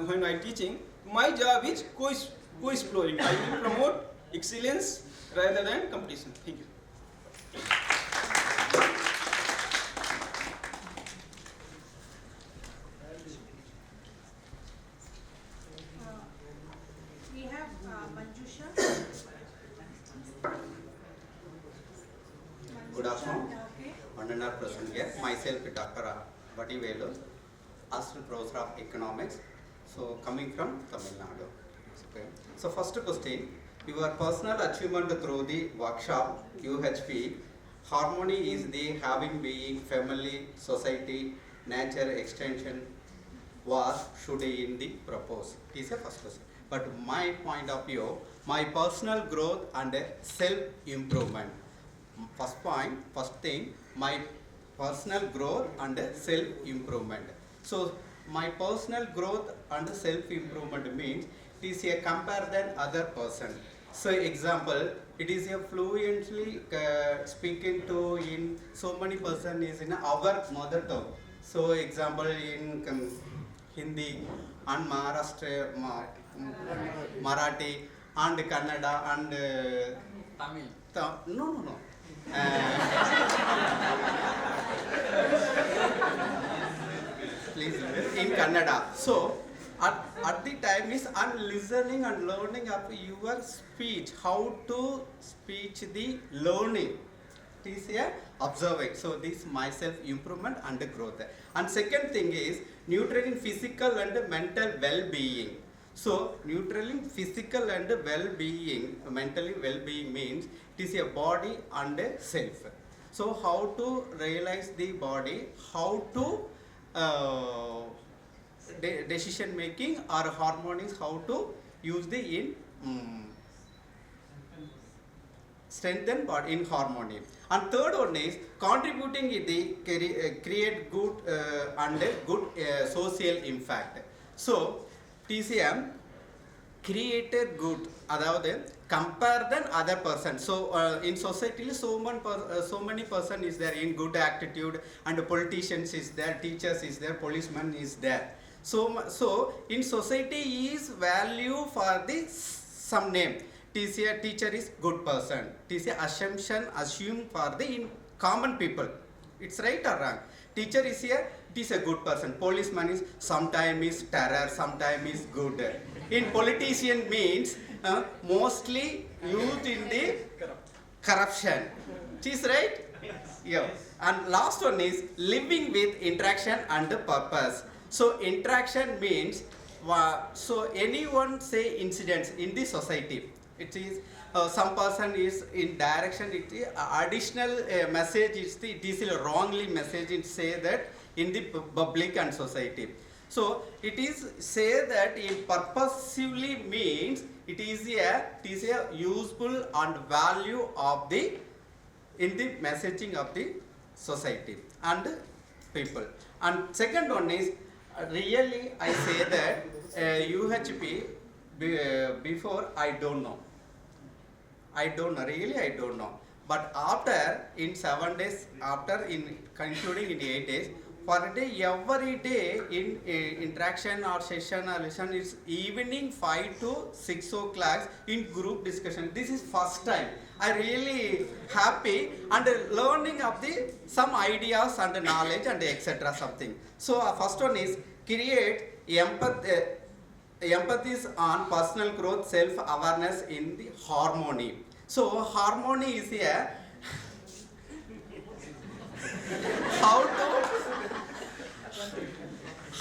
when I teaching. My job is co-exploring. I will promote excellence rather than competition. Thank you. We have Manjusha. Good afternoon. 1.5% here. Myself, Dr. Vadivelu, Assistant Professor of Economics. So, coming from Tamil Nadu. Okay. So, first question, your personal achievement through the workshop UHP, harmony is the having being, family, society, nature, extension, was should in the propose. This is the first question. But my point of view, my personal growth and self-improvement. First thing, my personal growth and self-improvement. So, my personal growth and self-improvement means it is a compare than other person. So, example, it is a fluently speaking to in so many person is in our mother tongue. So, example in Hindi and Maharashtra, Marathi and Kannada and Tamil. No. Please, in Kannada. So, at the time is I'm listening and learning of your speech, how to speech the learning. It is a observing. So, this myself improvement and growth. And second thing is nurturing physical and mental well-being. So, nurturing physical and well-being, mentally well-being means it is a body and a self. So, how to realize the body, how to decision making or harmonies, how to use the in strengthen body in harmony. And third one is contributing in the create good and good social impact. So, TCM created good, அதாவது compare than other person. So in society so many person is there in good attitude, and politicians is there, teachers is there, policeman is there. So in society is value for the some name. Teacher is good person. Assume for the in common people. It's right or wrong? Teacher is here, it is a good person. Policeman is sometime is terror, sometime is good. In politician means mostly used in the corruption. It is right? Yeah. And last one is living with interaction and purpose. So interaction means, so anyone say incidents in the society. It is some person is in direction, it is additional message it is a wrongly message, it say that in the public and society. So it is say that in purposively means it is a useful and value of the in the messaging of the society and people. And second one is really I say that UHP before I don't know. Really I don't know. But after in 7 days, after in concluding in 8 days, per day, every day in interaction or session or lesson is evening 5 to 6 o'clock in group discussion. This is first time. I really happy and learning of the some ideas and knowledge and etc. something. So first one is create empathies on personal growth, self-awareness in the harmony. So harmony is a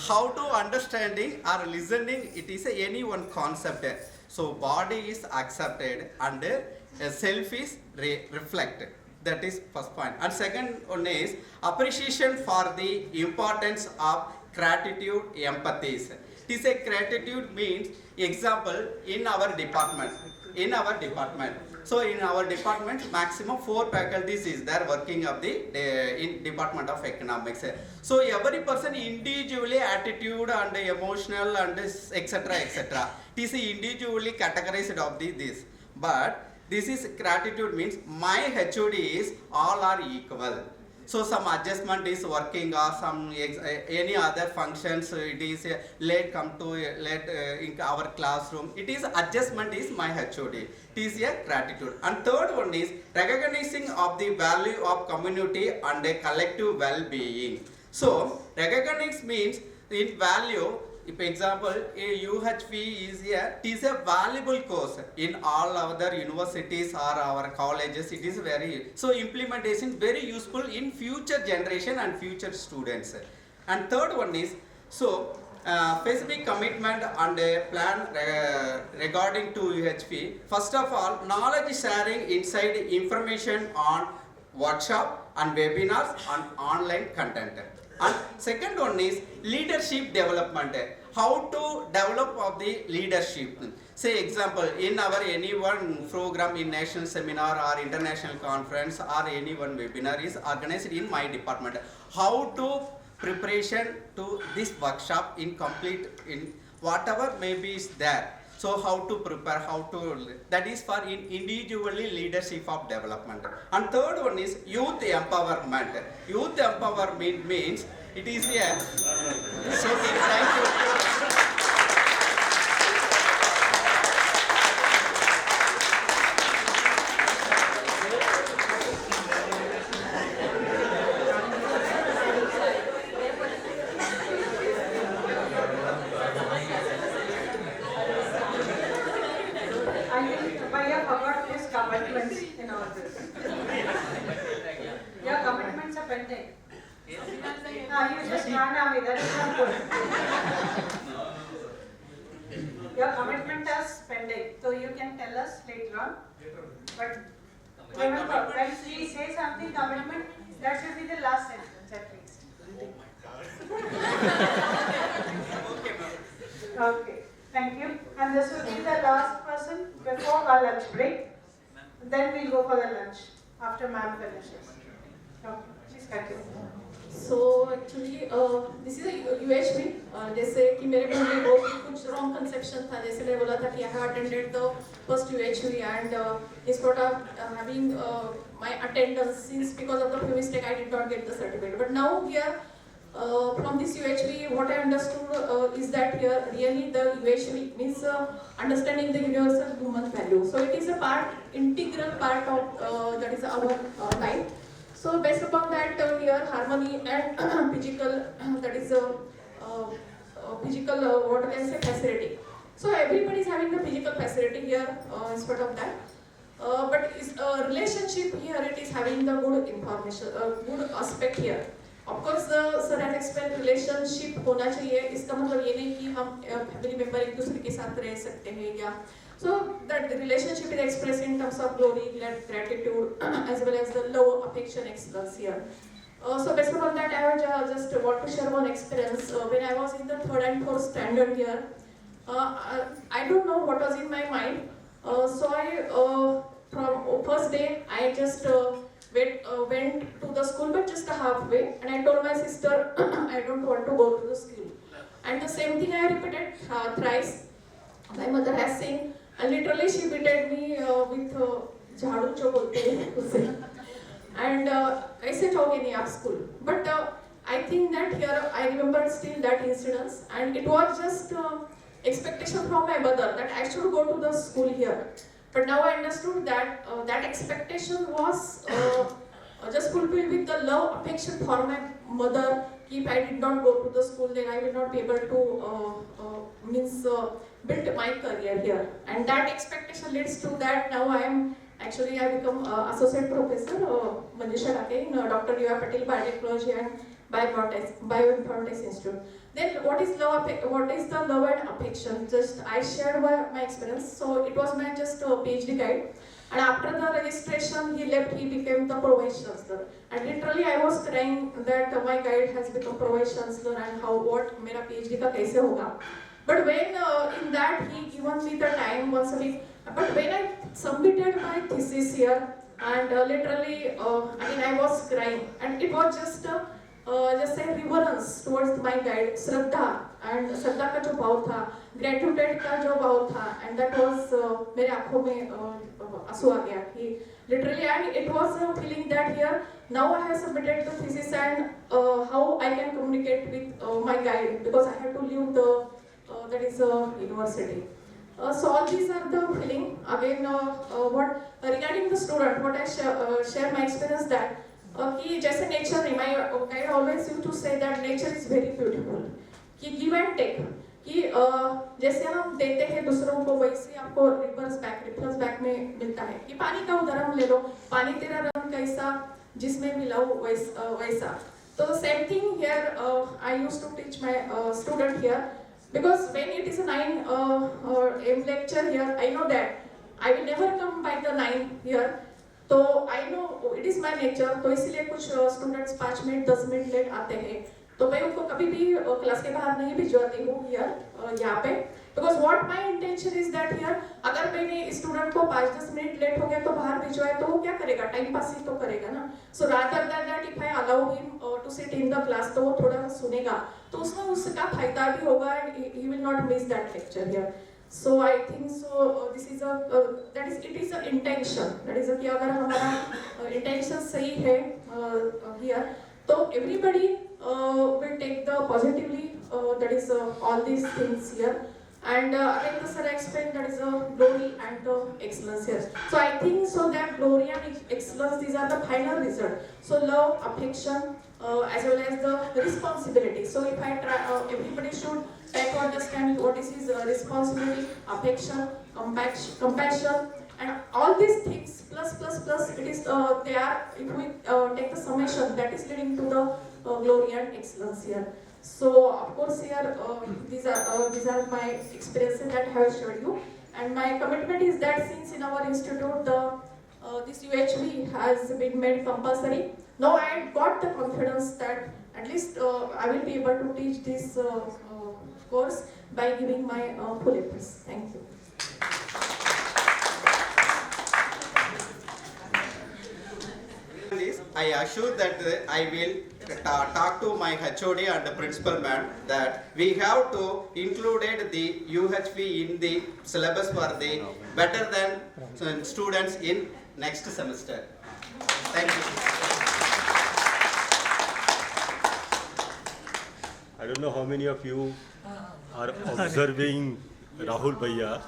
how to understanding or listening, it is any one concept. So body is accepted and self is reflected. That is first point. And second one is appreciation for the importance of gratitude, empathies. It is a gratitude means, example, in our department. So in our department, maximum 4 faculties is there working of the in Department of Economics. So every person individually attitude and emotional and etc. etc. It is individually categorized of this. But this is gratitude means my HOD is all are equal. So some adjustment is working or some any other functions, it is late come to late in our classroom. It is adjustment is my HOD. It is a gratitude. And third one is recognizing of the value of community and a collective well-being. So recognize means in value. If example, a UHV is a valuable course in all other universities or our colleges. It is very, so implementation very useful in future generation and future students. And third one is, so specific commitment and a plan regarding to UHV. First of all, knowledge sharing inside information on workshop and webinars and online content. And second one is leadership development. How to develop of the leadership. Say example, in our any one program in national seminar or international conference or any one webinar is organized in my department. How to preparation to this workshop in complete in whatever maybe is there. So how to prepare, how to, that is for in individually leadership of development. And third one is youth empowerment. Youth empowerment means it is a, so thank you. Your commitment is pending, so you can tell us later on. But remember, when we say something commitment, that should be the last sentence at least. Okay, thank you. And this will be the last person before our lunch break. Then we'll go for the lunch after ma'am finishes. Okay, please continue. So actually this is a UHV. जैसे कि मेरे मन में बहुत कुछ wrong conception था. जैसे मैं बोला था कि I have attended the first UHV and instead of having my attendance, since because of the few mistake I did not get the certificate. But now here from this UHV, what I understood is that here really the UHV means understanding the universal human value. So it is a part, integral part of that is our life. So based upon that, here harmony and physical, that is physical, what can I say, facility. So everybody is having the physical facility here instead of that. But is relationship here, it is having the good information, good aspect here. Of course, sir has explained relationship होना चाहिए. इसका मतलब ये नहीं कि हम family member एक दूसरे के साथ रह सकते हैं या. So that relationship is expressed in terms of glory, gratitude, as well as the love, affection expressed here. So based upon that, I would just want to share one experience. When I was in the 3rd and 4th standard here, I don't know what was in my mind. So I, from first day, I just went to the school, but just halfway, and I told my sister, I don't want to go to the school. And the same thing I repeated thrice. My mother has seen, and literally she beated me with jhadu jo bolte hain usse. And I said, okay, nahi aap school. But I think that I remember still that incident, and it was just expectation from my mother that I should go to the school here. But now I understood that that expectation was just fulfilled with the love, affection for my mother. If I did not go to the school, then I will not be able to build my career here. And that expectation leads to that now I become associate professor in Dr. U.R. Patel Biotechnology and Bioinformatics Institute. Then what is love? What is the love and affection? Just I shared my experience. So it was my just PhD guide. And after the registration, he left. He became the Pro-Vice Chancellor. And literally, I was crying that my guide has become Pro-Vice Chancellor and what मेरा PhD का कैसे होगा? But when in that he given me the time once a week. But when I submitted my thesis here, and literally, I was crying, and it was just a reverence towards my guide, Shraddha, and Shraddha का जो भाव था, gratitude का जो भाव था, and that was मेरे आँखों में आंसू आ गया कि literally, and it was a feeling that here now I have submitted the thesis and how I can communicate with my guide because I have to leave the that is a university. So all these are the feeling. Again, what regarding the student, what I share my experience that कि जैसे nature, my guide always used to say that nature is very beautiful. कि give and take. कि जैसे हम देते हैं दूसरों को वैसे आपको रिवर्स बैक में मिलता है कि पानी का उदाहरण ले लो पानी तेरा रंग कैसा जिसमें मिलाओ वैसा तो same thing here I used to teach my student here because when it is a 9 AM lecture here I know that I will never come by the 9 here तो I know it is my nature तो इसलिए कुछ students 5 minute 10 minute late आते हैं तो मैं उनको कभी भी क्लास के बाहर नहीं भिजवाती हूँ यहाँ पे because what my intention is that here अगर मैंने स्टूडेंट को 5-10 मिनट लेट हो गया तो बाहर भिजवाए तो वो क्या करेगा टाइम पास ही तो करेगा ना so rather than that if I allow him to sit in the class तो वो थोड़ा सुनेगा तो उसमें उसका फायदा भी होगा and he will not miss that lecture here so I think so this is a that is it is a intention that is कि अगर हमारा intention सही है here so everybody will take the positively that is all these things here and again the sir explained that is glory and excellence here so I think so that glory and excellence these are the final result so love affection as well as the responsibility so if I try everybody should try to understand what is his responsibility affection compassion and all these things plus it is they are if we take the summation that is leading to the glory and excellence here so of course here these are my experiences that I have shared you and my commitment is that since in our institute the this UHV has been made compulsory now I got the confidence that at least I will be able to teach this course by giving my full efforts thank you I assure that I will talk to my HOD and the principal ma'am that we have to included the UHV in the syllabus for the better than students in next semester. Thank you. I don't know how many of you are observing Rahul Bhaiya.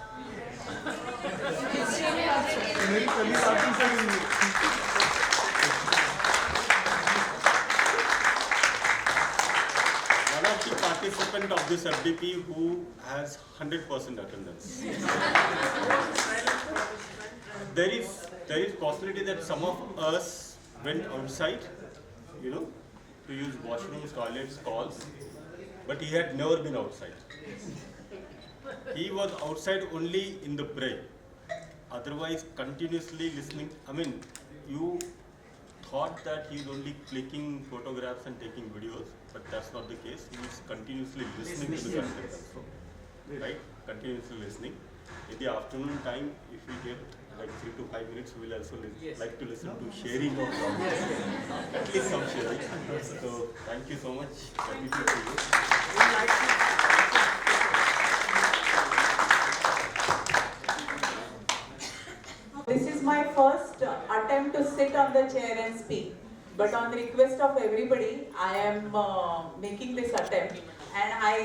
Participant of this FDP who has 100% attendance. There is possibility that some of us went outside, to use washrooms, toilets, calls, but he had never been outside. He was outside only in the break. Otherwise, continuously listening. I mean, you thought that he is only clicking photographs and taking videos, but that's not the case. He is continuously listening to the content also, right? Continuously listening. In the afternoon time, if we get like 3 to 5 minutes, we will also like to listen to sharing of problems. At least some sharing. So thank you so much. This is my first attempt to sit on the chair and speak. but on the request of everybody, I am making this attempt, and I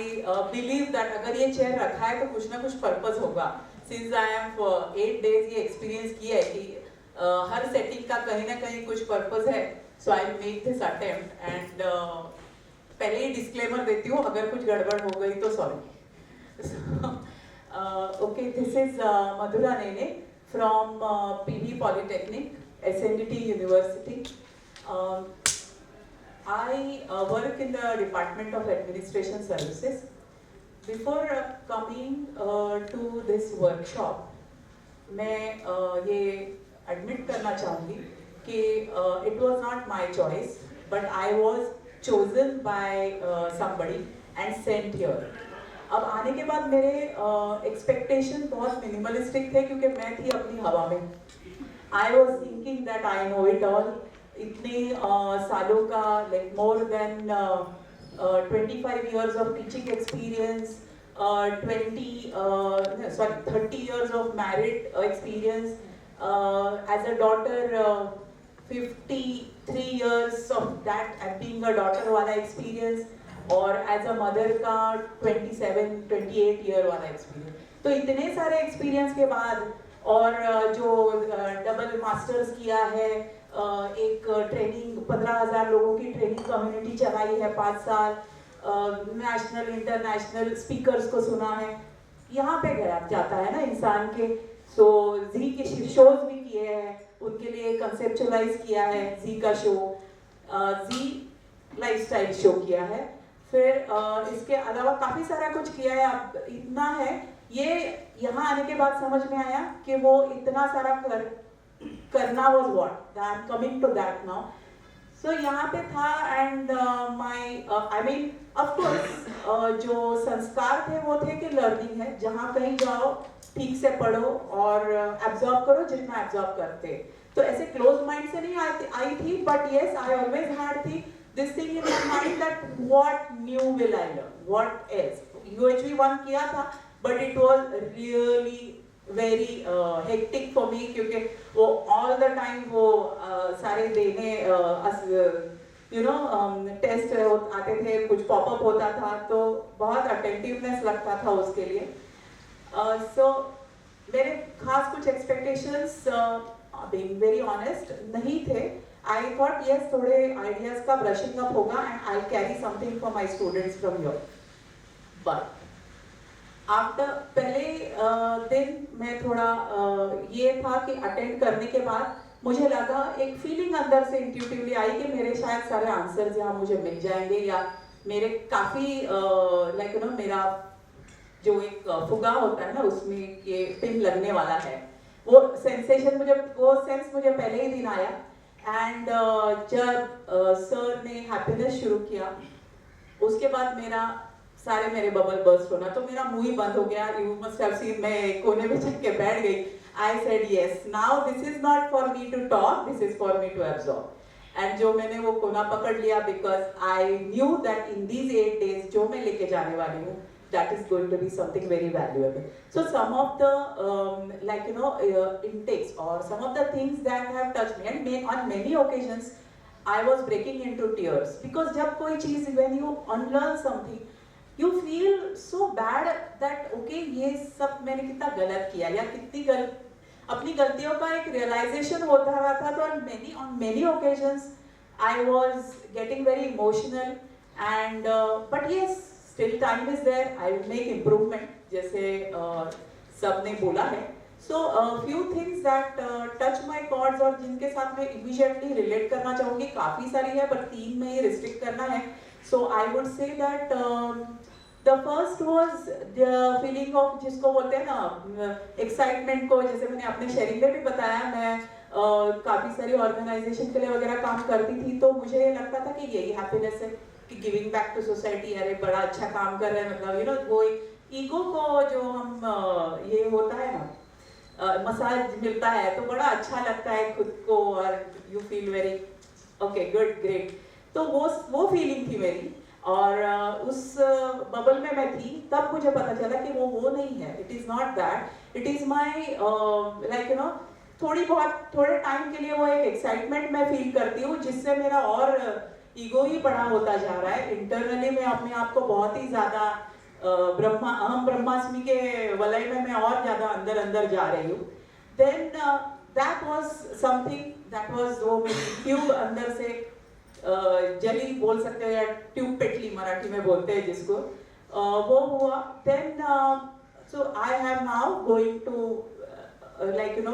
believe that अगर ये chair रखा है तो कुछ ना कुछ purpose होगा. Since I am for 8 days ये experience किया है कि हर setting का कहीं ना कहीं कुछ purpose है, so I will make this attempt, and पहले ही disclaimer देती हूँ, अगर कुछ गड़बड़ हो गई तो sorry. Okay, this is Madhura Nene from PV Polytechnic, SNDT University. I work in the Department of Administration Services. Before coming to this workshop, मैं ये admit करना चाहूँगी कि it was not my choice, but I was chosen by somebody and sent here. अब आने के बाद मेरे expectation बहुत minimalistic थे क्योंकि मैं थी अपनी हवा में. I was thinking that I know it all. इतने सालों का like more than 25 years of teaching experience, 30 years of married experience, as a daughter 53 years of that and being a daughter वाला experience, और as a mother का 27-28 year वाला experience. तो इतने सारे experience के बाद और जो डबल मास्टर्स किया है, एक ट्रेनिंग 15,000 लोगों की ट्रेनिंग कम्युनिटी चलाई है 5 साल, नेशनल इंटरनेशनल स्पीकर्स को सुना है, यहाँ पे गया जाता है ना इंसान के. सो जी के शोज भी किए हैं, उनके लिए कंसेप्चुअलाइज किया है जी का शो, जी लाइफस्टाइल शो किया है, फिर इसके अलावा काफ़ी सारा कुछ किया है. अब इतना है, ये यहाँ आने के बाद समझ में आया कि वो इतना सारा करना was what, I'm coming to that now. So यहाँ पे था and I mean of course जो संस्कार थे वो थे कि लर्निंग है, जहाँ कहीं जाओ ठीक से पढ़ो और एब्जॉर्ब करो जितना एब्जॉर्ब करते. तो ऐसे क्लोज माइंड से नहीं आई थी, but yes I always had the this thing in my mind that what new will I learn, what else. UHV 1 किया था, but it was really very hectic for me क्योंकि वो ऑल द टाइम वो सारे देने test आते थे, कुछ पॉपअप होता था, तो बहुत अटेंटिवनेस लगता था उसके लिए. सो मेरे खास कुछ एक्सपेक्टेशंस बीइंग वेरी ऑनेस्ट नहीं थे. आई थॉट यस थोड़े आइडियाज का ब्रशिंग अप होगा and I carry something for my students from your. But after पहले दिन मैं थोड़ा ये था कि अटेंड करने के बाद मुझे लगा, एक फीलिंग अंदर से इंट्यूटिवली आई कि मेरे शायद सारे आंसर्स यहाँ मुझे मिल जाएंगे, या मेरे काफ़ी लाइक मेरा जो एक फुगा होता है ना उसमें ये पिन लगने वाला है, वो सेंसेशन वो सेंस मुझे पहले ही दिन आया. एंड जब सर ने हैप्पीनेस शुरू किया उसके बाद मेरे बबल बर्स्ट होना, तो मेरा मुंह ही बंद हो गया. यू मस्ट हैव सीन, मैं कोने में चढ़ के बैठ गई. I said yes, now this is not for me to talk, this is for me to absorb. And जो मैंने वो कोना पकड़ लिया, because I knew that in these 8 days जो मैं लेके जाने वाली हूँ, that is going to be something very valuable. So some of the intakes or some of the things that have touched me, and on many occasions I was breaking into tears, because जब कोई चीज़, when you unlearn something, you feel so bad that okay ये सब मैंने कितना गलत किया, या कितनी अपनी गलतियों का एक realization होता रहा था. तो on many occasions I was getting very emotional, and but yes, still time is there, I will make improvement, जैसे सब ने बोला है. So few things that touch my chords और जिनके साथ मैं immediately relate करना चाहूँगी, काफ़ी सारी है, पर 3 में ही restrict करना है. So I would say that the first was the feeling of, जिसको बोलते हैं ना excitement को, जैसे मैंने अपने शेयरिंग में भी बताया, मैं काफ़ी सारी ऑर्गेनाइजेशन के लिए वगैरह काम करती थी, तो मुझे लगता था कि यही हैप्पीनेस है कि गिविंग बैक टू सोसाइटी. अरे बड़ा अच्छा काम कर रहे हैं, मतलब वो ईगो को जो हम ये होता है ना मसाज मिलता है, तो बड़ा अच्छा लगता है खुद को, और you feel very okay good great. तो वो फीलिंग थी मेरी, और उस बबल में मैं थी. तब मुझे पता चला कि वो नहीं है. It is not that, it is my थोड़े टाइम के लिए वो एक एक्साइटमेंट मैं फील करती हूँ, जिससे मेरा और ईगो ही बड़ा होता जा रहा है। इंटरनली मैं अपने आप को बहुत ही ज़्यादा अहम ब्रह्मास्मि के वलय में मैं और ज़्यादा अंदर अंदर जा रही हूँ। Then that was something, that was वो मेरी ट्यूब अंदर से जली बोल सकते हो या ट्यूब पेटली मराठी में बोलते हैं जिसको, वो हुआ। Then so I have now going to like you know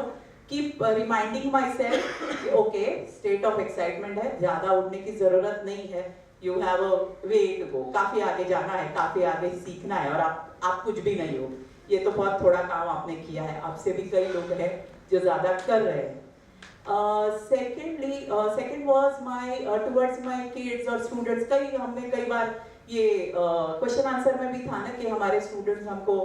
keep reminding myself, okay state of excitement है, ज़्यादा उड़ने की ज़रूरत नहीं है, you have a way to go, काफ़ी आगे जाना है, काफ़ी आगे सीखना है, और आप कुछ भी नहीं हो। ये तो बहुत थोड़ा काम आपने किया है, आपसे भी कई लोग हैं जो ज़्यादा कर रहे हैं। Second was my towards my kids और स्टूडेंट्स। हमने कई बार ये क्वेश्चन आंसर में भी था ना कि हमारे स्टूडेंट्स हमको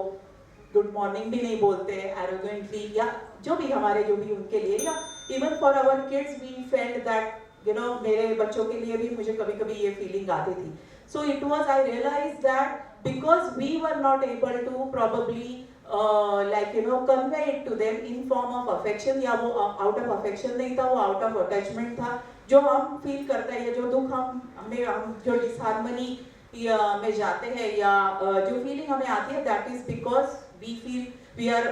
गुड मॉर्निंग भी नहीं बोलते एरोगेंटली, या जो भी उनके लिए, या even for our kids we felt that you know, मेरे बच्चों के लिए भी मुझे कभी कभी ये फीलिंग आती थी। So it was, I realize that because we were not able to probably like you know convey it to them in form of affection, या वो out of affection नहीं था, वो out of attachment था, जो हम फील करते हैं, जो दुख हम जो डिसहार्मनी में जाते हैं, या जो फीलिंग हमें आती है, that is because we feel we are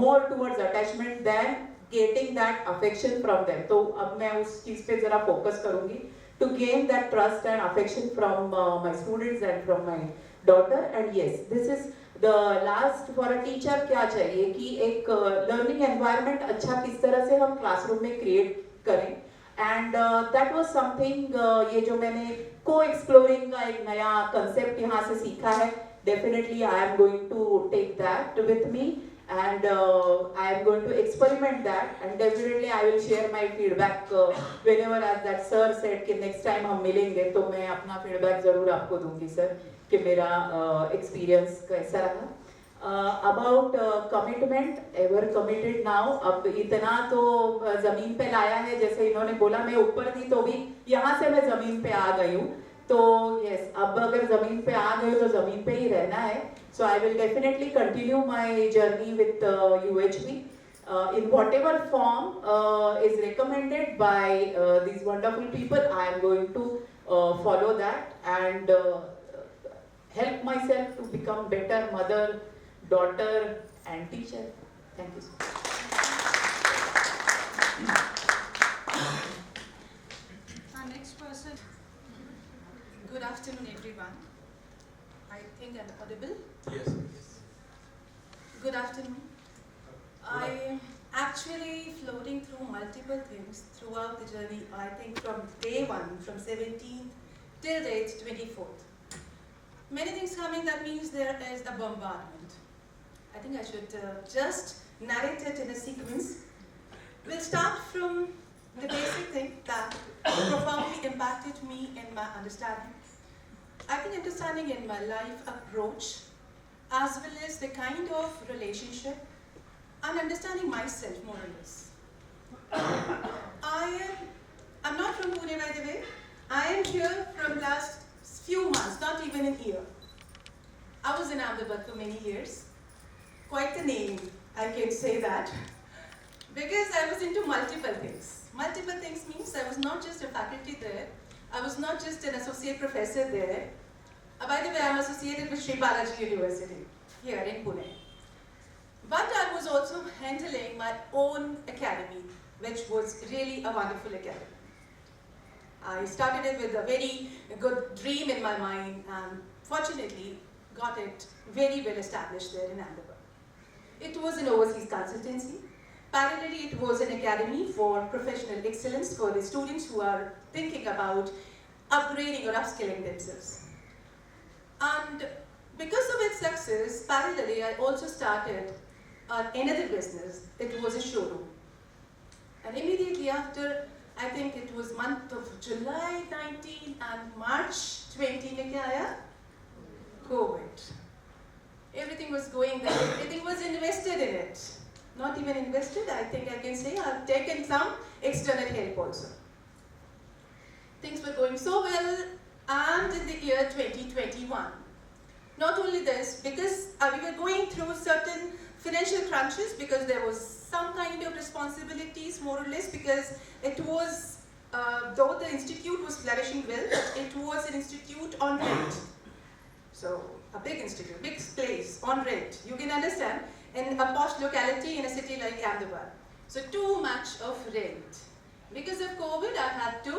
more towards attachment than getting that affection from them. तो अब मैं उस चीज पे जरा फोकस करूंगी to gain that trust and affection from my students and from my daughter. And yes, this is the last for a teacher, क्या चाहिए कि एक learning environment अच्छा किस तरह से हम classroom में create करें, and that was something ये जो मैंने co-exploring का एक नया concept यहाँ से सीखा है, definitely I am going to take that with me, and I am going to experiment that, and definitely I will share my feedback whenever, as that sir said कि next time हम मिलेंगे तो मैं अपना feedback ज़रूर आपको दूंगी sir कि मेरा एक्सपीरियंस कैसा रहा। About commitment, ever committed now, अब इतना तो ज़मीन पे लाया है, जैसे इन्होंने बोला मैं ऊपर थी तो भी यहाँ से मैं ज़मीन पे आ गई हूँ, तो यस अब अगर ज़मीन पे आ गई तो ज़मीन पे ही रहना है। So I will definitely continue my journey with UHV in whatever form is recommended by these wonderful people. I am going to follow that and help myself to become better mother, daughter and teacher. Thank you so much. Our next person. Good afternoon everyone. I think I'm audible. Yes. Good afternoon. I am actually floating through multiple things throughout the journey, I think from day 1, from 17th till date 24th. Many things coming, that means there is a bombardment. I think I should just narrate it in a sequence. We'll start from the basic thing that profoundly impacted me in my understanding. I think understanding in my life approach, as well as the kind of relationship and understanding myself more or less. I'm not from Pune, by the way. I am here from last few months, not even a year. I was in Ahmedabad for many years. Quite the name, I can say that. Because I was into multiple things. Multiple things means I was not just a faculty there. I was not just an associate professor there. By the way, I'm associated with Sri Balaji University here in Pune. But I was also handling my own academy, which was really a wonderful academy. I started it with a very good dream in my mind and fortunately got it very well established there in Ahmedabad. It was an overseas consultancy. Parallelly, it was an academy for professional excellence for the students who are thinking about upgrading or upskilling themselves. And because of its success, parallelly, I also started another business. It was a showroom. And immediately after, I think it was month of July 19 and March 20 में क्या आया? COVID. Everything was going there. Everything was invested in it. Not even invested, I think I can say I've taken some external help also. Things were going so well, and in the year 2021. Not only this, because we were going through certain financial crunches because there was some kind of responsibilities, more or less, because it was, though the institute was flourishing well, it was an institute on rent. So, a big institute, big place, on rent. You can understand, in a posh locality in a city like Ahmedabad. So, too much of rent. Because of COVID, I had to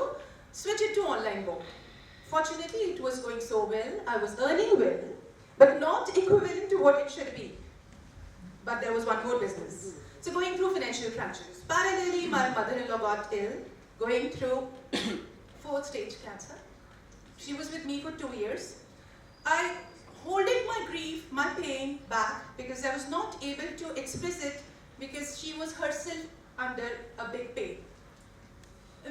switch it to online work. Fortunately, it was going so well, I was earning well, but not equivalent to what it should be. But there was one more business. So going through financial crunches. Parallelly, my mother-in-law got ill, going through 4th stage cancer. She was with me for 2 years. I holding my grief, my pain back because I was not able to express it because she was herself under a big pain.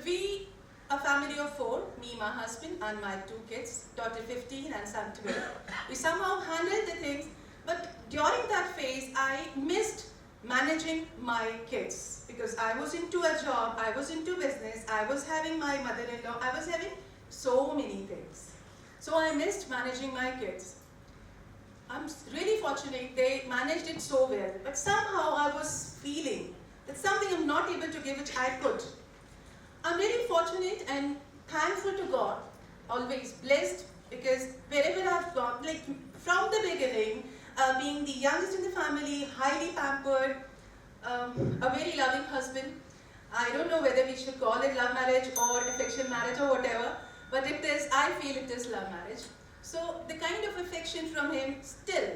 We, a family of 4, me, my husband, and my 2 kids, daughter 15 and son 12. We somehow handled the things, but during that phase, I missed managing my kids because I was into a job, I was into business, I was having my mother-in-law, I was having so many things. So I missed managing my kids. I'm really fortunate they managed it so well, but somehow I was feeling that something I'm not able to give which I could. I'm really fortunate and thankful to God, always blessed, because wherever I've gone, like from the beginning, being the youngest in the family, highly pampered, a very loving husband. I don't know whether we should call it love marriage or affection marriage or whatever, but it is, I feel it is love marriage. So the kind of affection from him, still,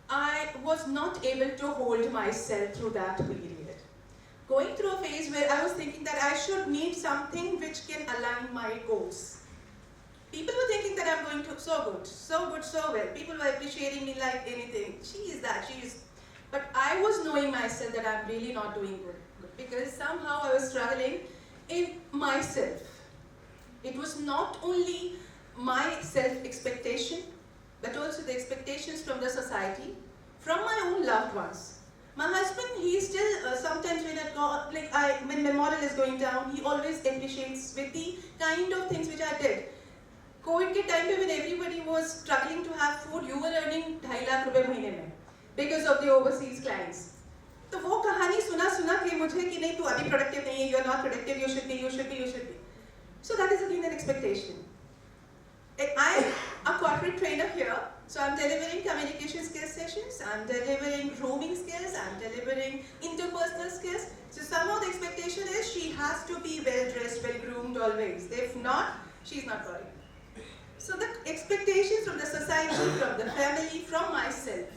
I was not able to hold myself through that period. Going through a phase where I was thinking that I should need something which can align my goals. People were thinking that I'm going to so good, so well. People were appreciating me like anything. She is that, she is. But I was knowing myself that I'm really not doing good because somehow I was struggling in myself. It was not only my self-expectation, but also the expectations from the society, from my own loved ones. My husband, he still sometimes when my moral is going down, he always appreciates with the kind of things which I did. COVID के time पे when everybody was struggling to have food, you were earning 2.5 lakh रुपए महीने में because of the overseas clients. तो वो कहानी सुना के मुझे कि नहीं तू अभी productive नहीं है, you are not productive, you should be. So that is again an expectation. I am a corporate trainer here, so I'm delivering communication skills sessions, I'm delivering grooming skills, I'm delivering interpersonal skills. So somehow the expectation is she has to be well dressed, well groomed always. If not, she's not for it. So the expectations from the society, from the family, from myself.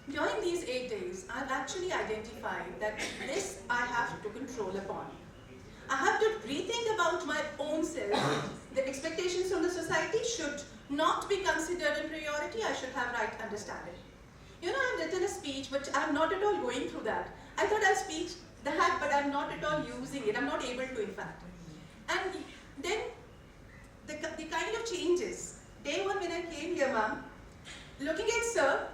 During these 8 days, I've actually identified that this I have to control upon. I have to rethink about my own self. The expectations from the society should not be considered a priority. I should have right understanding. You know, I've written a speech, but I'm not at all going through that. I thought I'll speak that, but I'm not at all using it. I'm not able to, in fact. And then the kind of changes. Day one when I came here, ma'am, looking at sir,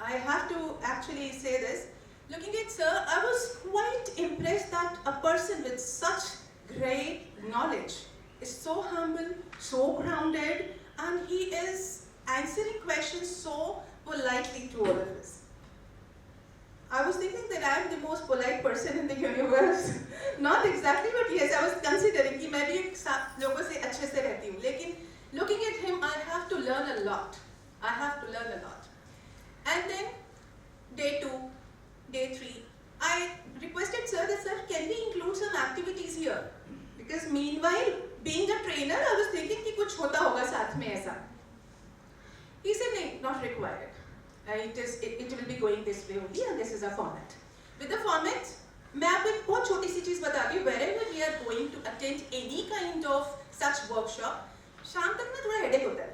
I have to actually say this. Looking at sir, I was quite impressed that a person with such great knowledge is so humble, so grounded, and he is answering questions so politely to all of us. I was thinking that I am the most polite person in the universe. Not exactly, but yes, I was considering कि मैं भी लोगों से अच्छे से रहती हूँ. लेकिन looking at him, I have to learn a lot. And then day 2, day 3, I requested sir that sir, can we include some activities here? Because meanwhile, being a trainer, I was thinking कि कुछ होता होगा साथ में ऐसा. He said, no, not required. It will be going this way only, and this is a format. With the format, मैं आपको एक बहुत छोटी सी चीज बता दूँ. Wherever we are going to attend any kind of such workshop, शाम तक ना थोड़ा headache होता है.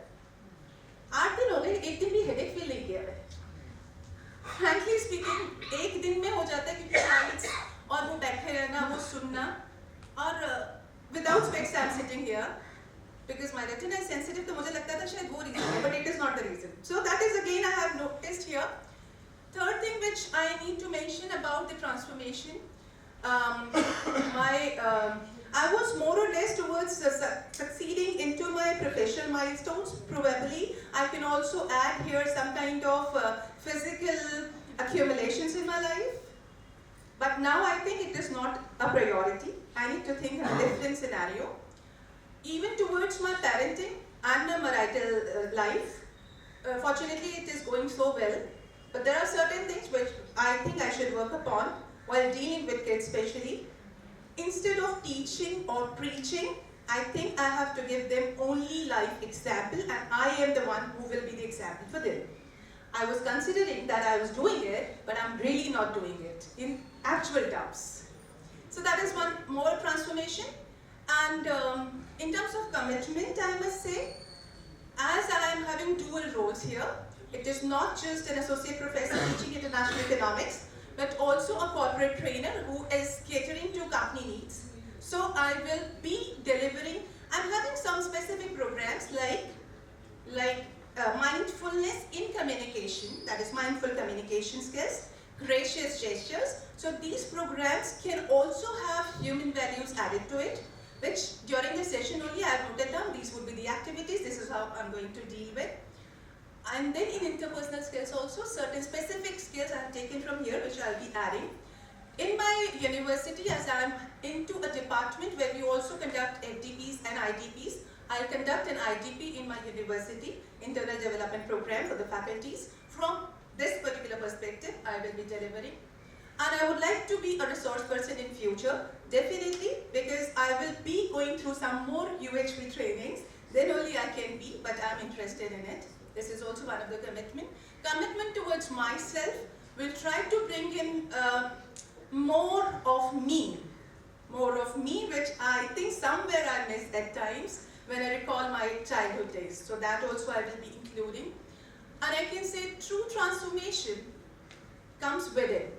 8 दिन हो गए, एक दिन भी headache feel नहीं किया है. Frankly speaking, एक दिन में हो जाता है क्योंकि slides और वो बैठे रहना, वो सुनना, और without specs I'm sitting here. Because my retina is sensitive, तो मुझे लगता था शायद वो reason है, but it is not the reason. So that is again I have noticed here. Third thing which I need to mention about the transformation, I was more or less towards towards succeeding into my professional milestones, probably I can also add here some kind of physical accumulations in my life. But now I think it is not a priority. I need to think of a different scenario. Even towards my parenting and my marital life, fortunately it is going so well. But there are certain things which I think I should work upon while dealing with kids especially. Instead of teaching or preaching, I think I have to give them only life example, and I am the one who will be the example for them. I was considering that I was doing it, but I'm really not doing it in actual terms. So that is one more transformation. And in terms of commitment, I must say, as I am having dual roles here, it is not just an associate professor teaching international economics, but also a corporate trainer who is catering to company needs. So I will be delivering, I'm having some specific programs like mindfulness in communication, that is mindful communication skills, gracious gestures. So these programs can also have human values added to it, which during the session only I have noted down, these would be the activities, this is how I'm going to deal with. And then in interpersonal skills also, certain specific skills I have taken from here, which I'll be adding. In my university, as I'm into a department where we also conduct FDPs and IDPs, I'll conduct an IDP in my university, Internal Development Program for the faculties. From this particular perspective, I will be delivering. And I would like to be a resource person in future, definitely, because I will be going through some more UHV trainings, then only I can be, but I'm interested in it. This is also one of the commitment. Commitment towards myself will try to bring in more of me, which I think somewhere I miss at times when I recall my childhood days. So that also I will be including. And I can say true transformation comes within.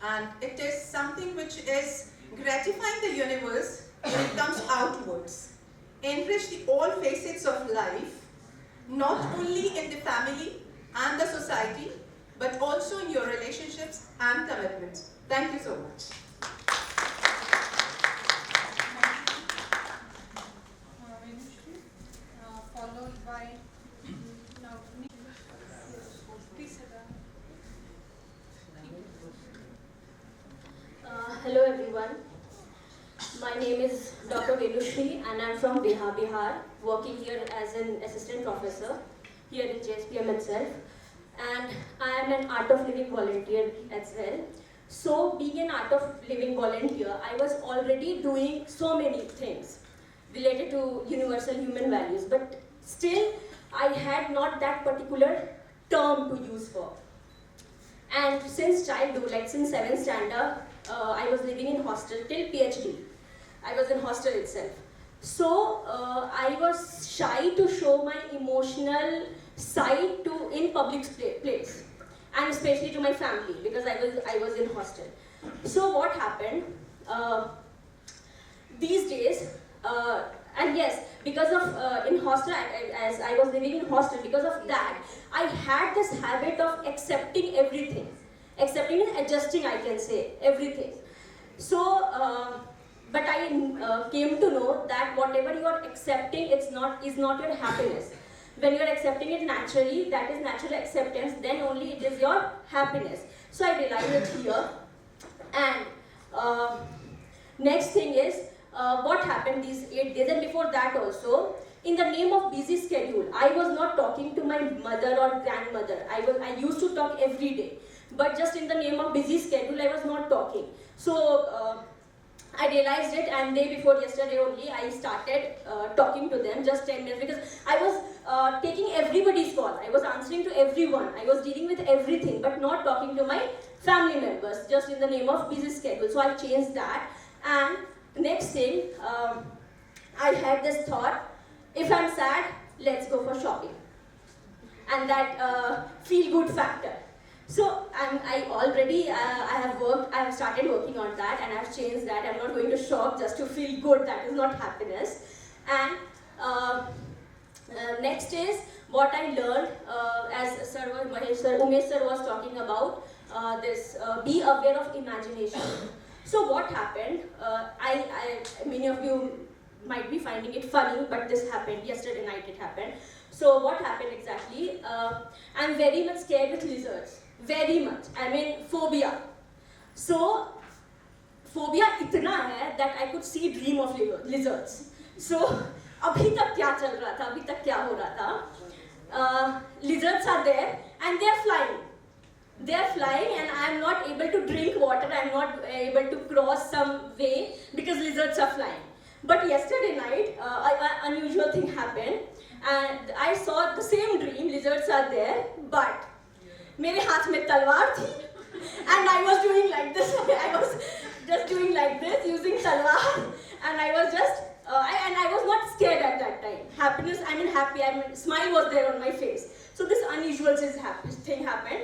And it is something which is gratifying the universe when it comes outwards. Enrich all facets of life, not only in the family and the society, but also in your relationships and commitments. Thank you so much. Followed by Navni. Please sit down. Hello everyone. My name is Dr. Venushri and I'm from Bihar, working here as an assistant professor here in JSPM itself. And I am an Art of Living volunteer as well. So being an Art of Living volunteer, I was already doing so many things related to universal human values, but still I had not that particular term to use for. And since childhood, like since 7th standard, I was living in hostel till PhD. I was in hostel itself. So I was shy to show my emotional side in public place, and especially to my family because I was in hostel. So what happened these days? And yes, because of in hostel, as I was living in hostel, because of that, I had this habit of accepting everything, accepting and adjusting, I can say, everything. So, but I came to know that whatever you are accepting, is not your happiness. When you are accepting it naturally, that is natural acceptance, then only it is your happiness. So I realized it here. And next thing is, what happened these 8 days, and before that also, in the name of busy schedule, I was not talking to my mother or grandmother. I used to talk every day, but just in the name of busy schedule, I was not talking. So I realized it, and day before yesterday only, I started talking to them just 10 minutes because I was taking everybody's call. I was answering to everyone. I was dealing with everything, but not talking to my family members, just in the name of busy schedule. So I changed that. And next thing, I had this thought, if I'm sad, let's go for shopping. And that feel-good factor. So I already, I have started working on that, and I've changed that. I'm not going to shop just to feel good. That is not happiness. And next is what I learned, as Umesh sir was talking about, this be aware of imagination. So what happened, many of you might be finding it funny, but this happened yesterday night. It happened. So what happened exactly? I'm very much scared with lizards. Very much. I mean phobia. So phobia इतना है that I could see dream of lizards. So अभी तक क्या चल रहा था? अभी तक क्या हो रहा था? Lizards are there and they are flying. They are flying and I am not able to drink water. I am not able to cross some way because lizards are flying. But yesterday night, an unusual thing happened and I saw the same dream. Lizards are there, but मेरे हाथ में तलवार थी and I was doing like this. I was just doing like this using talwar and I was just I was not scared at that time. Happiness, I mean happy, smile was there on my face. So this unusual thing happened.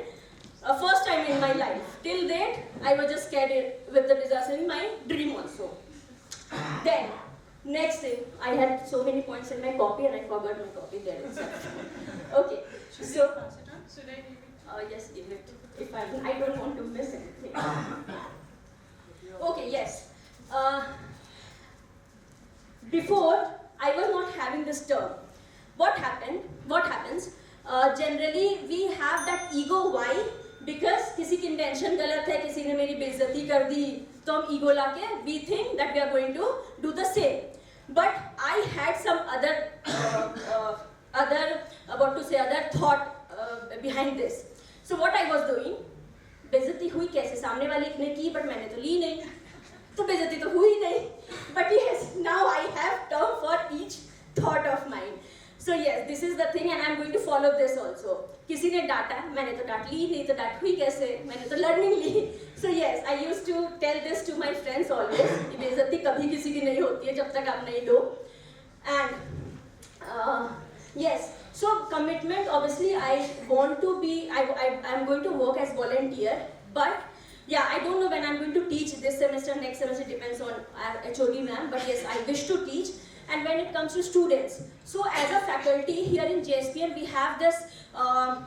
First time in my life. Till date, I was just scared with the disaster in my dream also. Then, next day, I had so many points in my copy and I forgot my copy there itself. Okay, so Should I give it? yes, give it. If I don't want to miss anything. Okay, yes. Before, I was not having this term. What happens? Generally, we have that ego. Why? Because किसी की intention गलत है, किसी ने मेरी बेइज्जती कर दी, तो हम ego लाके we think that we are going to do the same. But I had some other thought behind this. So what I was doing, बेइज्जती हुई कैसे? सामने वाले ने की, but मैंने तो ली नहीं, तो बेइज्जती तो हुई नहीं. But yes, now I have term for each thought of mine. So yes, this is the thing and I am going to follow this also. किसी ने डांटा, मैंने तो डांट ली नहीं, तो डांट हुई कैसे? मैंने तो learning Lee. So yes, I used to tell this to my friends always. कि बेइज्जती कभी किसी की नहीं होती है जब तक आप नहीं लो. And yes, so commitment. Obviously, I want to be. I'm going to work as volunteer, but yeah, I don't know when I'm going to teach this semester, next semester depends on our HOD ma'am. But yes, I wish to teach. And when it comes to students, so as a faculty here in JSPM, we have this term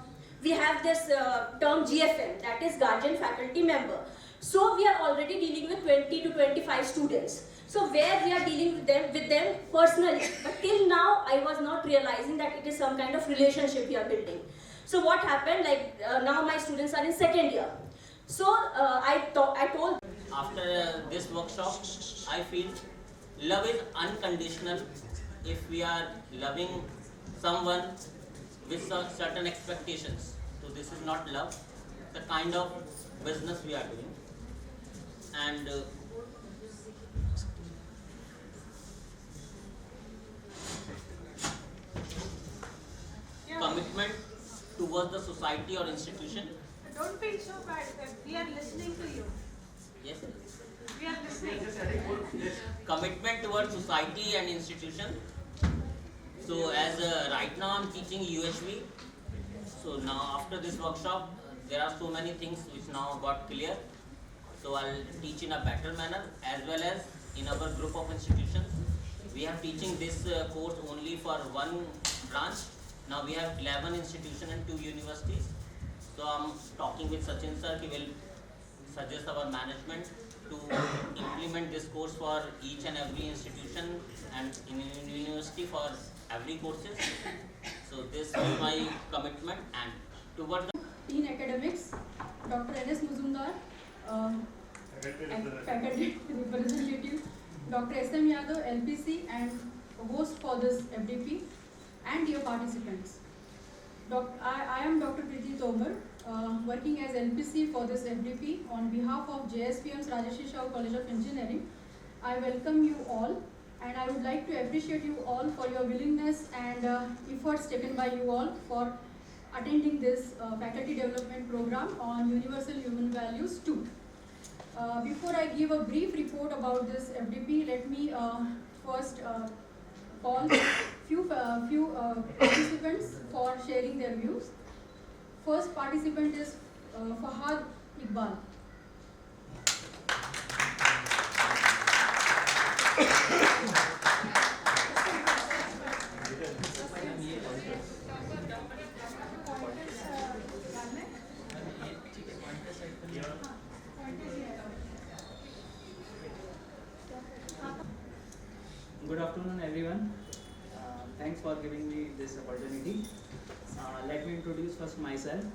GFM, that is Guardian Faculty Member. So we are already dealing with 20 to 25 students. So where we are dealing with them personally, but till now I was not realizing that it is some kind of relationship we are building. So what happened? Like now my students are in second year. So I told. After this workshop, I feel love is unconditional if we are loving someone with certain expectations. So this is not love, the kind of business we are doing. And commitment towards the society or institution. Don't feel so bad. We are listening to you. Yes. We are listening. Commitment towards society and institution. So as right now I'm teaching UHV. So now after this workshop, there are so many things which now got clear. So I'll teach in a better manner, as well as in our group of institutions. We are teaching this course only for one branch. Now we have 11 institutions and 2 universities. So I'm talking with Sachin sir, he will suggest our management to implement this course for each and every institution and in university for every courses. So this is my commitment. And towards the Teen Academics, Dr. N.S. Muzumdar, and faculty representative, Dr. S.M. Yadav, LPC, and host for this FDP, and dear participants. I am Dr. Preeti Tomar, working as LPC for this FDP on behalf of JSPM's Rajarshi Shah College of Engineering. I welcome you all, and I would like to appreciate you all for your willingness and efforts taken by you all for attending this faculty development program on Universal Human Values 2. Before I give a brief report about this FDP, let me first call few participants for sharing their views. First participant is Fahad Iqbal. Good afternoon, everyone. Thanks for giving me this opportunity. Let me introduce first myself.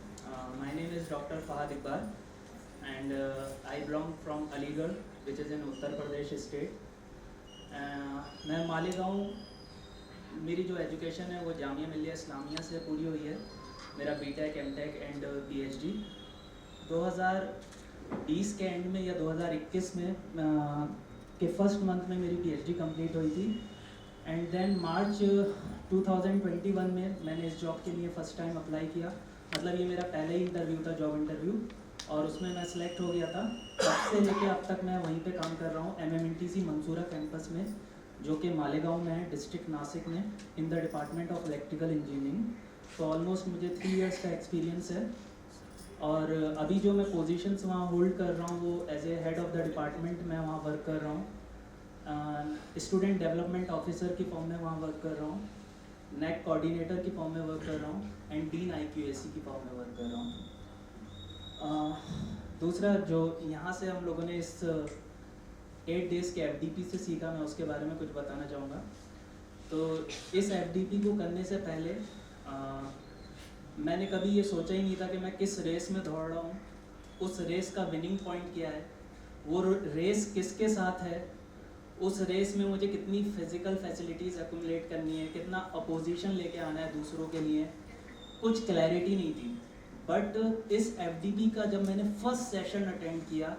My name is Dr. Fahad Iqbal, and I belong from Aligarh, which is in Uttar Pradesh state. मैं मालेगांव, मेरी जो education है वो जामिया मिलिया इस्लामिया से पूरी हुई है. मेरा बीटेक, एमटेक एंड पीएचडी 2020 के एंड में या 2021 में के फर्स्ट मंथ में मेरी पीएचडी कंप्लीट हुई थी. एंड देन मार्च 2021 में मैंने इस जॉब के लिए फ़र्स्ट टाइम अप्लाई किया. मतलब ये मेरा पहला ही इंटरव्यू था, जॉब इंटरव्यू, और उसमें मैं सिलेक्ट हो गया था. तब से लेके अब तक मैं वहीं पे काम कर रहा हूँ MMNTC मंसूरा कैंपस में, जो कि मालेगांव में है, डिस्ट्रिक्ट नासिक में, in the department of electrical engineering. तो ऑलमोस्ट मुझे 3 इयर्स का एक्सपीरियंस है. और अभी जो मैं पोजीशंस वहाँ होल्ड कर रहा हूँ वो as a head of the department मैं वहाँ वर्क कर रहा हूँ. स्टूडेंट डेवलपमेंट ऑफिसर की फॉर्म में वहाँ वर्क कर रहा हूँ. नेक कोऑर्डिनेटर की फॉर्म में वर्क कर रहा हूँ. एंड डीन IQAC की फॉर्म में वर्क कर रहा हूँ. दूसरा जो यहाँ से हम लोगों ने इस 8 डेज़ के FDP से सीखा, मैं उसके बारे में कुछ बताना चाहूँगा. तो इस FDP को करने से पहले मैंने कभी ये सोचा ही नहीं था कि मैं किस रेस में दौड़ रहा हूँ, उस रेस का विनिंग पॉइंट क्या है, वो रेस किसके साथ है, उस रेस में मुझे कितनी फिज़िकल फैसिलिटीज़ एक्यूमुलेट करनी है, कितना अपोजिशन लेके आना है दूसरों के लिए, कुछ क्लैरिटी नहीं थी. बट इस FDP का जब मैंने फर्स्ट सेशन अटेंड किया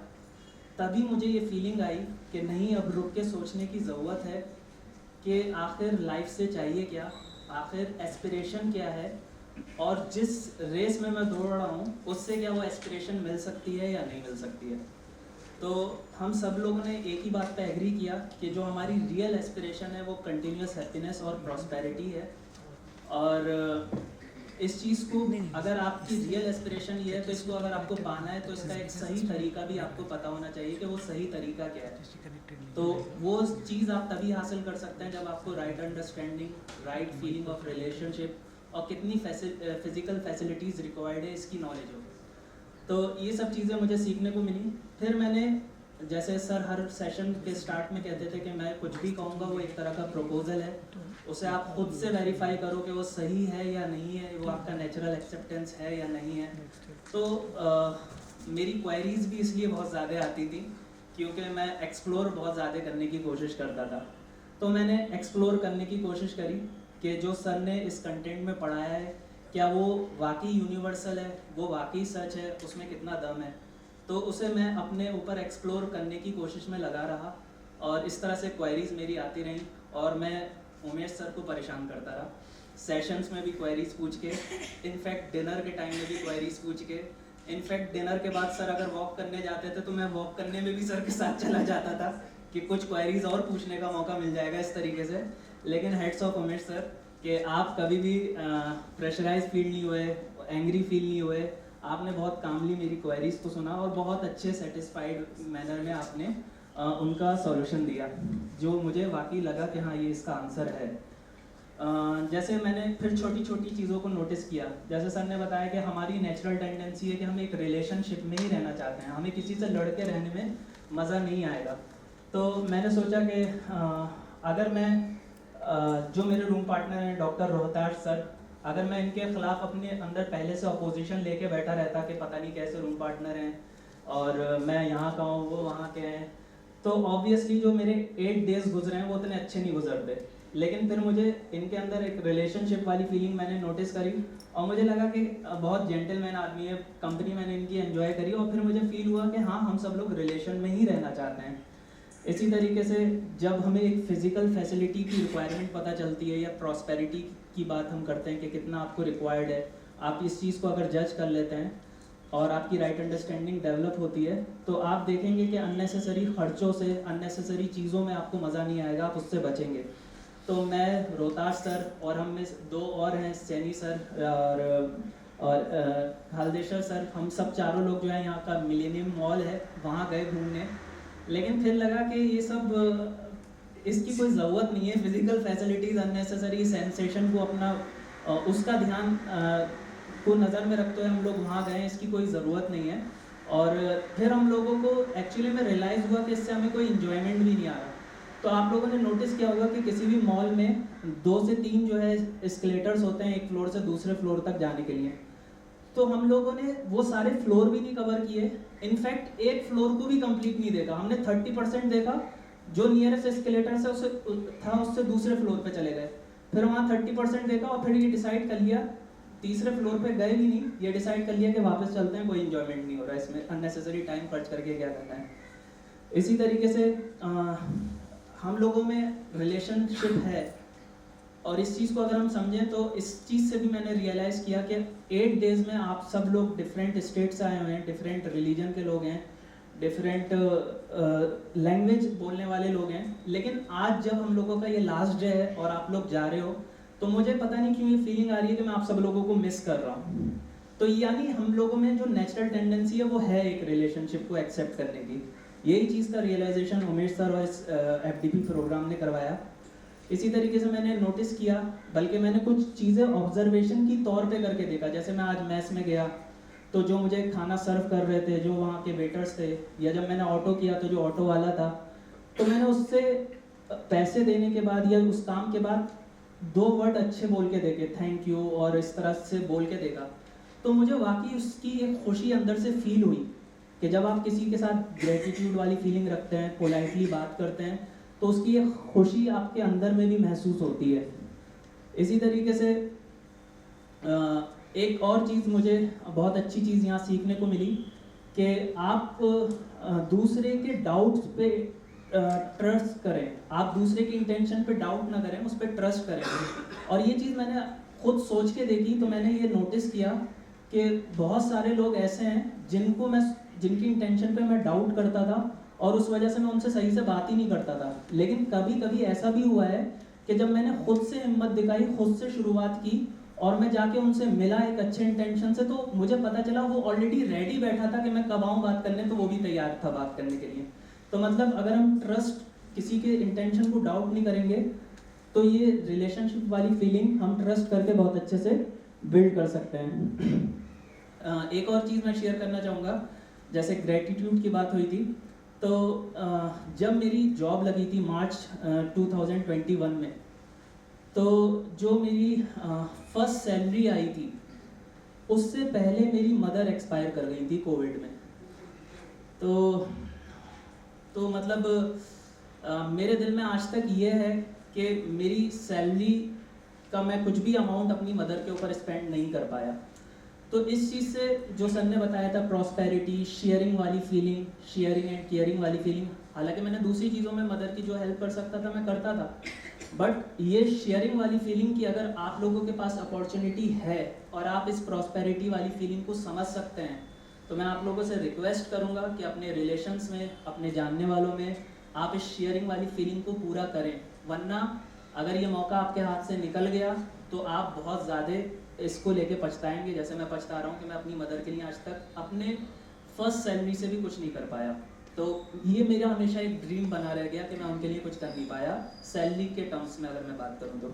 तभी मुझे ये फीलिंग आई कि नहीं, अब रुक के सोचने की ज़रूरत है कि आखिर लाइफ से चाहिए क्या, आखिर एस्पिरेशन क्या है, और जिस रेस में मैं दौड़ रहा हूँ उससे क्या वो एस्पिरेशन मिल सकती है या नहीं मिल सकती है. तो हम सब लोगों ने एक ही बात पे एग्री किया कि जो हमारी रियल एस्पिरेशन है वो कंटिन्यूस हैप्पीनेस और प्रॉस्पेरिटी है. और इस चीज़ को, अगर आपकी रियल एस्पिरेशन ये है तो इसको अगर आपको पाना है तो इसका एक सही तरीका भी आपको पता होना चाहिए कि वो सही तरीका क्या है. तो वो चीज़ आप तभी हासिल कर सकते हैं जब आपको right understanding, right feeling of relationship और कितनी फिजिकल फैसिलिटीज़ रिक्वायर्ड है इसकी नॉलेज हो. तो ये सब चीज़ें मुझे सीखने को मिली. फिर मैंने, जैसे सर हर सेशन के स्टार्ट में कहते थे कि मैं कुछ भी कहूँगा वो एक तरह का प्रपोजल है, उसे आप खुद से वेरीफाई करो कि वो सही है या नहीं है, वो आपका नेचुरल एक्सेप्टेंस है या नहीं है. तो मेरी क्वेरीज भी इसलिए बहुत ज़्यादा आती थी क्योंकि मैं एक्सप्लोर बहुत ज़्यादा करने की कोशिश करता था. तो मैंने एक्सप्लोर करने की कोशिश करी कि जो सर ने इस कंटेंट में पढ़ाया है क्या वो वाकई यूनिवर्सल है, वो वाकई सच है, उसमें कितना दम है. तो उसे मैं अपने ऊपर एक्सप्लोर करने की कोशिश में लगा रहा और इस तरह से क्वेरीज मेरी आती रहीं और मैं उमेश सर को परेशान करता रहा. सेशंस में भी क्वेरीज पूछ के, इनफैक्ट डिनर के टाइम में भी क्वेरीज पूछ के, इनफैक्ट डिनर के बाद सर अगर वॉक करने जाते थे तो मैं वॉक करने में भी सर के साथ चला जाता था कि कुछ क्वेरीज और पूछने का मौका मिल जाएगा इस तरीके से. लेकिन हेड्स ऑफ उमेश सर कि आप कभी भी प्रेशराइज फील नहीं हुए, एंग्री फील नहीं हुए. आपने बहुत कामली मेरी क्वेरीज को सुना और बहुत अच्छे सेटिस्फाइड मैनर में आपने उनका सॉल्यूशन दिया, जो मुझे वाकई लगा कि हाँ ये इसका आंसर है. जैसे मैंने फिर छोटी छोटी चीज़ों को नोटिस किया. जैसे सर ने बताया कि हमारी नेचुरल टेंडेंसी है कि हम एक रिलेशनशिप में ही रहना चाहते हैं, हमें किसी से लड़ के रहने में मज़ा नहीं आएगा. तो मैंने सोचा कि अगर मैं जो मेरे रूम पार्टनर हैं डॉक्टर रोहताश सर, अगर मैं इनके ख़िलाफ़ अपने अंदर पहले से अपोजिशन लेके बैठा रहता कि पता नहीं कैसे रूम पार्टनर हैं और मैं यहाँ का हूँ वो वहाँ के हैं, तो ऑब्वियसली जो मेरे 8 डेज़ गुजरे हैं वो उतने अच्छे नहीं गुजरते. लेकिन फिर मुझे इनके अंदर एक रिलेशनशिप वाली फीलिंग मैंने नोटिस करी और मुझे लगा कि बहुत जेंटलमैन आदमी है, कंपनी मैंने इनकी एंजॉय करी और फिर मुझे फील हुआ कि हाँ हम सब लोग रिलेशन में ही रहना चाहते हैं. इसी तरीके से जब हमें एक फ़िज़िकल फैसिलिटी की रिक्वायरमेंट पता चलती है या प्रॉस्पेरिटी की बात हम करते हैं कि कितना आपको रिक्वायर्ड है, आप इस चीज़ को अगर जज कर लेते हैं और आपकी राइट अंडरस्टैंडिंग डेवलप होती है तो आप देखेंगे कि अननेसेसरी खर्चों से, अननेसेसरी चीज़ों में आपको मज़ा नहीं आएगा, आप उससे बचेंगे. तो मैं, रोहताश सर और हम में 2 और हैं, सैनी सर और हालदेशर सर, हम सब चारों लोग जो है यहाँ का मिलेनियम मॉल है वहाँ गए घूमने. लेकिन फिर लगा कि ये सब इसकी कोई ज़रूरत नहीं है. फिज़िकल फैसिलिटीज़, अननेसेसरी सेंसेशन को अपना उसका ध्यान को नज़र में रखते हुए हम लोग वहाँ गए, इसकी कोई ज़रूरत नहीं है. और फिर हम लोगों को एक्चुअली में रियलाइज़ हुआ कि इससे हमें कोई इन्जॉयमेंट भी नहीं आ रहा. तो आप लोगों ने नोटिस किया होगा कि किसी भी मॉल में 2 से 3 जो है एस्केलेटर्स होते हैं एक फ्लोर से दूसरे फ्लोर तक जाने के लिए। तो हम लोगों ने वो सारे फ्लोर भी नहीं कवर किए, इनफैक्ट एक फ्लोर को भी कंप्लीट नहीं देखा। हमने 30% देखा, जो नियरेस्ट एस्केलेटर से उससे दूसरे फ्लोर पे चले गए। फिर वहाँ 30% देखा और फिर ये डिसाइड कर लिया, तीसरे फ्लोर पे गए भी नहीं, ये डिसाइड कर लिया कि वापस चलते हैं, कोई इन्जॉयमेंट नहीं हो रहा है इसमें, अननेसेसरी टाइम खर्च करके क्या करना है। इसी तरीके से हम लोगों में रिलेशनशिप है, और इस चीज़ को अगर हम समझें तो इस चीज़ से भी मैंने रियलाइज़ किया कि 8 डेज़ में आप सब लोग डिफरेंट स्टेट से आए हुए हैं, डिफरेंट रिलीजन के लोग हैं, डिफरेंट लैंग्वेज बोलने वाले लोग हैं, लेकिन आज जब हम लोगों का ये लास्ट डे है और आप लोग जा रहे हो, तो मुझे पता नहीं क्यों ये फीलिंग आ रही है कि मैं आप सब लोगों को मिस कर रहा हूँ। तो यानी हम लोगों में जो नेचुरल टेंडेंसी है वो है एक रिलेशनशिप को एक्सेप्ट करने की। यही चीज़ का रियलाइजेशन उमेश सर और इस FDP प्रोग्राम ने करवाया। इसी तरीके से मैंने नोटिस किया, बल्कि मैंने कुछ चीज़ें ऑब्जर्वेशन की तौर पे करके देखा। जैसे मैं आज मैस में गया तो जो मुझे खाना सर्व कर रहे थे, जो वहाँ के वेटर्स थे, या जब मैंने ऑटो किया तो जो ऑटो वाला था, तो मैंने उससे पैसे देने के बाद या उस काम के बाद 2 वर्ड अच्छे बोल के देखे, थैंक यू और इस तरह से बोल के देखा। तो मुझे वाकई उसकी एक खुशी अंदर से फील हुई कि जब आप किसी के साथ ग्रेटिट्यूड वाली फीलिंग रखते हैं, पोलाइटली बात करते हैं, तो उसकी एक खुशी आपके अंदर में भी महसूस होती है। इसी तरीके से एक और चीज़ मुझे बहुत अच्छी चीज़ यहाँ सीखने को मिली कि आप दूसरे के डाउट्स पे ट्रस्ट करें, आप दूसरे की इंटेंशन पे डाउट ना करें, उस पर ट्रस्ट करें। और ये चीज़ मैंने खुद सोच के देखी तो मैंने ये नोटिस किया कि बहुत सारे लोग ऐसे हैं जिनकी इंटेंशन पे मैं डाउट करता था और उस वजह से मैं उनसे सही से बात ही नहीं करता था। लेकिन कभी कभी ऐसा भी हुआ है कि जब मैंने खुद से हिम्मत दिखाई, खुद से शुरुआत की और मैं जाके उनसे मिला एक अच्छे इंटेंशन से, तो मुझे पता चला वो ऑलरेडी रेडी बैठा था कि मैं कब आऊँ बात करने, तो वो भी तैयार था बात करने के लिए। तो मतलब अगर हम ट्रस्ट, किसी के इंटेंशन को डाउट नहीं करेंगे, तो ये रिलेशनशिप वाली फीलिंग हम ट्रस्ट करके बहुत अच्छे से बिल्ड कर सकते हैं। एक और चीज़ मैं शेयर करना चाहूँगा, जैसे ग्रेटिट्यूड की बात हुई थी, तो जब मेरी जॉब लगी थी मार्च 2021 में, तो जो मेरी फर्स्ट सैलरी आई थी उससे पहले मेरी मदर एक्सपायर कर गई थी कोविड में। तो मतलब मेरे दिल में आज तक ये है कि मेरी सैलरी का मैं कुछ भी अमाउंट अपनी मदर के ऊपर स्पेंड नहीं कर पाया। तो इस चीज़ से जो सर ने बताया था, प्रॉस्पेरिटी, शेयरिंग वाली फीलिंग, शेयरिंग एंड केयरिंग वाली फीलिंग, हालांकि मैंने दूसरी चीज़ों में मदर की जो हेल्प कर सकता था मैं करता था, बट ये शेयरिंग वाली फीलिंग की अगर आप लोगों के पास अपॉर्चुनिटी है और आप इस प्रॉस्पेरिटी वाली फीलिंग को समझ सकते हैं, तो मैं आप लोगों से रिक्वेस्ट करूँगा कि अपने रिलेशंस में, अपने जानने वालों में आप इस शेयरिंग वाली फीलिंग को पूरा करें। वरना अगर ये मौका आपके हाथ से निकल गया तो आप बहुत ज़्यादा इसको लेके पछताएंगे, जैसे मैं पछता रहा हूँ कि मैं अपनी मदर के लिए आज तक अपने फर्स्ट सैलरी से भी कुछ नहीं कर पाया। तो ये मेरा हमेशा एक ड्रीम बना रह गया कि मैं उनके लिए कुछ कर नहीं पाया सैलरी के टर्म्स में अगर मैं बात करूँ तो।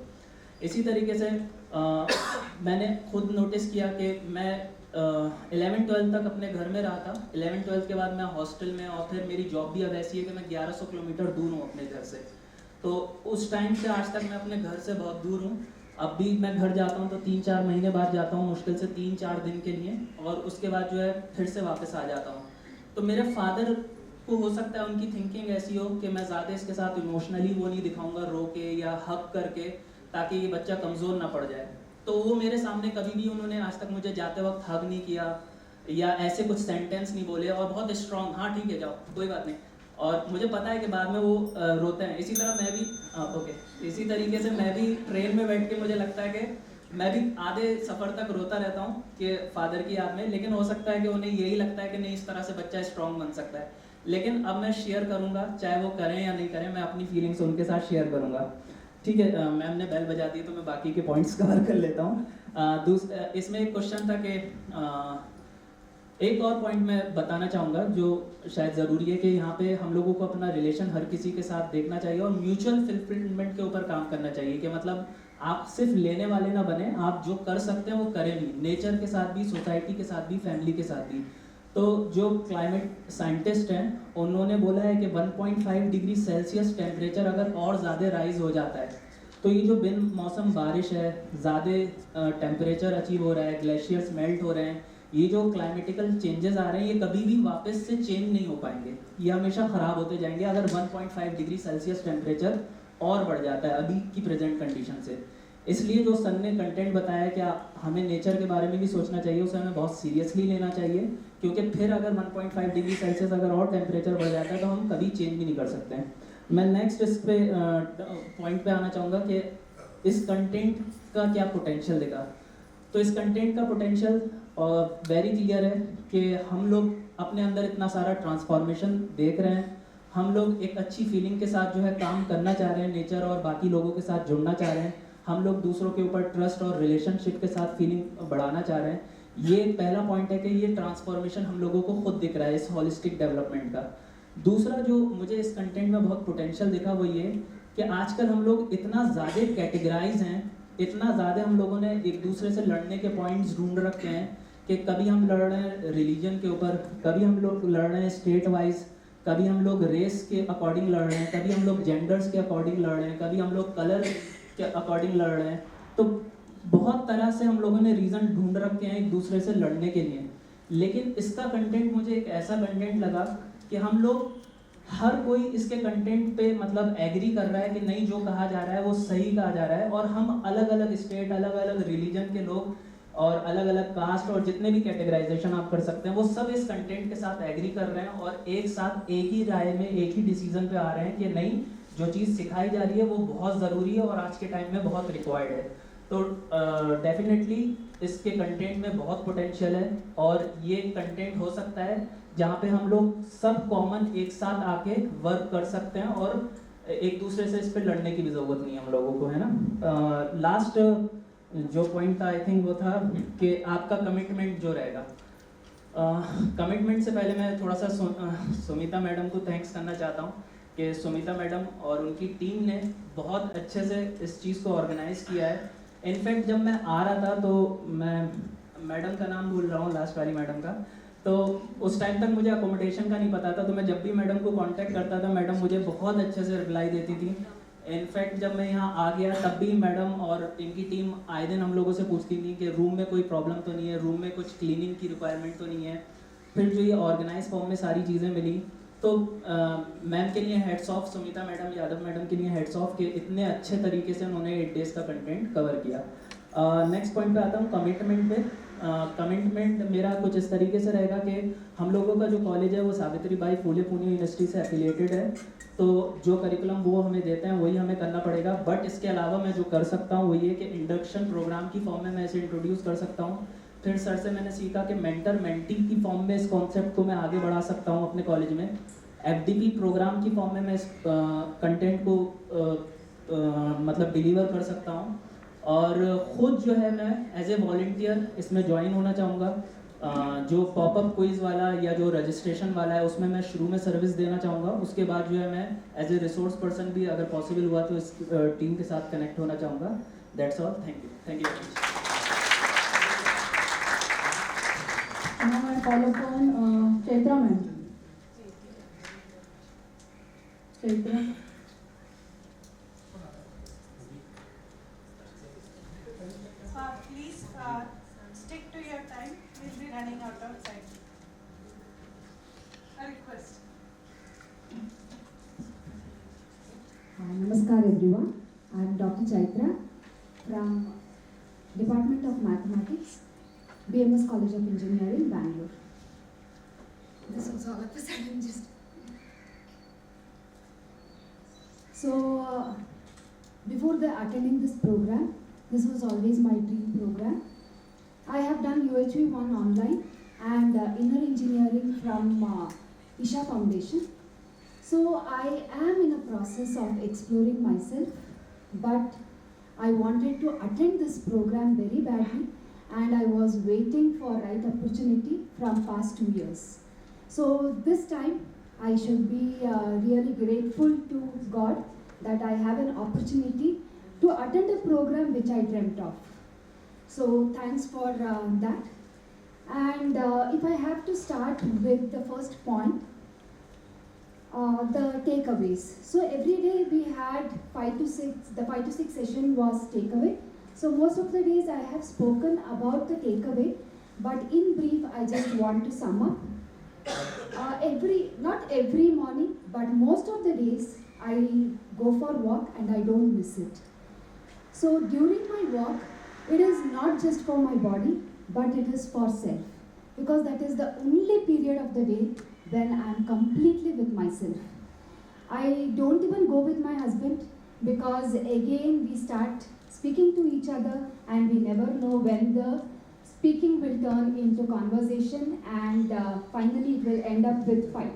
इसी तरीके से मैंने खुद नोटिस किया कि मैं 11-12 तक अपने घर में रहा था। 11-12 के बाद मैं हॉस्टल में, और फिर मेरी जॉब भी अब ऐसी है कि मैं 1100 किलोमीटर दूर हूँ अपने घर से। तो उस टाइम से आज तक मैं अपने घर से बहुत दूर हूँ। अब भी मैं घर जाता हूँ तो 3-4 महीने बाद जाता हूँ, मुश्किल से 3-4 दिन के लिए, और उसके बाद जो है फिर से वापस आ जाता हूँ। तो मेरे फादर को हो सकता है उनकी थिंकिंग ऐसी हो कि मैं ज़्यादा इसके साथ इमोशनली वो नहीं दिखाऊंगा, रो के या हक करके, ताकि ये बच्चा कमज़ोर ना पड़ जाए। तो वो मेरे सामने कभी भी उन्होंने आज तक मुझे जाते वक्त हग नहीं किया या ऐसे कुछ सेंटेंस नहीं बोले, और बहुत स्ट्रॉन्ग, हाँ ठीक है जाओ कोई बात नहीं, और मुझे पता है कि बाद में वो रोते हैं। इसी तरह मैं भी इसी तरीके से मैं भी ट्रेन में बैठ के मुझे लगता है कि मैं भी आधे सफ़र तक रोता रहता हूँ कि फादर की याद में, लेकिन हो सकता है कि उन्हें यही लगता है कि नहीं इस तरह से बच्चा स्ट्रॉन्ग बन सकता है। लेकिन अब मैं शेयर करूँगा, चाहे वो करें या नहीं करें, मैं अपनी फीलिंग्स उनके साथ शेयर करूँगा। ठीक है, मैम ने बेल बजा दी तो मैं बाकी के पॉइंट्स कवर कर लेता हूँ। इसमें एक क्वेश्चन था कि एक और पॉइंट मैं बताना चाहूँगा जो शायद ज़रूरी है कि यहाँ पे हम लोगों को अपना रिलेशन हर किसी के साथ देखना चाहिए और म्यूचुअल फुलफिलमेंट के ऊपर काम करना चाहिए, कि मतलब आप सिर्फ लेने वाले ना बने, आप जो कर सकते हैं वो करें भी, नेचर के साथ भी, सोसाइटी के साथ भी, फैमिली के साथ भी। तो जो क्लाइमेट साइंटिस्ट हैं उन्होंने बोला है कि 1.5 डिग्री सेल्सियस टेम्परेचर अगर और ज़्यादा राइज हो जाता है तो ये जो बिन मौसम बारिश है, ज़्यादा टेम्परेचर अचीव हो रहा है, ग्लेशियर्स मेल्ट हो रहे हैं, ये जो क्लाइमेटिकल चेंजेस आ रहे हैं ये कभी भी वापस से चेंज नहीं हो पाएंगे, ये हमेशा ख़राब होते जाएंगे अगर 1.5 डिग्री सेल्सियस टेम्परेचर और बढ़ जाता है अभी की प्रेजेंट कंडीशन से। इसलिए जो सन ने कंटेंट बताया कि हमें नेचर के बारे में भी सोचना चाहिए, उसे हमें बहुत सीरियसली लेना चाहिए, क्योंकि फिर अगर 1.5 डिग्री सेल्सियस अगर और टेम्परेचर बढ़ जाता है तो हम कभी चेंज भी नहीं कर सकते हैं। मैं नेक्स्ट इस पे पॉइंट पे आना चाहूँगा कि इस कंटेंट का क्या पोटेंशियल देगा। तो इस कंटेंट का पोटेंशियल वेरी क्लियर है कि हम लोग अपने अंदर इतना सारा ट्रांसफॉर्मेशन देख रहे हैं, हम लोग एक अच्छी फीलिंग के साथ जो है काम करना चाह रहे हैं, नेचर और बाकी लोगों के साथ जुड़ना चाह रहे हैं, हम लोग दूसरों के ऊपर ट्रस्ट और रिलेशनशिप के साथ फीलिंग बढ़ाना चाह रहे हैं। ये पहला पॉइंट है कि ये ट्रांसफॉर्मेशन हम लोगों को खुद दिख रहा है इस हॉलिस्टिक डेवलपमेंट का। दूसरा जो मुझे इस कंटेंट में बहुत पोटेंशियल दिखा वो ये कि आजकल हम लोग इतना ज़्यादा कैटेगराइज हैं, इतना ज़्यादा हम लोगों ने एक दूसरे से लड़ने के पॉइंट्स ढूंढ रखे हैं कि कभी हम लड़ रहे हैं रिलीजन के ऊपर, कभी हम लोग लड़ रहे हैं स्टेट वाइज, कभी हम लोग रेस के अकॉर्डिंग लड़ रहे हैं, कभी हम लोग जेंडर्स के अकॉर्डिंग लड़ रहे हैं, कभी हम लोग कलर के अकॉर्डिंग लड़ रहे हैं। तो बहुत तरह से हम लोगों ने रीज़न ढूंढ रखे हैं एक दूसरे से लड़ने के लिए, लेकिन इसका कंटेंट मुझे एक ऐसा कंटेंट लगा कि हम लोग हर कोई इसके कंटेंट पे मतलब एग्री कर रहा है कि नहीं जो कहा जा रहा है वो सही कहा जा रहा है, और हम अलग अलग स्टेट, अलग अलग रिलीजन के लोग और अलग अलग कास्ट और जितने भी कैटेगराइजेशन आप कर सकते हैं वो सब इस कंटेंट के साथ एग्री कर रहे हैं और एक साथ एक ही राय में एक ही डिसीजन पे आ रहे हैं कि नहीं जो चीज़ सिखाई जा रही है वो बहुत ज़रूरी है और आज के टाइम में बहुत रिक्वायर्ड है। तो डेफिनेटली इसके कंटेंट में बहुत पोटेंशियल है और ये कंटेंट हो सकता है जहाँ पे हम लोग सब कॉमन एक साथ आके वर्क कर सकते हैं और एक दूसरे से इस पे लड़ने की भी ज़रूरत नहीं है हम लोगों को, है ना। लास्ट जो पॉइंट था आई थिंक वो था कि आपका कमिटमेंट जो रहेगा। कमिटमेंट से पहले मैं थोड़ा सा सुमिता मैडम को थैंक्स करना चाहता हूँ कि सुमिता मैडम और उनकी टीम ने बहुत अच्छे से इस चीज़ को ऑर्गेनाइज किया है। इनफैक्ट जब मैं आ रहा था तो मैं मैडम का नाम भूल रहा हूँ, लास्ट वाली मैडम का, तो उस टाइम तक मुझे अकोमोडेशन का नहीं पता था, तो मैं जब भी मैडम को कांटेक्ट करता था मैडम मुझे बहुत अच्छे से रिप्लाई देती थी। इनफैक्ट जब मैं यहाँ आ गया तब भी मैडम और इनकी टीम आए दिन हम लोगों से पूछती थी कि रूम में कोई प्रॉब्लम तो नहीं है, रूम में कुछ क्लीनिंग की रिक्वायरमेंट तो नहीं है। फिर जो ये ऑर्गेनाइज फॉर्म में सारी चीज़ें मिली तो मैम के लिए heads of, Sumita madam, Yadav madam के लिए हेड्स ऑफ कि इतने अच्छे तरीके से उन्होंने 8 डेज़ का कंटेंट कवर किया। नेक्स्ट पॉइंट पे आता हूँ, कमिटमेंट पे। कमिटमेंट मेरा कुछ इस तरीके से रहेगा कि हम लोगों का जो कॉलेज है वो सावित्री बाई फुले पुणे यूनिवर्सिटी से एफिलिएटेड है, तो जो करिकुलम वो हमें देते हैं वही हमें करना पड़ेगा। बट इसके अलावा मैं जो कर सकता हूँ वो ये कि इंडक्शन प्रोग्राम की फॉर्म में मैं इसे इंट्रोड्यूस कर सकता हूँ। फिर सर से मैंने सीखा कि मेंटर मेंटी की फॉर्म में इस कॉन्सेप्ट को मैं आगे बढ़ा सकता हूँ अपने कॉलेज में। एफडीपी प्रोग्राम की फॉर्म में मैं इस कंटेंट को मतलब डिलीवर कर सकता हूँ और ख़ुद जो है मैं एज ए वॉलंटियर इसमें ज्वाइन होना चाहूँगा। जो पॉपअप क्विज़ वाला या जो रजिस्ट्रेशन वाला है उसमें मैं शुरू में सर्विस देना चाहूँगा, उसके बाद जो है मैं एज ए रिसोर्स पर्सन भी अगर पॉसिबल हुआ तो इस टीम के साथ कनेक्ट होना चाहूँगा। That's all, thank you. Thank you. Now I call upon Chaitra ma'am. Chaitra. Please stick to your time. We'll be running out of time. A request. Namaskar everyone. I am Dr. Chaitra from Department of Mathematics, BMS College of Engineering, Bangalore. This was all of a sudden just... So, before attending this program, this was always my dream program. I have done UHV 1 online and inner engineering from Isha Foundation. So I am in a process of exploring myself, but I wanted to attend this program very badly and I was waiting for right opportunity from past 2 years. So this time I should be really grateful to God that I have an opportunity to attend a program which I dreamt of. So thanks for that. And if I have to start with the first point, the takeaways. So every day we had 5 to 6, the 5 to 6 session was takeaway. So most of the days I have spoken about the takeaway, but in brief I just want to sum up. Not every morning, but most of the days I go for walk and I don't miss it. So during my walk, it is not just for my body, but it is for self. Because that is the only period of the day when I am completely with myself. I don't even go with my husband because again we start speaking to each other and we never know when the speaking will turn into conversation and finally it will end up with fight.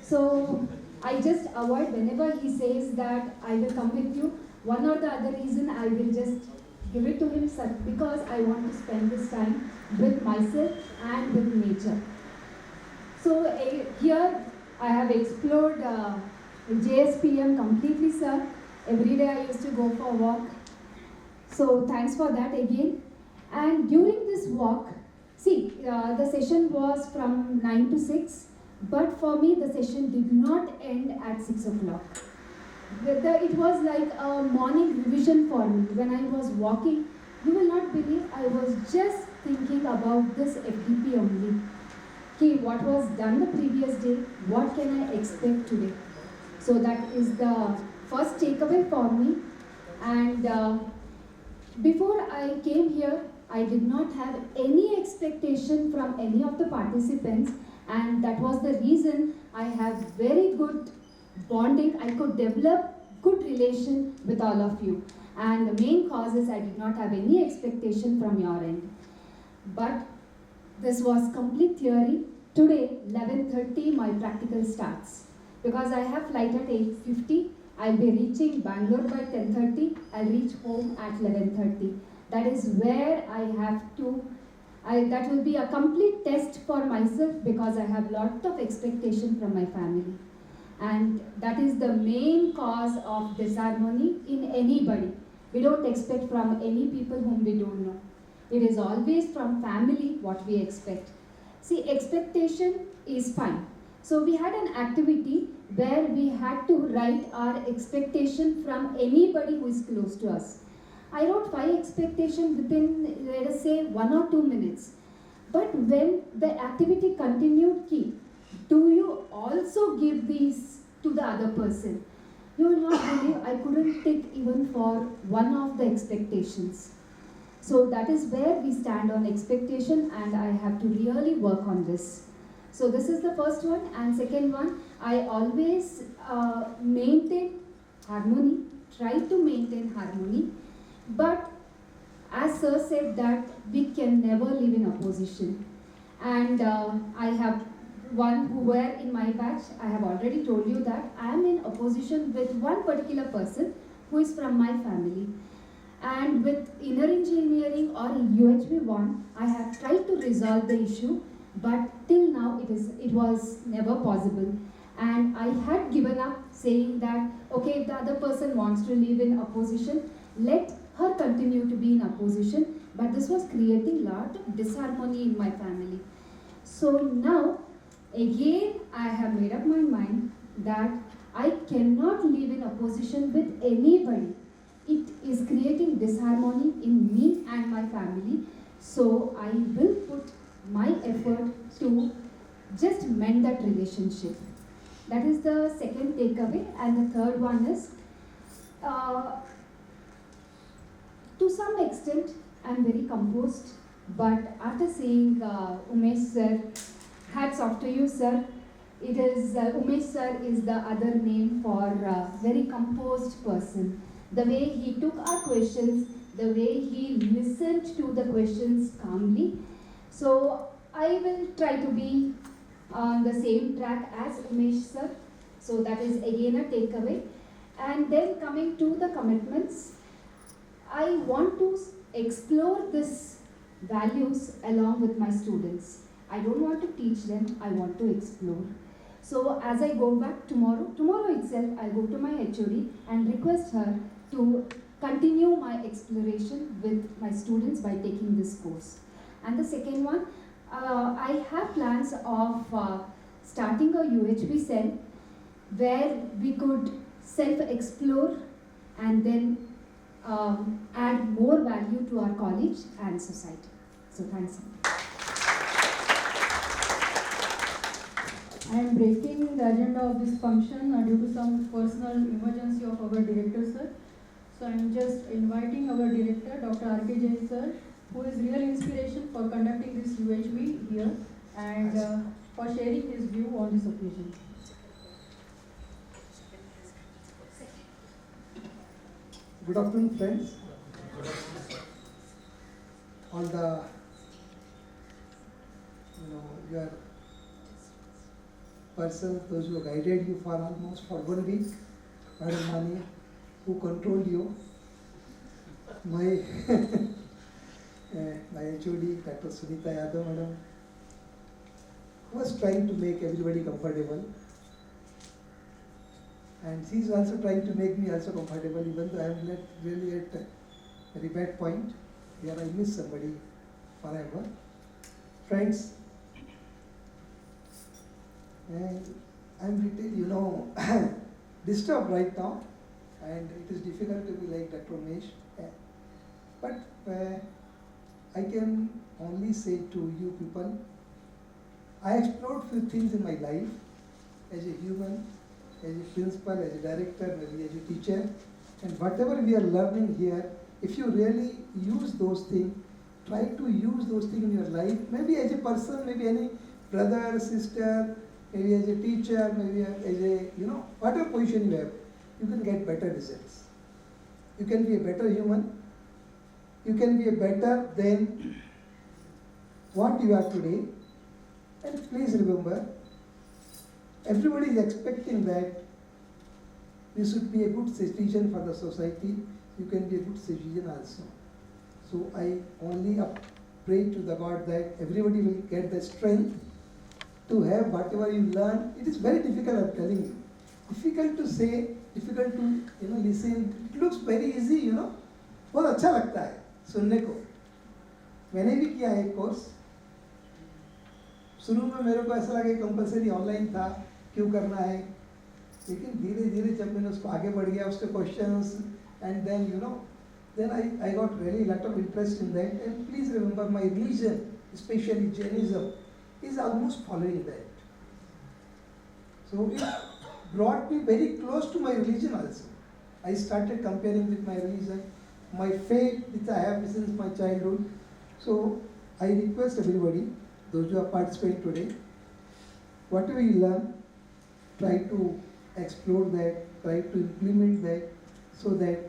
So I just avoid whenever he says that I will come with you, one or the other reason I will just give it to him because I want to spend this time with myself and with nature. So here I have explored JSPM completely, sir. Every day I used to go for a walk. So thanks for that again. And during this walk, see, the session was from 9 to 6, but for me the session did not end at 6 o'clock. It was like a morning revision for me. When I was walking, you will not believe I was just thinking about this FDP only. Okay, what was done the previous day, what can I expect today? So that is the first takeaway for me. And before I came here, I did not have any expectation from any of the participants, and that was the reason I have very good bonding. I could develop good relation with all of you. And the main cause is I did not have any expectation from your end. But this was complete theory. Today, 11:30, my practical starts. Because I have flight at 8:50, I'll be reaching Bangalore by 10:30. I'll reach home at 11:30. That is where I have to, that will be a complete test for myself because I have lot of expectation from my family. And that is the main cause of disharmony in anybody. We don't expect from any people whom we don't know. It is always from family what we expect. See, expectation is fine. So we had an activity where we had to write our expectation from anybody who is close to us. I wrote 5 expectations within, let us say, 1 or 2 minutes. But when the activity continued, do you also give these to the other person? You will not believe I couldn't tick even for one of the expectations. So that is where we stand on expectation, and I have to really work on this. So this is the first one, and second one, I always maintain harmony, try to maintain harmony, but as sir said that we can never live in opposition. And I have one who were in my batch, I have already told you that I am in opposition with one particular person who is from my family. And with inner engineering or UHV1, I have tried to resolve the issue, but till now it was never possible. And I had given up saying that, okay, if the other person wants to live in opposition, let her continue to be in opposition. But this was creating a lot of disharmony in my family. So now, again, I have made up my mind that I cannot live in opposition with anybody. It is creating disharmony in me and my family. So I will put my effort to just mend that relationship. That is the second takeaway. And the third one is, to some extent, I am very composed. But after seeing Umesh sir, hats off to you, sir. It is, Umesh sir is the other name for a very composed person. The way he took our questions, the way he listened to the questions calmly. So I will try to be on the same track as Umesh sir. So that is again a takeaway. And then coming to the commitments, I want to explore this values along with my students. I don't want to teach them, I want to explore. So as I go back tomorrow itself, I'll go to my HOD and request her to continue my exploration with my students by taking this course. And the second one, I have plans of starting a UHV cell where we could self-explore and then add more value to our college and society. So thanks. I am breaking the agenda of this function due to some personal emergency of our director, sir. So I am just inviting our director, Dr. R.K. Jain, sir, who is real inspiration for conducting this UHV here and for sharing his view on this occasion. Good afternoon, friends. All the, your persons, those who guided you for almost for 1 week, Madam Mani, who controlled you, my my HOD, Dr. Sunita Yadav, Madam, who was trying to make everybody comfortable. And she is also trying to make me also comfortable, even though I am not really at a very bad point. Here I miss somebody forever. Friends, and I'm little, disturbed right now, and it is difficult to be like Dr. Umesh. But I can only say to you people, I explored few things in my life as a human, as a principal, as a director, maybe as a teacher, and whatever we are learning here, if you really use those things, try to use those things in your life, maybe as a person, maybe any brother, sister, maybe as a teacher, maybe as a, whatever position you have, you can get better results. You can be a better human, you can be a better than what you are today, and please remember, everybody is expecting that you should be a good citizen for the society. You can be a good citizen also. So I only pray to the God that everybody will get the strength to have whatever you learn. It is very difficult, I'm telling you. Difficult to say, difficult to listen. It looks very easy, बहुत अच्छा लगता है सुनने को. मैंने भी किया है कोर्स. शुरू में मेरे को ऐसा लगा कंपलसरी ऑनलाइन था, क्यों करना है, लेकिन धीरे धीरे जब मैंने उसको आगे बढ़ गया, उसके questions and then then I got really a lot of interest in that. And please remember, my religion, especially Jainism, is almost following that. So it brought me very close to my religion also. I started comparing with my religion, my faith which I have since my childhood. So I request everybody, those who are participating today, whatever you learn, try to explore that, try to implement that, so that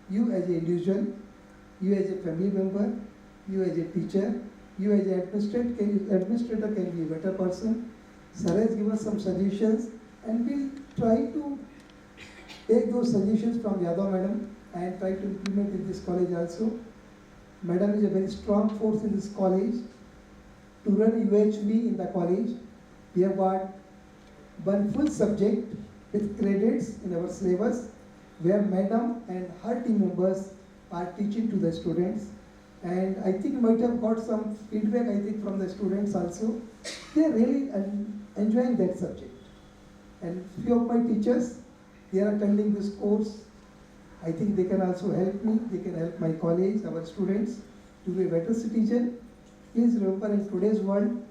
you as an individual, you as a family member, you as a teacher, you as an administrator can be a better person. Sir has given some suggestions, and we'll try to take those suggestions from Yadav Madam and try to implement in this college also. Madam is a very strong force in this college. To run UHV in the college, we have got one full subject with credits in our syllabus, where Madam and her team members are teaching to the students. And I think you might have got some feedback, from the students also. They are really enjoying that subject. And few of my teachers, they are attending this course. I think they can also help me, they can help my college, our students, to be a better citizen. Please remember, in today's world,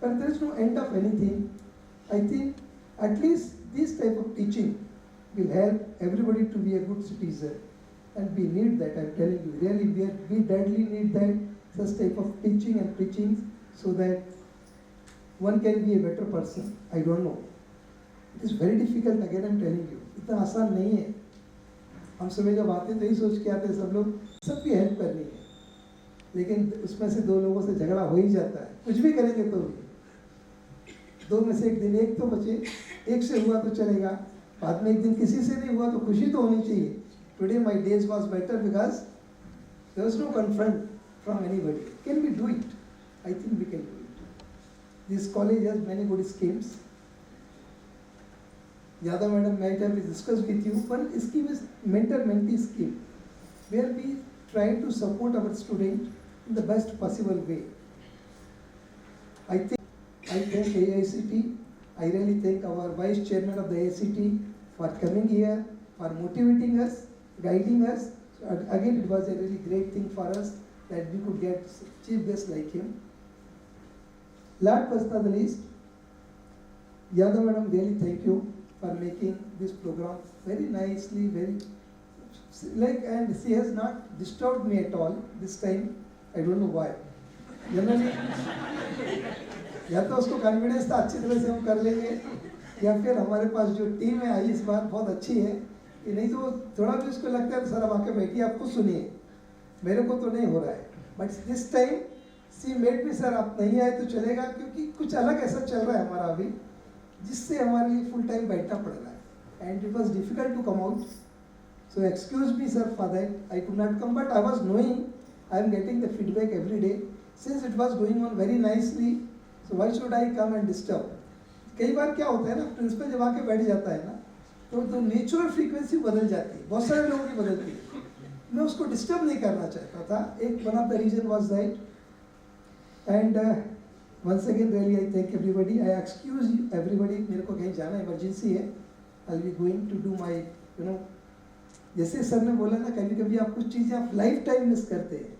but there is no end of anything. I think at least this type of teaching will help everybody to be a good citizen. And we need that, I'm telling you, really, we badly need that, such type of teaching and preaching, so that one can be a better person. I don't know. It is very difficult, again I'm telling you. इतना आसान नहीं है. हम सुबह जब आते तो यही सोच के आते सब लोग, सबकी हेल्प करनी है. लेकिन उसमें से दो लोगों से झगड़ा हो ही जाता है. कुछ भी करेंगे तो भी. दो में से एक दिन एक तो बचे, एक से हुआ तो चलेगा. बाद में एक दिन किसी से नहीं हुआ तो खुशी तो होनी चाहिए. Today my days was better because there was no confront from anybody. Can we do it? I think we can do it. This college has many good schemes. Yadav Madam might have discussed with you. One scheme is mentor-mentee scheme, where we try to support our student in the best possible way. I thank AICT. I really thank our Vice Chairman of the AICT for coming here, for motivating us, guiding us. So again, it was a really great thing for us that we could get chief guests like him. Last but not the least, Yadav Madam, really thank you for making this program very nicely, and she has not disturbed me at all this time. I don't know why. Generally, या तो उसको confidence था अच्छी तरह से हम कर लेंगे, या फिर हमारे पास जो टीम है आई इस बार बहुत अच्छी है, कि नहीं तो थोड़ा भी उसको लगता है सर अब आके बैठिए आप खुद सुनिए, मेरे को तो नहीं हो रहा है. But this time C made me sir आप नहीं आए तो चलेगा, क्योंकि कुछ अलग ऐसा चल रहा है हमारा अभी जिससे हमारे लिए फुल टाइम बैठना पड़ रहा है. And it was difficult to come out, so excuse me sir for that. I could not come, but I was knowing I am getting the feedback every day since it was going on very nicely. So why should I come and disturb? कई बार क्या होता है ना, principal जब आके बैठ जाता है ना तो नेचुरल फ्रीक्वेंसी बदल जाती है, बहुत सारे लोगों की बदलती है. मैं उसको डिस्टर्ब नहीं करना चाहता था. एक one of the reason was that. And once again really I thank everybody. I excuse everybody, मेरे को कहीं जाना इमरजेंसी है. I will be going to do my जैसे सर ने बोला ना, कभी कभी आप कुछ चीज़ें आप लाइफ टाइम मिस करते हैं.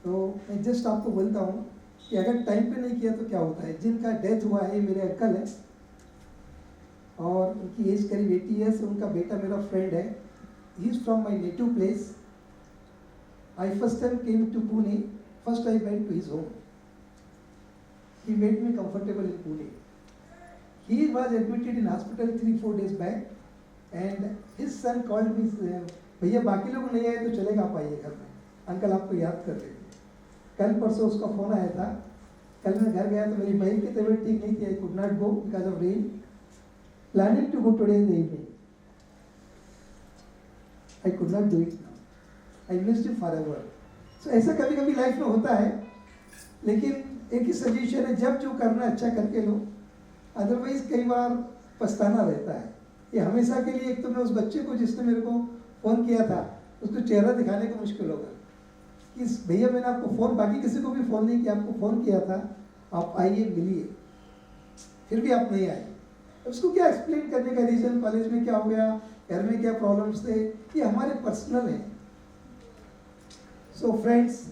तो मैं जस्ट आपको बोलता हूँ कि अगर टाइम पे नहीं किया तो क्या होता है. जिनका डेथ हुआ है मेरे अंकल है और उनकी एज करीब 80 ईयर्स. उनका बेटा मेरा फ्रेंड है. He is from my native place. I first time came to Pune. First I went to his home. He made me comfortable in Pune. He was admitted in hospital 3-4 days back and his son called me, भैया बाकी लोग नहीं आए तो चलेगा आप आइए घर में, अंकल आपको याद कर रहे. कल परसों उसका फोन आया था. कल मैं घर गया तो मेरी बहन की तबीयत ठीक नहीं थी. I could not go because of rain. Planning to go today in the evening. I could not do it now. I missed him forever. So ऐसा कभी कभी लाइफ में होता है, लेकिन एक ही सजेशन है, जब जो करना है अच्छा करके लो, अदरवाइज कई बार पछताना रहता है. ये हमेशा के लिए, एक तो मैं उस बच्चे को जिसने मेरे को फ़ोन किया था उसको चेहरा दिखाने को मुश्किल होगा कि भैया मैंने आपको फ़ोन, बाकी किसी को भी फ़ोन नहीं किया, आपको फ़ोन किया था आप आइए मिलिए, फिर भी आप नहीं आए. उसको क्या एक्सप्लेन करने का रीज़न, कॉलेज में क्या हो गया, घर में क्या प्रॉब्लम्स थे, ये हमारे पर्सनल हैं. सो फ्रेंड्स,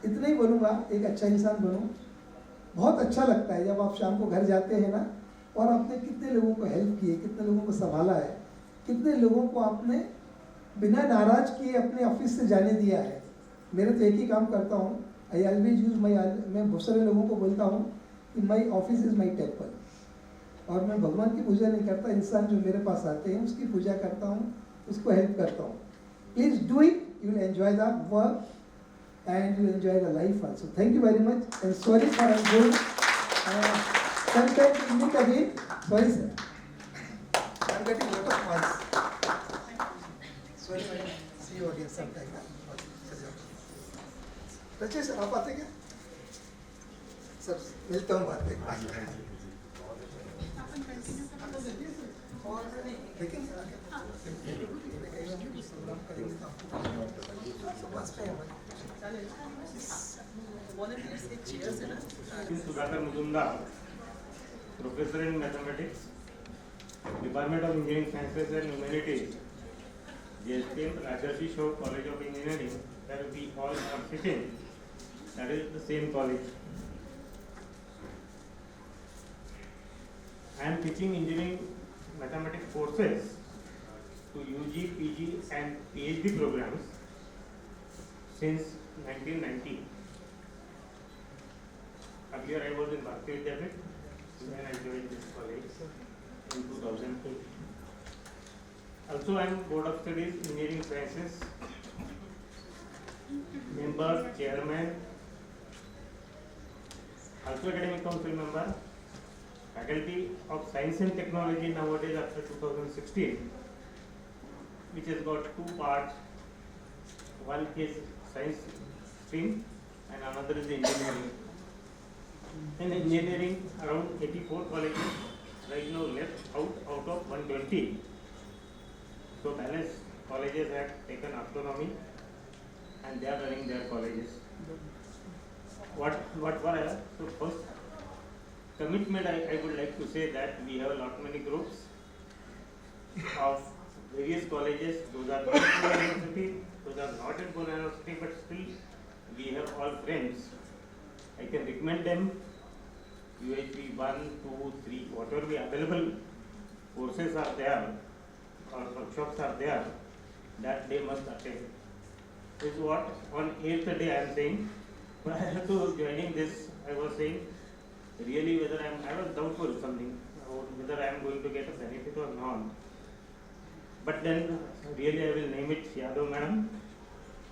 इतना ही बोलूँगा, एक अच्छा इंसान बनो. बहुत अच्छा लगता है जब आप शाम को घर जाते हैं ना और आपने कितने लोगों को हेल्प किए, कितने लोगों को संभाला है, कितने लोगों को आपने बिना नाराज किए अपने ऑफिस से जाने दिया है. मेरे तो एक ही काम करता हूँ, आई ऑलवेज यूज माई, मैं बहुत सारे लोगों को बोलता हूँ कि my office is my temple. और मैं भगवान की पूजा नहीं करता, इंसान जो मेरे पास आते हैं उसकी पूजा करता हूँ, उसको हेल्प करता हूँ. Please do it, you will enjoy the work and you enjoy the life also. Thank you very much and sorry for I'm going. Sometime we meet again. Sorry sir. I'm getting lot of calls. Sorry madam. See you again sometime. Rachesh sir आप आते क्या? Sir मिलता हूँ बात में. और देखें Sugata Muzumdar, Professor in Mathematics, Department of Engineering Sciences and Humanities, JSPM Rajarshi Shaw College of Engineering, where we all are sitting. That is the same college. I am teaching engineering mathematics courses to UG, PG and PhD programs since 1990. Earlier I was in Bharati Vidyapit when I joined this college in 2008. Also I am Board of Studies Engineering Sciences, member, chairman, also academic council member, faculty of Science and Technology nowadays after 2016, which has got two parts. One is science stream and another is engineering. In engineering, around 84 colleges right now left out of 120. So balance colleges have taken autonomy and they are running their colleges. what were so first commitment I would like to say that we have a lot many groups of various colleges. Those are not in Pune University, those are not in Pune University, but still we have all friends. I can recommend them. UHV 1, 2, 3, whatever the available courses are there or workshops are there, that they must attend. This is what on 8th day I am saying. Prior to joining this, I was saying really whether I was doubtful something, whether I am going to get a benefit or not. But then really I will name it Yadav Madam.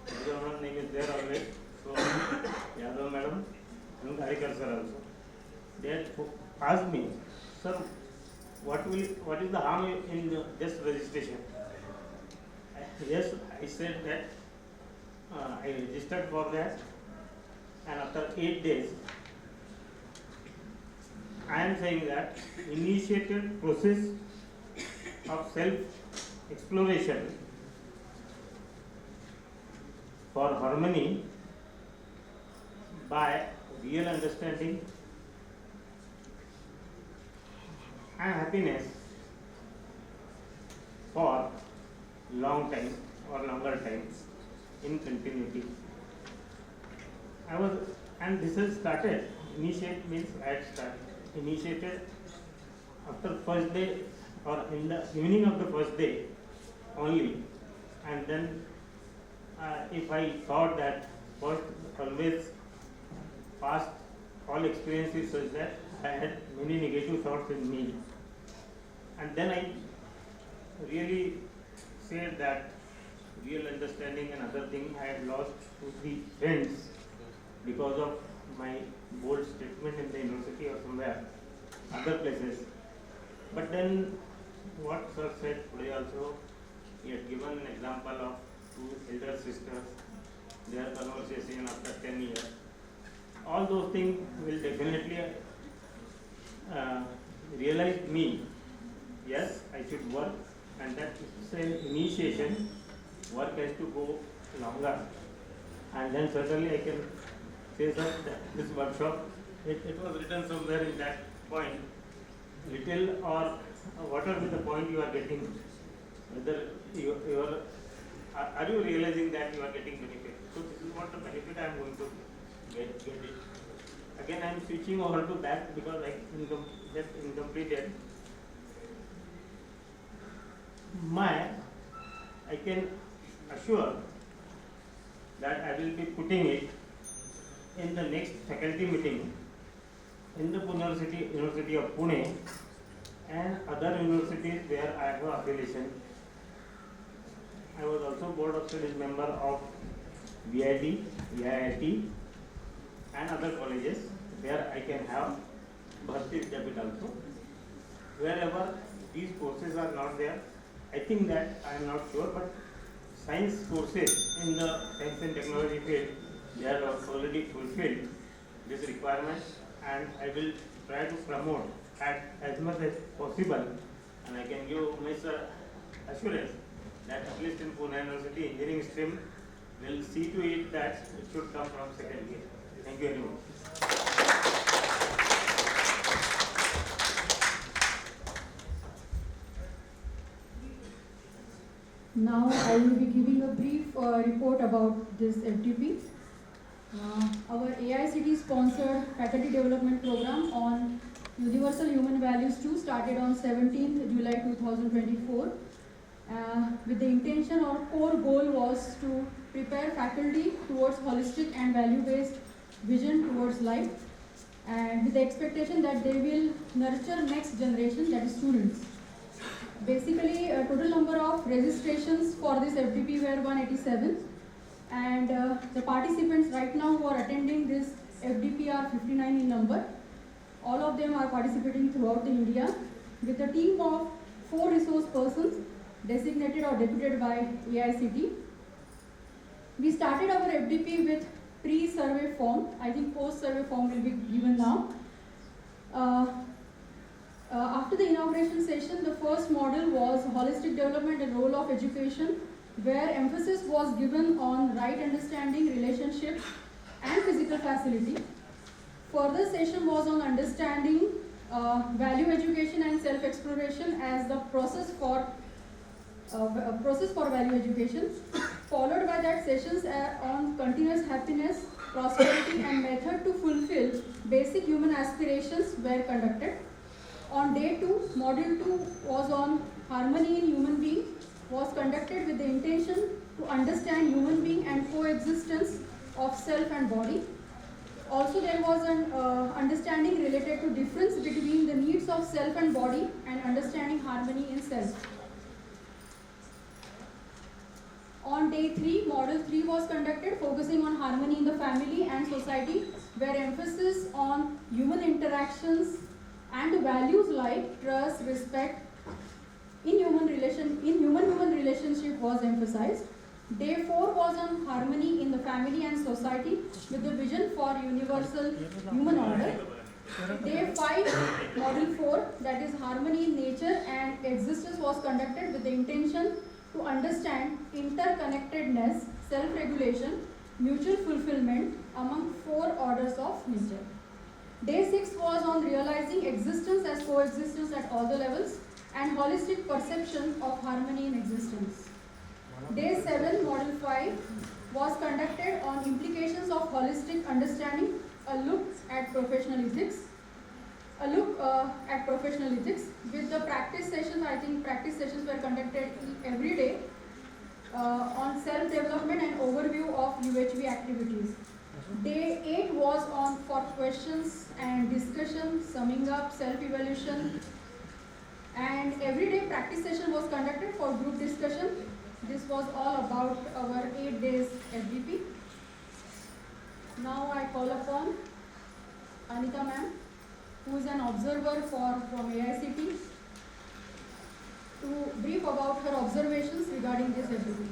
Yadav Madam name is there always. So Yadav Madam and Harikar sir also. They had asked me, sir, what is the harm in this registration? Yes, I said that I registered for that, and after 8 days, I am saying that initiated process of self-exploration for harmony by real understanding and happiness for long time or longer times in continuity. And this has started, initiate means I had started, initiated after first day or in the evening of the first day only, and then if I thought that first always past all experiences such that I had many negative thoughts in me, and then I really said that real understanding and other thing, I had lost 2-3 friends because of my bold statement in the university or somewhere, other places. But then what sir said today also, he had given an example of 2 elder sisters, their conversation after 10 years. All those things will definitely realize me, yes, I should work, and that is an initiation. Work has to go longer, and then certainly I can say that this workshop, it was written somewhere in that point, little or whatever the point you are getting, whether are you realizing that you are getting benefit? So this is what the benefit I am going to get it. Again I am switching over to that because I just incompleted. I can assure that I will be putting it in the next faculty meeting in the University of Pune and other universities where I have affiliation. I was also board of studies member of VIT, VIIT and other colleges where I can have Bharti debit also. Wherever these courses are not there, I think that I am not sure, but science courses in the science and technology field, they are already fulfilled this requirement, and I will try to promote as much as possible, and I can give my assurance that at least in Pune University engineering stream will see to it that it should come from second year. Thank you very much. Now I will be giving a brief report about this FTP. Our AICTE sponsored faculty development program on Universal Human Values 2 started on 17th July 2024 with the intention or core goal was to prepare faculty towards holistic and value-based vision towards life, and with the expectation that they will nurture next generation, that is students. Basically, a total number of registrations for this FDP were 187, and the participants right now who are attending this FDP are 59 in number. All of them are participating throughout India with a team of 4 resource persons designated or deputed by AICTE. We started our FDP with pre-survey form. I think post-survey form will be given now. After the inauguration session, the first model was holistic development and role of education, where emphasis was given on right understanding, relationship, and physical facility. Further session was on understanding value education and self-exploration as the process for value education. Followed by that, sessions on continuous happiness, prosperity and method to fulfill basic human aspirations were conducted. On day 2, module 2 was on harmony in human being, was conducted with the intention to understand human being and coexistence of self and body. Also there was an understanding related to difference between the needs of self and body and understanding harmony in self. On day 3, module 3 was conducted focusing on harmony in the family and society, where emphasis on human interactions and values like trust, respect in human relationship was emphasized. Day 4 was on harmony in the family and society with the vision for universal human order. Day 5, module 4, that is harmony in nature and existence, was conducted with the intention to understand interconnectedness, self-regulation, mutual fulfillment among 4 orders of nature. Day 6 was on realizing existence as coexistence at all the levels and holistic perception of harmony in existence. Day 7, module 5 was conducted on implications of holistic understanding, a look at professional ethics. With the practice sessions, I think practice sessions were conducted every day on self-development and overview of UHV activities. Day 8 was on for questions and discussion, summing up, self-evaluation, and everyday practice session was conducted for group discussion. This was all about our 8 days FDP. Now I call upon Anita ma'am, who is an observer from AICT, to brief about her observations regarding this FDP.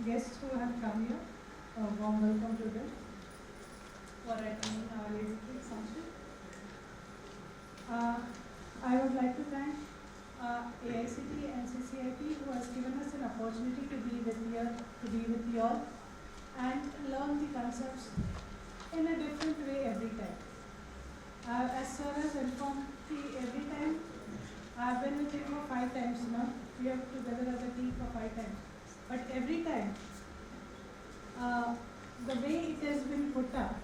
Guests who have come here, a warm welcome to them for attending our retreat function. I would like to thank AICT and CCIP who has given us an opportunity to be with you all and learn the concepts in a different way every time. As sir has informed, every time I have been with him for 5 times now. We are together as a team for 5 times. But every time, the way it has been put up,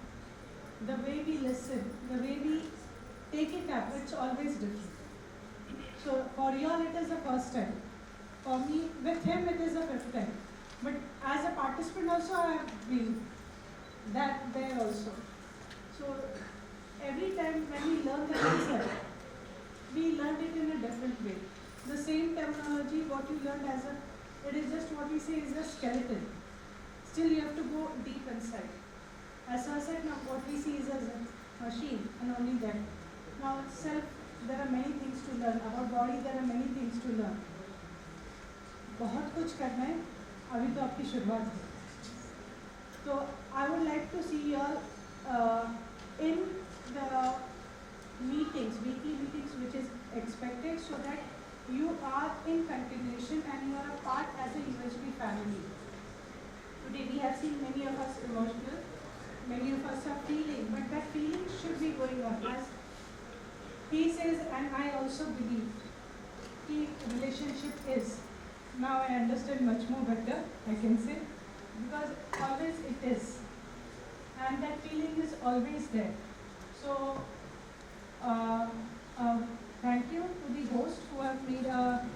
the way we listen, the way we take it up, it's always different. So for you all it is the first time. For me, with him it is the 5th time. But as a participant also I have been there also. So every time when we learn the concept, we learn it in a different way. The same terminology, what you learned it is just what we say is a skeleton. Still you have to go deep inside. As I said, now what we see is a machine and only that. Now self, there are many things to learn. About body, there are many things to learn. बहुत कुछ करना है, अभी तो आपकी शुरुआत है. So I would like to see you all in the meetings, weekly meetings which is expected, so that you are in continuation and you are a part as a UHV family. Today we have seen many of us emotional, many of us are feeling, but that feeling should be going on. As he says, and I also believe, the relationship is, now I understand much more better, I can say, because always it is. And that feeling is always there. So, thank you to the host who have made a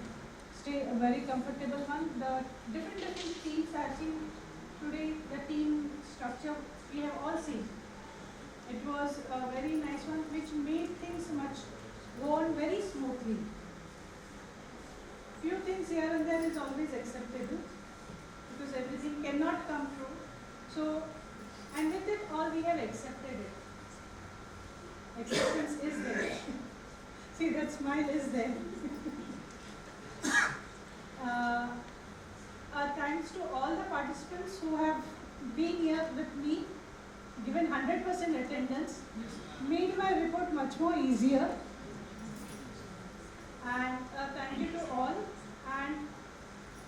stay a very comfortable one. The different teams I've seen today, the team structure we have all seen. It was a very nice one which made things go on very smoothly. Few things here and there is always acceptable because everything cannot come true. So, and with it all we have accepted it. Acceptance is there. See, that smile is there. Thanks to all the participants who have been here with me, given 100% attendance, made my report much more easier. And thank you to all. And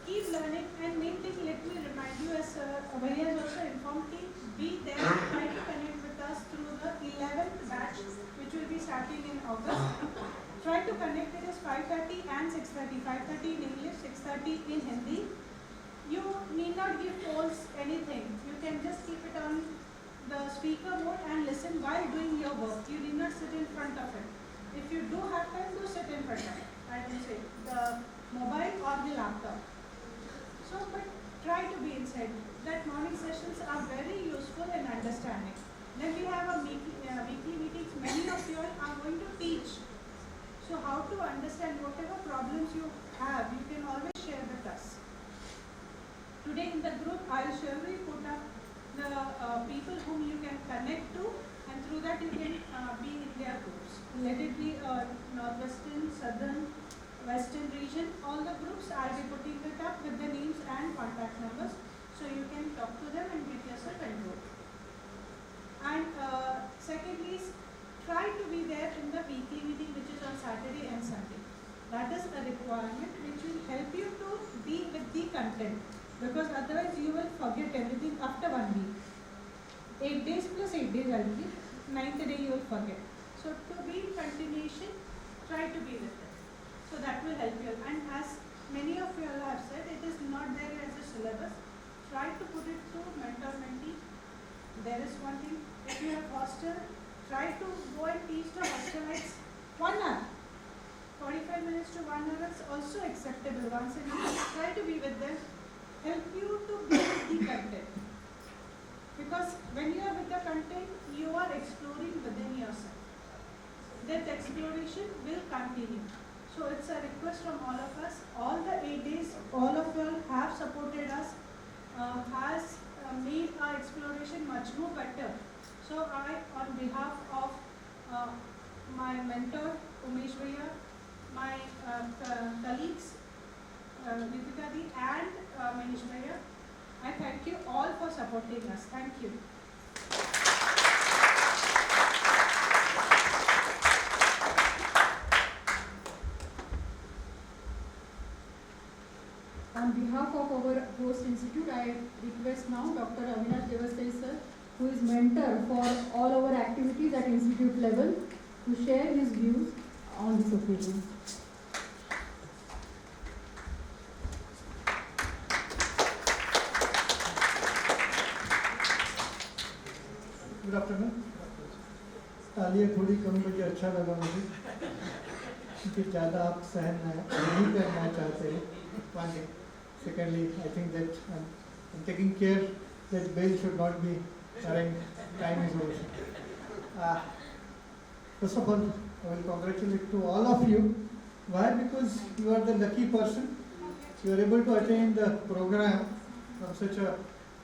keep learning. And main thing, let me remind you, as Abhay has also informed me, be there, try to connect with us through the 11th batch, which will be starting in August. Try to connect. It is 5:30 and 6:30. 5:30 in English, 6:30 in Hindi. You need not give polls anything. You can just keep it on the speaker mode and listen while doing your work. You need not sit in front of it. If you do have time, do sit in front of it. I can say the mobile or the laptop. So, but try to be inside. That morning sessions are very useful in understanding. Then we have a weekly meetings. Many of you are going to teach. So how to understand whatever problems you have, you can always share with us. Today in the group, I'll surely put up the people whom you can connect to, and through that you can be in their groups. Let it be Northwestern, Southern, Western region, all the groups, I'll be putting it up with the names and contact numbers, so you can talk to them and get yourself enrolled. And secondly, try to be there in the weekly meeting, which is on Saturday and Sunday. That is a requirement which will help you to be with the content, because otherwise you will forget everything after 1 week. 8 days plus 8 days, I'll give. 9th day you will forget. So to be in continuation, try to be with them. So that will help you. And as many of you all have said, it is not there as a syllabus. Try to put it through mentor-mentee. There is one thing, if you have hostel, try to go and teach the hostelites 1 hour. 45 minutes to 1 hour is also acceptable once a week. Try to be with them. Help you to build the content. Because when you are with the content, you are exploring within yourself. That exploration will continue. So it's a request from all of us. All the 8 days, all of you have supported us, has made our exploration much more better. So I, on behalf of my mentor, Umesh Bhaiya, my colleagues, Nitika Di and Manish Bhaiya, I thank you all for supporting us. Thank you. On behalf of our host institute, I request now Dr. Avinash Devasai sir, who is mentor for all our activities at institute level, to share his views on this occasion. Good afternoon. तालियाँ थोड़ी कम बजे अच्छा लगा मुझे, क्योंकि ज़्यादा आप सहन नहीं करना चाहते हैं। One thing. Secondly, I think that I'm taking care that bell should not be ringing. Time is over. First of all, I will congratulate to all of you. Why? Because you are the lucky person. You are able to attend the program from such a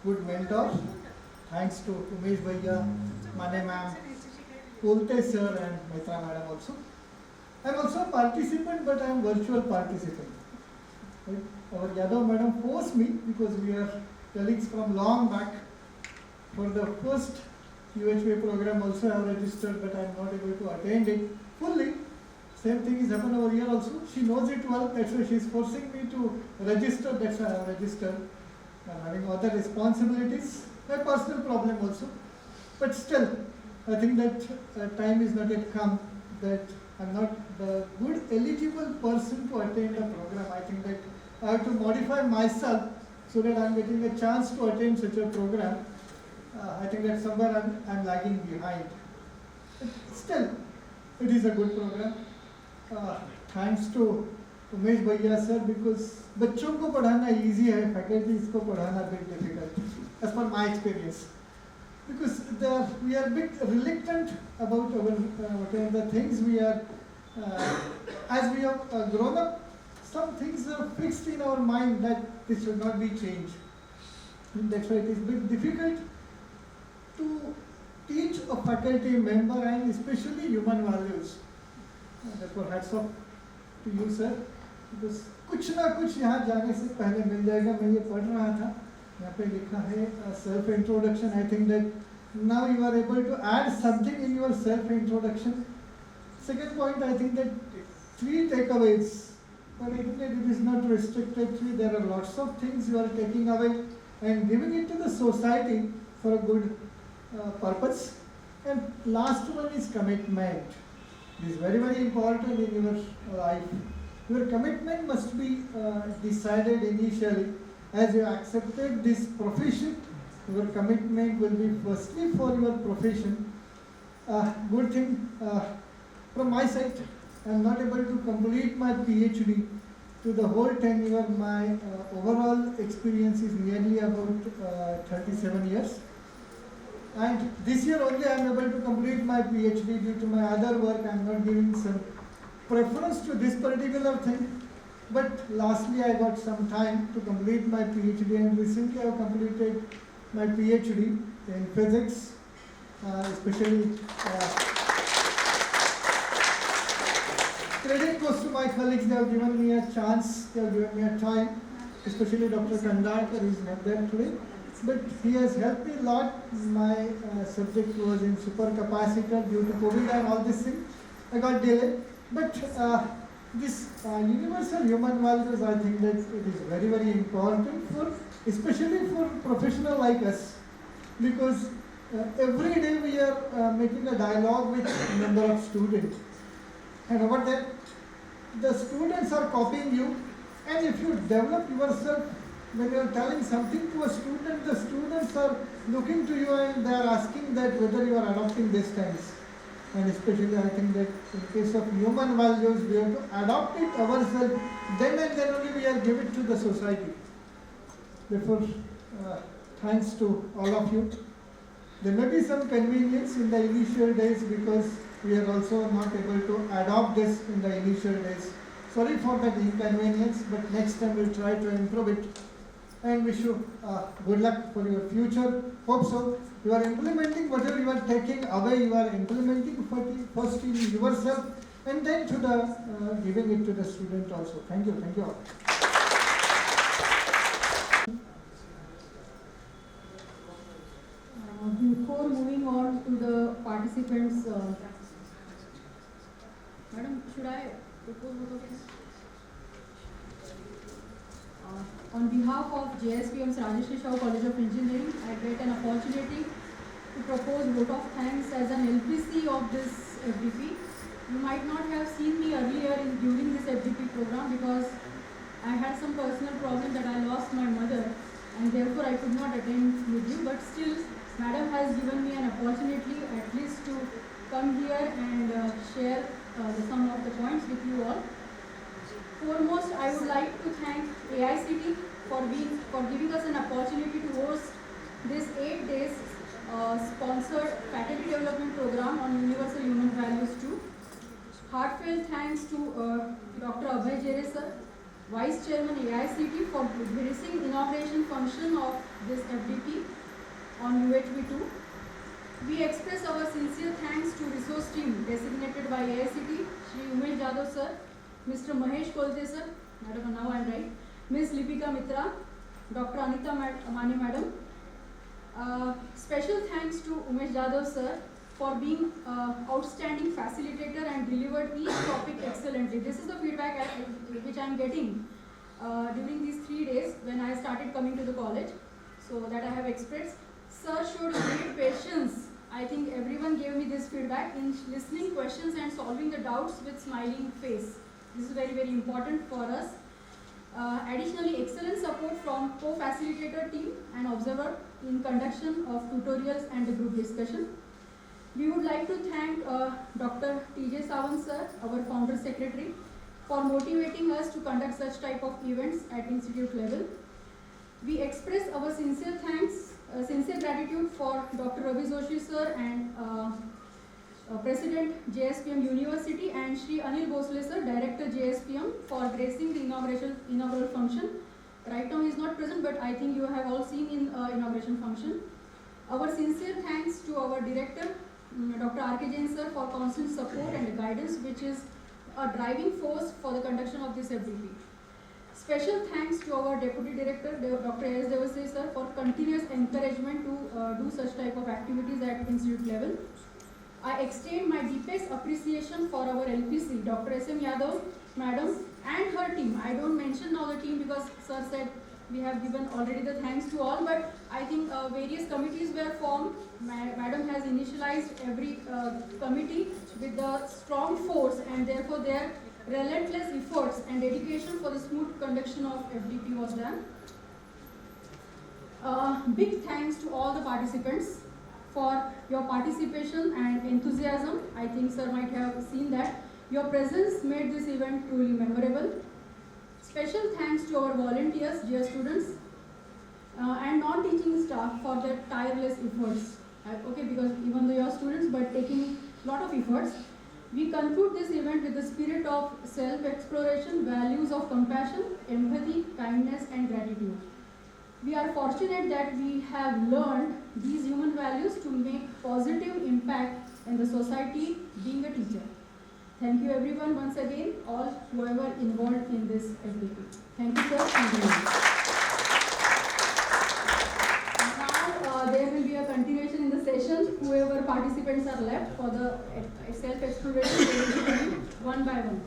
good mentor. Thanks to Umesh Bhaiya, Mane ma'am, Pulte sir and Mitra madam also. I am also a participant, but I am virtual participant. Right? Our Yadav madam forced me, because we are colleagues from long back. For the first UHV program also I have registered, but I am not able to attend it fully. Same thing is happened over here also. She knows it well, that's why she is forcing me to register, that's why I have registered. I am having other responsibilities. My personal problem also, but still, I think that time is not yet come that I am not the good eligible person to attend the program. I think that I have to modify myself so that I am getting a chance to attend such a program. I think that somewhere I am lagging behind. But still, it is a good program. Thanks to Umesh Bhaiya sir, because बच्चों को पढ़ाना easy है, faculties को पढ़ाना bit difficult. As per my experience, because we are a bit reluctant about our whatever the things we are, as we have grown up, some things are fixed in our mind that this should not be changed. And that's why it is a bit difficult to teach a faculty member and especially human values. Therefore, hats off to you, sir. Because कुछ ना कुछ यहाँ जाने से पहले मिल जाएगा. मैं ये पढ़ रहा था, यहाँ पे लिखा है self introduction. I think that now you are able to add something in your self introduction. Second point, I think that 3 takeaways. But I think that it is not restricted to. There are lots of things you are taking away and giving it to the society for a good purpose. And last one is commitment. It is very, very important in your life. Your commitment must be decided initially. As you accepted this profession, your commitment will be firstly for your profession. Good thing from my side, I am not able to complete my PhD to the whole tenure. My overall experience is nearly about 37 years. And this year only I am able to complete my PhD. Due to my other work, I am not giving some preference to this particular thing. But lastly, I got some time to complete my PhD, and recently I have completed my PhD in physics, especially credit goes to my colleagues. They have given me a chance, they have given me a time, especially Dr. Kandakar, who is not there today. But he has helped me a lot. My subject was in supercapacitor. Due to COVID and all this thing, I got delayed. But this universal human values, I think that it is very, very important for, especially for professionals like us, because every day we are making a dialogue with a number of students. And over there, the students are copying you, and if you develop yourself, when you are telling something to a student, the students are looking to you and they are asking that whether you are adopting these things. And especially I think that in case of human values, we have to adopt it ourselves, then and then only we are give it to the society. Therefore, thanks to all of you. There may be some convenience in the initial days because we are also not able to adopt this in the initial days. Sorry for that inconvenience, but next time we'll try to improve it. And wish you good luck for your future. Hope so. You are implementing whatever you are taking away, you are implementing first in yourself and then to the giving it to the student also. Thank you all. Before moving on to the participants, Madam, should I propose both of you? On behalf of JSPM's Rajeshri Shaw College of Engineering, I get an opportunity to propose vote of thanks as an LPC of this FDP. You might not have seen me earlier during this FDP program because I had some personal problem that I lost my mother and therefore I could not attend with you, but still Madam has given me an opportunity at least to come here and share some of the points with you all. Foremost, I would like to thank AICT for giving us an opportunity to host this 8 days sponsored faculty development program on Universal Human Values 2. Heartfelt thanks to Dr. Abhay Jere sir, Vice Chairman AICT, for gracing inauguration function of this FDP on UHV 2. We express our sincere thanks to resource team designated by AICT, Shri Umesh Jadhav sir, Mr. Mahesh Kolte sir, Madam, now I am right, Ms. Lipika Mitra, Dr. Anita Mani Madam. Special thanks to Umesh Jadhav sir for being outstanding facilitator and delivered each topic excellently. This is the feedback which I am getting during these 3 days when I started coming to the college, so that I have expressed. Sir showed great patience. I think everyone gave me this feedback in listening questions and solving the doubts with smiling face. This is very, very important for us. Additionally, excellent support from co-facilitator team and observer in conduction of tutorials and the group discussion. We would like to thank Dr. TJ Sawant sir, our founder secretary, for motivating us to conduct such type of events at institute level. We express our sincere thanks, sincere gratitude for Dr. Ravi Joshi sir and President JSPM University and Shri Anil Bosle sir, Director JSPM, for gracing the inaugural function. Right now he is not present, but I think you have all seen in inauguration function. Our sincere thanks to our Director Dr. R.K. Jain sir for constant support and guidance, which is a driving force for the conduction of this FDP. Special thanks to our Deputy Director, Dr. A.S. Devasey sir, for continuous encouragement to do such type of activities at institute level. I extend my deepest appreciation for our LPC, Dr. S.M. Yadav, Madam, and her team. I don't mention now the team because sir said we have given already the thanks to all, but I think various committees were formed. Madam has initialized every committee with the strong force, and therefore their relentless efforts and dedication for the smooth conduction of FDP was done. Big thanks to all the participants for your participation and enthusiasm. I think sir might have seen that. Your presence made this event truly memorable. Special thanks to our volunteers, dear students, and non-teaching staff for their tireless efforts. Okay, because even though you are students, but taking a lot of efforts. We conclude this event with the spirit of self-exploration, values of compassion, empathy, kindness, and gratitude. We are fortunate that we have learned these human values to make positive impact in the society being a teacher. Thank you everyone once again, all whoever involved in this FDP. Thank you sir. Thank you. Now there will be a continuation in the session. Whoever participants are left for the self-exploration one by one.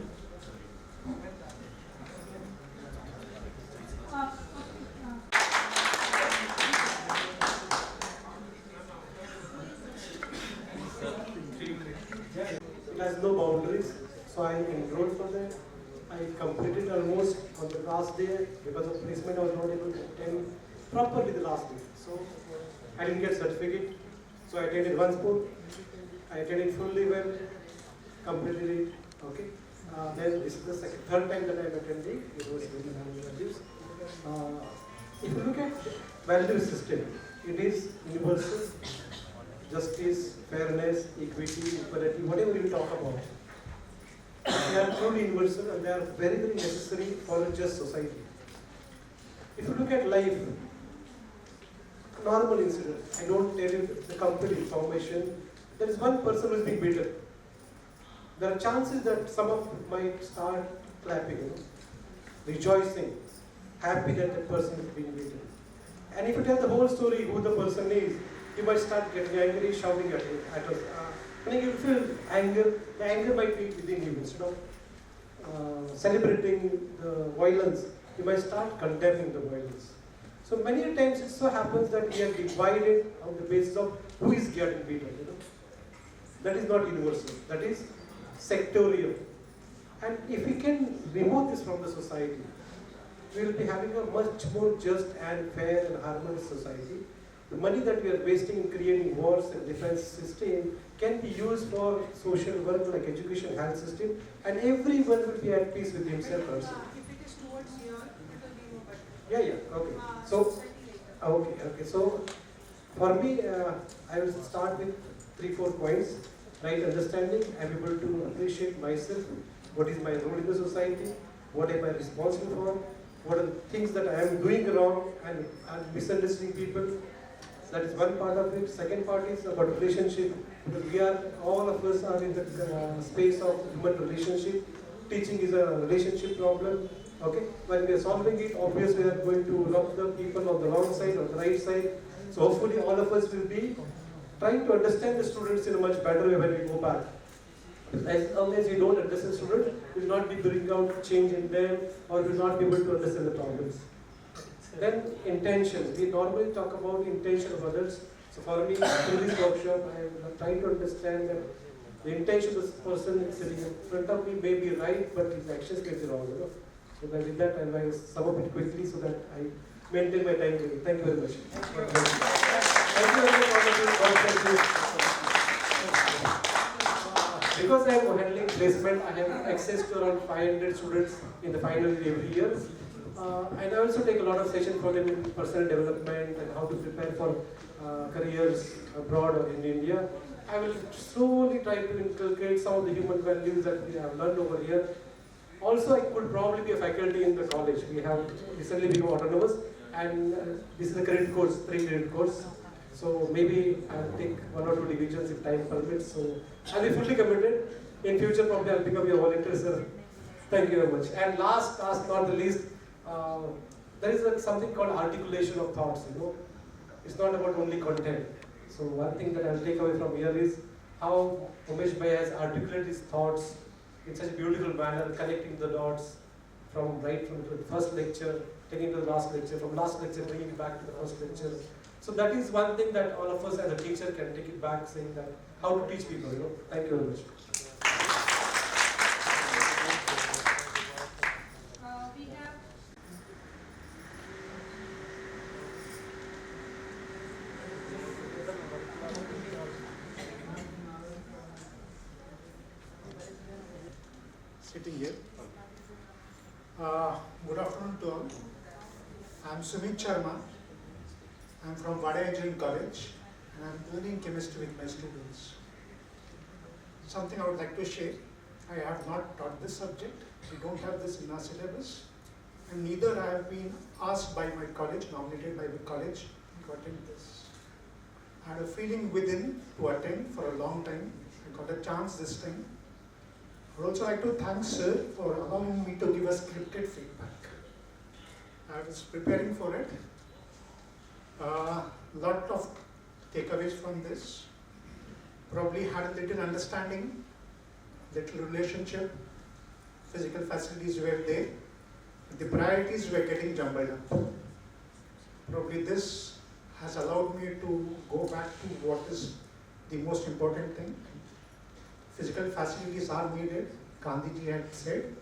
It has no boundaries, so I enrolled for that. I completed almost on the last day. Because of placement, I was not able to attend properly the last day. So I didn't get certificate. So I attended once more. I attended fully well, completed it. Okay. Then this is the third time that I am attending University Humanvalues. If you look at value system, it is universal. Justice, fairness, equity, equality, whatever you talk about. They are truly universal and they are very, very necessary for a just society. If you look at life, normal incident, I don't tell you the complete information, there is one person who is being beaten. There are chances that some of might start clapping, rejoicing, happy that the person is being beaten. And if you tell the whole story, who the person is, you might start getting angry, shouting at us. When you feel anger, the anger might be within you. Instead of celebrating the violence, you might start condemning the violence. So many times it so happens that we are divided on the basis of who is getting beaten. That is not universal. That is sectorial. And if we can remove this from the society, we will be having a much more just and fair and harmonious society. The money that we are wasting in creating wars and defense system can be used for social work like education, health system, and everyone will be at peace with himself also. If it is towards here, it will be more better. Yeah, okay. So, okay. So, for me, I will start with 3-4 points. Right understanding, I am able to appreciate myself, what is my role in the society, what am I responsible for, what are the things that I am doing wrong and misunderstanding people. That is one part of it. Second part is about relationship. Because we are, all of us are in the space of human relationship. Teaching is a relationship problem. Okay. When we are solving it, obviously we are going to rub the people on the wrong side or the right side. So hopefully all of us will be trying to understand the students in a much better way when we go back. As long as you don't understand students, you will not be bringing out change in them or will not be able to understand the problems. Then intention. We normally talk about intention of others. So for me, in this workshop, I am trying to understand that the intention of this person sitting in front of me may be right, but his actions may be wrong. So with that, I will sum up it quickly so that I maintain my time. Thank you very much. Thank you very much. Because I am handling placement, I have access to around 500 students in the final year every year. And I also take a lot of sessions for them in personal development and how to prepare for careers abroad or in India. I will slowly try to inculcate some of the human values that we have learned over here. Also, I could probably be a faculty in the college. We have recently become autonomous, and this is a credit course, 3 credit course. So maybe I'll take 1 or 2 divisions if time permits. So I'll be fully committed. In future, probably I'll become your volunteer, sir. Thank you very much. And last not the least, there is something called articulation of thoughts. It's not about only content. So one thing that I'll take away from here is how Umesh Bhai has articulated his thoughts in such a beautiful manner, connecting the dots from the first lecture, taking to the last lecture, from last lecture bringing it back to the first lecture. So that is one thing that all of us as a teacher can take it back, saying that how to teach people. Thank you very much. We have sitting here. Good afternoon to all. I am Sumit Sharma. I am from Vada Engineering College and I am learning chemistry with my students. Something I would like to share. I have not taught this subject. We don't have this in our syllabus. And neither I have been asked by my college, nominated by the college to attend this. I had a feeling within to attend for a long time. I got a chance this time. I would also like to thank sir for allowing me to give a scripted feedback. I was preparing for it. Lot of takeaways from this. Probably had a little understanding, little relationship, physical facilities were there. The priorities were getting jumbled up. Probably this has allowed me to go back to what is the most important thing. Physical facilities are needed. Gandhiji had said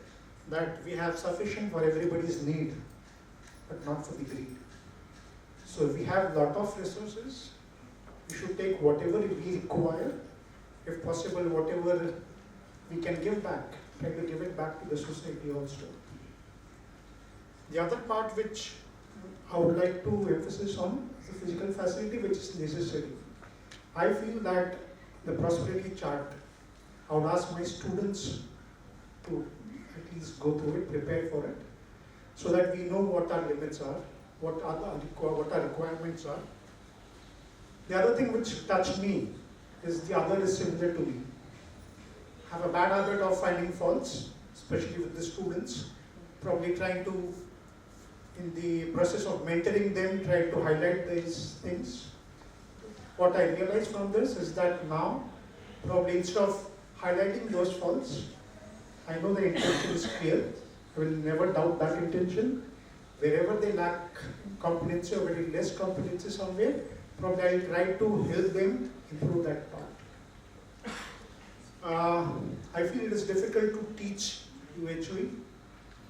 that we have sufficient for everybody's need, but not for the greed. So if we have lot of resources, we should take whatever we require. If possible, whatever we can give back, try to give it back to the society also. The other part which I would like to emphasize on is the physical facility which is necessary. I feel that the prosperity chart, I would ask my students to at least go through it, prepare for it, so that we know what our limits are, what our requirements are. The other thing which touched me is the other is similar to me. I have a bad habit of finding faults, especially with the students, probably trying to, in the process of mentoring them, try to highlight these things. What I realized from this is that now, probably instead of highlighting those faults, I know the intention is clear. I will never doubt that intention. Wherever they lack competency or very less competency somewhere, probably I will try to help them improve that part. I feel it is difficult to teach UHV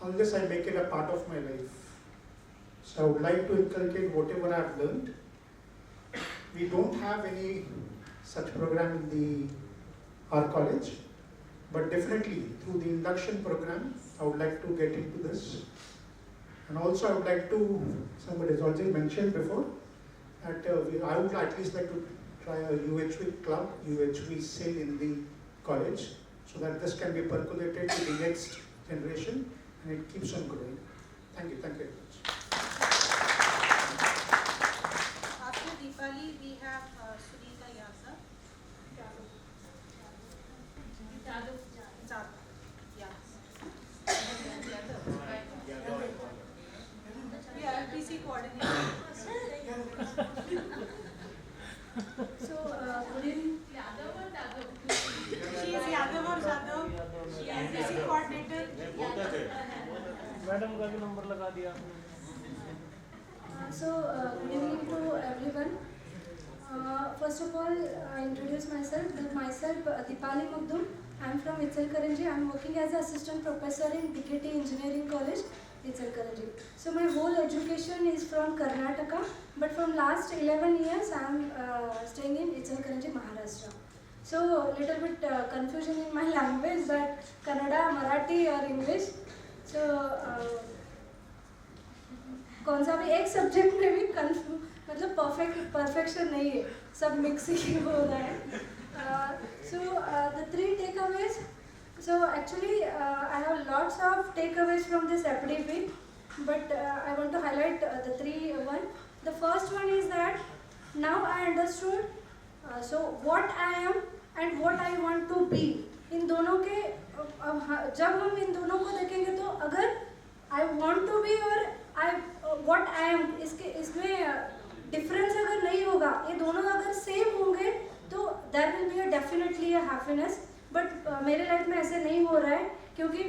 unless I make it a part of my life. So I would like to inculcate whatever I have learned. We don't have any such program in our college, but definitely through the induction program, I would like to get into this. And also I would like to, somebody has already mentioned before, that I would at least like to try a UHV club, UHV cell in the college, so that this can be percolated to the next generation and it keeps on growing. Thank you very much. After Deepali, we have Sunita Yasa. Yeah, LPC coordinator. so good evening. She is Yadav or Jadav. She is LPC coordinator. Madam का भी number लगा दिया So, good evening to everyone. First of all, I introduce myself. Deepali Magdum. I am from Itzelkaranji. I am working as an assistant professor in DKT Engineering College, Itzelkaranji. So my whole education is from Karnataka, but from last 11 years I am staying in Itzelkaranji, Maharashtra. So little bit confusion in my language, that Kannada, Marathi or English. So कौन सा भी एक subject में भी मतलब perfection नहीं है, सब मिक्सिंग हो रहा है. So the three takeaways. So actually I have lots of takeaways from this FDP, but I want to highlight the three. The first one is that now I understood so what I am and what I want to be. इन दोनों के जब हम इन दोनों को देखेंगे तो अगर I want to be और what I am इसमें डिफरेंस अगर नहीं होगा, ये दोनों अगर सेम होंगे तो there will be definitely a happiness. But मेरे लाइफ में ऐसे नहीं हो रहा है क्योंकि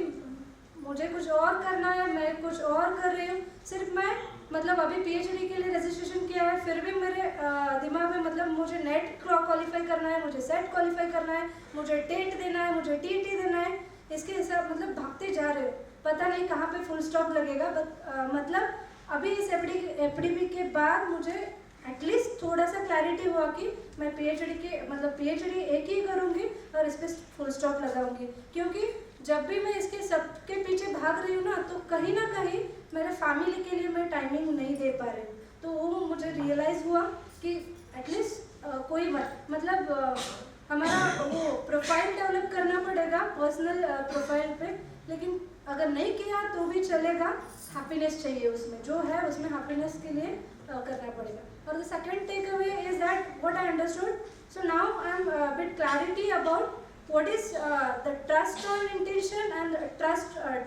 मुझे कुछ और करना है, मैं कुछ और कर रही हूँ. सिर्फ मैं मतलब अभी PhD के लिए रजिस्ट्रेशन किया है, फिर भी मेरे दिमाग में मतलब मुझे नेट क्वालिफाई करना है, मुझे सेट क्वालिफाई करना है, मुझे टेट देना है, मुझे TET देना है. इसके हिसाब मतलब भागते जा रहे हो, पता नहीं कहाँ पे फुल स्टॉप लगेगा. मतलब अभी इस FDP के बाद मुझे एटलीस्ट थोड़ा सा क्लैरिटी हुआ कि मैं PhD एक ही करूँगी और इस पर फुल स्टॉप लगाऊंगी. क्योंकि जब भी मैं इसके सबके पीछे भाग रही हूँ ना तो कहीं मेरे फैमिली के लिए मैं टाइमिंग नहीं दे पा रही हूँ. तो वो मुझे रियलाइज़ हुआ कि एटलीस्ट कोई मतलब हमारा वो प्रोफाइल डेवलप करना पड़ेगा पर्सनल प्रोफाइल पे, लेकिन अगर नहीं किया तो भी चलेगा. हैप्पीनेस चाहिए उसमें, जो है उसमें हैप्पीनेस के लिए करना पड़ेगा. और the second take away is that what I understood. So now I am bit clarity about what is the trust on intention and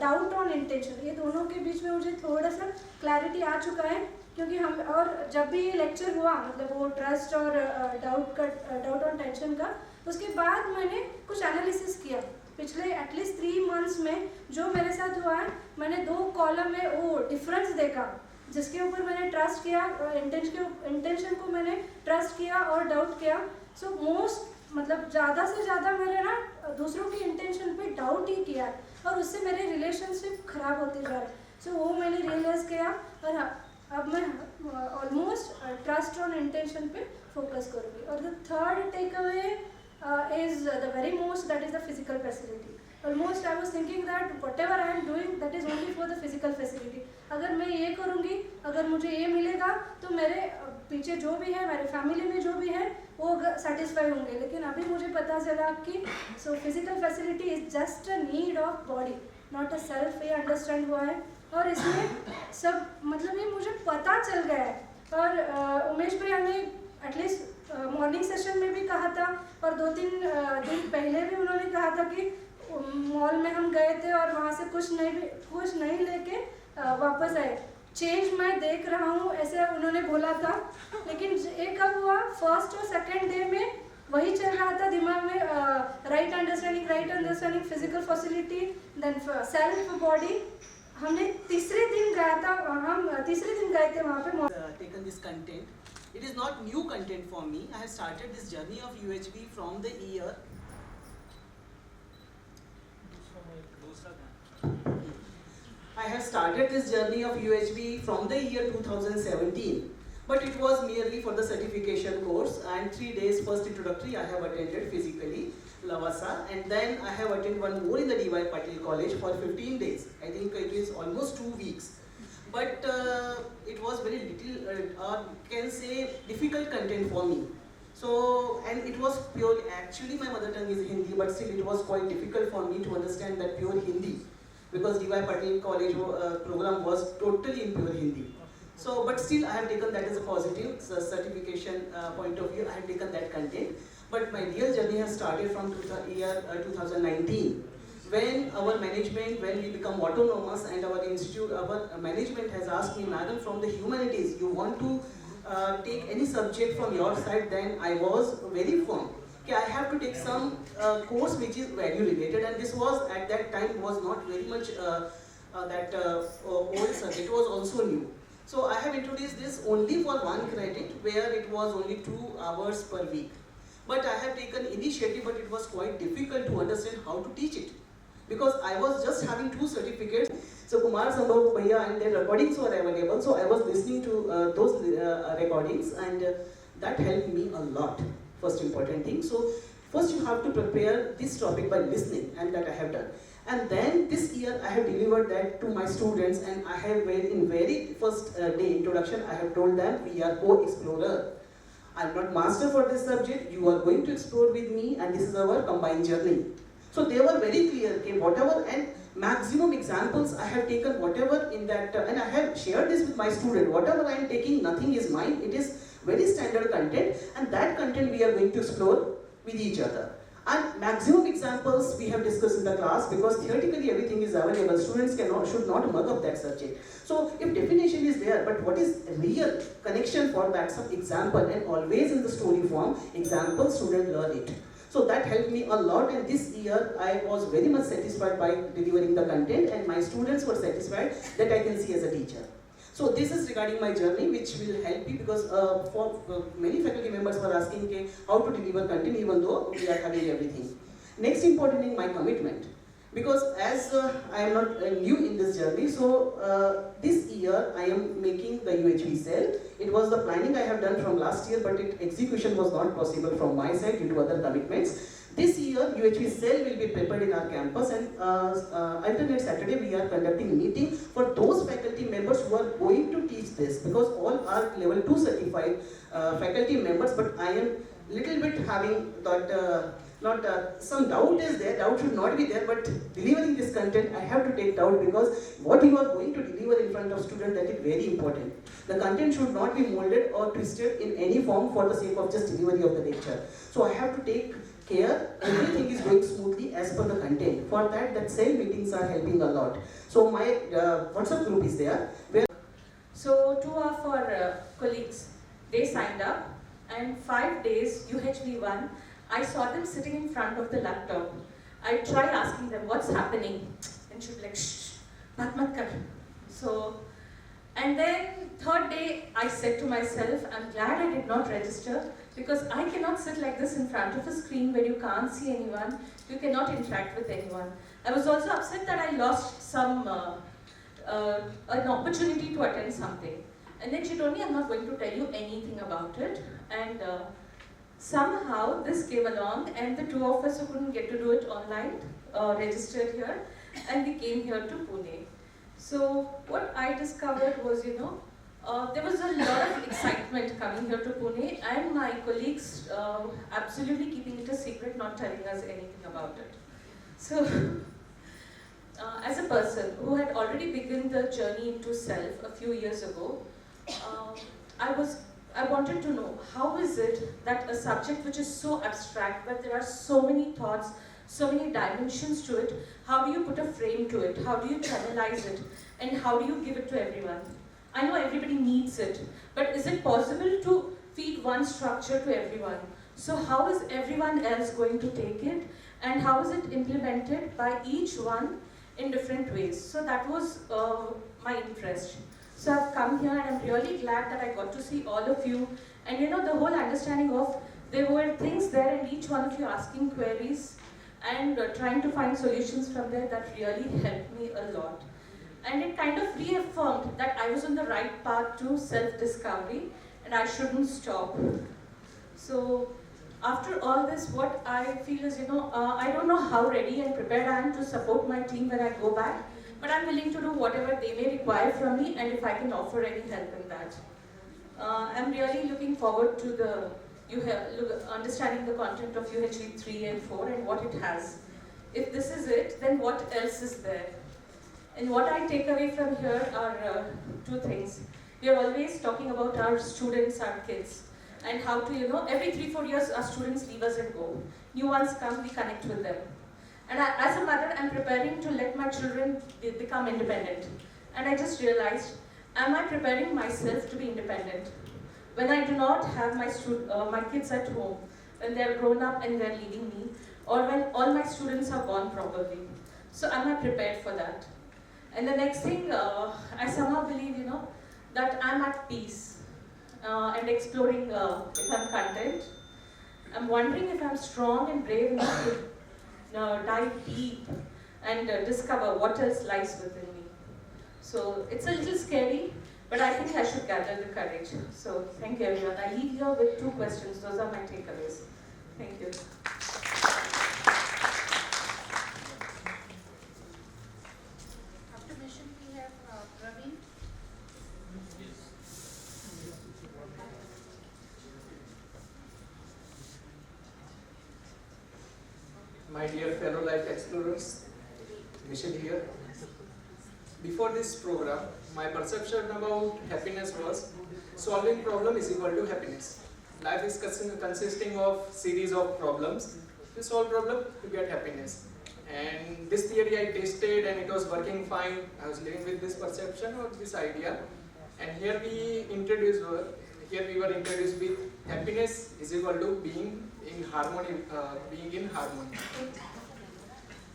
doubt on intention. ये दोनों के बीच में मुझे थोड़ा सा क्लैरिटी आ चुका है क्योंकि हम और जब भी ये लेक्चर हुआ मतलब वो ट्रस्ट और डाउट ऑन टेंशन का, उसके बाद मैंने कुछ एनालिसिस किया पिछले एटलीस्ट 3 months में जो मेरे साथ हुआ है. मैंने 2 कॉलम में वो डिफरेंस देखा जिसके ऊपर मैंने ट्रस्ट किया, इंटेंशन को मैंने ट्रस्ट किया और डाउट किया. सो मोस्ट मतलब ज़्यादा से ज़्यादा मैंने ना दूसरों की इंटेंशन पे डाउट ही किया और उससे मेरे रिलेशनशिप खराब होते जा रहे हैं. सो वो मैंने रियलाइज़ किया और अब मैं ऑलमोस्ट ट्रस्ट ऑन इंटेंशन पे फोकस करूँगी. और the third take away is the very most that is the physical facility. Almost I was thinking that whatever I am doing that is only for the physical facility. अगर मैं ये करूँगी, अगर मुझे ये मिलेगा तो मेरे पीछे जो भी है, मेरे फैमिली में जो भी है वो सेटिस्फाई होंगे. लेकिन अभी मुझे पता चला कि so physical facility is just a need of body, not a self. ये अंडरस्टैंड हुआ है और इसमें सब मतलब ये मुझे पता चल गया है. और उमेश भैया ने एटलीस्ट मॉर्निंग सेशन में भी कहा था और 2-3 दिन पहले भी उन्होंने कहा था कि मॉल में हम गए थे और वहाँ से कुछ नहीं लेके वापस आए. चेंज मैं देख रहा हूँ ऐसे उन्होंने बोला था. लेकिन ये कब हुआ, फर्स्ट और सेकेंड डे में वही चल रहा था दिमाग में, right understanding physical facility then self body. हमने तीसरे दिन गए थे वहाँ पे. Taken this content. It is not new content for me. I have started this journey of UHV from the year. I have started this journey of UHV from the year 2017, but it was merely for the certification course, and 3 days first introductory I have attended physically, Lavasa, and then I have attended one more in the D.Y. Patil College for 15 days. I think it is almost 2 weeks. But it was very little, can say difficult content for me. So, and it was pure, actually my mother tongue is Hindi, but still it was quite difficult for me to understand that pure Hindi. Because D.Y. Patil College program was totally in pure Hindi. So, but still I have taken that as a positive certification point of view. I have taken that content. But my real journey has started from year 2019. When our management, when we become autonomous and our institute, our management has asked me, madam, from the humanities, you want to take any subject from your side, then I was very firm. Okay, I have to take some course which is value related, and this was at that time was not very much old subject, it was also new. So I have introduced this only for 1 credit where it was only 2 hours per week. But I have taken initiative, but it was quite difficult to understand how to teach it. Because I was just having 2 certificates. So Kumar Sambhav Bhaiya and their recordings were available, so I was listening to those recordings, and that helped me a lot. First important thing. So first you have to prepare this topic by listening, and that I have done. And then this year I have delivered that to my students, and I have in very first day introduction I have told them we are co-explorer. I am not master for this subject, you are going to explore with me, and this is our combined journey. So they were very clear, okay, whatever, and maximum examples I have taken, whatever in that, and I have shared this with my student, whatever I am taking, nothing is mine, it is very standard content, and that content we are going to explore with each other. And maximum examples we have discussed in the class, because theoretically everything is available. Students should not mug up that subject. So if definition is there, but what is real connection for that? Some example, and always in the story form, example, student learn it. So that helped me a lot, and this year I was very much satisfied by delivering the content, and my students were satisfied that I can see as a teacher. So this is regarding my journey, which will help me, because many faculty members were asking how to deliver content even though we are having everything. Next important thing, my commitment. Because as I am not new in this journey, so this year I am making the UHV cell. It was the planning I have done from last year, but execution was not possible from my side due to other commitments. This year, UHV cell will be prepared in our campus, and alternate Saturday we are conducting meeting for those faculty members who are going to teach this, because all are level 2 certified faculty members, but I am little bit having that some doubt is there. Doubt should not be there, but delivering this content I have to take doubt, because what you are going to deliver in front of students, that is very important. The content should not be molded or twisted in any form for the sake of just delivery of the lecture. So I have to take care everything is going smoothly as per the content. For that cell meetings are helping a lot. So my WhatsApp group is there. So 2 of our colleagues, they signed up, and 5 days UHV1, I saw them sitting in front of the laptop. I tried asking them what's happening, and she'd be like, shh, mat kar. So, and then 3rd day I said to myself, I'm glad I did not register, because I cannot sit like this in front of a screen where you can't see anyone, you cannot interact with anyone. I was also upset that I lost some an opportunity to attend something. And then she told me, I'm not going to tell you anything about it. And somehow this came along, and the 2 of us who couldn't get to do it online registered here, and we came here to Pune. So what I discovered was, there was a lot of excitement coming here to Pune, and my colleagues absolutely keeping it a secret, not telling us anything about it. So, as a person who had already begun the journey into self a few years ago, I wanted to know, how is it that a subject which is so abstract, where there are so many thoughts, so many dimensions to it, how do you put a frame to it? How do you channelize it? And how do you give it to everyone? I know everybody needs it, but is it possible to feed one structure to everyone? So how is everyone else going to take it, and how is it implemented by each one in different ways? So that was my interest. So I've come here, and I'm really glad that I got to see all of you, and the whole understanding of there were things there, and each one of you asking queries and trying to find solutions from there, that really helped me a lot. And it kind of reaffirmed that I was on the right path to self-discovery, and I shouldn't stop. So after all this, what I feel is, I don't know how ready and prepared I am to support my team when I go back, but I'm willing to do whatever they may require from me, and if I can offer any help in that. I'm really looking forward to understanding the content of UHV 3 and 4 and what it has. If this is it, then what else is there? And what I take away from here are 2 things. We are always talking about our students, our kids, and how to, every 3-4 years our students leave us and go. New ones come, we connect with them. And as a mother, I'm preparing to let my children become independent. And I just realized, am I preparing myself to be independent? When I do not have my kids at home, when they're grown up and they're leaving me, or when all my students are gone probably. So am I prepared for that? And the next thing, I somehow believe, that I'm at peace and exploring if I'm content. I'm wondering if I'm strong and brave enough to dive deep and discover what else lies within me. So it's a little scary, but I think I should gather the courage. So thank you, everyone. I leave here with 2 questions. Those are my takeaways. Thank you. After mission, we have Praveen. My dear fellow life explorers, mission here. before this program, my perception about happiness was solving problem is equal to happiness. Life is consisting of series of problems. You solve problem, you get happiness. And this theory I tested and it was working fine. I was living with this perception or this idea. And here we were introduced with happiness is equal to being in harmony.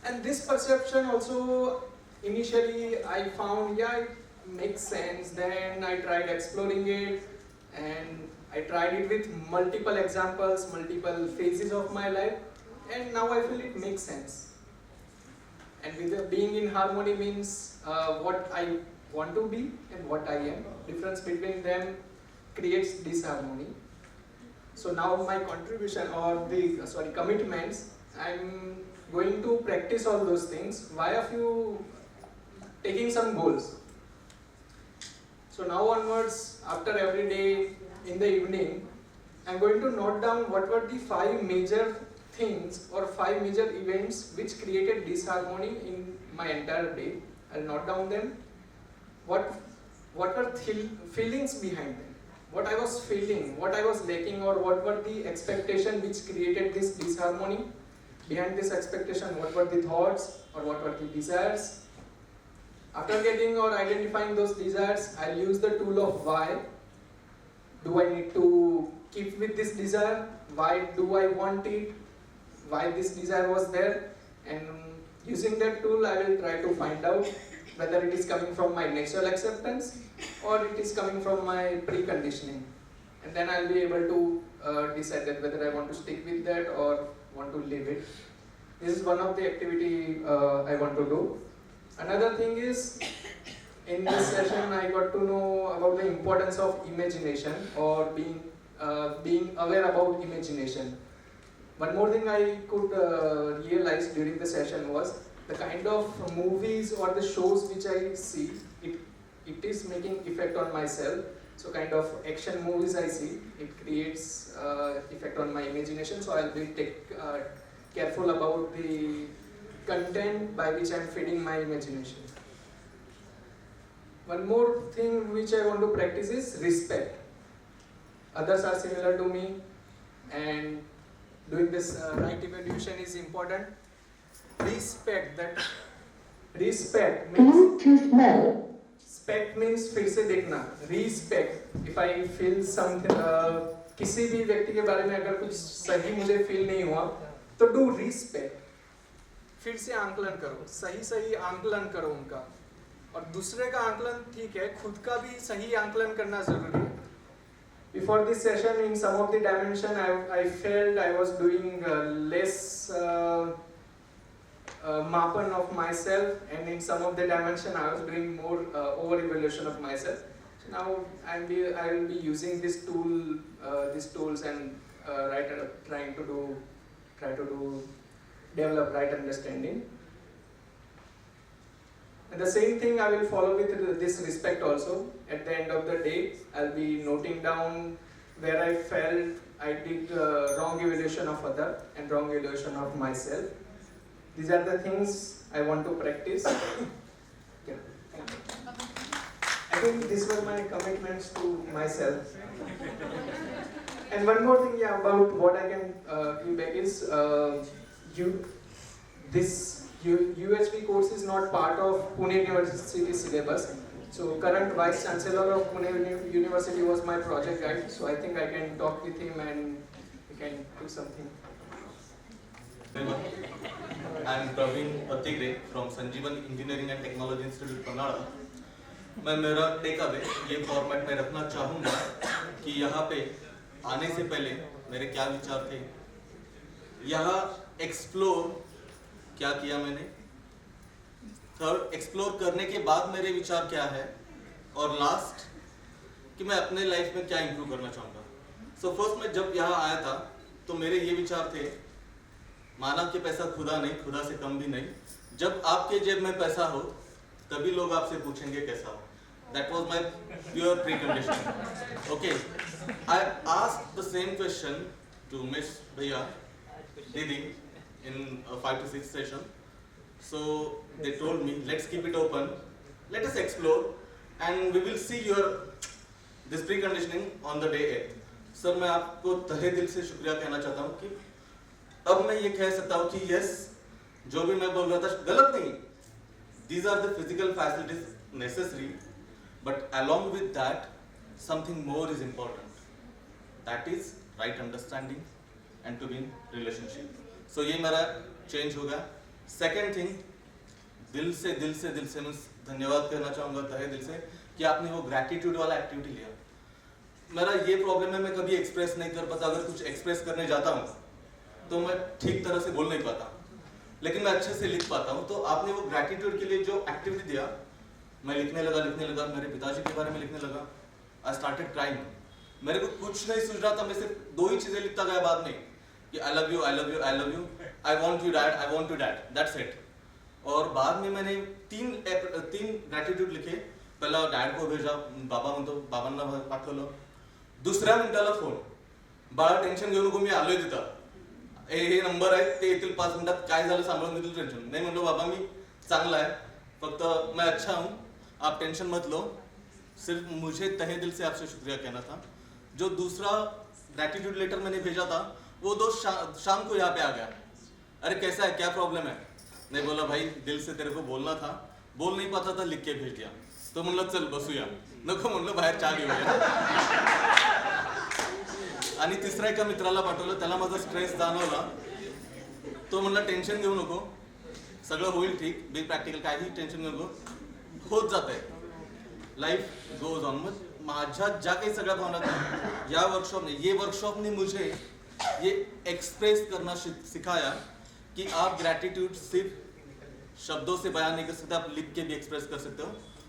And this perception also initially I found, yeah, it makes sense. Then I tried exploring it and I tried it with multiple examples, multiple phases of my life, and now I feel it makes sense. And with being in harmony means what I want to be and what I am. Difference between them creates disharmony. So now my contribution or the commitments, I'm going to practice all those things via taking some goals. So now onwards, after every day in the evening, I'm going to note down what were the 5 major things or 5 major events which created disharmony in my entire day. I'll note down them. What were feelings behind them? What I was feeling, what I was lacking, or what were the expectations which created this disharmony? Behind this expectation, what were the thoughts or what were the desires? After getting or identifying those desires, I'll use the tool of why. Do I need to keep with this desire? Why do I want it? Why this desire was there? And using that tool, I will try to find out whether it is coming from my natural acceptance or it is coming from my preconditioning. And then I'll be able to decide that whether I want to stick with that or want to leave it. This is one of the activity I want to do. Another thing is, in this session I got to know about the importance of imagination or being aware about imagination. One more thing I could realize during the session was the kind of movies or the shows which I see, it is making effect on myself. So kind of action movies I see, it creates effect on my imagination. So I'll be careful about the content by which I'm feeding my imagination. One more thing which I want to practice is respect. Others are similar to me, and doing this right evaluation is important. Respect means respect means फिर से देखना. Respect. If I feel something, किसी भी व्यक्ति के बारे में अगर कुछ सही मुझे feel नहीं हुआ, तो do respect. फिर से आंकलन करो, सही आंकलन करो उनका. और दूसरे का आंकलन ठीक है, खुद का भी सही आंकलन करना जरूरी है. Before this session, in some of the dimension, I felt I was doing less mapan of myself, and in some of the dimension, I was doing more over-evaluation of myself. So now I will be using this tools and trying to develop right understanding. And the same thing I will follow with this respect also. At the end of the day, I'll be noting down where I felt I did wrong evaluation of other and wrong evaluation of myself. These are the things I want to practice. Yeah, thank you. I think these were my commitments to myself. And one more thing, about what I can give back is this UHV course is not part of Pune University syllabus. So current Vice Chancellor of Pune University was my project guide. So I think I can talk with him and we can do something. I am Praveen Patigre from Sanjeevan Engineering and Technology Institute, Kannada. मैं मेरा take away ये format में रखना चाहूँगा कि यहाँ पे आने से पहले मेरे क्या विचार थे, यहाँ एक्सप्लोर क्या किया मैंने, थर्ड एक्सप्लोर करने के बाद मेरे विचार क्या है, और लास्ट कि मैं अपने लाइफ में क्या इंप्रूव करना चाहूँगा. सो फर्स्ट मैं जब यहाँ आया था तो मेरे ये विचार थे, माना कि पैसा खुदा नहीं, खुदा से कम भी नहीं. जब आपके जेब में पैसा हो तभी लोग आपसे पूछेंगे कैसा हो. That was my pure precondition. Okay, I asked the same question to Miss Bhaiya, Didi, in a 5 to 6 session. So they told me, let's keep it open. let us explore and we will see your this preconditioning on the day 8. Sir मैं आपको तहे दिल से शुक्रिया कहना चाहता हूँ कि अब मैं ये कह सकता हूँ कि यस, जो भी मैं बोल रहा था गलत नहीं. These are the physical facilities necessary, but along with that, something more is important. That is right understanding and to be in relationship. So ये मेरा change होगा. Second thing, दिल से मैं धन्यवाद कहना चाहूँगा तहे दिल से कि आपने वो gratitude वाला activity लिया. मेरा ये प्रॉब्लम है, मैं कभी एक्सप्रेस नहीं कर पाता. अगर कुछ एक्सप्रेस करने जाता हूँ तो मैं ठीक तरह से बोल नहीं पाता, लेकिन मैं अच्छे से लिख पाता हूँ. तो आपने वो ग्रैटिट्यूड के लिए जो एक्टिविटी दिया, मैं लिखने लगा, मेरे पिताजी के बारे में लिखने लगा. I started crying. मेरे को कुछ नहीं सूझ रहा था, मैं सिर्फ 2 ही चीजें लिखता गया बाद में कि I love you, I love you, I love you, I want you dad, I want you dad, that's it. और बाद में मैंने 3 ग्रॅटिट्यूड लिखे. पहिला डॅड को भेजा, बाबा म्हणतो बाबांना पाठवलं. दुसऱ्या मिनिटाला फोन, बाळा टेन्शन घेऊ नको, मी आलोय तिथं, हे नंबर आहे, ते येतील 5 मिनिटात, काय झालं सांभाळून घेतील, टेन्शन नाही. म्हणलो बाबा मी चांगला आहे, फक्त मैं अच्छा हूँ, आप टेंशन मत लो. सिर्फ मुझे तहे दिल से आपसे शुक्रिया कहना था. जो दूसरा ग्रैटिट्यूड लेटर मैंने भेजा था, वो दोस्त शाम को यहाँ पे आ गया. अरे कैसा है, क्या प्रॉब्लम है. नहीं बोला भाई दिल से तेरे को बोलना था, बोल नहीं पाता था, लिख के भेज दिया. तो म्हणलं चल बसूया, नको म्हणलं बाहेर चहा घेऊया. आणि तिसऱ्या एका मित्राला पाठवलं, त्याला माझा स्ट्रेस जाणवला. तो म्हणला टेन्शन घेऊ नको, सगळं होईल ठीक, बी प्रॅक्टिकल, काही टेन्शन घेऊ नको, होत जात आहे, लाइफ गोज ऑन. मग माझ्या ज्या काही सगळ्या भावना या वर्कशॉपने, ये वर्कशॉपने मुझे ये एक्सप्रेस करना सिखाया कि आप ग्रैटिट्यूड सिर्फ शब्दों से बयान नहीं कर सकते, आप लिख के भी एक्सप्रेस कर सकते हो.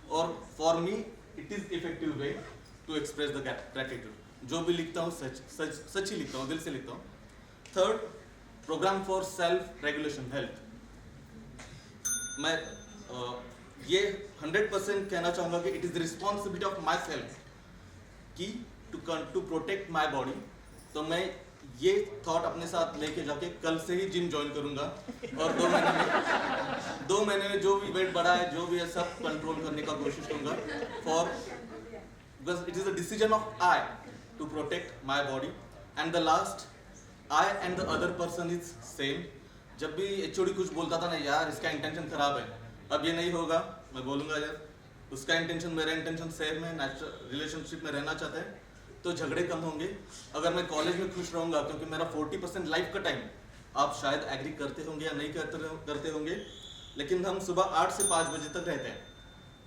और for me it is effective way to express the gratitude. जो भी लिखता हूँ सच ही लिखता हूँ, दिल से लिखता हूँ. Third, program for self regulation health. मैं ये 100% कहना चाहूँगा कि it is the responsibility of myself कि टू प्रोटेक्ट माई बॉडी. तो मैं ये थॉट अपने साथ लेके जाके कल से ही जिम ज्वाइन करूँगा और 2 महीने में जो भी वेट बढ़ा है, जो भी है, सब कंट्रोल करने का कोशिश करूँगा. For because it is a decision of I to protect my body. And the last, I and the other person is same. जब भी HOD कुछ बोलता था ना, यार इसका इंटेंशन खराब है, अब ये नहीं होगा, मैं बोलूँगा यार उसका इंटेंशन मेरा इंटेंशन सेम है, नेचुरल रिलेशनशिप में रहना चाहते हैं, तो झगड़े कम होंगे. अगर मैं कॉलेज में खुश रहूँगा, क्योंकि मेरा 40% लाइफ का टाइम, आप शायद एग्री करते होंगे या नहीं करते होंगे, लेकिन हम सुबह 8 से 5 बजे तक रहते हैं,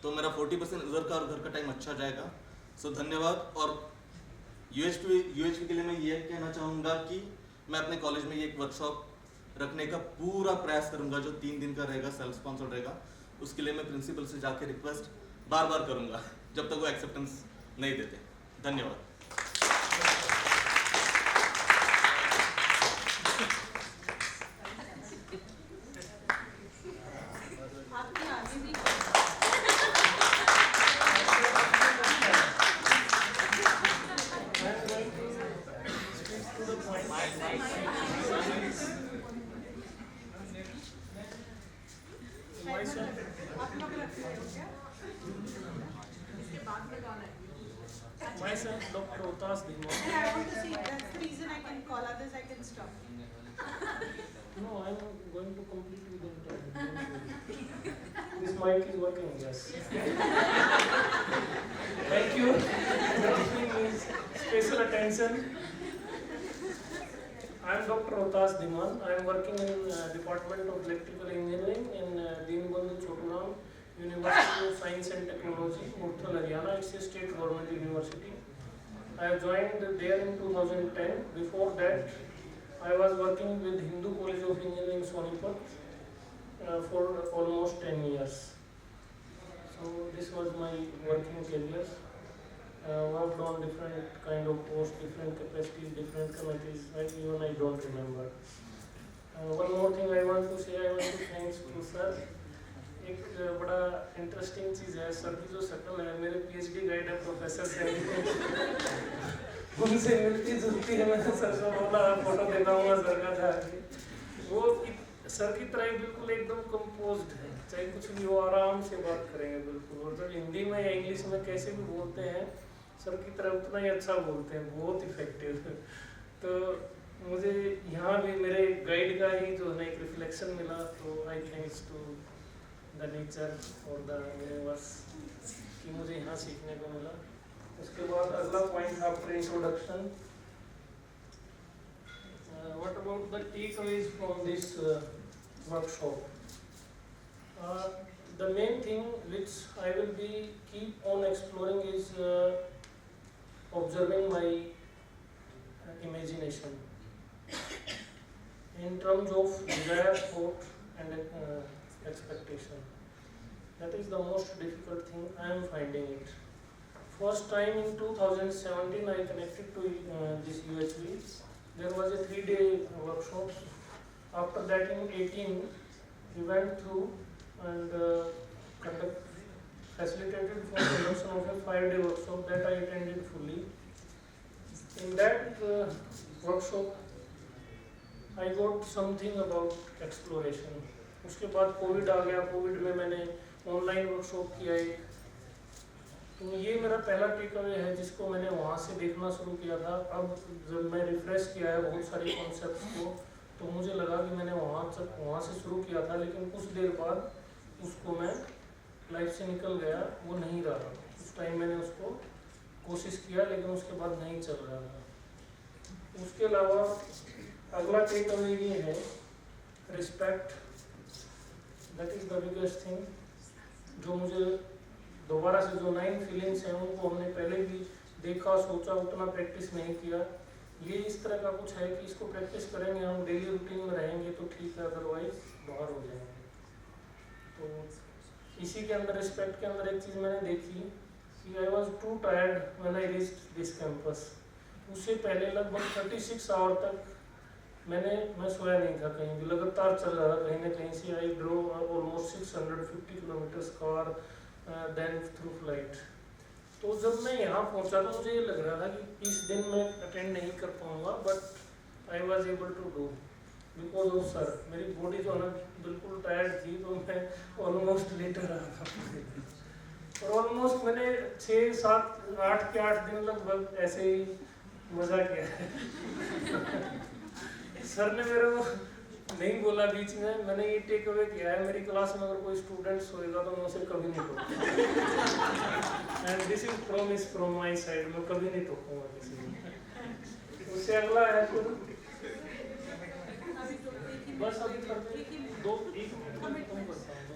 तो मेरा 40% उधर का और घर का टाइम अच्छा जाएगा. सो धन्यवाद. और UHV के लिए मैं ये कहना चाहूँगा कि मैं अपने कॉलेज में ये एक वर्कशॉप रखने का पूरा प्रयास करूँगा, जो 3 दिन का रहेगा, सेल्फ स्पॉन्सर्ड रहेगा. उसके लिए मैं प्रिंसिपल से जाके रिक्वेस्ट बार करूँगा, जब तक वो एक्सेप्टेंस नहीं देते. धन्यवाद. Myself, Dr. Utas Dimon. And I want to see, that's the reason I can call others, I can stop. No, I'm going to complete within time. This mic is working, yes. Thank you for giving me special attention. I'm Dr. Utas Dimon. I'm working in Department of Electrical Engineering in Deenbandhu Chotunam, University of Science and Technology, Murthal, Haryana. It's a state government university. I have joined there in 2010. Before that, I was working with Hindu College of Engineering, Sonipat, for almost 10 years. So this was my working career. Worked on different kind of posts, different capacities, different committees. Even I don't remember. One more thing I want to say. I want to thank to sir. एक बड़ा interesting चीज़ है, sir की जो शक्ल है, मेरे PhD guide है professor से, उनसे मिलती जुलती है. मैंने सर को बोला फोटो देता हूँ सर का था. वो सर की तरह बिल्कुल एकदम कंपोज्ड है, चाहे कुछ भी हो आराम से बात करेंगे बिल्कुल, और जब हिंदी में या इंग्लिश में कैसे भी बोलते हैं सर की तरह उतना ही अच्छा बोलते हैं, बहुत इफेक्टिव। तो मुझे यहाँ भी मेरे गाइड का ही जो है एक रिफ्लेक्शन मिला, तो I thanks to the nature और द यूनिवर्स कि मुझे यहाँ सीखने को मिला। उसके बाद अगला point after introduction, what about the takeaways from this workshop? The main thing which I will be keep on exploring is observing my imagination in terms of desire, thought and expectation. That is the most difficult thing I am finding it. First time in 2017 I connected to this UHV. There was a 3-day workshop. After that in 18 we went through and facilitated for conduction of a 5-day workshop that I attended fully. In that workshop I got something about exploration. उसके बाद Covid आ गया, Covid में मैंने online workshop किया एक, तो ये मेरा पहला टेक अवे है जिसको मैंने वहाँ से देखना शुरू किया था। अब जब मैं रिफ्रेश किया है बहुत सारे कॉन्सेप्ट्स को, तो मुझे लगा कि मैंने वहाँ से शुरू किया था, लेकिन कुछ देर बाद उसको मैं लाइफ से निकल गया, वो नहीं रहा। उस टाइम मैंने उसको कोशिश किया लेकिन उसके बाद नहीं चल रहा था। उसके अलावा अगला टेक अवे ये है respect, that is the biggest thing, जो मुझे दोबारा से जो 9 फीलिंग्स हैं उनको हमने पहले भी देखा सोचा, उतना प्रैक्टिस नहीं किया। ये इस तरह का कुछ है कि इसको प्रैक्टिस करेंगे हम, डेली रूटीन में रहेंगे तो ठीक है, अदरवाइज बाहर हो जाएंगे। तो इसी के अंदर रिस्पेक्ट के अंदर एक चीज़ मैंने देखी कि I was to tired when I reached this campus. उससे पहले लगभग 36 आवर तक मैं सोया नहीं था, कहीं भी लगातार चल रहा था, कहीं ना कहीं से। I drove almost 650 kilometres car then through flight. तो जब मैं यहाँ पहुँचा तो मुझे ये लग रहा था कि इस दिन मैं अटेंड नहीं कर पाऊँगा, but I was able to do because of sir. मेरी बॉडी जो है ना बिल्कुल टायर्ड थी, तो मैं ऑलमोस्ट लेट रहा था और ऑलमोस्ट मैंने 6, 7, 8 के 8 दिन लगभग ऐसे ही मजा किया है। सर ने मेरे को नहीं बोला बीच में, मैंने ये टेक अवे किया है, मेरी क्लास में अगर कोई स्टूडेंट सोएगा तो मैं उसे कभी नहीं टोकूंगा। And this is promise from my side, मैं कभी नहीं टोकूंगा किसी को। उससे अगला है फिर बस अभी करते 1 मिनट कम करता हूँ।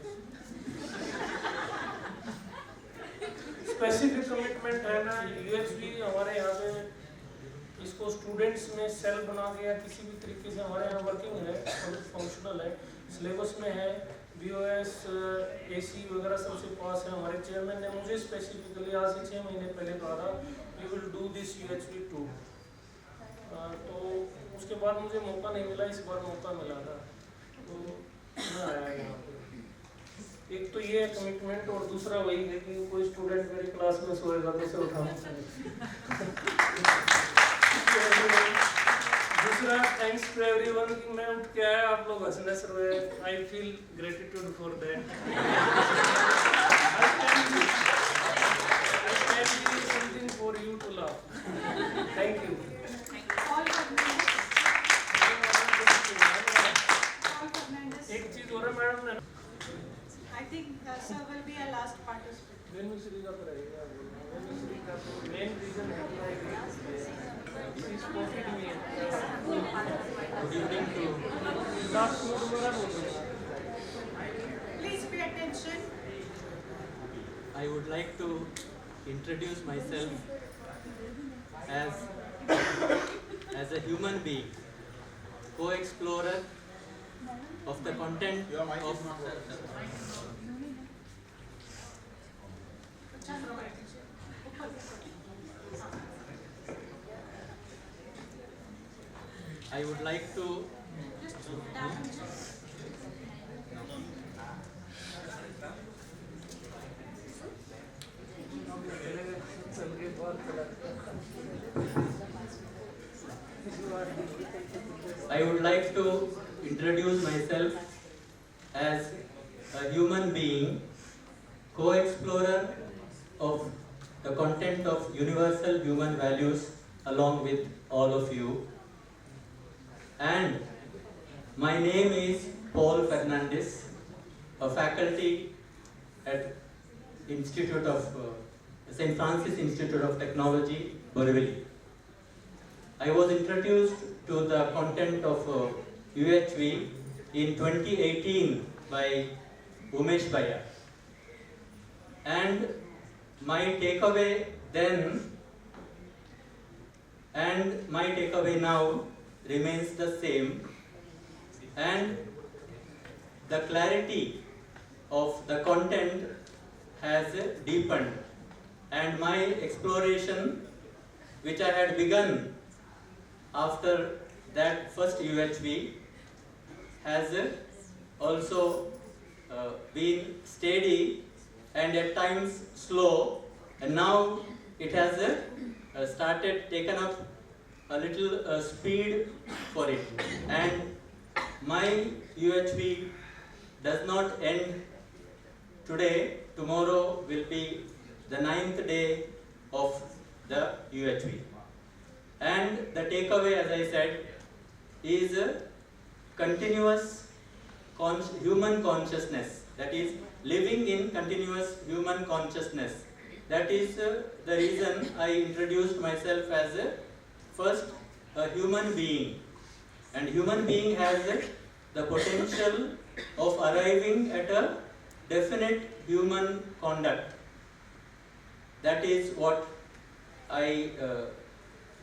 स्पेसिफिक कमिटमेंट है ना, यूएचवी हमारे यहाँ पे इसको स्टूडेंट्स में सेल बना के या किसी भी तरीके से हमारे यहाँ वर्किंग है, फंक्शनल है, सिलेबस में है, BOS AC वगैरह सबसे पास है। हमारे चेयरमैन ने मुझे स्पेसिफिकली आज से 6 महीने पहले कहा था you will do this UHV 2। तो उसके बाद मुझे मौका नहीं मिला, इस बार मौका मिला था तो मैं आया यहाँ पे। एक तो ये है कमिटमेंट, और दूसरा वही है कि कोई स्टूडेंट मेरी क्लास में सोएगा तो उसे उठाना। दूसरा थैंक्स टू एवरीवन कि मैं उठ के आया, आप लोग हंसने से रोए, I feel gratitude for that. I can be something for you to love. Thank you. एक चीज और है मैडम ने, I think sir will be our last participant. वेनुश्री का रहेगा, वेनुश्री का मेन रीजन है कि इस स्पोर्टेड में good evening to last note वगैरह बोल। Please pay attention. I would like to introduce myself as a human being, co-explorer of the content of I would like to I would like to introduce introduce myself as a human being, co-explorer of the content of universal human values along with all of you. And my name is Paul Fernandez, a faculty at St. Francis Institute of Technology, Borivali. I was introduced to the content of UHV in 2018 by Umesh Bhaiya. And my takeaway then and my takeaway now remains the same, and the clarity of the content has deepened, and my exploration, which I had begun after that first UHV, has also been steady and at times slow, and now it has started taken up a little speed for it, and my UHV does not end today. Tomorrow will be the 9th day of the UHV, and the takeaway, as I said, is continuous human consciousness, that is living in continuous human consciousness. That is the reason I introduced myself as first a human being, and human being has the potential of arriving at a definite human conduct. That is what I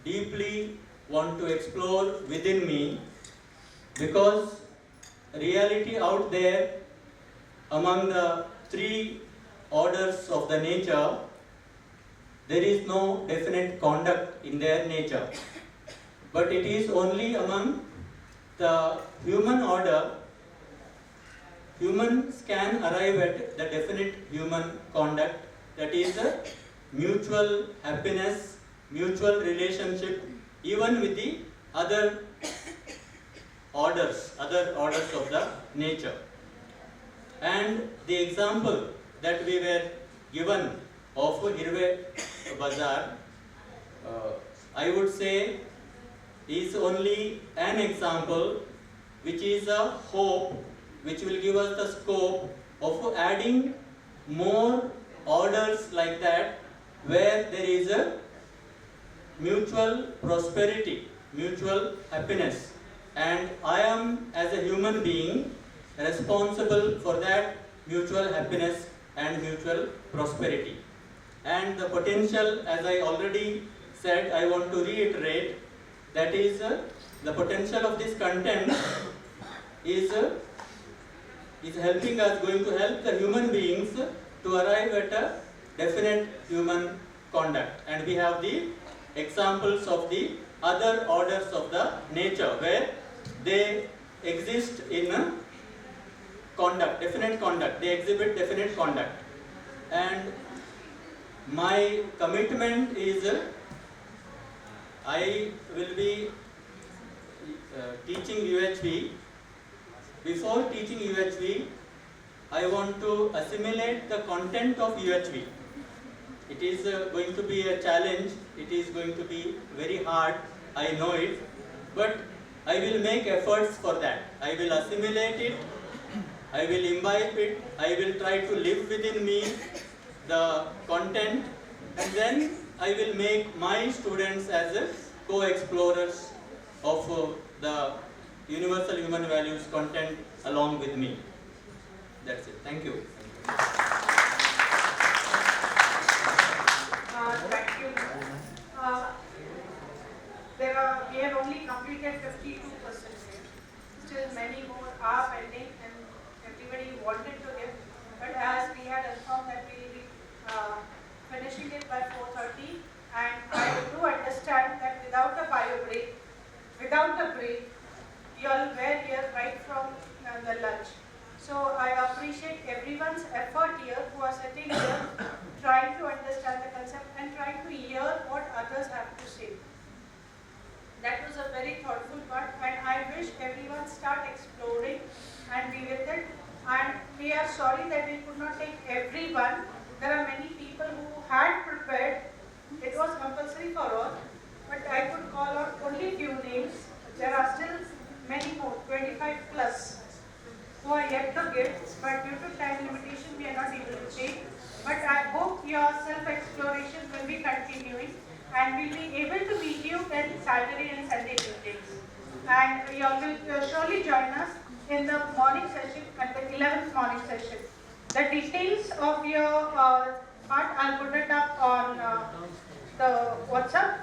deeply want to explore within me, because reality out there among the three orders of the nature, there is no definite conduct in their nature, but it is only among the human order humans can arrive at the definite human conduct, that is mutual happiness, mutual relationship, even with the other orders of the nature. And the example that we were given of Hirve Bazaar, I would say, is only an example, which is a hope, which will give us the scope of adding more orders like that, where there is a mutual prosperity, mutual happiness, and I am, as a human being, responsible for that mutual happiness and mutual prosperity. And the potential, as I already said, I want to reiterate, that is the potential of this content is helping us, going to help the human beings to arrive at a definite human conduct. And we have the examples of the other orders of the nature, where they exist in conduct, definite conduct, they exhibit definite conduct. And my commitment is, I will be teaching UHV. Before teaching UHV, I want to assimilate the content of UHV. It is going to be a challenge, it is going to be very hard, I know it, but I will make efforts for that. I will assimilate it, I will imbibe it, I will try to live within me the content, and then I will make my students as co-explorers of the universal human values content along with me. That's it. Thank you. Thank you. We have only completed 52% here. Still many more are pending, and everybody wanted to give. But as we had informed that we will be finishing it by 4:30, and I do understand that without a bio break, without a break, you all were here right from the lunch. So I appreciate everyone's effort here who are sitting here trying to understand the concept and trying to hear what others have to say. That was a very thoughtful part, and I wish everyone start exploring and be with it. And we are sorry that we could not take everyone. There are many people who had prepared. It was compulsory for all, but I could call out only few names. There are still many more, 25 plus, who are yet to give, but due to time limitation, we are not able to take. But I hope your self-exploration will be continuing, and we'll be able to meet you in Saturday and Sunday evenings. And you all will surely join us in the morning session, at the 11th morning session. The details of your part, I'll put it up on the WhatsApp.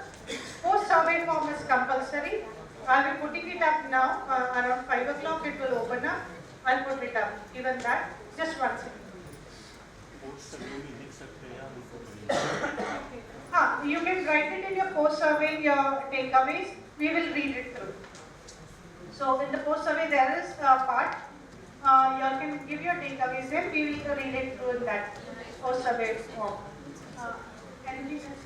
Post-survey form is compulsory. I'll be putting it up now, around 5 o'clock it will open up. I'll put it up, even that, just one second. You can write it in your post-survey, your takeaways, we will read it through. So in the post-survey there is a part, you all can give your takeaways there, we will read it through in that post-survey form. Anything else?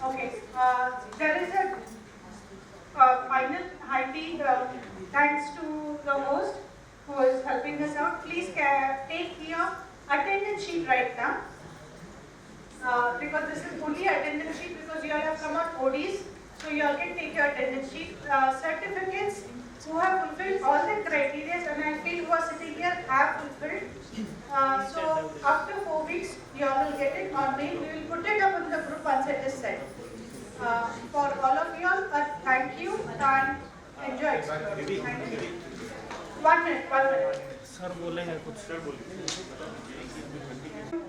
Okay, there is a final high tea, thanks to the host who is helping us out. Please take your attendance sheet right now. Because this is only attendance sheet, because you all have come out ODs, so you all can take your attendance sheet. Certificates who have fulfilled all the criteria, and I feel who are sitting here have fulfilled. So after 4 weeks, you all will get it on mail. We will put it up in the group once it is set. For all of you all, thank you and enjoy exploring. Thank you. 1 minute. Sir, बोलेंगे कुछ. Sir,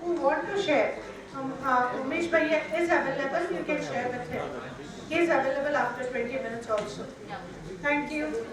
who want to share. Umesh Bhaiya is available, you can share with him. He is available after 20 minutes also. Thank you.